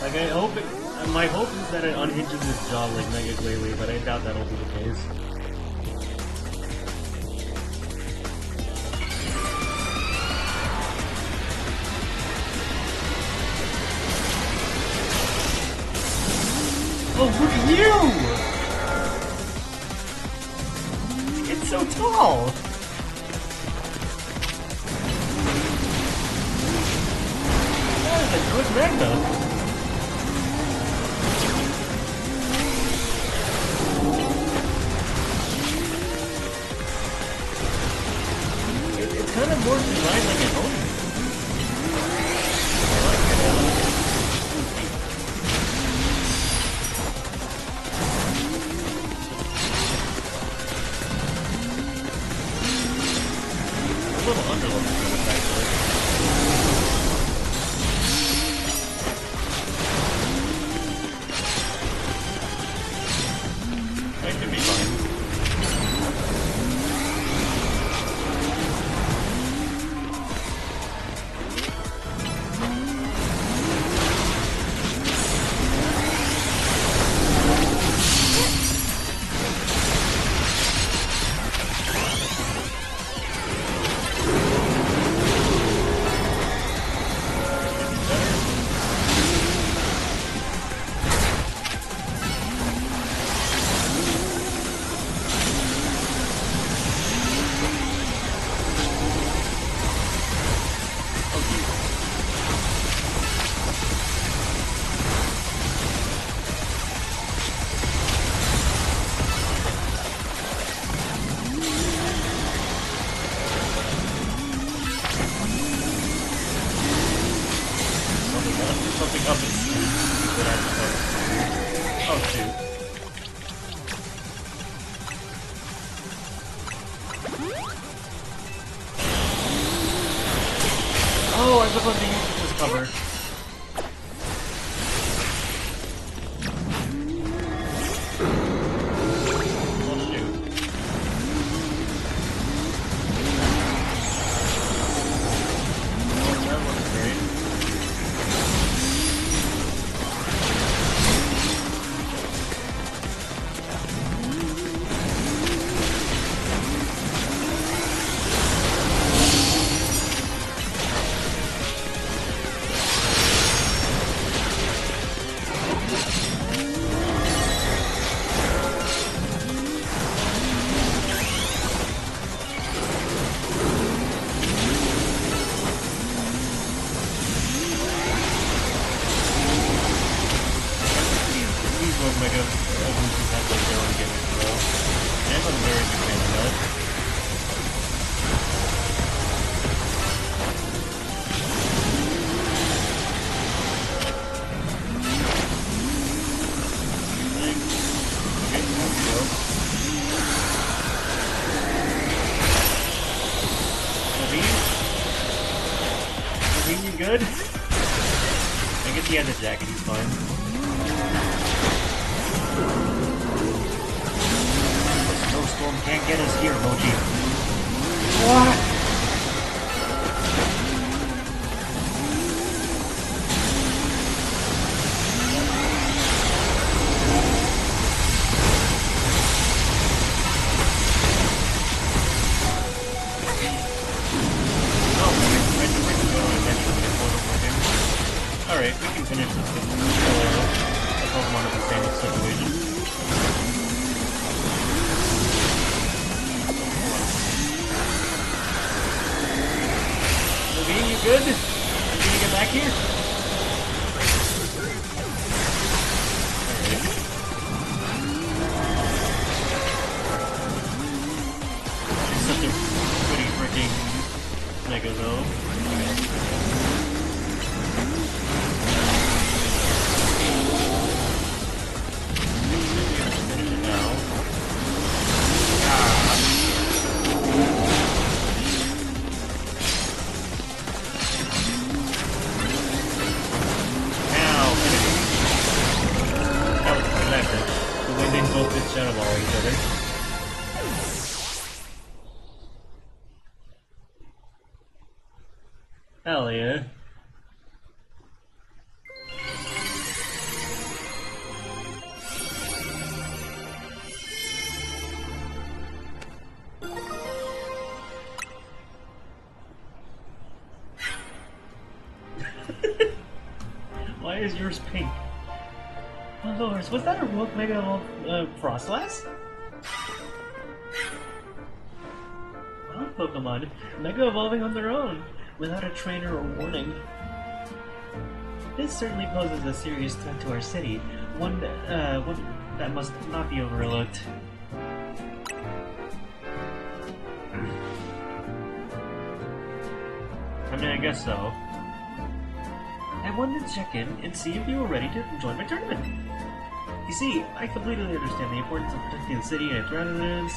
Like I hope it. My hope is that it unhinges its jaw like Mega Glalie, but I doubt that'll be the case. Oh, look at you! It's so tall! That is a good Magna! It's kind of more designed like a home. I like it. A little underleveled for this, actually. Up its speed, but as opposed to... Oh, shoot. Oh, I'm supposed to use this cover. Good? I guess he has a jacket, he's fine. Snowstorm can't get us here, Mochi. What? Alright, we can finish this with a Pokemon of the same situation. Levine, you good? You gonna get back here? Alright. Such a pretty freaking Megazone. Shadow Ball each other. Hell yeah. Why is yours pink? Oh lord, was that a Rogue Mega Frostlass? Well, Pokemon, Mega Evolving on their own, without a trainer or warning. This certainly poses a serious threat to our city, one that must not be overlooked. I mean, I guess so. I wanted to check in and see if you were ready to join my tournament. You see, I completely understand the importance of protecting the city and its residents,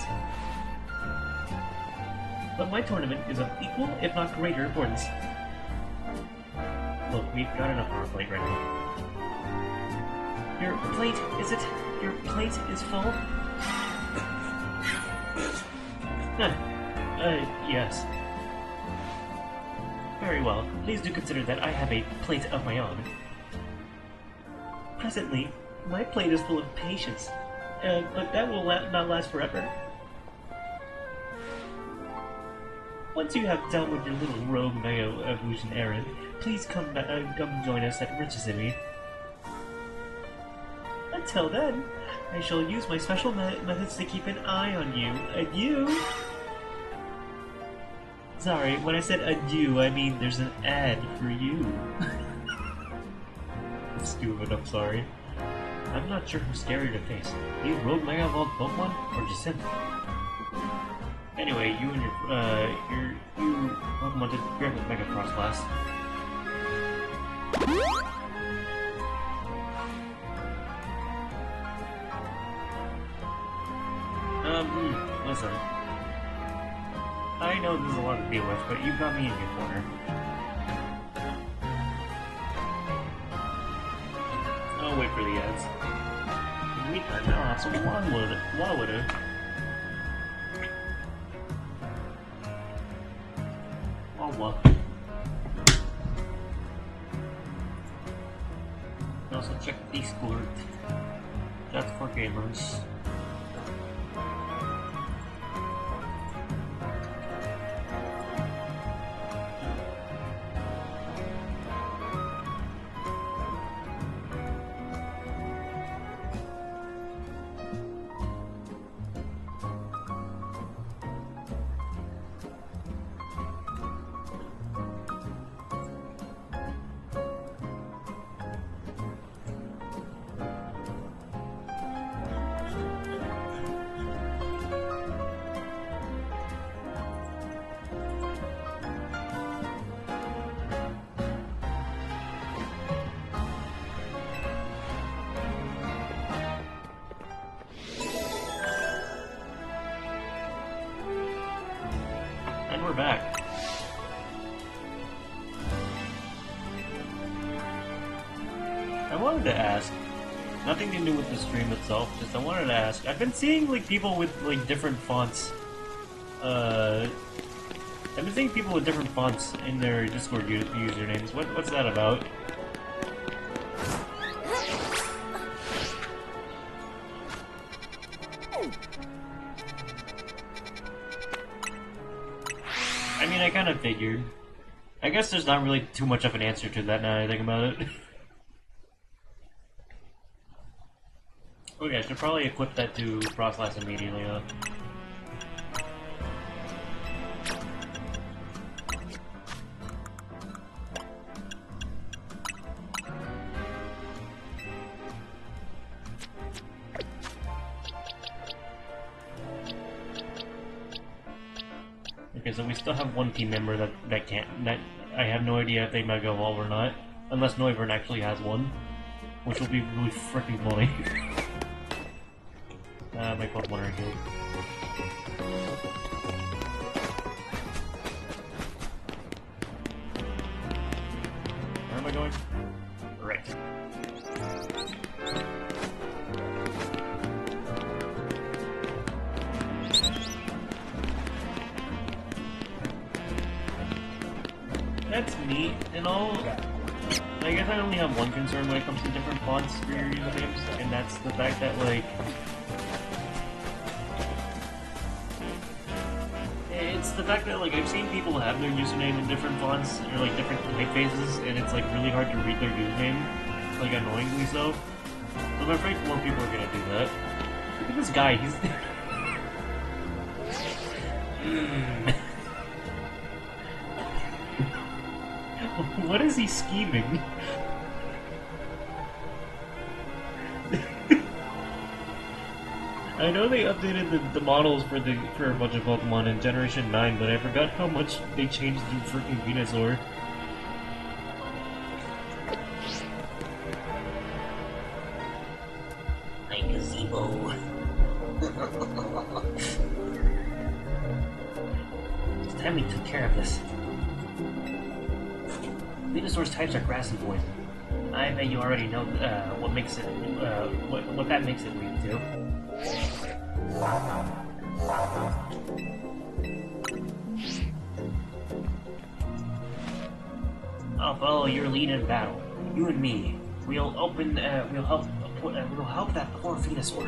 but my tournament is of equal, if not greater, importance. Look, we've got enough on our plate right now. Your plate, is it? Your plate is full? Yes. Very well. Please do consider that I have a plate of my own. Presently, my plate is full of patience, but that will not last forever. Once you have dealt with your little rogue Mega Evolution errand, please come join us at Jaciiiiinthe. Until then, I shall use my special methods to keep an eye on you. Adieu! Sorry, when I said adieu, I mean there's an ad for you. I'm stupid, I'm sorry. I'm not sure who's scarier to face, these rogue Mega Evolved Pokemon or Jaciiiiinthe. Anyway, you and you Pokemon did great with Mega Frostlass. Listen. I know there's a lot to deal with, but you've got me in your corner. I'll wait for the ads. In the meantime, I'll have some water. Wawa. Also check Discord. That's for gamers. And we're back. I wanted to ask, nothing to do with the stream itself, just I wanted to ask, I've been seeing like people with like different fonts, I've been seeing people with different fonts in their Discord usernames. What's that about? I mean, I kind of figured. I guess there's not really too much of an answer to that now that I think about it. Okay, I should probably equip that to Frostlass immediately, though. Okay, so we still have one team member that I have no idea if they Mega Evolve or not, unless Noivern actually has one, which will be really freaking funny. My Pokemon are killed. Where am I going? Right. That's neat and all. I guess I only have one concern when it comes to different fonts for your usernames, and that's the fact that, like, it's the fact that, like, I've seen people have their username in different fonts, or, like, different typefaces, and it's, like, really hard to read their username, like, annoyingly so. So I'm afraid more people are gonna do that. Look at this guy, he's... What is he scheming? I know they updated the models for a bunch of Pokemon in Generation 9, but I forgot how much they changed the freaking Venusaur. My gazebo. It's time we took care of this. Venusaur's types are grass and poison. I bet you already know what makes it what that makes it weak to. I'll follow your lead in battle. You and me. We'll help that poor Venusaur.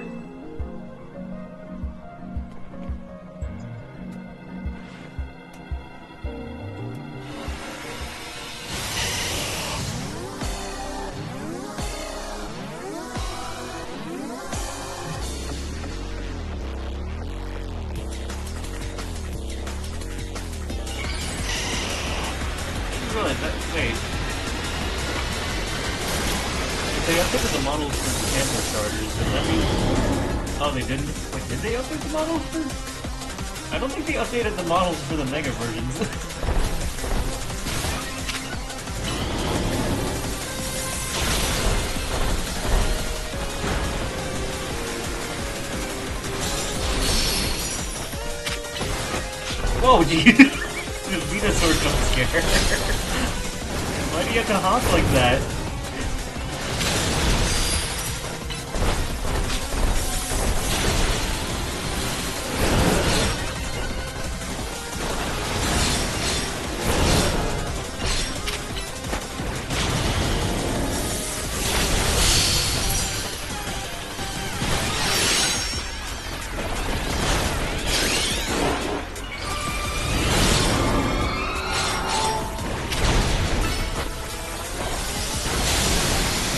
Wait. If they updated the models for the camera chargers, does that mean... Oh, they didn't? Wait, did they update the models for... I don't think they updated the models for the Mega versions. Whoa, geez! The Venusaur jump scare. Why do you have to hop like that?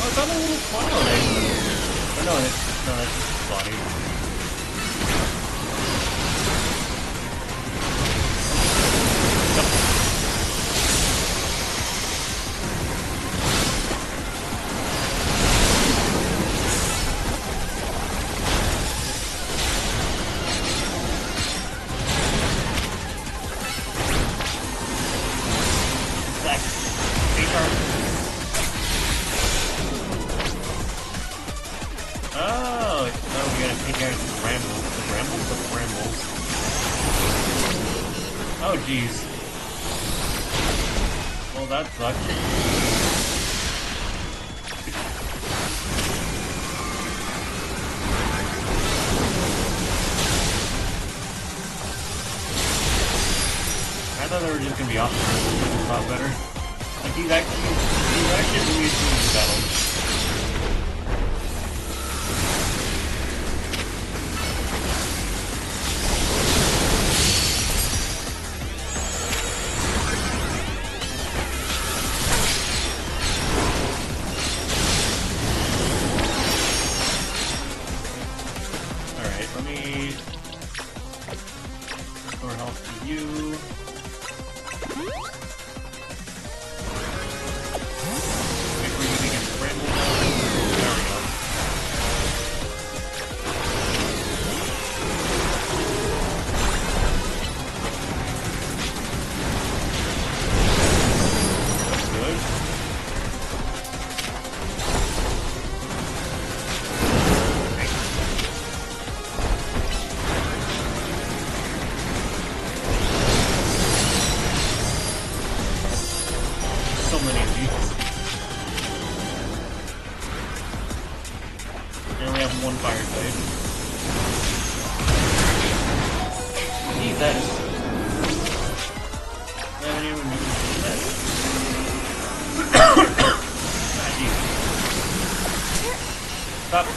It's on a little cloud. No, that's just his body. Back. Oh, we gotta take out the brambles. The brambles? The brambles. Oh, jeez. Well, that sucks. I thought they were just gonna be off the brambles, which is not better. Like, he's actually really doing the battle. Let me restore health to you. Wait for you to get the bramble. There we go. That's good. So many of these. I only have one fire type. Jesus. I haven't even used that. Ah, jeez. Stop.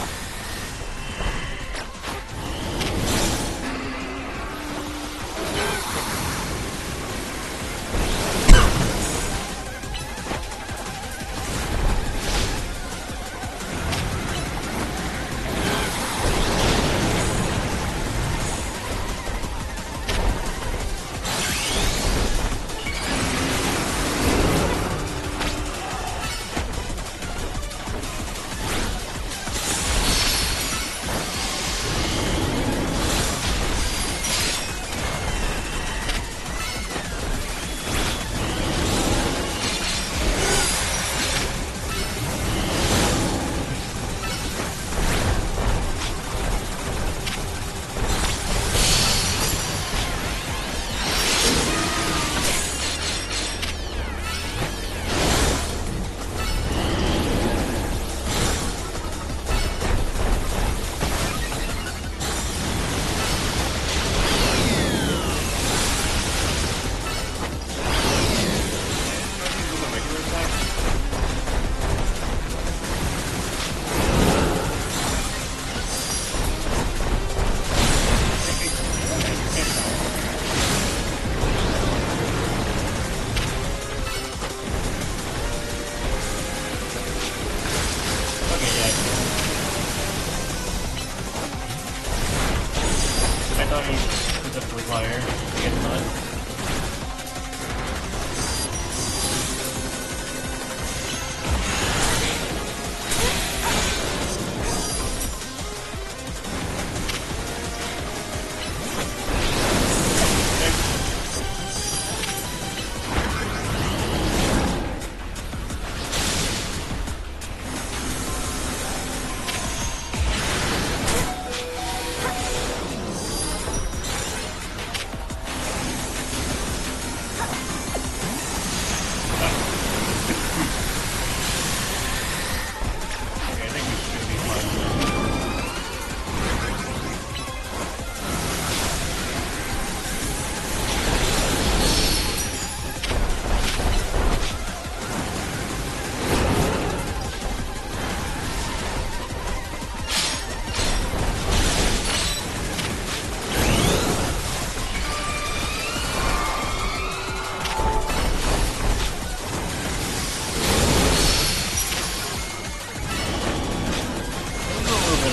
fire. I guess not.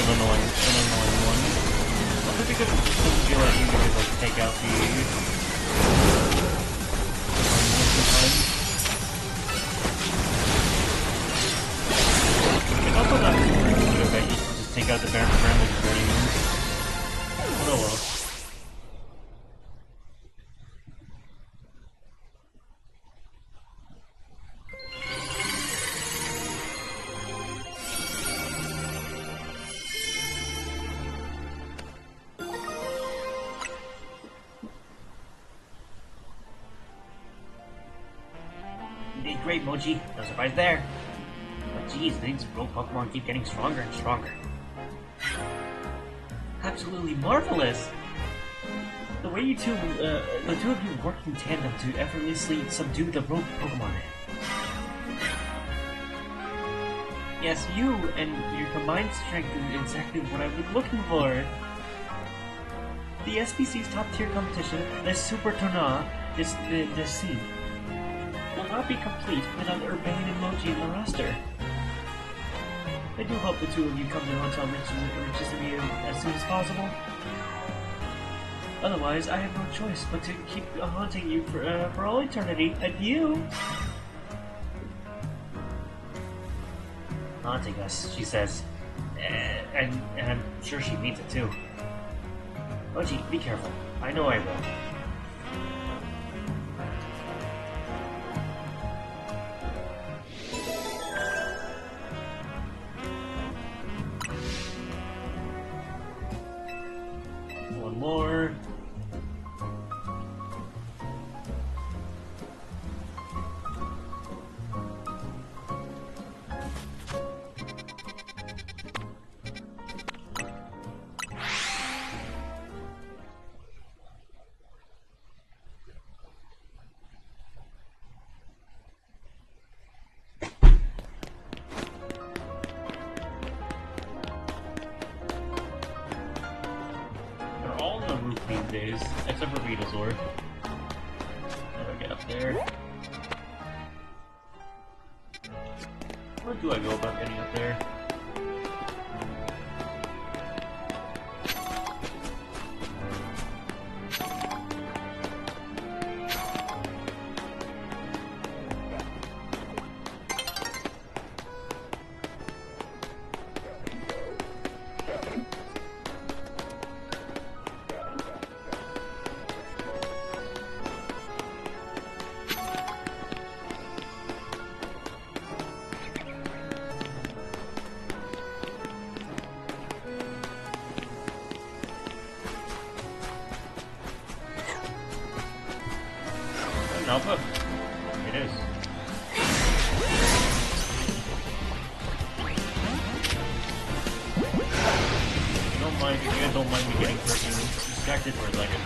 annoying one. Well, maybe because it just doesn't feel like you can like take out the it's also not good that you just take out the family dreams. Oh well. Great, Mochi. No surprise there. But geez, these rogue Pokemon keep getting stronger and stronger. Absolutely marvelous! The way the two of you work in tandem to effortlessly subdue the rogue Pokemon. Yes, you and your combined strength is exactly what I've been looking for. The SBC's top-tier competition, the Super Tournoi, Jaciiiiinthe, will not be complete without Urbane and Mochi in the roster. I do hope the two of you come to Hotel Richisimi as soon as possible. Otherwise, I have no choice but to keep haunting you for all eternity. Adieu! Haunting us, she says. And I'm sure she means it too. Mochi, be careful. I know I will. One more. These days, except for Venusaur. How do I get up there? Where do I go about getting up there? Alpha? It is. If you guys don't mind me getting distracted for a second.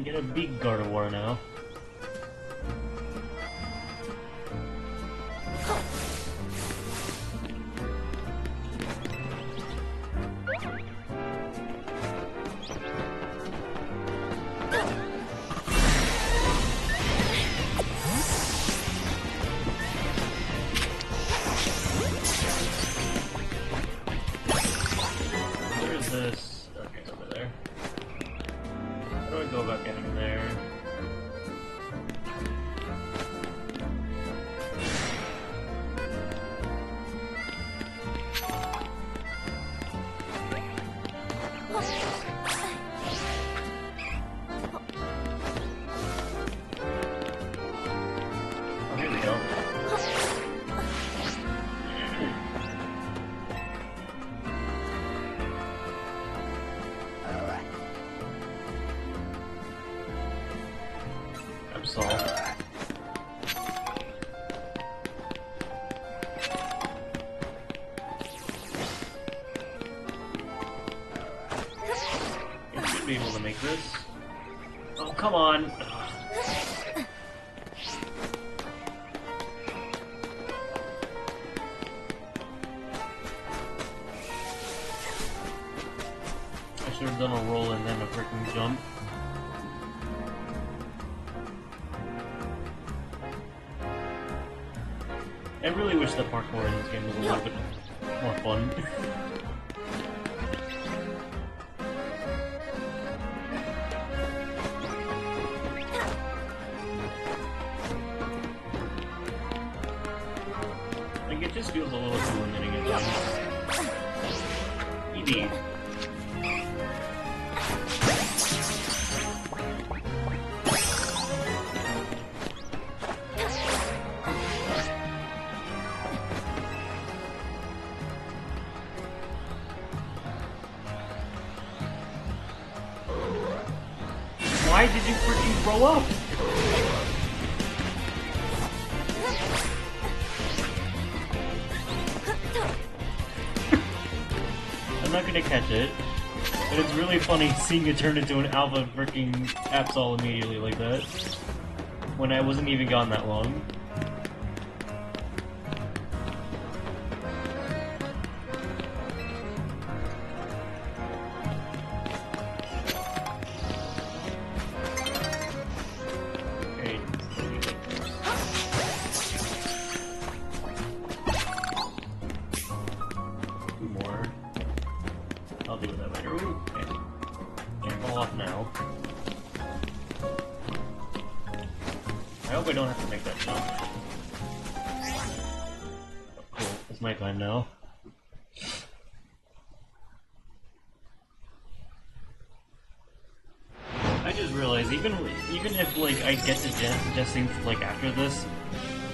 Get a big Gardevoir now. Where is this? Okay, it's over there. How do I go about getting there? Oh, here we go. be able to make this. Oh, come on! I should have done a roll and then a freaking jump. I really wish the parkour in this game was a little bit more fun. Like, it just feels a little too limiting at times. Indeed. Why did you freaking throw up? I'm not gonna catch it, but it's really funny seeing it turn into an alpha freaking Absol immediately like that, when I wasn't even gone that long. I'll deal with that later. Ooh, okay. Can't fall off now. I hope I don't have to make that jump. Cool, it's my time now. I just realized, even if like I get to Jaciiiinthe like after this,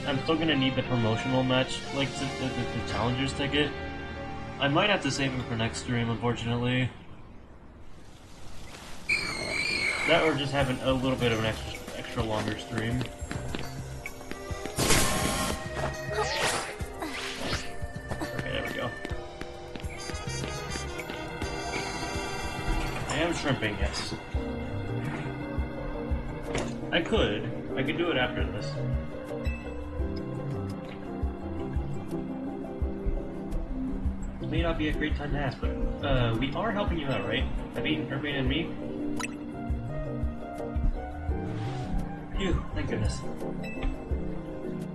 I'm still gonna need the promotional match, like the challenger's ticket. I might have to save him for next stream, unfortunately. That or just have a little bit of an extra longer stream. Okay, there we go. I am shrimping, yes. I could do it after this. It may not be a great time to ask, but we are helping you out, right? Urbane and me? Phew, thank goodness.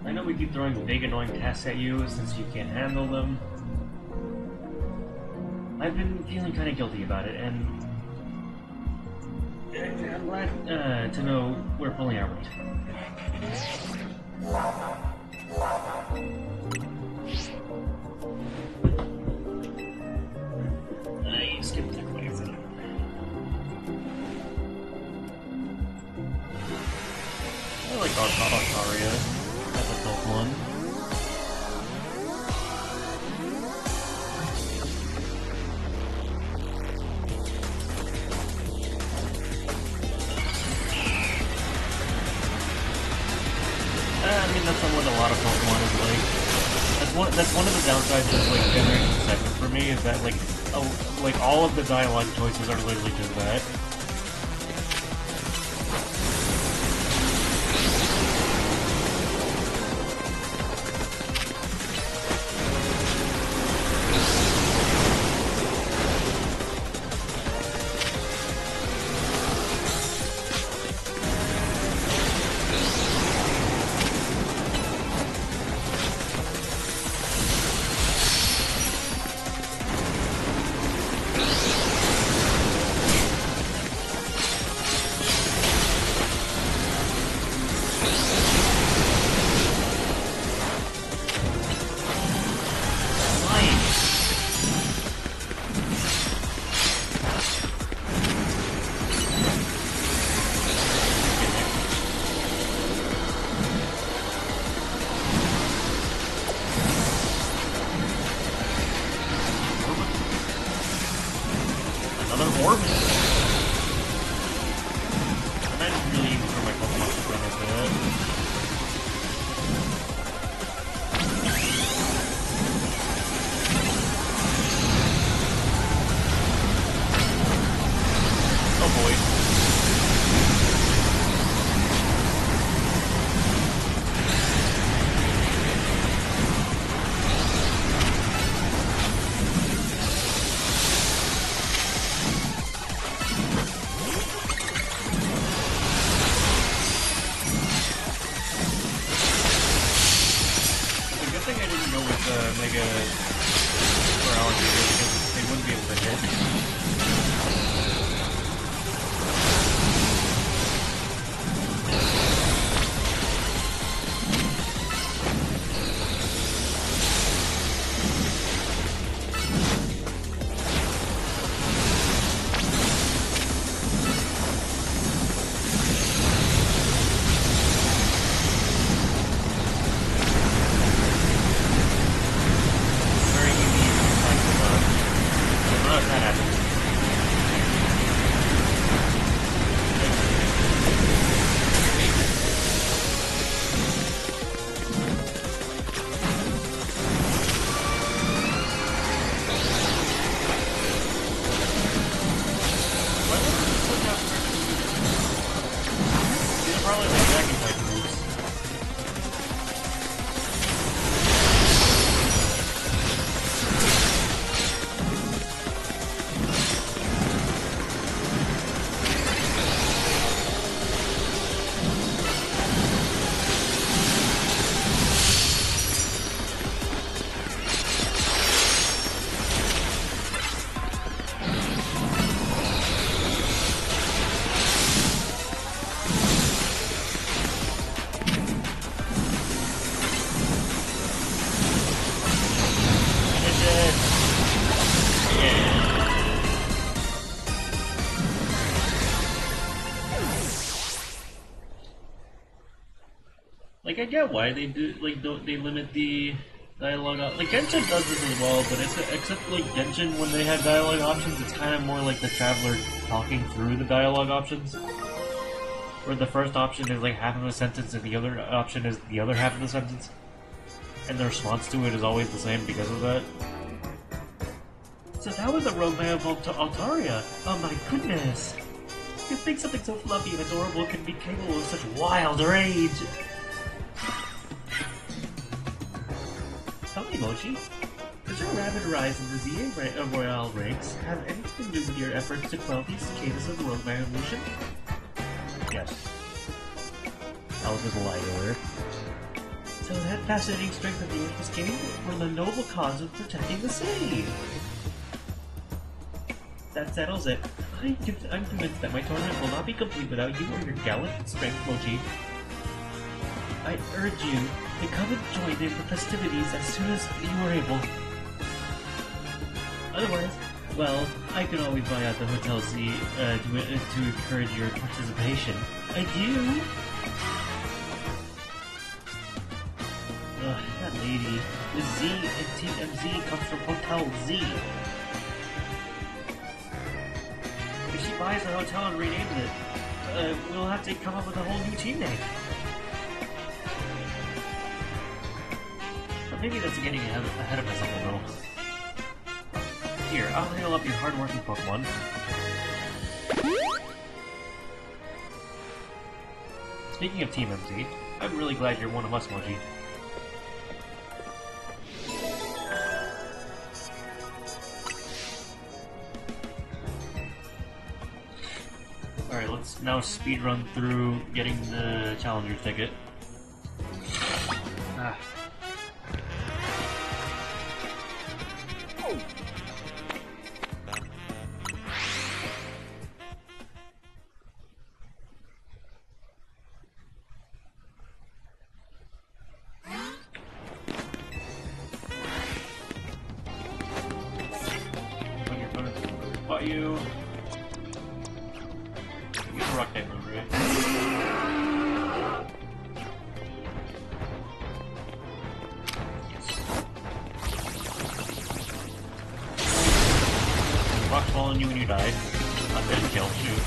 I know we keep throwing big annoying tasks at you since you can't handle them. I've been feeling kind of guilty about it, and I'm glad to know we're pulling out right. I skipped that way for them. I like Altaria as a Pokemon. I mean, that's what a lot of Pokemon is like. That's one of the downsides of like Generation 7 for me, is that like all of the dialogue choices are literally just that. Like, I get why they do, like, they limit the dialogue like, Genshin does this as well, but except, like, Genshin, when they have dialogue options, it's kind of more like the traveler talking through the dialogue options. Where the first option is, like, half of a sentence, and the other option is the other half of the sentence. And the response to it is always the same because of that. So that was a romance of Altaria. Oh my goodness! You think something so fluffy and adorable can be capable of such wild rage? Tell me, Mochi, does your rapid rise in the ZA Royale ranks have anything to do with your efforts to quell these cicadas of the Rogue Revolution? Yes. I was just lying earlier. So that fascinating strength of yours was gained from the noble cause of protecting the city. That settles it. I'm convinced that my tournament will not be complete without you or your gallant strength, Mochi. I urge you to come and join in the festivities as soon as you are able. Otherwise, well, I can always buy out the Hotel Z to encourage your participation. Adieu! Ugh, that lady. The Z in TMZ comes from Hotel Z. If she buys the hotel and renames it, we'll have to come up with a whole new team name. But maybe that's getting ahead of myself a little. Here, I'll heal up your hard-working Pokemon. Speaking of Team MZ, I'm really glad you're one of us, Mochi. Alright, let's now speedrun through getting the Challenger ticket. Ah. Spot you. Use a rock type move, right? Yes. Rock's falling you when you die. Not dead kill, shoot.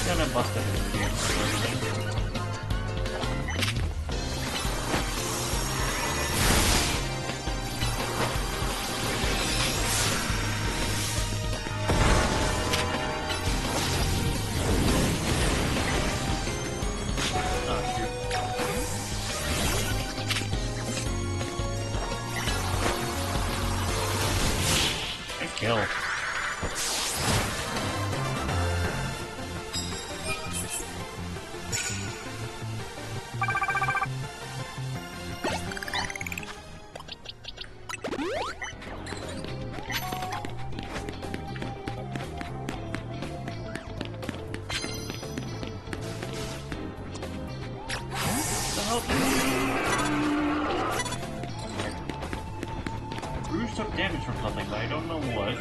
Kind of busted in the game. Nice kill. Bruce took damage from something, but I don't know what.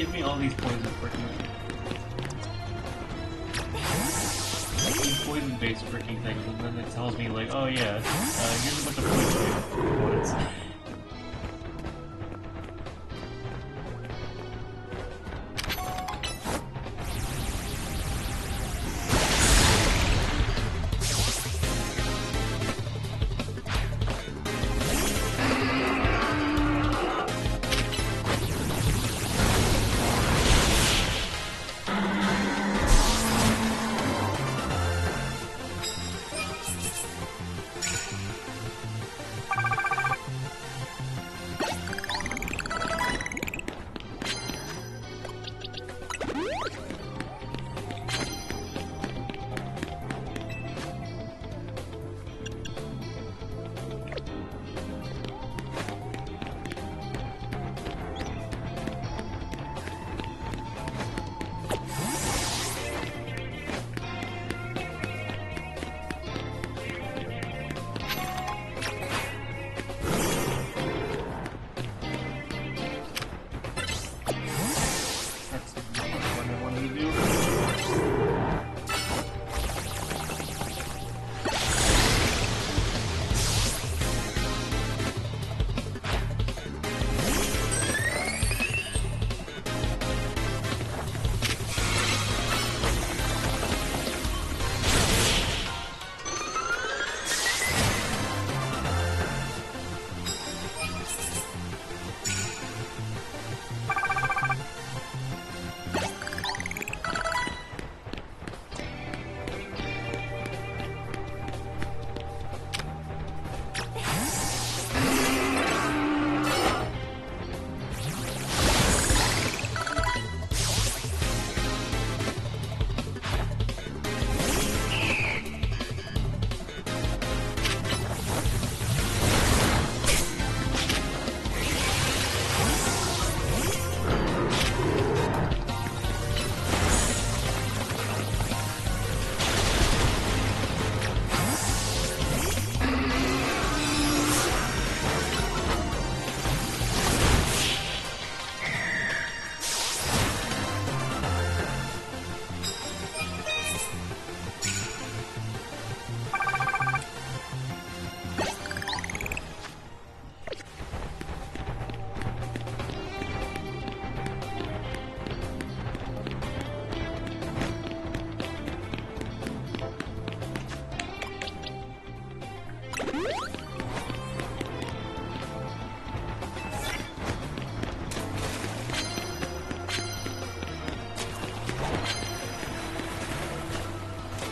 Give me all these poison these poison-based freaking things, and then it tells me like, oh yeah, here's a bunch of poison components.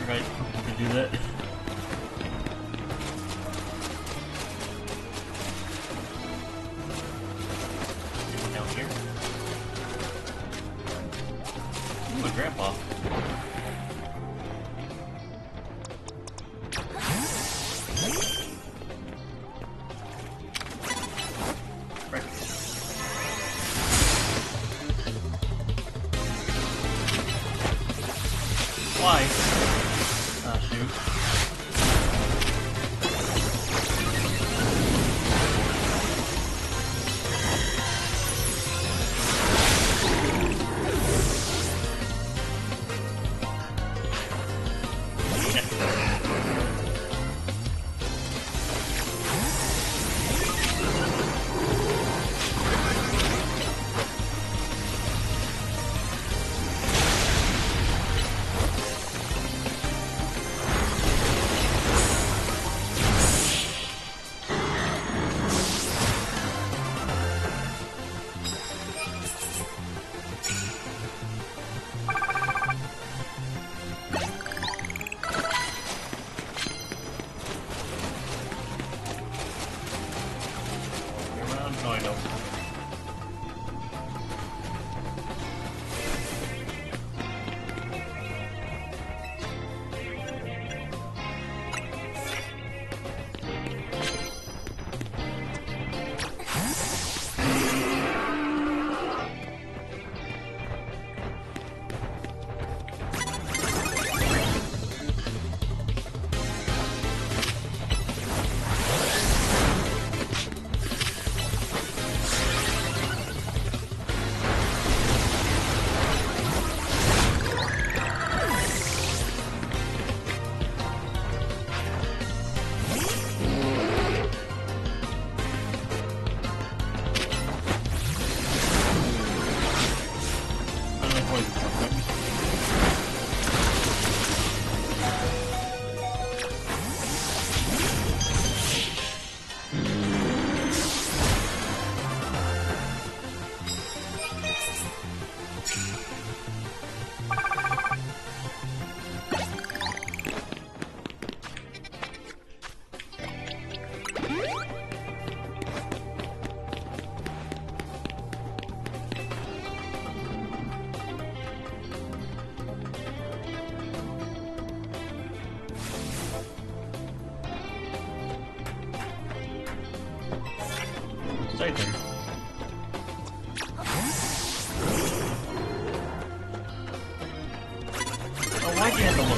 Right, you can do that. Down here. Ooh, a grandpa. Right. Why? Ah, shoot.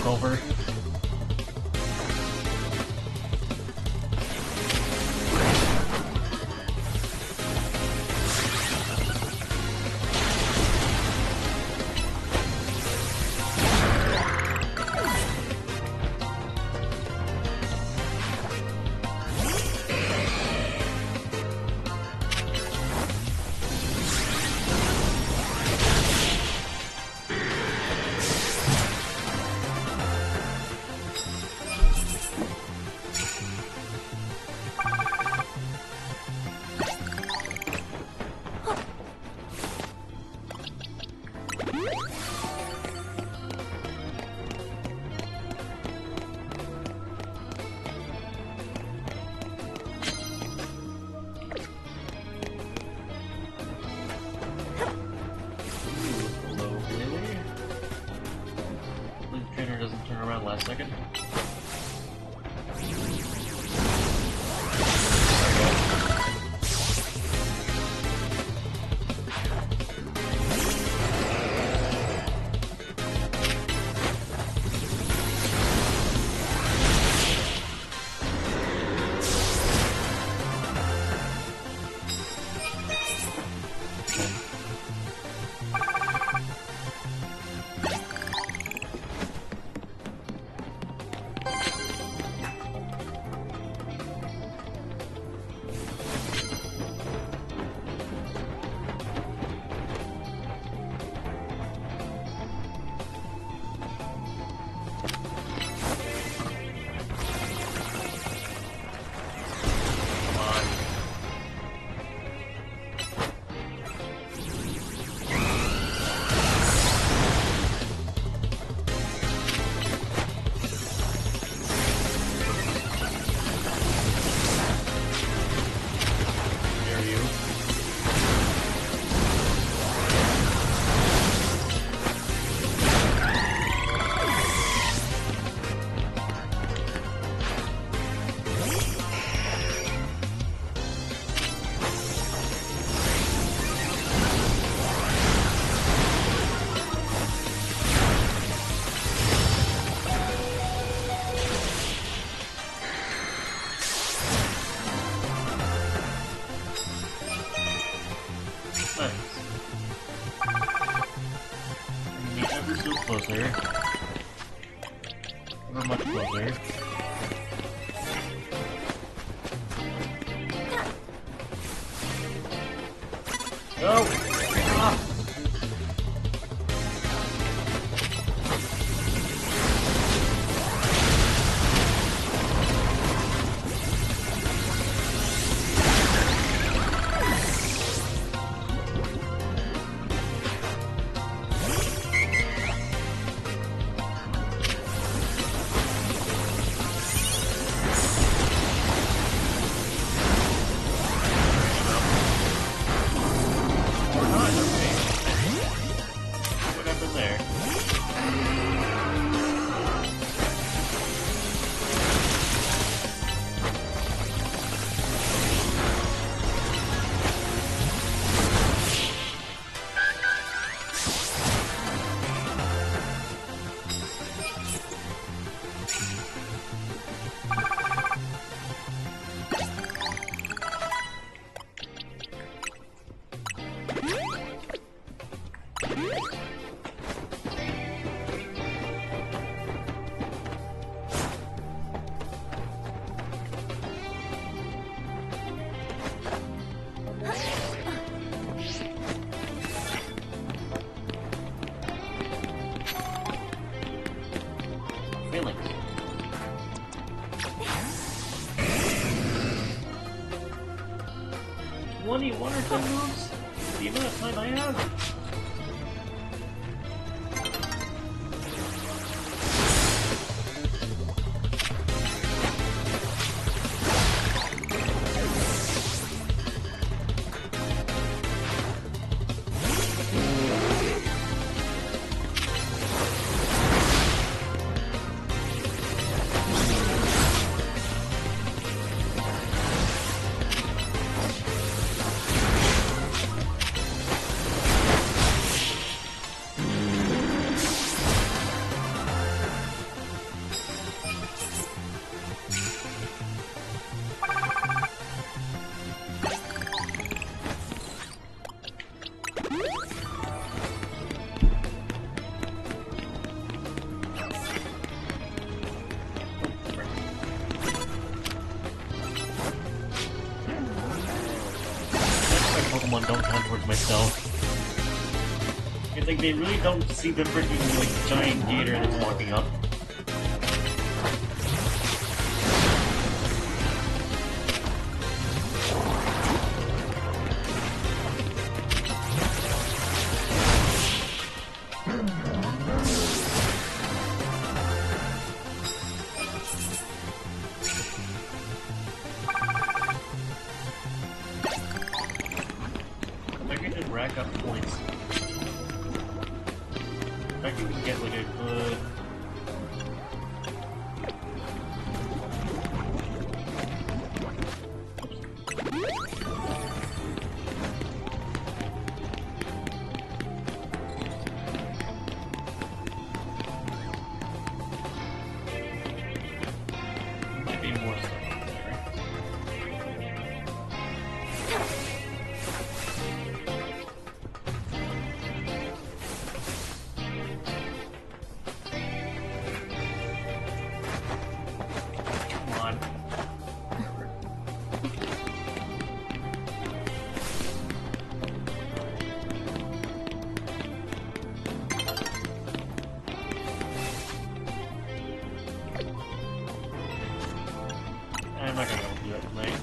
took over. Doesn't turn around last second. Closer. We're much closer. Go! Ah. Feelings. 21 or 10 moves? The amount of time I have? myself. It's like they really don't see the freaking like giant gator that's walking up. Rack up points. I can get like a good... Might be more stuff up there. I'm not gonna do it tonight.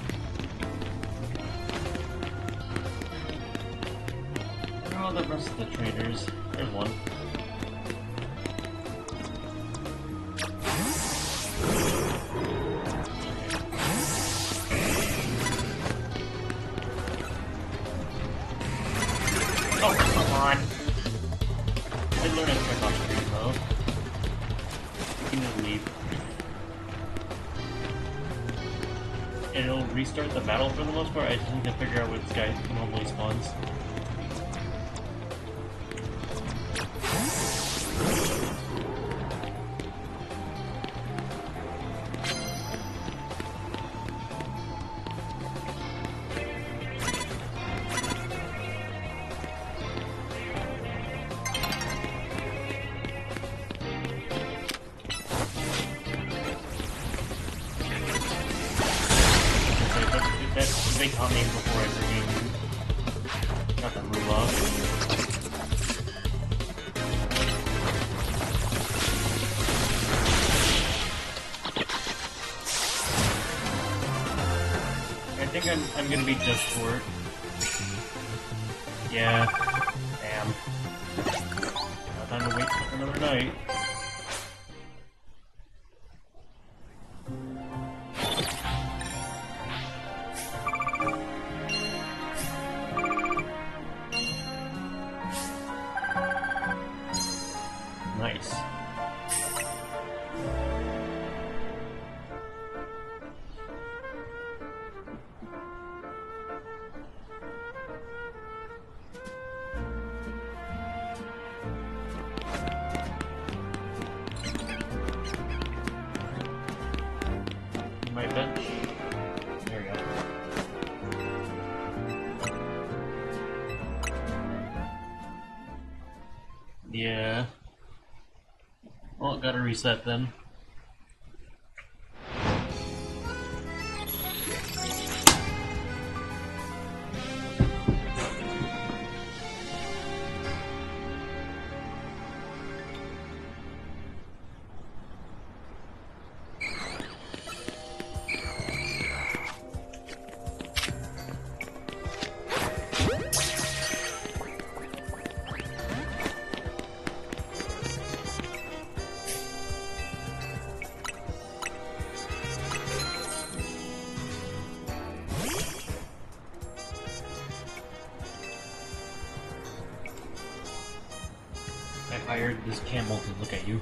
Where are all the rest of the trainers? There's one. Oh, come on! I did learn how to check off screen though. You can just leave. And it'll restart the battle for the most part. I just need to figure out where this guy normally spawns. They caught me before I freaking got the move off. I think I'm gonna be just short. Yeah. Damn. Now time to wait for another night. Nice. My bench. There we go. Yeah. Well, gotta reset then. I hired this camel to look at you.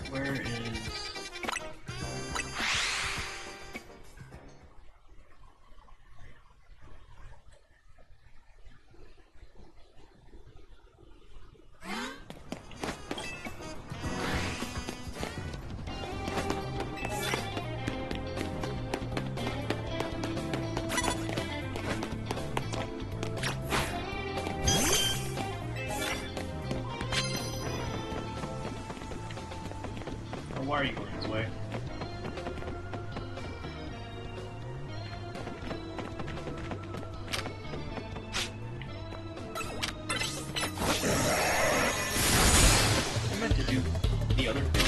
Where is... why are you going this way? I meant to do the other thing.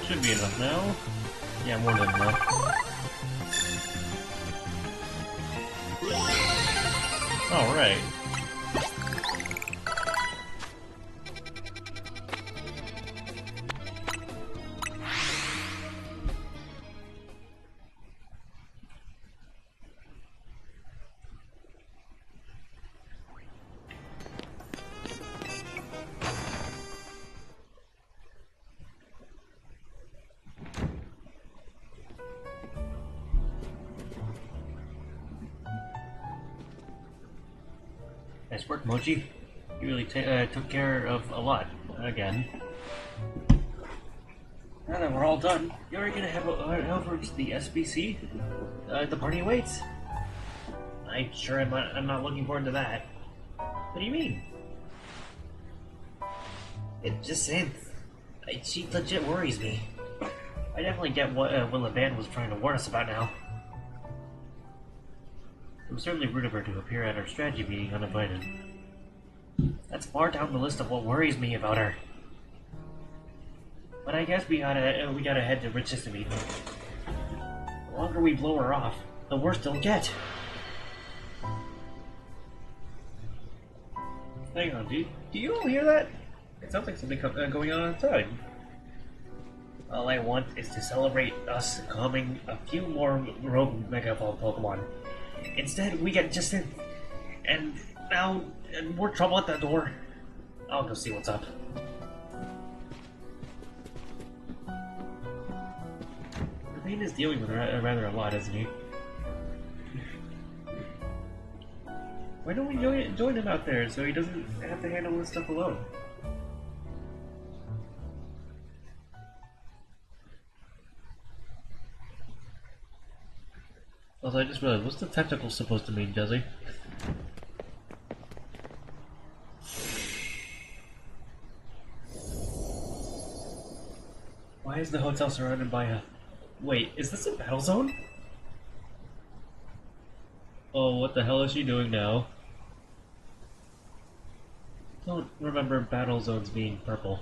Should be enough now. Yeah, more than enough. Alright. Nice work, Mochi. You really took care of a lot, again. Now that we're all done, you're gonna head over to the SBC? The party awaits. I'm not looking forward to that. What do you mean? It just she legit worries me. I definitely get what the band was trying to warn us about now. It was certainly rude of her to appear at our strategy meeting uninvited. That's far down the list of what worries me about her. But I guess we gotta head to Rich's to meet her. The longer we blow her off, the worse it'll get. Hang on, do you all hear that? It sounds like something going on outside. All I want is to celebrate us calming a few more rogue Mega Evolved Pokemon. Instead, we get Jaciiiinthe, and now more trouble at the door. I'll go see what's up. The Bane is dealing with rather a lot, isn't he? Why don't we join him out there so he doesn't have to handle this stuff alone? Also, I just realized, what's the tentacle supposed to mean, Jesse? Why is the hotel surrounded by a... Wait, is this a battle zone? Oh, what the hell is she doing now? Don't remember battle zones being purple.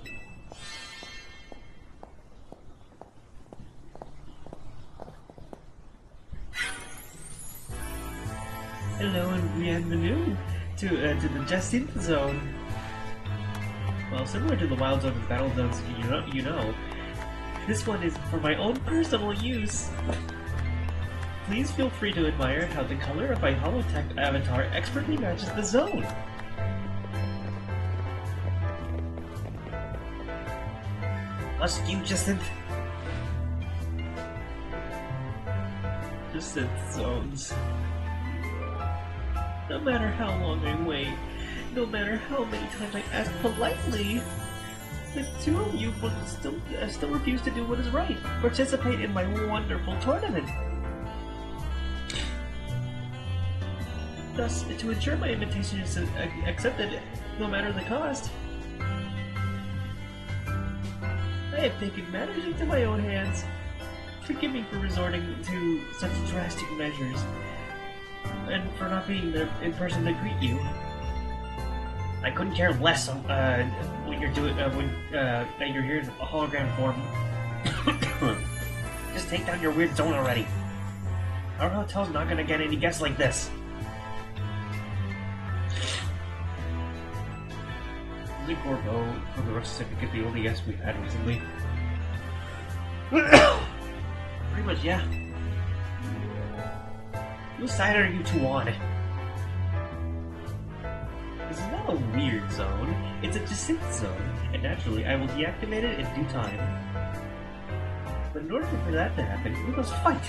Hello and bienvenue to the Jaciiiinthe zone. Well, similar to the wild zone and battle zones, you know, this one is for my own personal use. Please feel free to admire how the color of my holotech avatar expertly matches the zone. Must you, Jaciiiinthe? Jaciiiinthe zones. No matter how long I wait, no matter how many times I ask politely, the two of you will still refuse to do what is right. Participate in my wonderful tournament. Thus, to ensure my invitation is accepted, no matter the cost, I have taken matters into my own hands. Forgive me for resorting to such drastic measures, and for not being there in person to greet you. I couldn't care less when you're doing that you're here in a hologram form. Just take down your weird zone already. Our hotel's not gonna get any guests like this. Isn't Corbeau from the Rush Certificate the only guest we've had recently? Pretty much, yeah. Whose side are you two on? not a weird zone, it's a Jaciiiinthe zone, and naturally I will deactivate it in due time. But in order for that to happen, we must fight!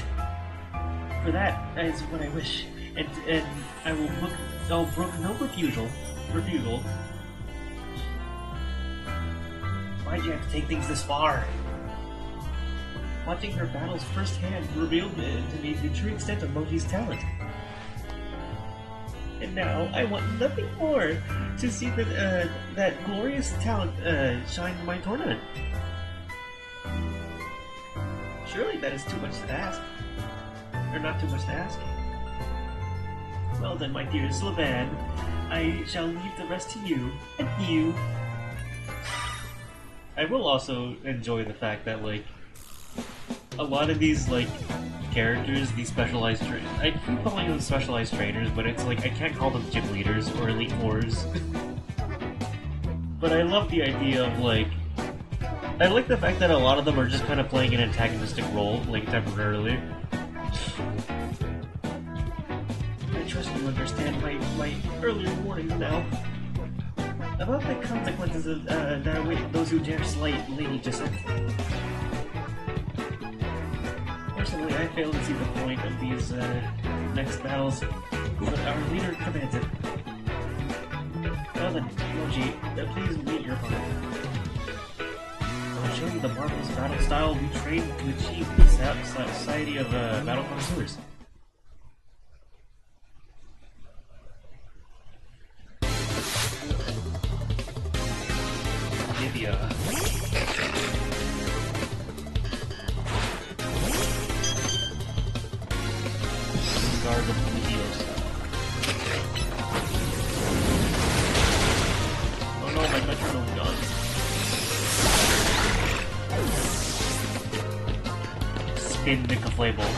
For that is what I wish, and I will brook no refusal. Why'd you have to take things this far? Watching her battles firsthand revealed to me the true extent of Mochi's talent. And now, I want nothing more to see that glorious talent shine in my tournament. Surely that is too much to ask. Or not too much to ask. Well then, my dear Slavan, I shall leave the rest to you, and you. I will also enjoy the fact that, like, a lot of these, like, characters, these specialized trainers, I keep calling them specialized trainers, but it's like, I can't call them gym leaders or elite fours. But I love the idea of, like, I like the fact that a lot of them are just kind of playing an antagonistic role, like, temporarily. I trust you understand my earlier warnings now. About the consequences of that await those who dare slight Lady Jaciiiinthe. Personally, I fail to see the point of these next battles, but our leader commands it. Well then, Mochi, please meet your opponent. I'll show you the marvelous battle style we trained to achieve the Society of Battle Connoisseurs. Divya. Guard of Leviosa. Oh no, my metronome's gone. Spin the Flable.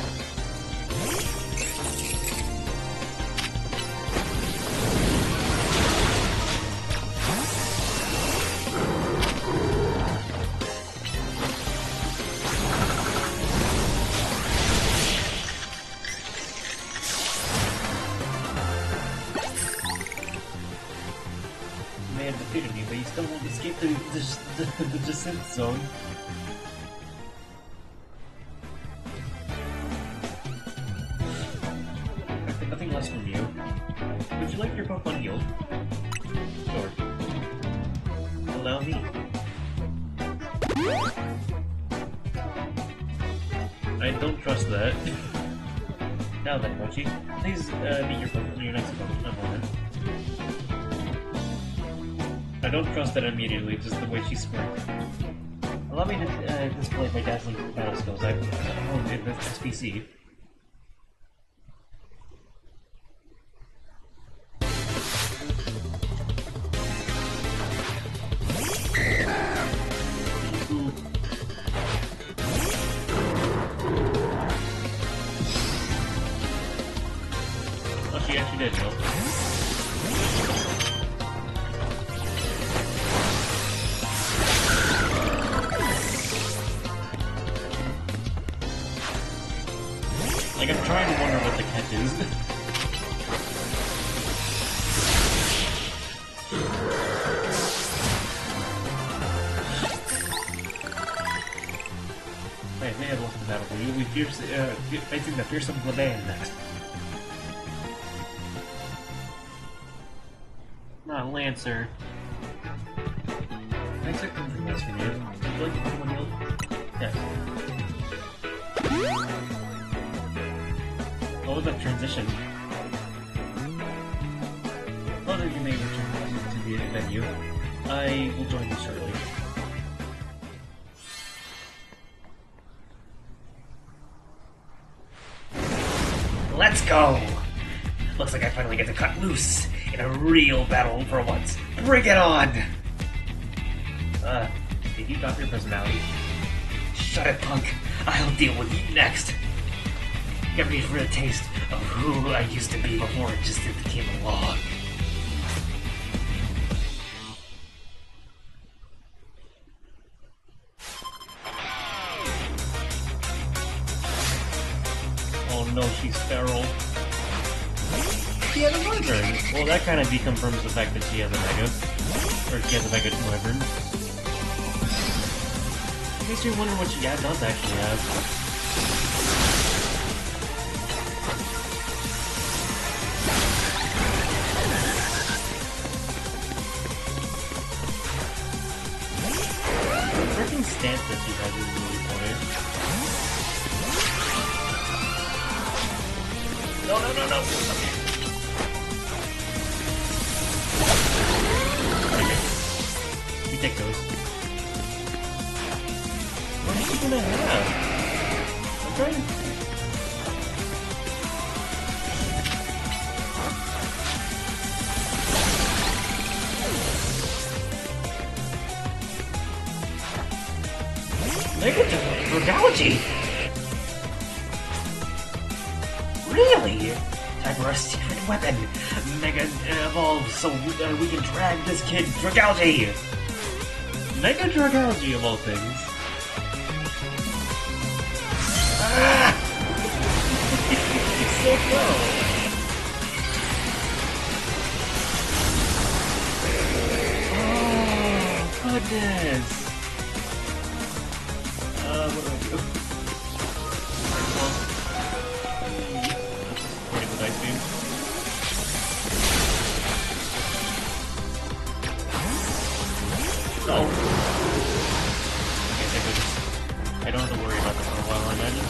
Man defeated me, but he still won't escape the Jaciiiinthe zone. Nothing less from you. Would you like your Pokemon healed? Sure. Allow me. I don't trust that. Now then, Mochi, please meet your Pokemon, your next Pokemon moment. I don't trust that immediately, just the way she smirked. Allow me to display my dazzling battle skills I've honed in this SPC. Oh, she actually did, no? Like, I'm trying to wonder what the catch is. I may have lost the battle for you. We facing the fearsome Glaban next. Not Lancer. I expect something else from you. Would you like to come on healed? Yes. What was that transition? Whether you may return to the venue, I will join you shortly. Let's go! Looks like I finally get to cut loose in a real battle for once. Bring it on! Did you drop your personality? Shut it, punk. I'll deal with you next. Get ready for a taste of who I used to be before it just came along. Oh no, she's feral. She had a murder. Wyvern. Well, that kind of deconfirms the fact that she has a Mega. Or she has a Mega Wyvern. Makes me wonder what she does actually have. The freaking stance that she has is really funny. No, no, no, no! Okay. Okay. We take those. What is she gonna have? I'm trying to... Mega Frugality! Really? Time for a secret weapon! Mega evolve so we can drag this kid Frugality! Mega Frugality of all things. Ah! It's so close! Oh, goodness! What do I do? Alright, with Ice Beam. Oh! Okay, thank goodness. I don't have to worry about that for a while, I imagine.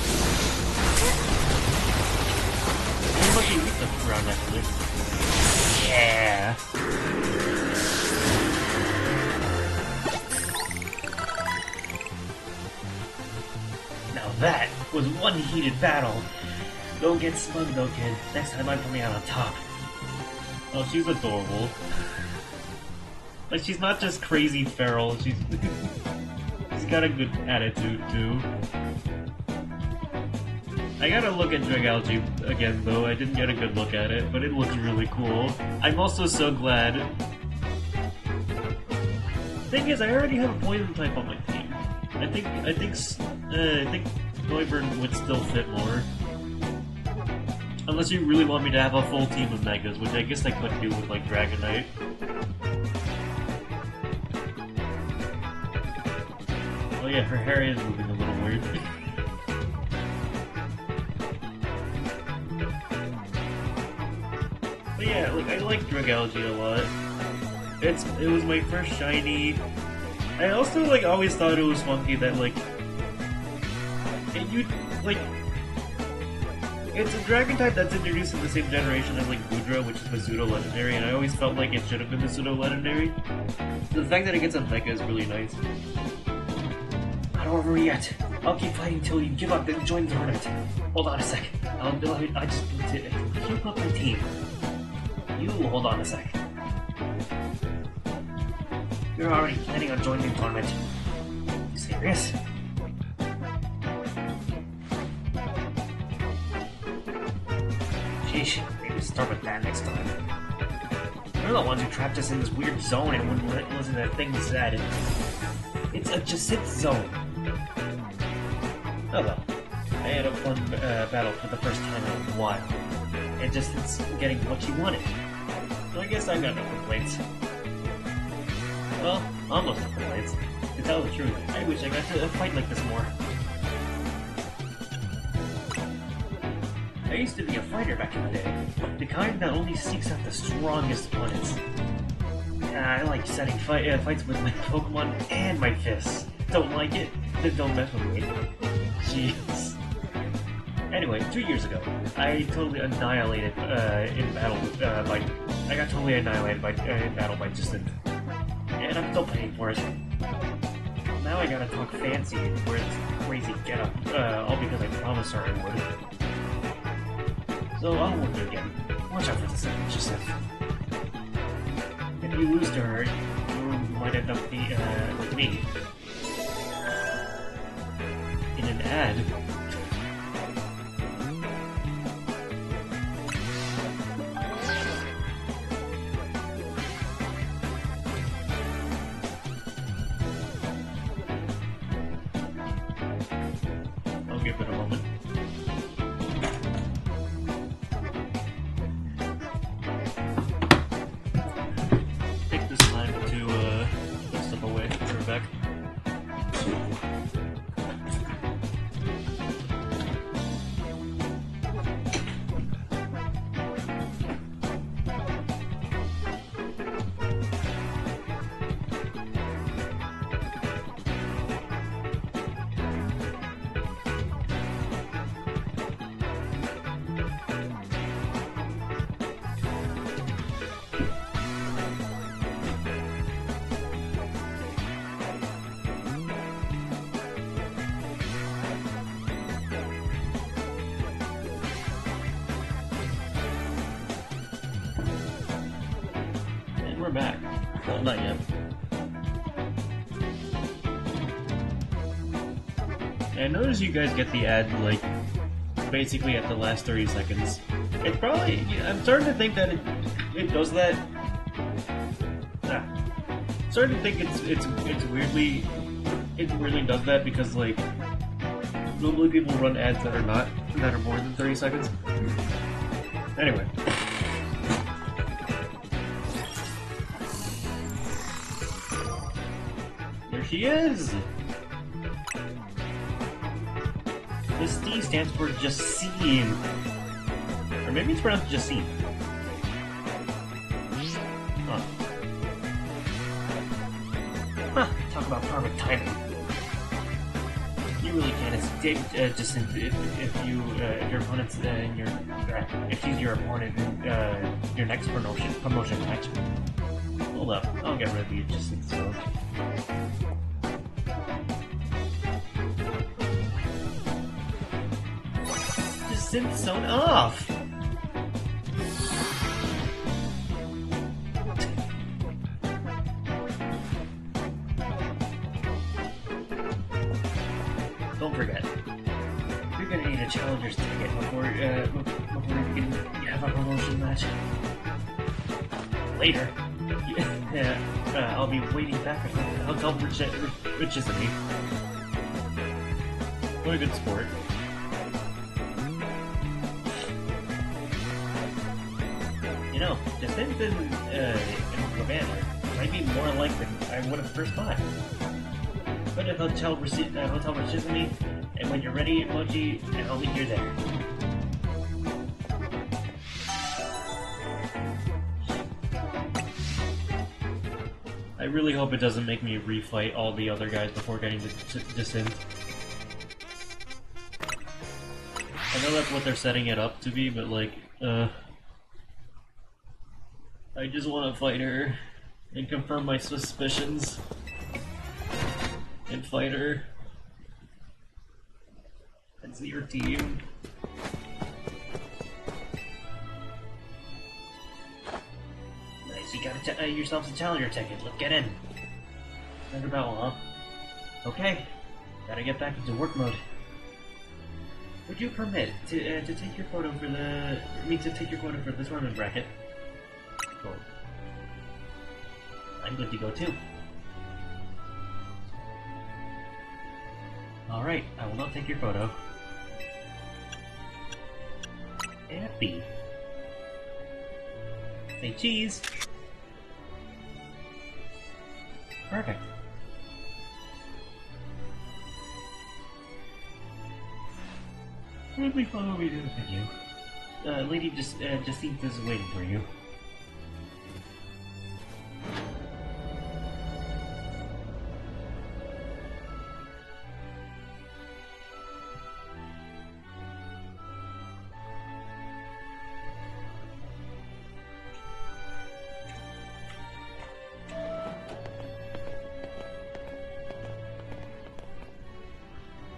I'm lucky with the ground actually. Yeah! That was one heated battle. Don't get smug though, kid. Next time I'm coming out on top. Oh, she's adorable. Like, she's not just crazy feral, she's got a good attitude too. I gotta look at Dragalge again though, I didn't get a good look at it, but it looks really cool. I'm also so glad. Thing is, I already have a poison type on my team. I think Wyvern would still fit more. Unless you really want me to have a full team of Megas, which I guess I could do with, like, Dragonite. Oh yeah, her hair is moving a little weird. But yeah, like, I like Dragalge a lot. It was my first shiny. I also, like, always thought it was funky that, like, it's a dragon type that's introduced in the same generation as, like, Boudreaux, which is the pseudo-legendary, and I always felt like it should have been the pseudo-legendary. So the fact that it gets a Mega is really nice. Not over yet. I'll keep fighting till you give up and join the tournament. Hold on a sec. I just need to keep up my team. You hold on a sec. You're already planning on joining the tournament. You serious? Sheesh, maybe start with that next time. You're the ones who trapped us in this weird zone and wouldn't listen to the thing we said. It's a Jaciiiinthe zone. Oh well. I had a fun battle for the first time in a while. And Jaciiiinthe's getting what she wanted. So I guess I got no complaints. Well, almost no complaints. To tell the truth, I wish I got to fight like this more. I used to be a fighter back in the day. The kind that only seeks out the strongest opponents. I like setting fights with my Pokemon and my fists. Don't like it? Then don't mess with me. Jeez. Anyway, 2 years ago, I totally annihilated in battle I got totally annihilated in battle by Jaciiiinthe. And I'm still paying for it. Now I gotta talk fancy and wear this crazy getup, all because I promised her I would. So I'll warn you again. Watch out for the second Jaciiiinthe. If you lose to her, you might end up with me. In an ad. Give it a moment. we're back. Well, not yet. And notice you guys get the ad, like, basically at the last 30 seconds. It probably... I'm starting to think that it does that... starting to think it's weirdly... It really does that because, like... Normally people run ads that are more than 30 seconds. Anyway. There she is! This D stands for Jaciiiinthe. Or maybe it's pronounced Jaciiiinthe. Huh. Huh, talk about perfect timing. You really can't escape Jaciiiinthe if your opponent's if she's your opponent in your next promotion match. Hold up, I'll get rid of you, Jaciiiinthe Zone. Jaciiiinthe Zone off! Don't forget, you're gonna need a challenger's ticket before you can have a promotion match. Later, I'll be waiting back at the hotel which isn't me. What a good sport. You know, Jaciiiinthe in Commander might be more alike than I would have first thought. Go to the hotel receives me, and when you're ready, emoji, and I'll meet you there. I really hope it doesn't make me refight all the other guys before getting to Jaciiiinthe. I know that's what they're setting it up to be, but like, I just want to fight her and confirm my suspicions and fight her and see her team. Nice, you got yourself a challenger ticket. Let's get in. Thunder Bell, huh? Okay, gotta get back into work mode. Would you permit to take your photo for this tournament bracket? Cool. I'm good to go too. Alright, I will not take your photo. Happy. Say cheese! Perfect. Quickly follow me to the venue. Lady Jaciiiinthe is waiting for you.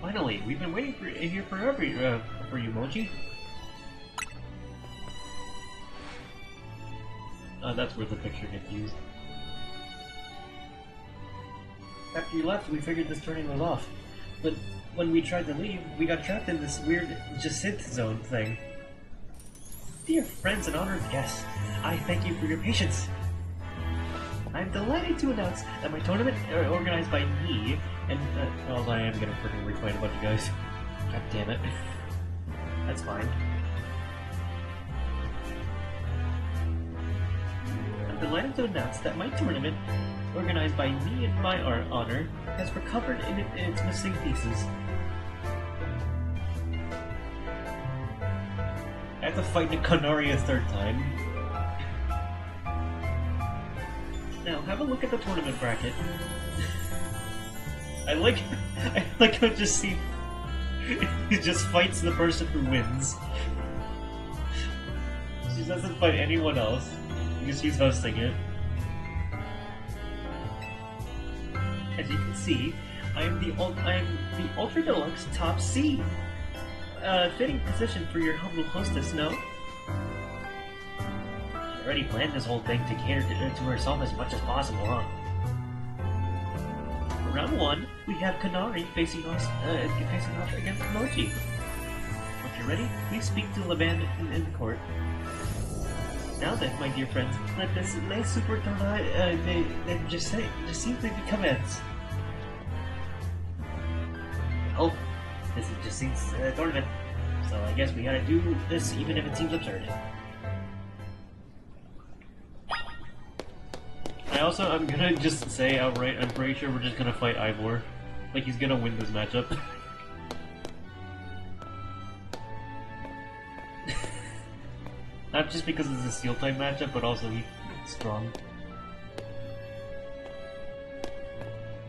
Finally, we've been waiting here forever for you, Moji. That's where the picture gets used. After you left, we figured this turning was off. But when we tried to leave, we got trapped in this weird Jaciiiinthe Zone thing. Dear friends and honored guests, I thank you for your patience. I'm delighted to announce that my tournament, organized by me, and well, I am gonna freaking refight a bunch of guys. God damn it. That's fine. I'm delighted to announce that my tournament, organized by me in my honor, has recovered in its missing pieces. I have to fight Nikanari a third time. Now, have a look at the tournament bracket. I like how Jaciiiinthe he just fights the person who wins. She doesn't fight anyone else because she's hosting it. As you can see, I am the Ultra Deluxe Top C. Fitting position for your humble hostess, no? already planned this whole thing to cater to herself as much as possible, huh? For round 1, we have Kanari facing off against Mochi. Once you're ready, please speak to Laban in the court. Now then, my dear friends, let this les super Jaciiiinthe commence. Well, this is Jaciiiinthe's tournament, so I guess we gotta do this even if it seems absurd. I'm gonna just say outright, I'm pretty sure we're just gonna fight Ivor. Like, he's gonna win this matchup. Not just because it's a steel type matchup, but also he's strong.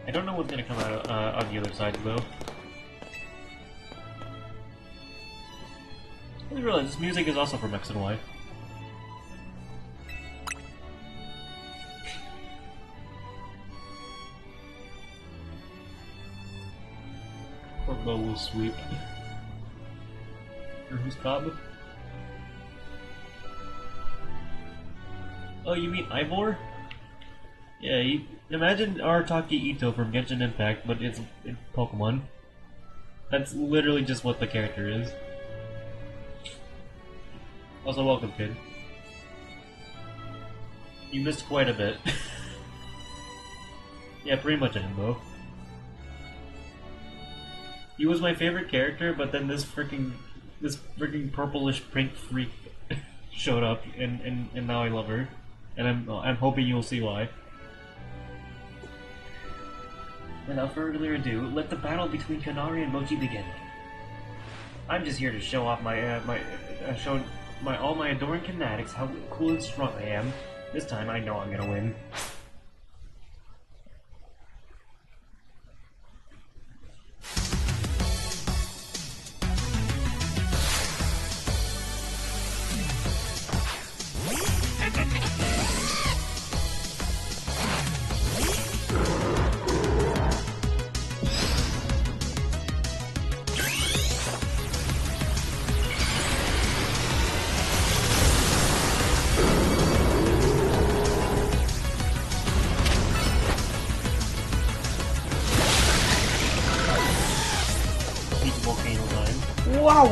I don't know what's gonna come out on the other side though. I didn't realize this music is also from X and Y. Corbo will sweep. Or who's Cobb? Oh, you mean Ivor? Yeah, imagine Arataki Ito from Genshin Impact, but it's in Pokemon. That's literally just what the character is. Also, welcome, kid. You missed quite a bit. Yeah, pretty much a himbo. He was my favorite character, but then this freaking purplish pink freak showed up, and now I love her. And I'm hoping you'll see why. Without further ado, let the battle between Kanari and Mochi begin. I'm just here to show off all my adoring fanatics how cool and strong I am. This time I know I'm gonna win. Wow!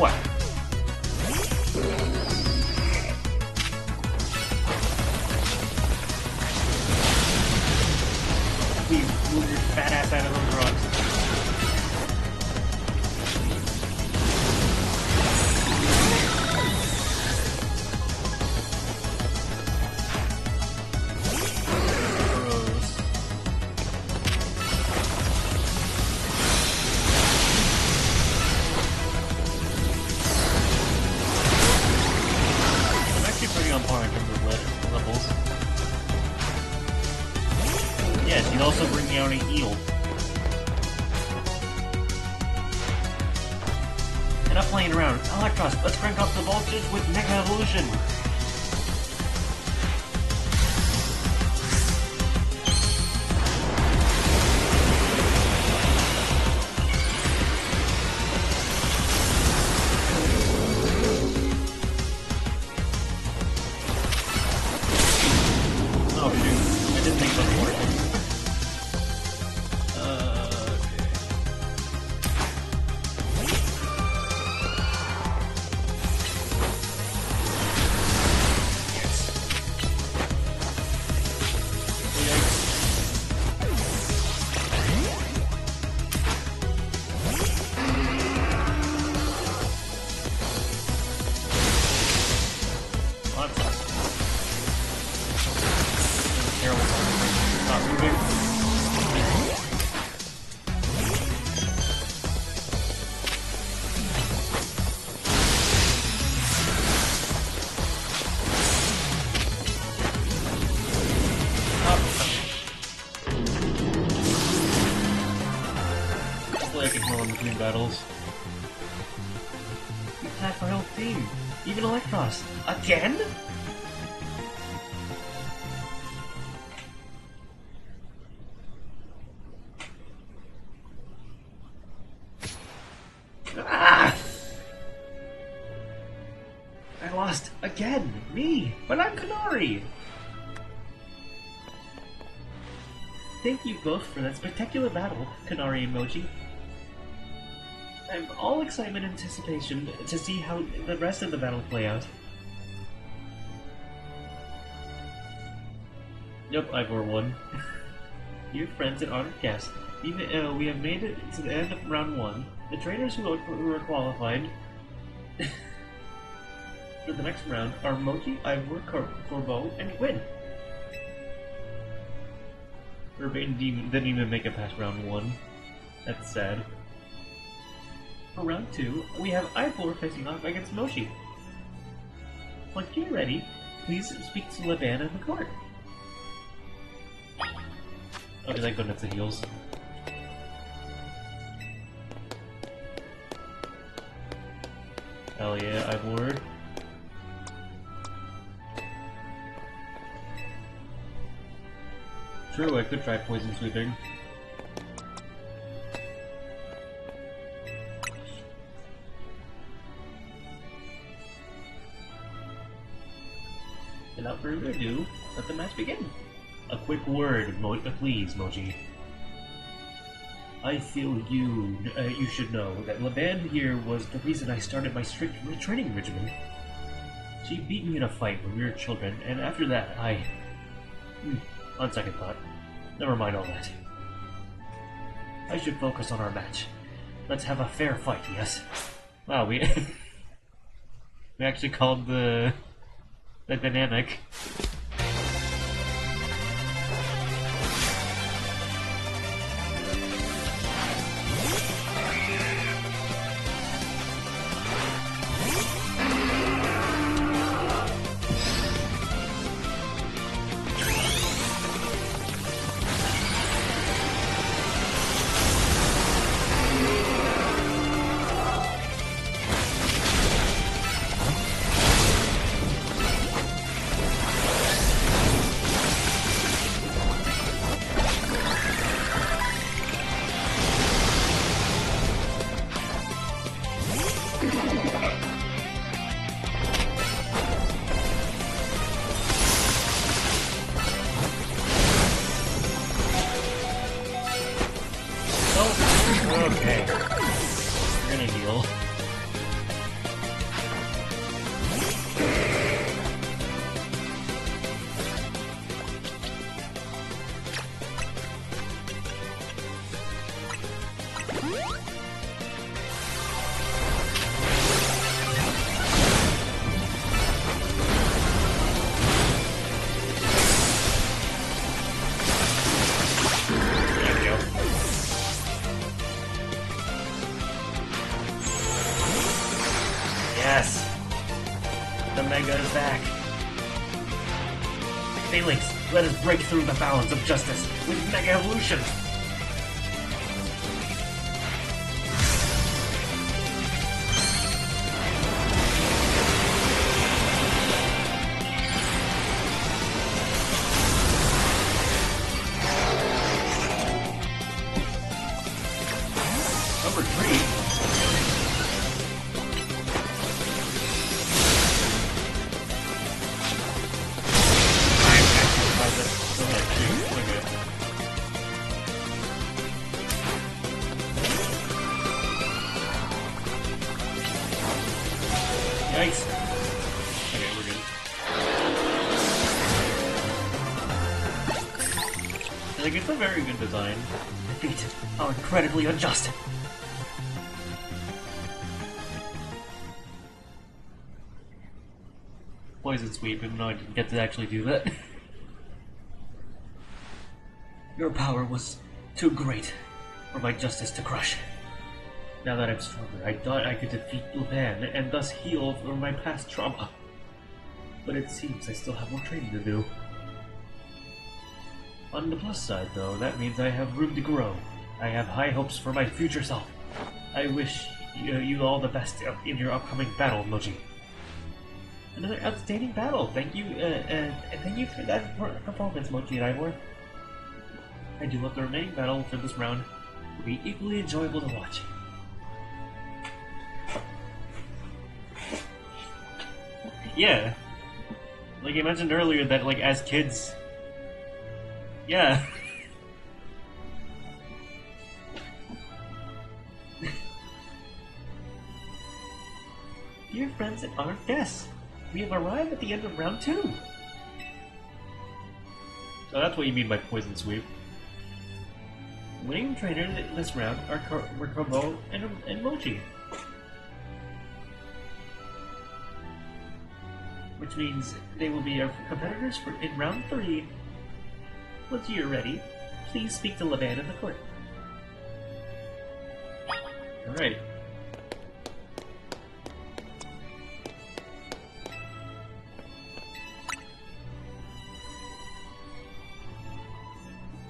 Please move your fat ass out of those rocks. On par in terms of levels. Yes, he'd also bring me out an eel. Enough playing around. Electros, let's crank up the voltage with Mega Evolution! I can heal in between battles. We attacked our whole team! Even Electros! Again?! Ah! I lost again! Me, but I'm Kanari! Thank you both for that spectacular battle, Kanari and Mochi. I'm all excitement and anticipation to see how the rest of the battle play out. Yep, Ivor won. Dear friends and honored guests, we have made it to the end of round 1. The trainers who are qualified for the next round are Mochi, Ivor, Corbeau, and Gwyn. Urbane didn't even make it past round 1. That's sad. For round 2, we have Ivor facing off against Mochi. Once you're ready, please speak to Laban and the court. Oh, did I go nuts and heels? Hell yeah, Ivor. True, I could try poison sweeping. Without further ado, let the match begin. A quick word, please, Mochi. I feel you should know that Laban here was the reason I started my strict training regimen. She beat me in a fight when we were children, and after that, on second thought, never mind all that. I should focus on our match. Let's have a fair fight, yes? Wow, we we actually called the dynamic. Okay. We're gonna heal. Yes! The Mega is back! Phalanx, let us break through the balance of justice with Mega Evolution! Number 3? Yikes. Okay, we're good. Like, it's a very good design. Defeated. How incredibly unjust. Poison sweep, even though I didn't get to actually do that. Your power was too great for my justice to crush. Now that I'm stronger, I thought I could defeat Laban and thus heal for my past trauma. But it seems I still have more training to do. On the plus side, though, that means I have room to grow. I have high hopes for my future self. I wish you all the best in your upcoming battle, Mochi. Another outstanding battle. Thank you for that performance, Mochi and Ivor. I do hope the remaining battle for this round will be equally enjoyable to watch. Yeah. Like you mentioned earlier that, like, as kids... Yeah. Dear friends and honored guests, we have arrived at the end of round 2. So that's what you mean by poison sweep. Winning trainers in this round were Kobo and Mochi. Which means they will be our competitors in round 3. Once you're ready, please speak to Levan in the court. Alright.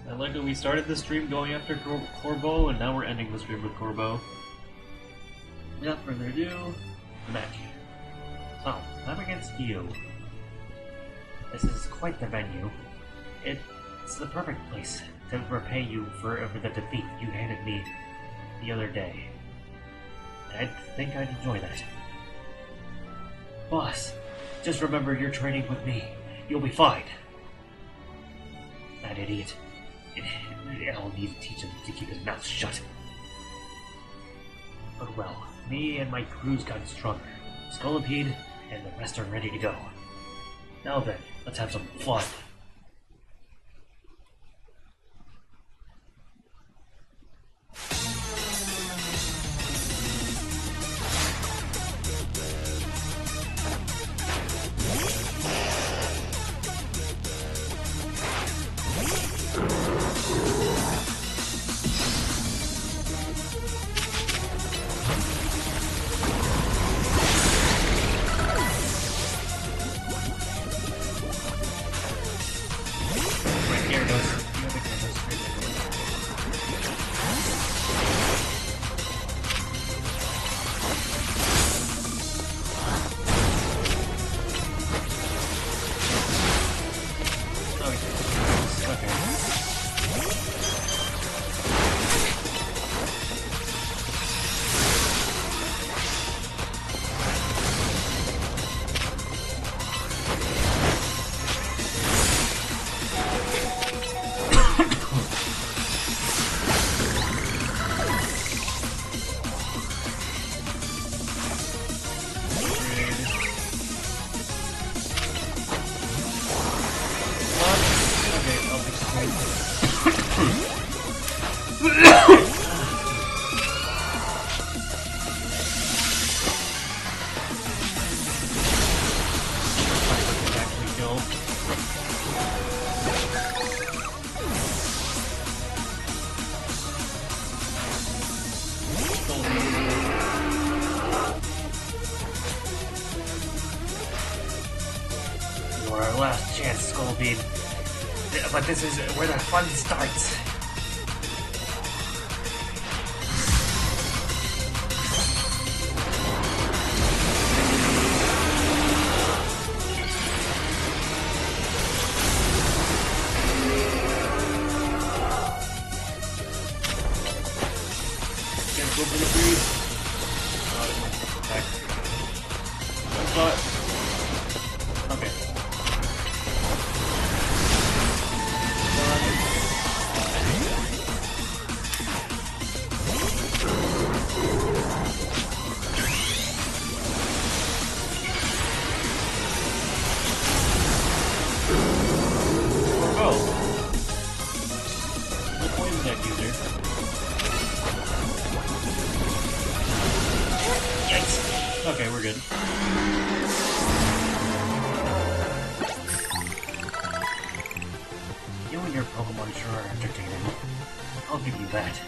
I like that we started the stream going after Corbo, and now we're ending the stream with Corbo. Without further ado, the match. So, I'm against you. This is quite the venue. It's the perfect place to repay you for the defeat you handed me the other day. I think I'd enjoy that. Boss, just remember you're training with me. You'll be fine. That idiot. I'll need to teach him to keep his mouth shut. But well, me and my crew's gotten stronger. Scolipede and the rest are ready to go. Now then, let's have some fun. You're our last chance, Skullbean. But this is where the fun starts. Go for the breathe. Okay. Okay, we're good. You and your Pokemon sure are entertaining. I'll give you that.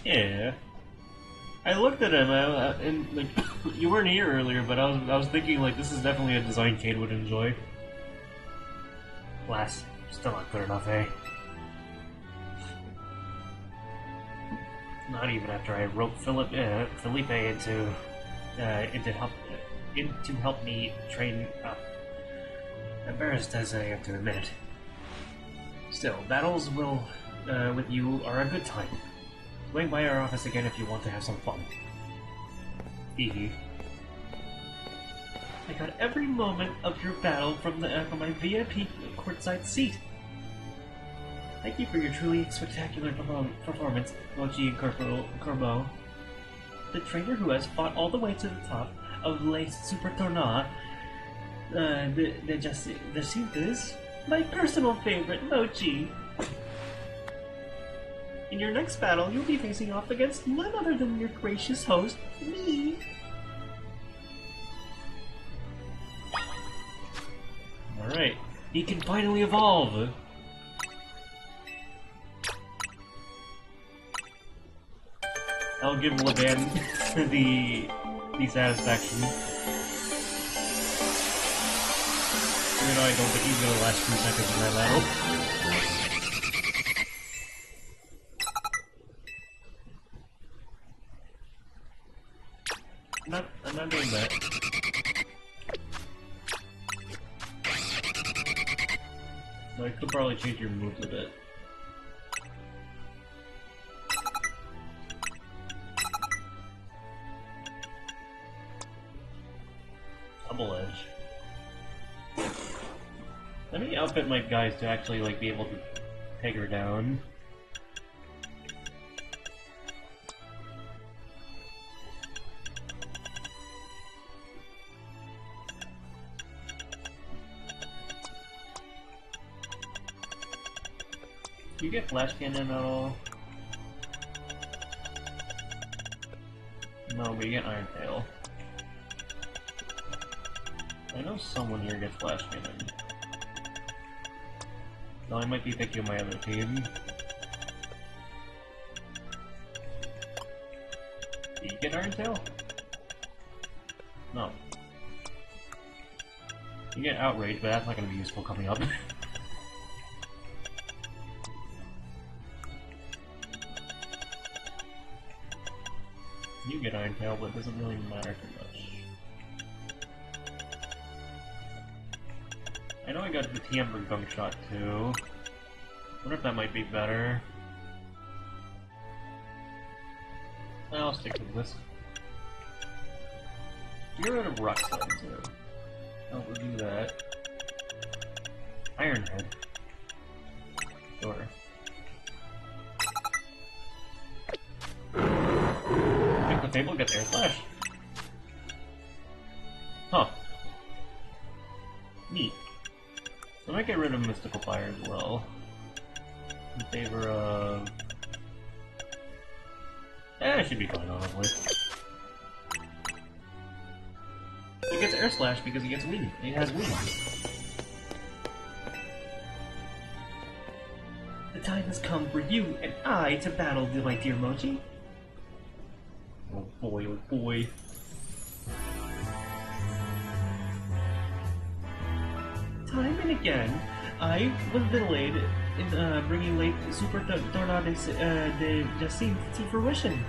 Yeah. I looked at him, and like, you weren't here earlier, but I was thinking, like, this is definitely a design Cade would enjoy. Alas, still not good enough, eh? Not even after I roped Felipe into help me train up. Embarrassed as I am to admit it. Still, battles will with you are a good time. Swing by our office again if you want to have some fun. Hee. I got every moment of your battle from my VIP courtside seat. Thank you for your truly spectacular performance, Mochi and Corbeau. The trainer who has fought all the way to the top of Les Super Tournois, the Jaciiiinthe, my personal favorite, Mochi. In your next battle, you'll be facing off against none other than your gracious host, me. Alright, he can finally evolve! I'll give Levan the satisfaction. Even though I don't think he's gonna last 2 seconds in that battle. I'm not doing that. I could probably change your moves a bit. Double edge. Let me outfit my guys to actually be able to take her down. Do you get flash cannon at all? No, but you get Iron Tail. I know someone here gets flash cannon. No, I might be thinking of my other team. Do you get Iron Tail? No. You get Outrage, but that's not going to be useful coming up. You get Iron Tail, but it doesn't really matter too much. I know I got the Timbre Gunk Shot too. Wonder if that might be better. I'll stick with this. Get rid of Rock Slide too. Oh, we'll do that. Iron Head. Sure. The table gets Air Slash. Huh. Neat. I might get rid of Mystical Fire as well. In favor of... it should be fine, honestly. He gets Air Slash because he gets wings. He has wings. The time has come for you and I to battle, my dear Mochi. Oh boy, oh boy. Time and again, I was delayed in bringing late Super Tournois de Jaciiiinthe to fruition.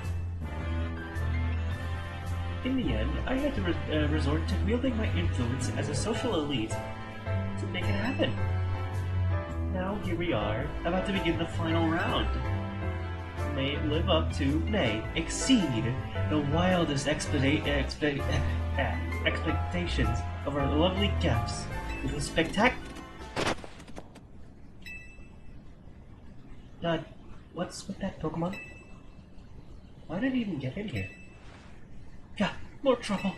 In the end, I had to resort to wielding my influence as a social elite to make it happen. Now here we are, about to begin the final round. May it live up to, nay, exceed the wildest expectations of our lovely guests with a what's with that Pokemon? Why did he even get in here? Yeah, more trouble.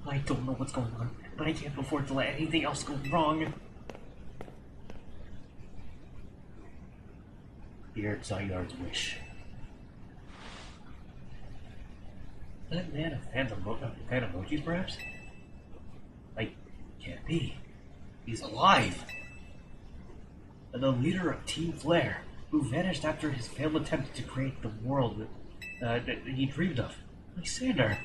I don't know what's going on, but I can't afford to let anything else go wrong. Fear Zyard's wish. Is that man a fan of emojis, perhaps? Can't be. He's alive! The leader of Team Flare, who vanished after his failed attempt to create the world that he dreamed of. Lysander.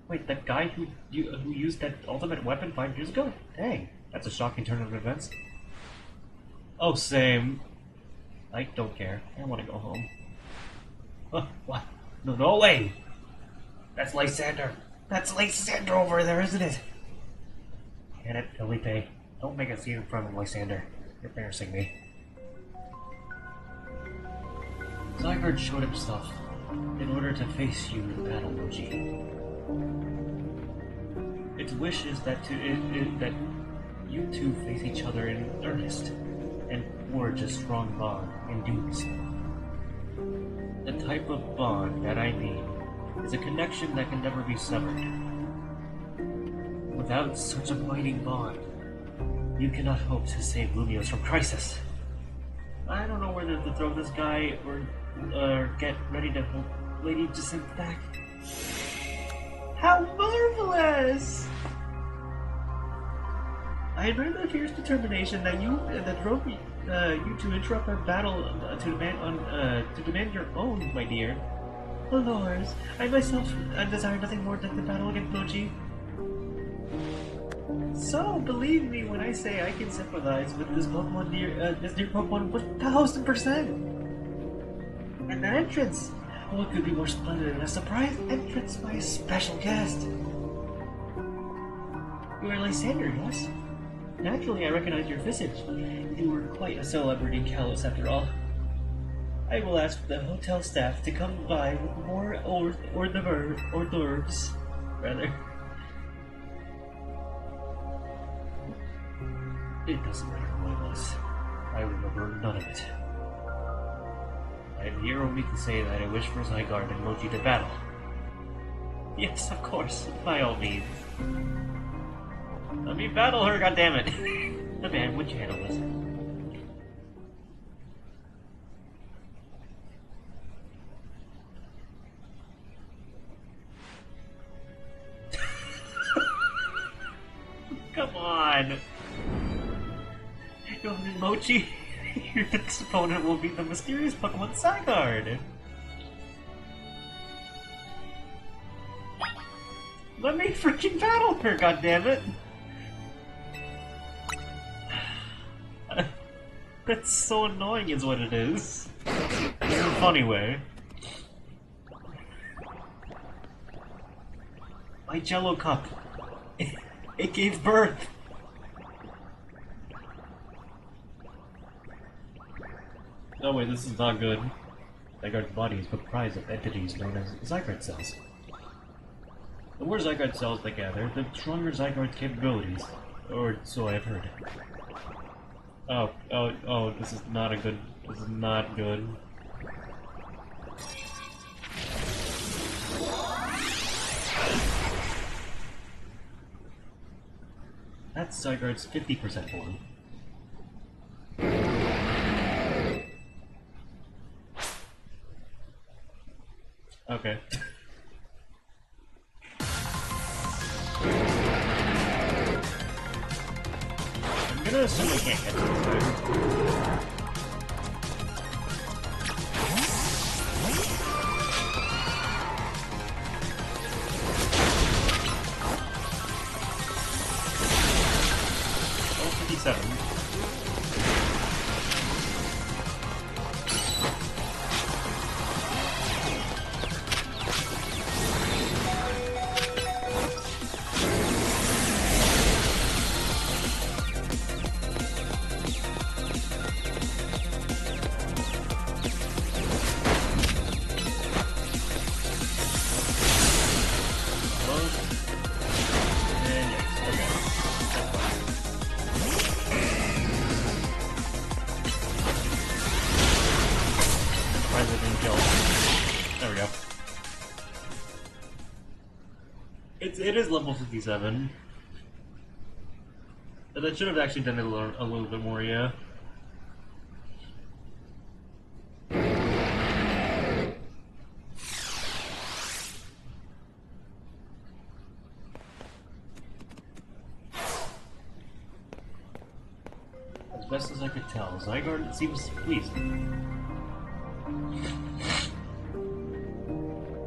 Wait, that guy who used that ultimate weapon 5 years ago? Dang, that's a shocking turn of events. Oh, same. I don't care. I want to go home. What? No way! That's Lysander! That's Lysander over there, isn't it? Get it, Felipe. Don't make a scene in front of Lysander. You're embarrassing me. Zygarde showed himself in order to face you in battle, Mochi. Its wish is that that you two face each other in earnest, and forge a strong bond in doing so. The type of bond that I mean is a connection that can never be severed. Without such a binding bond, you cannot hope to save Lumios from crisis. I don't know whether to throw this guy or get ready to help Lady Jaciiiinthe back. How marvelous! I admire the fierce determination that drove you to interrupt our battle to demand your own, my dear. Alas, I myself desire nothing more than the battle against Mochi. So, believe me when I say I can sympathize with this Pokemon this dear Pokemon 1000%. And the entrance! What could be more splendid than a surprise entrance by a special guest? You are Lysander, yes? Naturally, I recognize your visage. You were quite a celebrity in Kalos, after all. I will ask the hotel staff to come by with more hors d'oeuvres, rather. It doesn't matter who I was. I remember none of it. I am here only to say that I wish for Zygarde and Mochi to battle. Yes, of course, by all means. Let me battle her, goddammit! The man, would you handle this? Come on! Go ahead, Mochi. Your next opponent will be the mysterious Pokemon Zygarde. Let me freaking battle her, goddammit! That's so annoying is what it is. In a funny way. My Jello cup. It gave birth. Oh wait, this is not good. Zygarde's body is comprised of entities known as Zygarde cells. The more Zygarde cells they gather, the stronger Zygarde's capabilities. Or so I've heard. Oh, this is not good. That's Zygarde's 50% form. Okay. I'm gonna assume I can't get this time. Oh, 57. There we go. It is level 57. But that should have actually done it a little bit more, yeah. As best as I could tell, Zygarde seems pleased.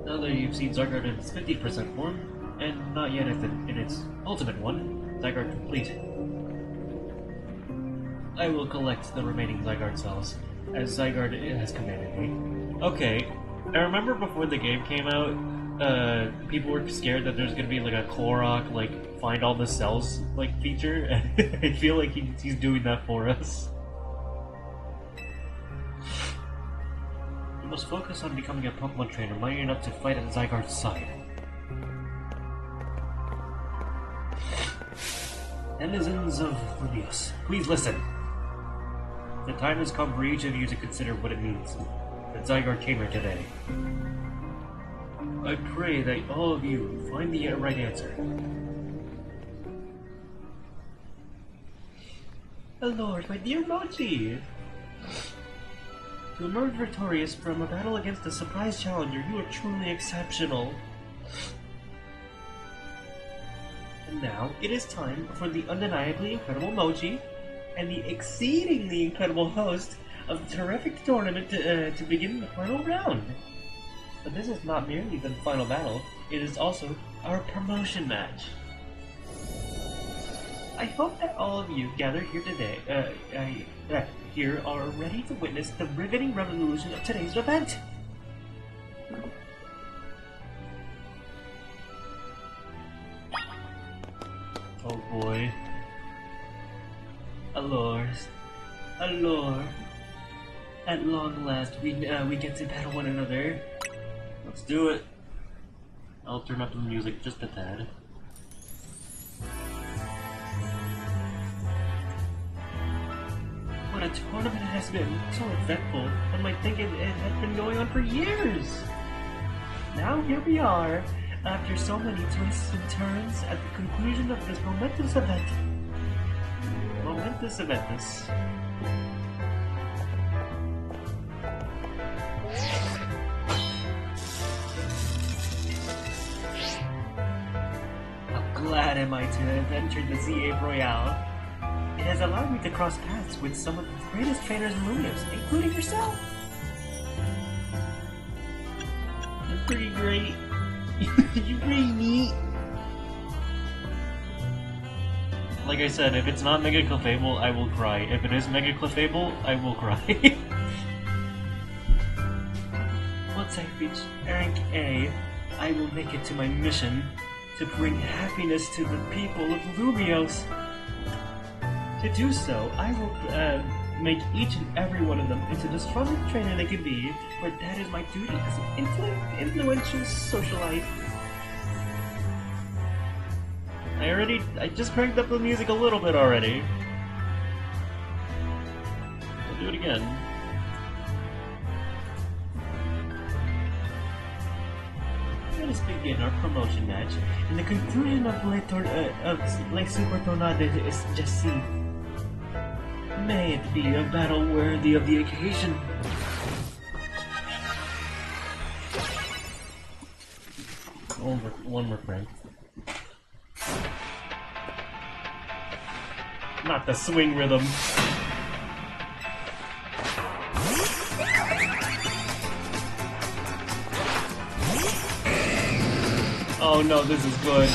Now that you've seen Zygarde in its 50% form, and not yet in its ultimate one, Zygarde complete, I will collect the remaining Zygarde cells, as Zygarde has commanded me. Okay, I remember before the game came out, people were scared that there's gonna be like a Korok, like, find all the cells, like, feature, and I feel like he's doing that for us. You must focus on becoming a Pokemon trainer mighty enough to fight at Zygarde's side. Denizens of Lumios, please listen. The time has come for each of you to consider what it means that Zygarde came here today. I pray that all of you find the right answer. Oh Lord, my dear Mochi! To emerge victorious from a battle against a surprise challenger, you are truly exceptional. And now, it is time for the undeniably incredible Mochi and the exceedingly incredible host of the terrific tournament to begin the final round. But this is not merely the final battle, it is also our promotion match. I hope that all of you gathered here today, here are ready to witness the riveting revolution of today's event. Oh boy. Allures. Allure. At long last, we get to battle one another. Let's do it. I'll turn up the music just a tad. What a tournament it has been. So eventful. One might think it had been going on for years. Now here we are, after so many twists and turns, at the conclusion of this momentous event. Momentous eventness. How glad am I to have entered the ZA Royale. It has allowed me to cross paths with some of the greatest trainers in Lumios, including yourself. You're pretty great. You're pretty neat. Like I said, if it's not Mega Clefable, I will cry. If it is Mega Clefable, I will cry. Once I reach rank A, I will make it to my mission to bring happiness to the people of Lumios. To do so, I will make each and every one of them into the strongest trainer they can be, for that is my duty as an influential socialite. I just cranked up the music a little bit already. We'll do it again. Let us begin our promotion match in the conclusion of Le Super Tornado is Jaciiiiinthe. May it be a battle worthy of the occasion. One more crank. Not the swing rhythm. Oh no, this is good.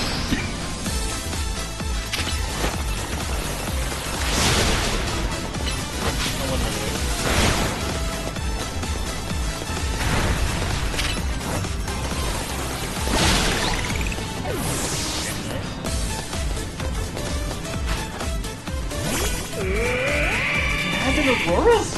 Auroras?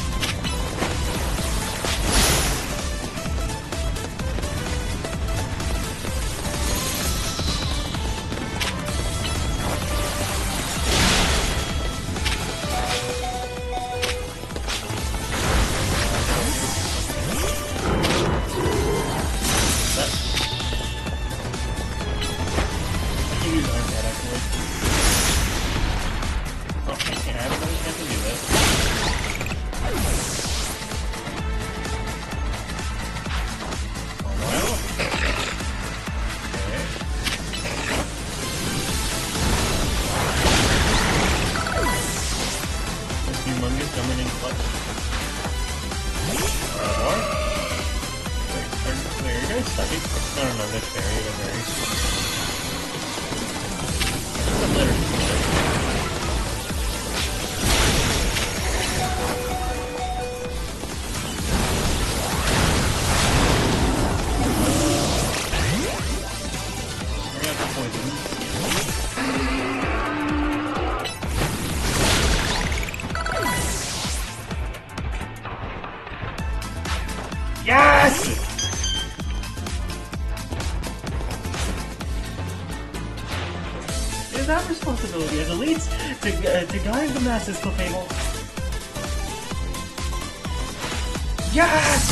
Yes! It is our responsibility as elites to guide the masses to Fable. Yes!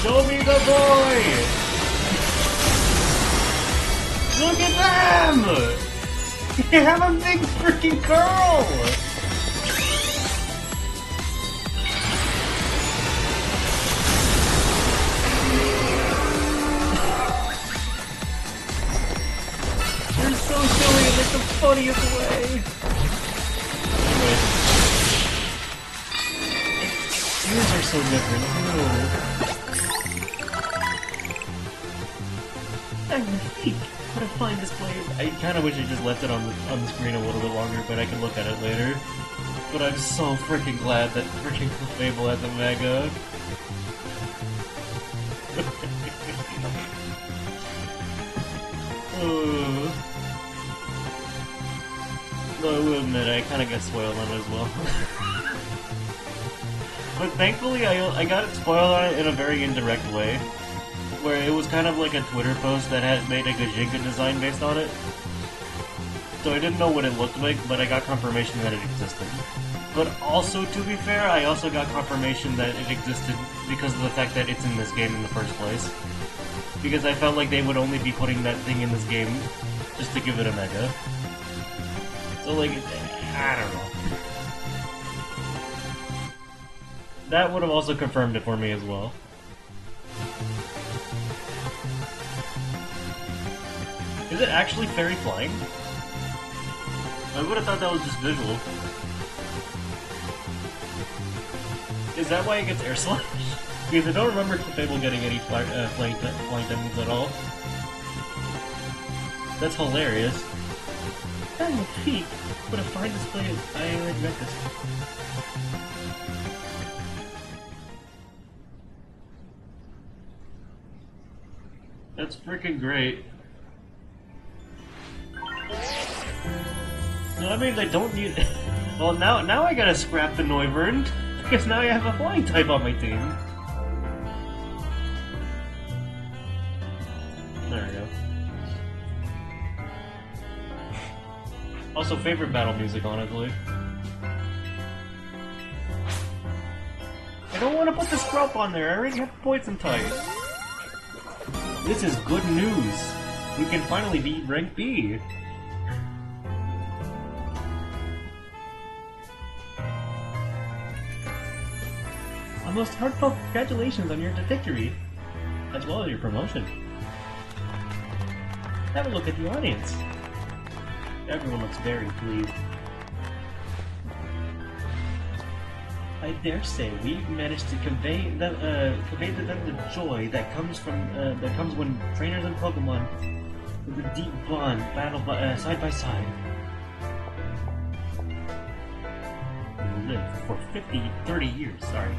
Show me the boy! Look at them! They have a big freaking girl! They're so silly in like the funniest way. Yours are so different. Magnifique! What a fine display. I kind of wish I just left it on the screen a little bit longer, but I can look at it later. But I'm so freaking glad that freaking Fable has a Mega. Though I will admit, I kind of got spoiled on it as well. But thankfully, I got it spoiled on it in a very indirect way, where it was kind of like a Twitter post that had made a Jaciiiiinthe design based on it. So I didn't know what it looked like, but I got confirmation that it existed. But also, to be fair, I also got confirmation that it existed because of the fact that it's in this game in the first place. Because I felt like they would only be putting that thing in this game just to give it a Mega. So, like, I don't know. That would have also confirmed it for me as well. Is it actually fairy flying? I would have thought that was just visual. Is that why it gets air slash? Because I don't remember Fable getting any flying moves at all. That's hilarious. Magnifique! What a fine display of Magnetis. That's freaking great. No, I mean, I don't need... Well, now I gotta scrap the Noivern, because now I have a flying type on my team. There we go. Also, favorite battle music, honestly. I don't want to put the Scrump on there, I already have Poison type. This is good news. We can finally beat rank B. A most heartfelt congratulations on your victory, as well as your promotion. Have a look at the audience. Everyone looks very pleased. I dare say we've managed to convey them the joy that comes when trainers and Pokemon with a deep bond battle side by side. We live for 30 years, sorry.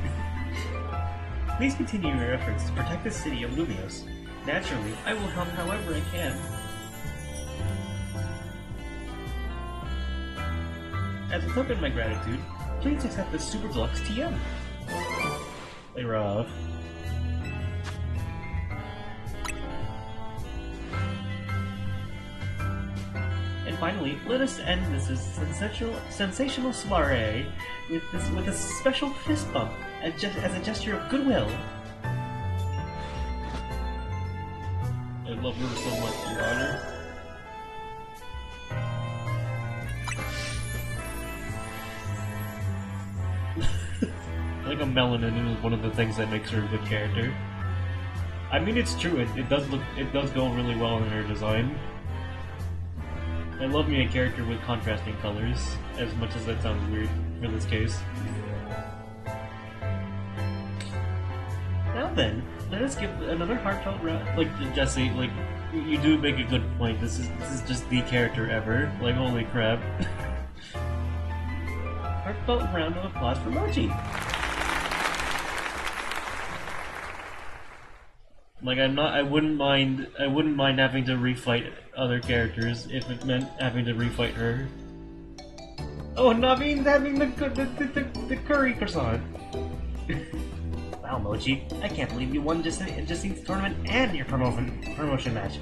Please continue your efforts to protect the city of Lumios. Naturally, I will help however I can. As a token of my gratitude, please accept the Super Deluxe TM. They rough. And finally, let us end this sensational soiree with a special fist bump as a gesture of goodwill. I love her so much, Your Honor. I think a melanin is one of the things that makes her a good character. I mean, it's true. It does go really well in her design. I love me a character with contrasting colors, as much as that sounds weird for this case. Now then, let us give another heartfelt round. Like Jesse, like you do make a good point. This is just the character ever. Like holy crap! Heartfelt round of applause for Mochi. Like I wouldn't mind having to refight other characters if it meant having to refight her. Oh, Naveen's having the curry croissant. Wow, Mochi, I can't believe you won Jaciiiinthe tournament and your promotion match.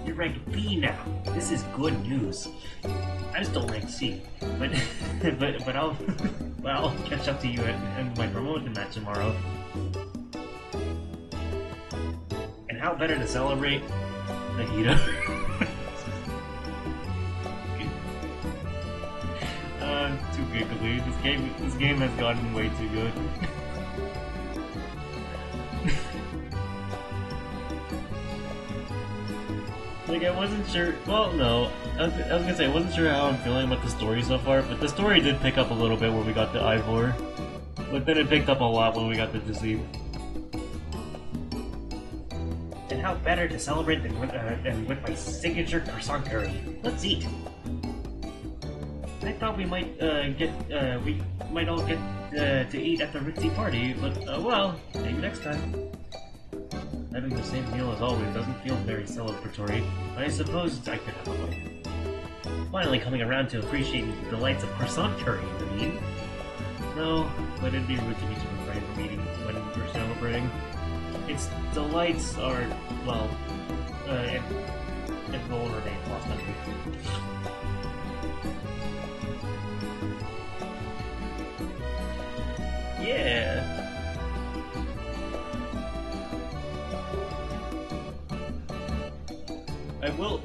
You're ranked B now. This is good news. I'm still ranked C, but but I'll I'll catch up to you at my promotion match tomorrow. And how better to celebrate? Nahida. Too giggly. This game has gotten way too good. Like, I wasn't sure. Well, no. I was gonna say, I wasn't sure how I'm feeling about the story so far, but the story did pick up a little bit when we got to Ivor. But then it picked up a lot when we got to Jaciiiinthe. And how better to celebrate than with my signature croissant curry? Let's eat. I thought we might we might all get to eat at the ritzy party, but well, maybe next time. Having the same meal as always doesn't feel very celebratory, but I suppose I could have a bite. Finally coming around to appreciating the delights of croissant curry, I mean. No, but it'd be rude to me to refrain from eating when we're celebrating. Its delights are, well, it will remain lost on me. Yeah! I will.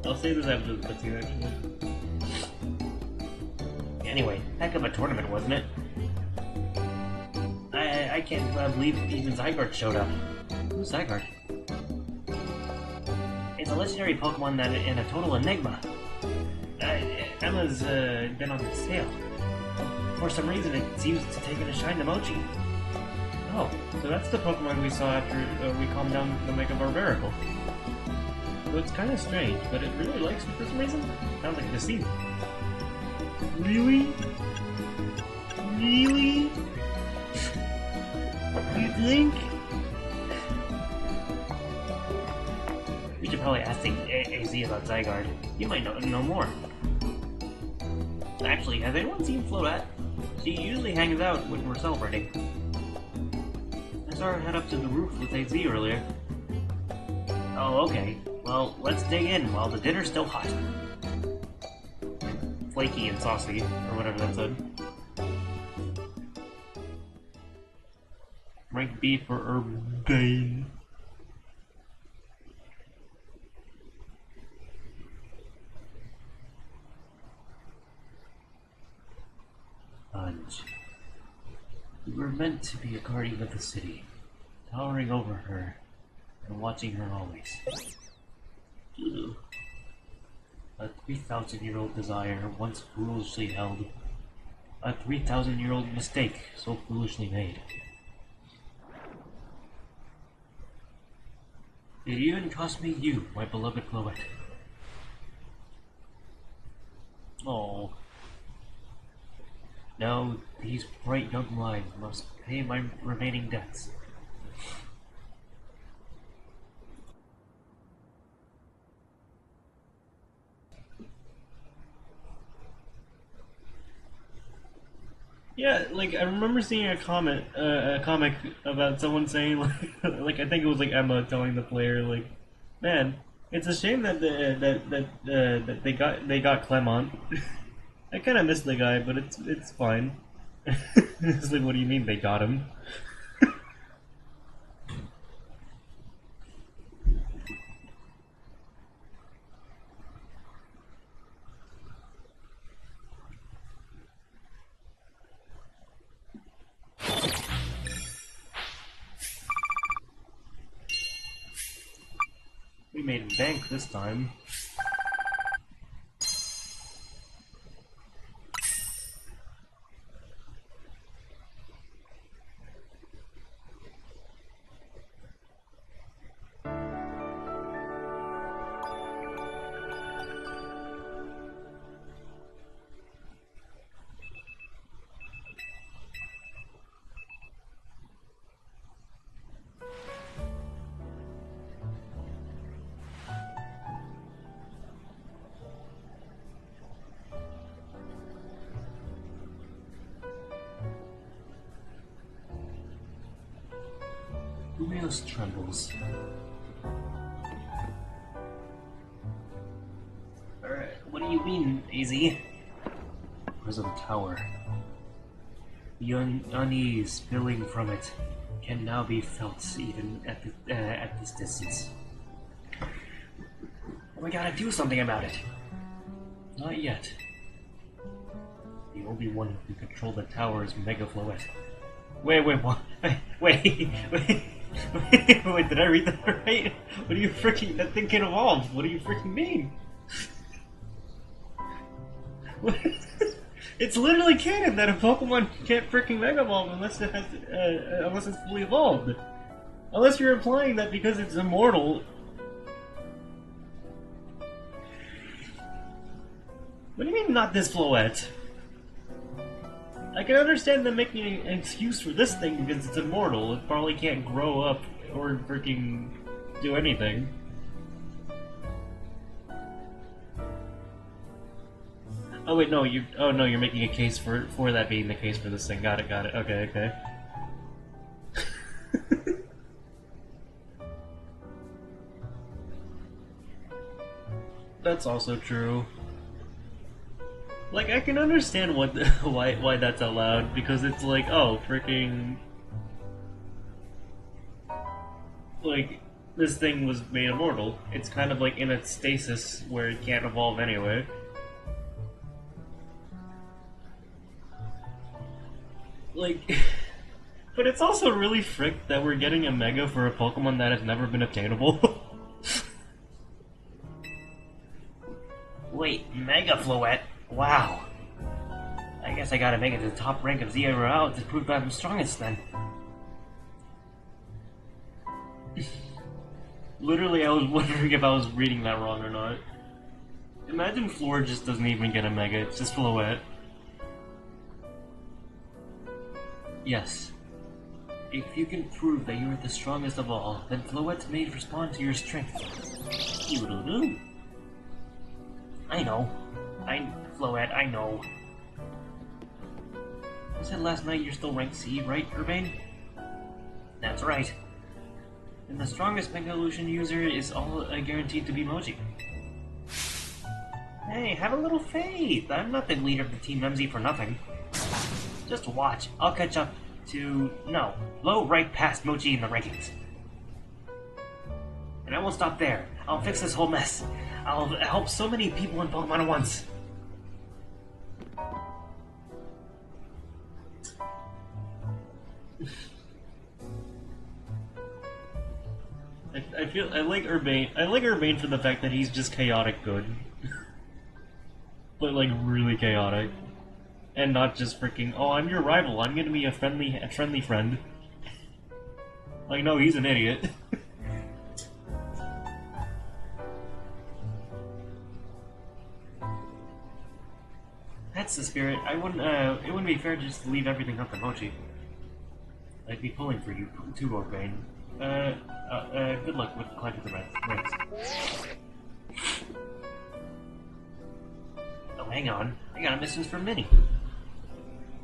I'll say this after the cutscene, actually. Anyway, heck of a tournament, wasn't it? I can't believe even Zygarde showed up. Who's Zygarde? It's a legendary Pokemon and a total enigma. Emma's been on its tail. For some reason, it seems to take a shine to Mochi. Oh, so that's the Pokemon we saw after we calmed down the Mega Barbaracle. So it's kind of strange, but it really likes me for some reason. Sounds like a Jaciiiinthe. Really? Really? You think? We should probably ask AZ about Zygarde. You might know more. Actually, has anyone seen Floette? She usually hangs out when we're celebrating. I saw her head up to the roof with AZ earlier. Oh, okay. Well, let's dig in while the dinner's still hot. Flaky and saucy, or whatever that said. Rank B for Urbane. We were meant to be a guardian of the city, towering over her and watching her always. Ugh. A 3,000-year-old desire once foolishly held. A 3,000-year-old mistake so foolishly made. It even cost me you, my beloved Floette. Oh. Now, these bright young minds must pay my remaining debts. Yeah, like I remember seeing a comic about someone saying like I think it was like Emma telling the player like, man, it's a shame that that they got Clement. I kind of miss the guy, but it's fine. It's like, what do you mean they got him? We made bank this time. Lumios trembles. Alright, what do you mean, AZ? Prism Tower. The unease spilling from it can now be felt even at this distance. We gotta do something about it. Not yet. The only one who can control the tower is Mega Floette. Wait, what? Wait, did I read that right? What do you freaking... That thing can evolve. What do you freaking mean? It's literally canon that a Pokemon can't freaking Mega Evolve unless it has, unless it's fully evolved. Unless you're implying that because it's immortal... What do you mean, not this Floette? I can understand them making an excuse for this thing because it's immortal. It probably can't grow up or freaking do anything. Oh wait, no, you're making a case for that being the case for this thing. Got it. Okay. That's also true. Like, I can understand why that's allowed, because it's like, oh, freaking... Like, this thing was made immortal. It's kind of like in a stasis where it can't evolve anyway. Like... But it's also really fricked that we're getting a Mega for a Pokemon that has never been obtainable. Wait, Mega Floette? Wow. I guess I gotta make it to the top rank of ZRL to prove that I'm strongest then. Literally, I was wondering if I was reading that wrong or not. Imagine Floor just doesn't even get a Mega, it's just Floette. Yes. If you can prove that you are the strongest of all, then Floette's may respond to your strength. Doodle-doo. I know. Floette, I know. You said last night you're still ranked C, right, Urbane? That's right. And the strongest Mega Evolution user is all guaranteed to be Mochi. Hey, have a little faith! I'm not the leader of the Team MZ for nothing. Just watch, I'll catch up to... no, blow right past Mochi in the rankings. And I won't stop there. I'll fix this whole mess. I'll help so many people in Pokemon at once. I like Urbane. I like Urbane for the fact that he's just chaotic good. But like really chaotic. And not just freaking, oh, I'm your rival, I'm gonna be a friendly friend. Like, no, he's an idiot. That's the spirit. I wouldn't, it wouldn't be fair just to leave everything up to Mochi. I'd be pulling for you, too, Urbane. Good luck with climbing the ranks. Oh, hang on. I got a message from Minnie.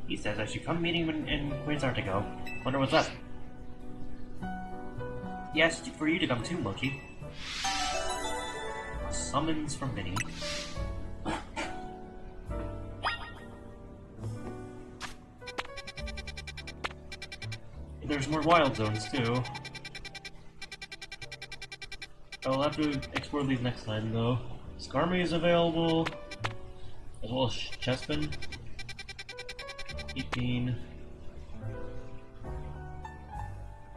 He says I should come meet him in Queen's Artigo. Wonder what's up. He asked for you to come too, Mochi. A summons from Minnie. There's more wild zones, too. I'll have to explore these next time, though. Skarmy is available, as well as Chespin. 18.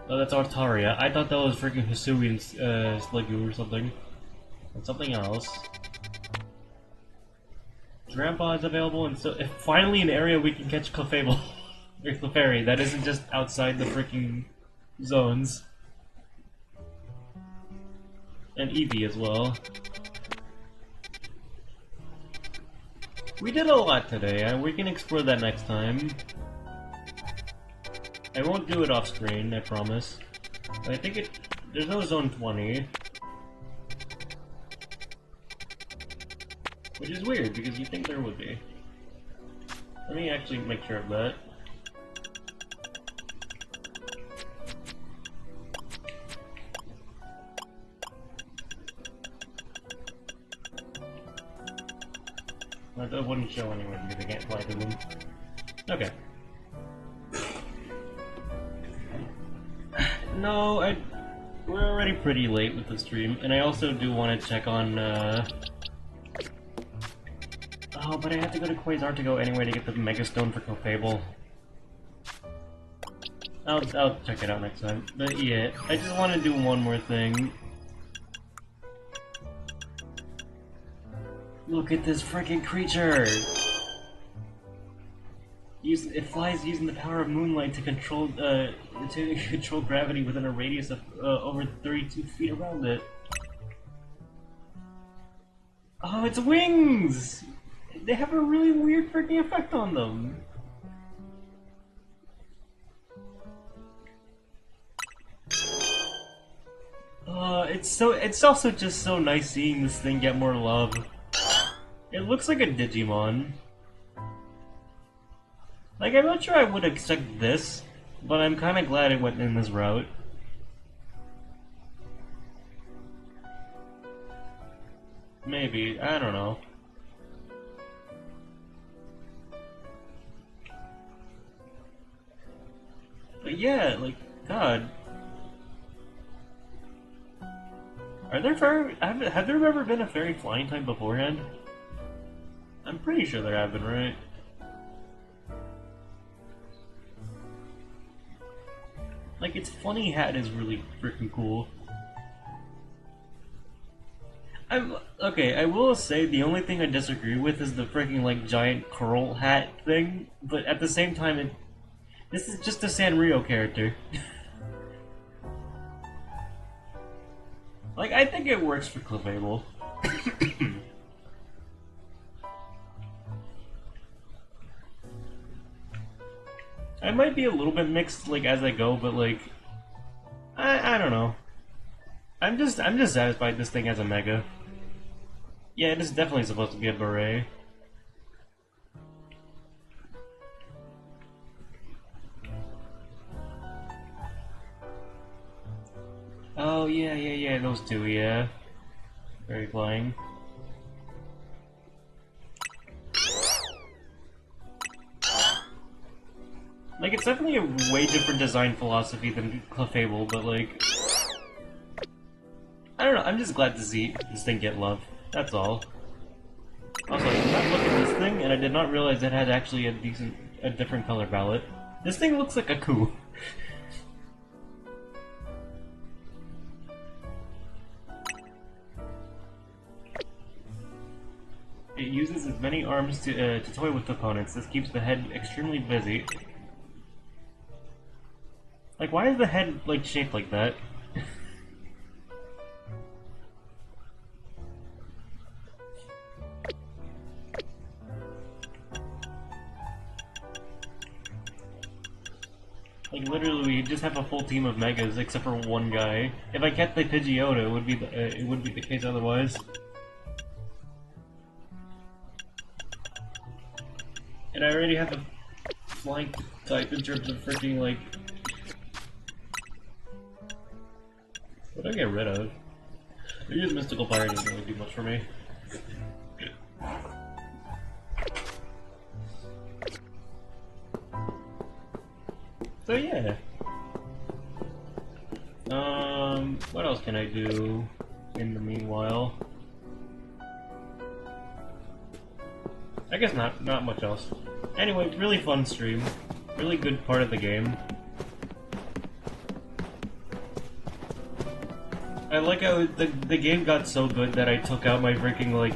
Oh, that's Artaria. I thought that was freaking Hisui and Sliggoo or something. And something else. Grandpa is available, and so finally an area we can catch Clefable. Or Clefairy, that isn't just outside the freaking zones. And Eevee as well. We did a lot today, and we can explore that next time. I won't do it off screen, I promise. But I think there's no Zone 20. Which is weird, because you'd think there would be. Let me actually make sure of that. That wouldn't show anywhere because I can't fly through them. Okay. No, we're already pretty late with the stream, and I also do want to check on, Oh, but I have to go to Quasar to go anyway to get the Mega Stone for Clefable. I'll check it out next time. But yeah, I just want to do one more thing. Look at this freaking creature! It flies using the power of moonlight to control gravity within a radius of over 32 feet around it. Oh, its wings! They have a really weird freaking effect on them. It's also just so nice seeing this thing get more love. It looks like a Digimon. Like, I'm not sure I would expect this, but I'm kinda glad it went in this route. Maybe, I don't know. But yeah, like, God. Have there ever been a fairy flying type beforehand? I'm pretty sure there have been, right? Like, its funny hat is really freaking cool. Okay, I will say the only thing I disagree with is the freaking, like, giant curl hat thing, but at the same time, this is just a Sanrio character. Like, I think it works for Clefable. I might be a little bit mixed, like, as I go, but, like, I don't know. I'm just satisfied this thing has a Mega. Yeah, it is definitely supposed to be a beret. Oh, yeah, those two, yeah. Very flying. Like, it's definitely a way different design philosophy than Clefable, but, like... I don't know, I'm just glad to see this thing get love. That's all. Also, I did not look at this thing, and I did not realize it had actually a different color palette. This thing looks like a coup. It uses as many arms to toy with opponents. This keeps the head extremely busy. Like, why is the head, like, shaped like that? Like, literally, we just have a full team of Megas, except for one guy. If I kept the Pidgeotto, it would be the case otherwise. And I already have a flying type in terms of freaking, like... What do I get rid of? I use Mystical Fire, doesn't really do much for me. So yeah. What else can I do in the meanwhile? I guess not much else. Anyway, really fun stream. Really good part of the game. I like how the game got so good that I took out my freaking, like,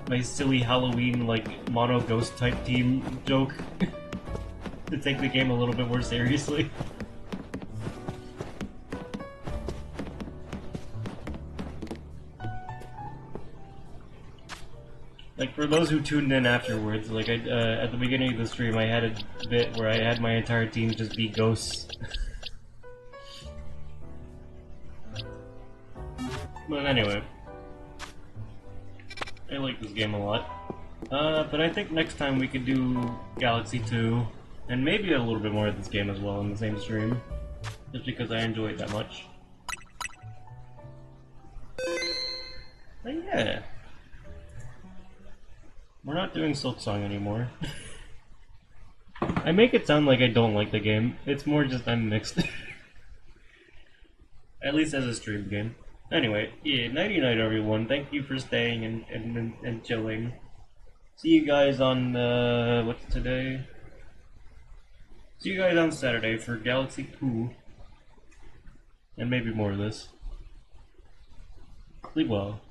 my silly Halloween, like, mono ghost type team joke to take the game a little bit more seriously. Like, for those who tuned in afterwards, like, at the beginning of the stream, I had a bit where I had my entire team just be ghosts. But anyway, I like this game a lot. But I think next time we could do Galaxy 2, and maybe a little bit more of this game as well in the same stream, just because I enjoy it that much. But yeah. We're not doing Silk Song anymore. I make it sound like I don't like the game. It's more just I'm mixed. At least as a stream game. Anyway, yeah, nighty night everyone. Thank you for staying and chilling. See you guys on what's today? See you guys on Saturday for Galaxy 2. And maybe more of this. Sleep well.